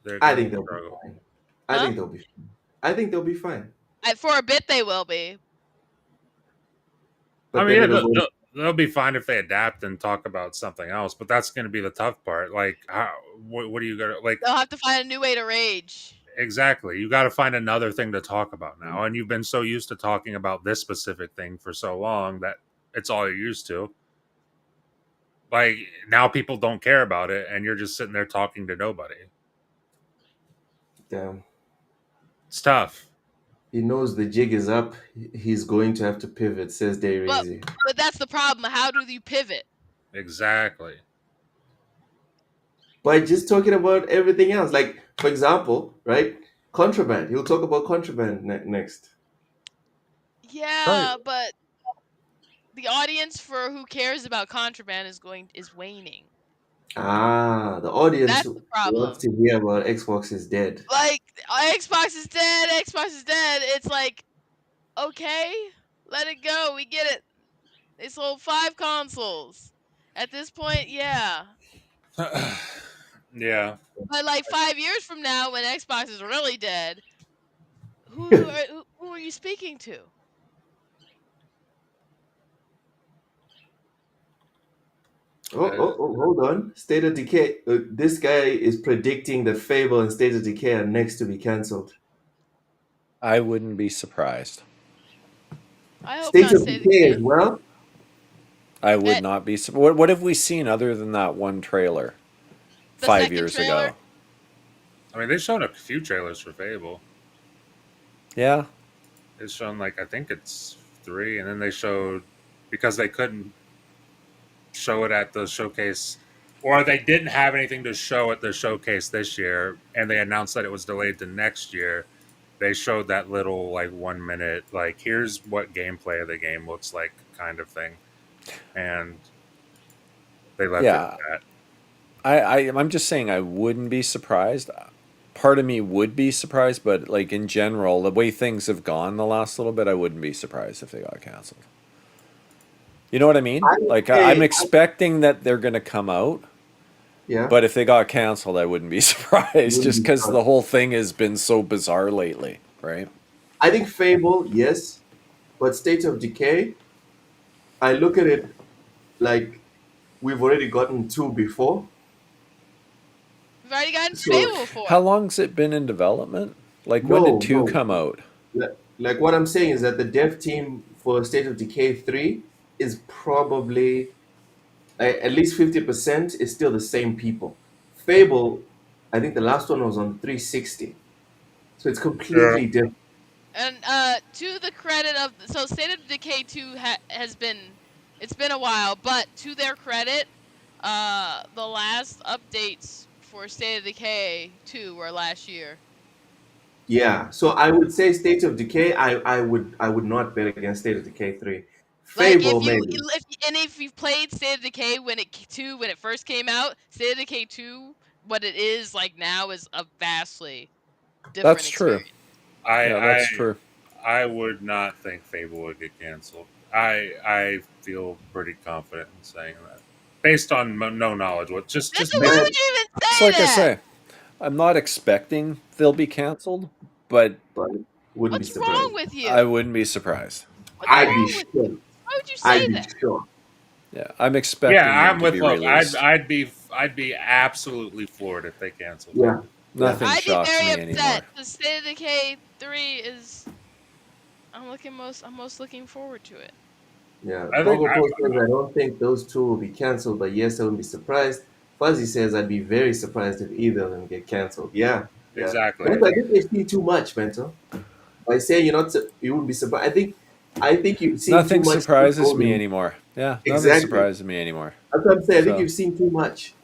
[SPEAKER 4] They're
[SPEAKER 5] I
[SPEAKER 4] gonna
[SPEAKER 5] think they'll be
[SPEAKER 4] struggle.
[SPEAKER 5] fine. I
[SPEAKER 7] Huh?
[SPEAKER 5] think they'll be fine. I think they'll be fine.
[SPEAKER 7] For a bit they will be.
[SPEAKER 5] But
[SPEAKER 4] I mean,
[SPEAKER 5] then
[SPEAKER 4] yeah,
[SPEAKER 5] it'll go.
[SPEAKER 4] they'll be fine if they adapt and talk about something else. But that's going to be the tough part. Like, what are you gonna like?
[SPEAKER 7] They'll have to find a new way to rage.
[SPEAKER 4] Exactly. You got to find another thing to talk about now, and you've been so used to talking about this specific thing for so long that it's all you're used to. Like now, people don't care about it, and you're just sitting there talking to nobody.
[SPEAKER 5] Damn.
[SPEAKER 4] It's tough.
[SPEAKER 5] He knows the jig is up. He's going to have to pivot, says Dayrazy.
[SPEAKER 7] But that's the problem. How do you pivot?
[SPEAKER 4] Exactly.
[SPEAKER 5] By just talking about everything else. Like, for example, right? Contraband. He'll talk about contraband next.
[SPEAKER 7] Yeah, but the audience for who cares about contraband is waning.
[SPEAKER 5] Ah, the audience
[SPEAKER 7] That's the problem.
[SPEAKER 5] wants to hear about Xbox is dead.
[SPEAKER 7] Like, Xbox is dead, Xbox is dead. It's like, okay, let it go. We get it. They sold 5 consoles. At this point, yeah.
[SPEAKER 4] Yeah.
[SPEAKER 7] But like 5 years from now, when Xbox is really dead, who are you speaking to?
[SPEAKER 5] Hold on. State of Decay. This guy is predicting that Fable and State of Decay are next to be cancelled.
[SPEAKER 6] I wouldn't be surprised.
[SPEAKER 7] I hope
[SPEAKER 5] State
[SPEAKER 7] not
[SPEAKER 5] of
[SPEAKER 7] State of
[SPEAKER 5] Decay
[SPEAKER 7] Decay.
[SPEAKER 5] as well.
[SPEAKER 6] I would not be. What have we seen other than that one trailer?
[SPEAKER 7] The
[SPEAKER 6] 5
[SPEAKER 7] second
[SPEAKER 6] years
[SPEAKER 7] trailer?
[SPEAKER 6] ago.
[SPEAKER 4] I mean, they showed a few trailers for Fable.
[SPEAKER 6] Yeah.
[SPEAKER 4] It's shown like I think it's 3, and then they showed because they couldn't show it at the showcase, or they didn't have anything to show at the showcase this year, and they announced that it was delayed to next year. They showed that little like 1 minute, like here's what gameplay of the game looks like, kind of thing, and they left it at that.
[SPEAKER 6] I'm just saying I wouldn't be surprised. Part of me would be surprised, but like in general, the way things have gone the last little bit, I wouldn't be surprised if they got canceled. You know what I mean? I'm expecting that they're going to come out.
[SPEAKER 5] Yeah.
[SPEAKER 6] But if they got canceled, I wouldn't be surprised just because the whole thing has been so bizarre lately, right?
[SPEAKER 5] I think Fable, yes. But State of Decay, I look at it like we've already gotten 2 before.
[SPEAKER 7] We've already gotten Fable before.
[SPEAKER 6] How long's it been in development? Like, when did 2 come out?
[SPEAKER 5] Like, what I'm saying is that the dev team for State of Decay 3 is probably at least 50% is still the same people. Fable, I think the last one was on 360. So it's completely different.
[SPEAKER 7] And to the credit of State of Decay 2 has been, it's been a while, but to their credit, the last updates for State of Decay 2 were last year.
[SPEAKER 5] Yeah, so I would say State of Decay. I would not bet against State of Decay 3. Fable,
[SPEAKER 7] like
[SPEAKER 5] maybe.
[SPEAKER 7] If you've played State of Decay when it first came out, State of Decay 2, what it is like now is a vastly different.
[SPEAKER 6] That's true.
[SPEAKER 4] That's
[SPEAKER 6] true.
[SPEAKER 4] I would not think Fable would get canceled. I feel pretty confident in saying that, based on no knowledge. Why would you even say
[SPEAKER 6] it's like that? I say, I'm not expecting they'll be canceled, but
[SPEAKER 7] what's wrong with you?
[SPEAKER 6] I wouldn't be surprised.
[SPEAKER 5] I'd be sure.
[SPEAKER 7] Why would you say that?
[SPEAKER 5] Sure.
[SPEAKER 6] Yeah, I'm expecting.
[SPEAKER 4] Yeah, I'm
[SPEAKER 6] them
[SPEAKER 4] with
[SPEAKER 6] to be
[SPEAKER 4] Logan.
[SPEAKER 6] released.
[SPEAKER 4] I'd be absolutely floored if they canceled.
[SPEAKER 5] Yeah.
[SPEAKER 6] Nothing shocks me anymore.
[SPEAKER 7] I'd be very upset. The State of Decay 3 is. I'm most looking forward to it.
[SPEAKER 5] Yeah. I don't think those 2 will be canceled, but yes, I wouldn't be surprised. Fuzzy says I'd be very surprised if either of them get canceled. Yeah.
[SPEAKER 4] Exactly.
[SPEAKER 5] I think they've seen too much, Bento. By saying you wouldn't be surprised. I think you've seen
[SPEAKER 6] nothing
[SPEAKER 5] too much.
[SPEAKER 6] Surprises me anymore. Yeah,
[SPEAKER 5] exactly.
[SPEAKER 6] Nothing surprises me anymore.
[SPEAKER 5] That's what I'm saying. I think you've seen too much.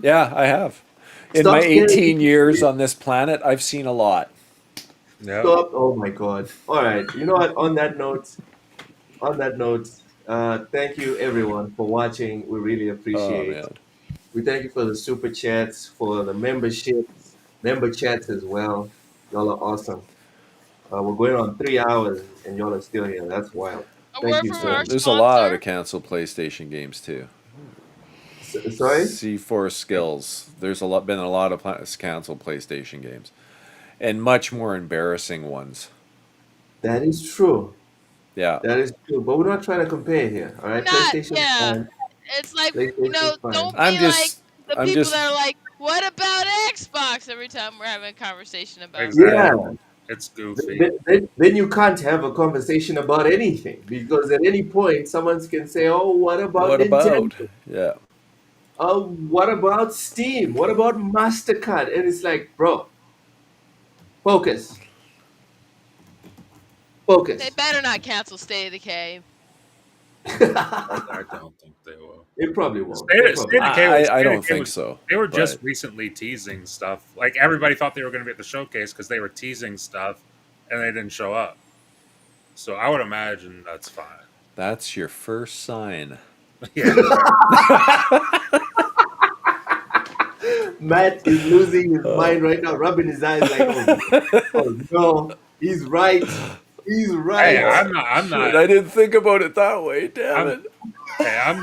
[SPEAKER 6] Yeah, I have. In my 18 years on this planet, I've seen a lot.
[SPEAKER 5] Yep. Stop. Oh my God. All right. You know what? On that note, Thank you, everyone, for watching. We really
[SPEAKER 6] Oh
[SPEAKER 5] appreciate.
[SPEAKER 6] man.
[SPEAKER 5] We thank you for the super chats, for the memberships, member chats as well. Y'all are awesome. We're going on 3 hours, and y'all are still here. That's wild.
[SPEAKER 7] A
[SPEAKER 5] Thank
[SPEAKER 7] word
[SPEAKER 5] you
[SPEAKER 7] from
[SPEAKER 5] so
[SPEAKER 7] our
[SPEAKER 5] much.
[SPEAKER 6] There's a lot
[SPEAKER 7] sponsor.
[SPEAKER 6] of canceled PlayStation games too.
[SPEAKER 5] Sorry,
[SPEAKER 6] C4 Skills. There's been a lot of canceled PlayStation games, and much more embarrassing ones.
[SPEAKER 5] that is true.
[SPEAKER 6] Yeah.
[SPEAKER 5] That is true. But we're not trying to compare here. All
[SPEAKER 7] We're
[SPEAKER 5] right,
[SPEAKER 7] not,
[SPEAKER 5] PlayStation's
[SPEAKER 7] yeah.
[SPEAKER 5] fine.
[SPEAKER 7] It's like,
[SPEAKER 5] PlayStation's fine.
[SPEAKER 7] don't
[SPEAKER 6] I'm
[SPEAKER 7] be like
[SPEAKER 6] just
[SPEAKER 7] the
[SPEAKER 6] I'm
[SPEAKER 7] people
[SPEAKER 6] just
[SPEAKER 7] that are like, what about Xbox every time we're having a conversation about
[SPEAKER 5] Yeah.
[SPEAKER 4] Exactly. It's goofy.
[SPEAKER 5] Then you can't have a conversation about anything because at any point someone can say, "Oh, what about
[SPEAKER 6] what about?
[SPEAKER 5] Nintendo?
[SPEAKER 6] Yeah.
[SPEAKER 5] Oh, what about Steam? What about Mastercard?" And it's like, bro, focus,
[SPEAKER 7] they
[SPEAKER 5] focus.
[SPEAKER 7] better not cancel State of Decay.
[SPEAKER 4] I don't think they will.
[SPEAKER 5] It probably won't. It
[SPEAKER 4] State
[SPEAKER 5] probably
[SPEAKER 4] of
[SPEAKER 5] won't.
[SPEAKER 4] Decay was
[SPEAKER 6] I
[SPEAKER 4] State of
[SPEAKER 6] don't
[SPEAKER 4] Decay
[SPEAKER 6] think
[SPEAKER 4] was
[SPEAKER 6] so.
[SPEAKER 4] they were just
[SPEAKER 6] But
[SPEAKER 4] recently teasing stuff. Like everybody thought they were going to be at the showcase because they were teasing stuff, and they didn't show up. So I would imagine that's fine.
[SPEAKER 6] that's your first sign.
[SPEAKER 4] Yeah,
[SPEAKER 5] Matt is losing his mind right now, rubbing his eyes like, oh no, he's right. He's
[SPEAKER 4] hey,
[SPEAKER 5] right.
[SPEAKER 4] I'm
[SPEAKER 6] Shit,
[SPEAKER 4] not,
[SPEAKER 6] I didn't think about it that way. Damn
[SPEAKER 4] I'm,
[SPEAKER 6] it.
[SPEAKER 4] hey, I'm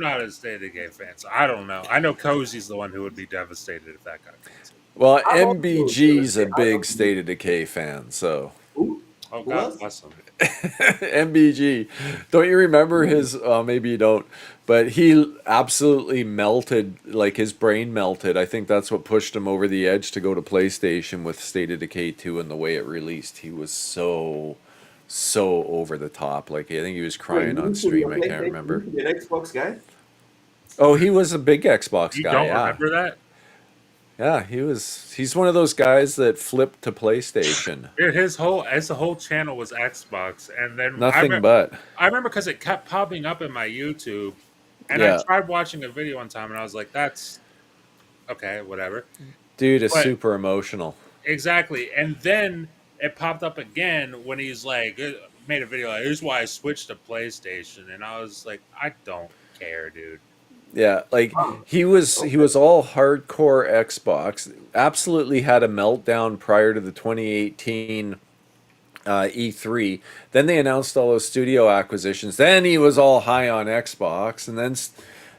[SPEAKER 4] not a State of Decay fan, so I don't know. I know Cozy's the one who would be devastated if that got canceled.
[SPEAKER 6] Well,
[SPEAKER 5] I'm also
[SPEAKER 6] MBG's a
[SPEAKER 5] devastated. I
[SPEAKER 6] big
[SPEAKER 5] love you.
[SPEAKER 6] State of Decay fan, so
[SPEAKER 4] Oh,
[SPEAKER 5] Who
[SPEAKER 4] God
[SPEAKER 5] else?
[SPEAKER 4] bless him.
[SPEAKER 6] MBG. Don't you remember his? Maybe you don't, but he absolutely melted. Like his brain melted. I think that's what pushed him over the edge to go to PlayStation with State of Decay 2 and the way it released. He was so over the top. Like I think he was
[SPEAKER 5] Wait,
[SPEAKER 6] crying
[SPEAKER 5] you
[SPEAKER 6] on
[SPEAKER 5] used to be a
[SPEAKER 6] stream. I can't
[SPEAKER 5] PlayStation, you
[SPEAKER 6] remember.
[SPEAKER 5] used to be an Xbox guy?
[SPEAKER 6] Oh, he was a big Xbox
[SPEAKER 4] You
[SPEAKER 6] guy.
[SPEAKER 4] don't
[SPEAKER 6] Yeah,
[SPEAKER 4] remember that?
[SPEAKER 6] yeah. He was. He's one of those guys that flipped to PlayStation.
[SPEAKER 4] Dude, his whole channel was Xbox, and then
[SPEAKER 6] Nothing but.
[SPEAKER 4] I remember because it kept popping up in my YouTube, and I
[SPEAKER 6] Yeah,
[SPEAKER 4] tried watching a video one time, and I was like, "That's okay, whatever."
[SPEAKER 6] dude is
[SPEAKER 4] But
[SPEAKER 6] super emotional.
[SPEAKER 4] exactly, and then it popped up again when he's like, made a video like, "Here's why I switched to PlayStation," and I was like, "I don't care, dude."
[SPEAKER 6] Yeah, like
[SPEAKER 5] Oh,
[SPEAKER 6] he
[SPEAKER 5] okay.
[SPEAKER 6] was all hardcore Xbox. Absolutely had a meltdown prior to the 2018 E3. Then they announced all those studio acquisitions. Then he was all high on Xbox, and then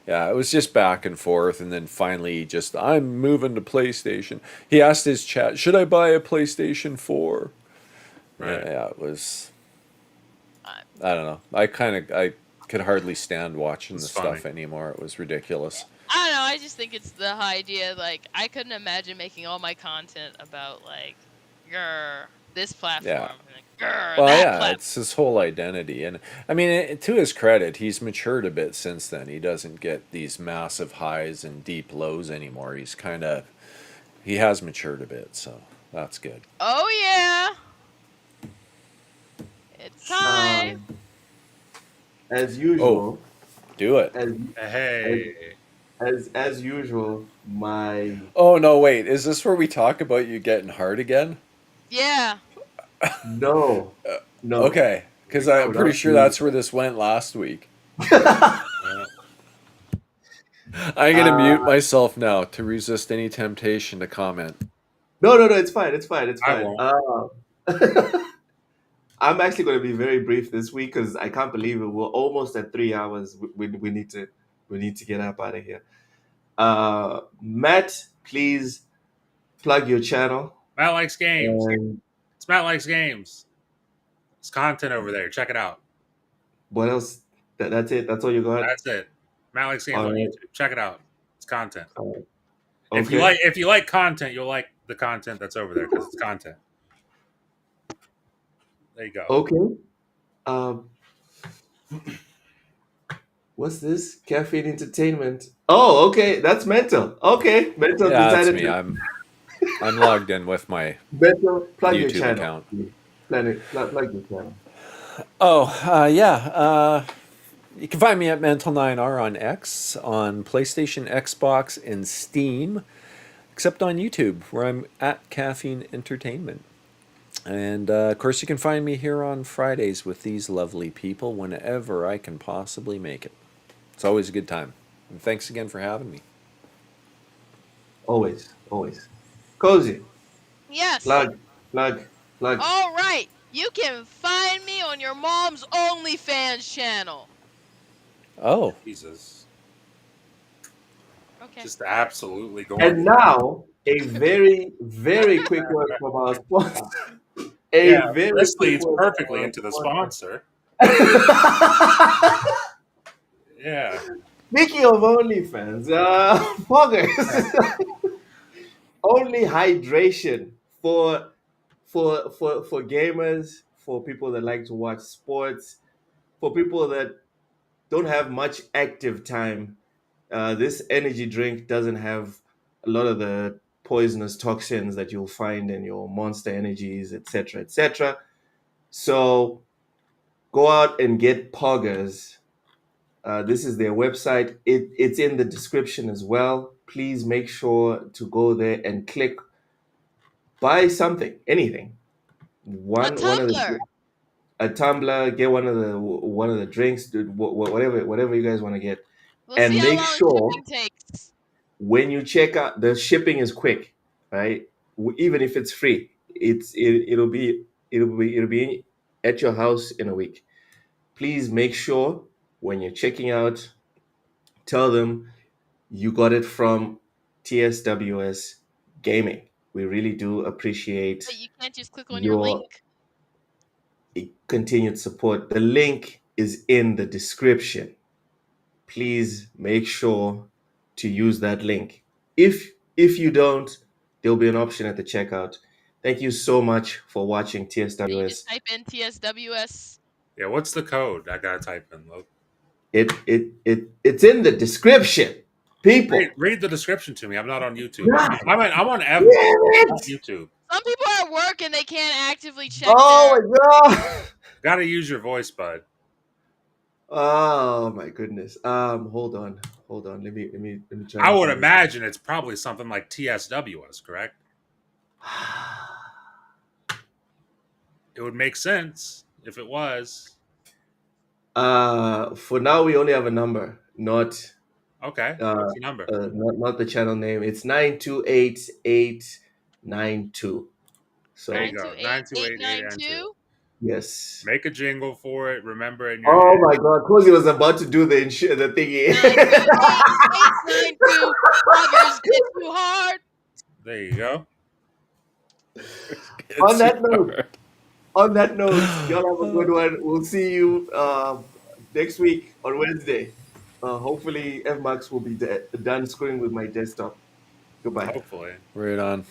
[SPEAKER 6] yeah, it was just back and forth. And then finally, just I'm moving to PlayStation. He asked his chat, "Should I buy a PlayStation 4?"
[SPEAKER 4] Right?
[SPEAKER 6] Yeah, it was.
[SPEAKER 7] Uh,
[SPEAKER 6] I don't know. I could hardly stand watching the
[SPEAKER 4] It's funny.
[SPEAKER 6] stuff anymore. It was ridiculous.
[SPEAKER 7] I don't know. I just think it's the idea. Like, I couldn't imagine making all my content about like, grr, this platform,
[SPEAKER 6] Yeah.
[SPEAKER 7] and grr,
[SPEAKER 6] Well,
[SPEAKER 7] that
[SPEAKER 6] yeah,
[SPEAKER 7] platform.
[SPEAKER 6] it's his whole identity, and I mean, to his credit, he's matured a bit since then. He doesn't get these massive highs and deep lows anymore. He has matured a bit, so that's good.
[SPEAKER 7] Oh yeah, it's time.
[SPEAKER 5] Um, as
[SPEAKER 6] Oh,
[SPEAKER 5] usual,
[SPEAKER 6] do it.
[SPEAKER 5] as as
[SPEAKER 4] Hey,
[SPEAKER 5] as usual, my
[SPEAKER 6] Oh no, wait, is this where we talk about you getting hard again?
[SPEAKER 7] Yeah.
[SPEAKER 5] no, no,
[SPEAKER 6] Okay, because
[SPEAKER 5] I
[SPEAKER 6] I'm
[SPEAKER 5] would
[SPEAKER 6] pretty
[SPEAKER 5] not
[SPEAKER 6] sure
[SPEAKER 5] do
[SPEAKER 6] that's where this went last week.
[SPEAKER 5] that.
[SPEAKER 4] yeah.
[SPEAKER 6] I'm gonna mute
[SPEAKER 5] uh,
[SPEAKER 6] myself now to resist any temptation to comment.
[SPEAKER 5] no, it's fine, it's fine, it's
[SPEAKER 4] I
[SPEAKER 5] fine.
[SPEAKER 4] won't.
[SPEAKER 5] I'm actually going to be very brief this week because I can't believe it. We're almost at 3 hours. We need to get up out of here. Matt, please plug your channel.
[SPEAKER 4] Matt likes games.
[SPEAKER 5] And
[SPEAKER 4] It's Matt likes games. It's content over there. Check it out.
[SPEAKER 5] what else? That's it. That's all you got.
[SPEAKER 4] That's it. Matt likes games
[SPEAKER 5] All
[SPEAKER 4] on
[SPEAKER 5] right.
[SPEAKER 4] YouTube. Check it out. It's content.
[SPEAKER 5] Okay.
[SPEAKER 4] If you like content, you'll like the content that's over there because it's content. There you go.
[SPEAKER 5] Okay. Um, what's this? Caffeine entertainment. Oh, okay. That's mental. Okay, mental
[SPEAKER 6] Yeah, that's
[SPEAKER 5] decided
[SPEAKER 6] me.
[SPEAKER 5] to
[SPEAKER 6] I'm logged in with my
[SPEAKER 5] mental plug your
[SPEAKER 6] YouTube
[SPEAKER 5] channel.
[SPEAKER 6] account.
[SPEAKER 5] Plug your channel.
[SPEAKER 6] Oh, yeah. You can find me at Mental9R on X, on PlayStation, Xbox, and Steam, except on YouTube, where I'm at Caffeine Entertainment. And of course, you can find me here on Fridays with these lovely people whenever I can possibly make it. It's always a good time. And thanks again for having me.
[SPEAKER 5] Always, always. Cozy,
[SPEAKER 7] Yes.
[SPEAKER 5] plug, plug, plug.
[SPEAKER 7] All right. You can find me on your mom's OnlyFans channel.
[SPEAKER 6] Oh,
[SPEAKER 4] Jesus.
[SPEAKER 7] Okay.
[SPEAKER 4] Just absolutely going.
[SPEAKER 5] And now, a very, very quick word from our sponsor. A
[SPEAKER 4] Yeah,
[SPEAKER 5] very
[SPEAKER 4] this
[SPEAKER 5] quick
[SPEAKER 4] leads
[SPEAKER 5] word
[SPEAKER 4] perfectly
[SPEAKER 5] from
[SPEAKER 4] into the
[SPEAKER 5] our
[SPEAKER 4] sponsor.
[SPEAKER 5] sponsor.
[SPEAKER 4] Yeah.
[SPEAKER 5] Speaking of OnlyFans, poggers. Only hydration for gamers, for people that like to watch sports, for people that don't have much active time. This energy drink doesn't have a lot of the poisonous toxins that you'll find in your Monster Energies, etc., etc. So go out and get Poggers. This is their website. It's in the description as well. Please make sure to go there and click buy something, anything.
[SPEAKER 7] A
[SPEAKER 5] One of the
[SPEAKER 7] tumbler.
[SPEAKER 5] a tumbler, get one of the drinks, dude, whatever you guys want to get,
[SPEAKER 7] We'll see
[SPEAKER 5] and
[SPEAKER 7] how
[SPEAKER 5] make
[SPEAKER 7] long
[SPEAKER 5] sure
[SPEAKER 7] shipping takes.
[SPEAKER 5] when you check out, the shipping is quick, right? Even if it's free, it'll be at your house in a week. Please make sure when you're checking out, tell them you got it from TSWS Gaming. We really do appreciate
[SPEAKER 7] But you can't just click on your
[SPEAKER 5] your
[SPEAKER 7] link.
[SPEAKER 5] continued support. The link is in the description. Please make sure to use that link. If you don't, there'll be an option at the checkout. Thank you so much for watching
[SPEAKER 7] And you just
[SPEAKER 5] TSWS.
[SPEAKER 7] type in TSWS.
[SPEAKER 4] Yeah, what's the code? I gotta type in. Look.
[SPEAKER 5] It's in the description. People.
[SPEAKER 4] Read the description to me. I'm not on YouTube.
[SPEAKER 5] God
[SPEAKER 4] I'm on
[SPEAKER 5] damn
[SPEAKER 4] Evlog, not
[SPEAKER 5] it!
[SPEAKER 4] YouTube.
[SPEAKER 7] Some people are at work and they can't actively check
[SPEAKER 5] Oh
[SPEAKER 7] their.
[SPEAKER 5] my god.
[SPEAKER 4] Gotta use your voice, bud.
[SPEAKER 5] Oh my goodness. Hold on. Hold on. Let me try
[SPEAKER 4] I
[SPEAKER 5] and
[SPEAKER 4] would
[SPEAKER 5] find this.
[SPEAKER 4] imagine it's probably something like TSWS, correct? It would make sense if it was.
[SPEAKER 5] For now we only have a number, not
[SPEAKER 4] Okay.
[SPEAKER 5] uh,
[SPEAKER 4] What's the number?
[SPEAKER 5] not the channel name. It's 928892.
[SPEAKER 4] There you
[SPEAKER 5] So
[SPEAKER 4] go. 928892.
[SPEAKER 7] 928892.
[SPEAKER 5] yes.
[SPEAKER 4] Make a jingle for it. Remember it in your
[SPEAKER 5] Oh
[SPEAKER 4] head.
[SPEAKER 5] my God, Cozy was about to do the thingy.
[SPEAKER 7] 928892. Poggers get too hard.
[SPEAKER 4] There you go.
[SPEAKER 5] on that note, on that note, y'all have a good one. We'll see you next week on Wednesday. Hopefully, FMAX will be done screwing with my desktop. Goodbye.
[SPEAKER 4] Hopefully.
[SPEAKER 6] right on.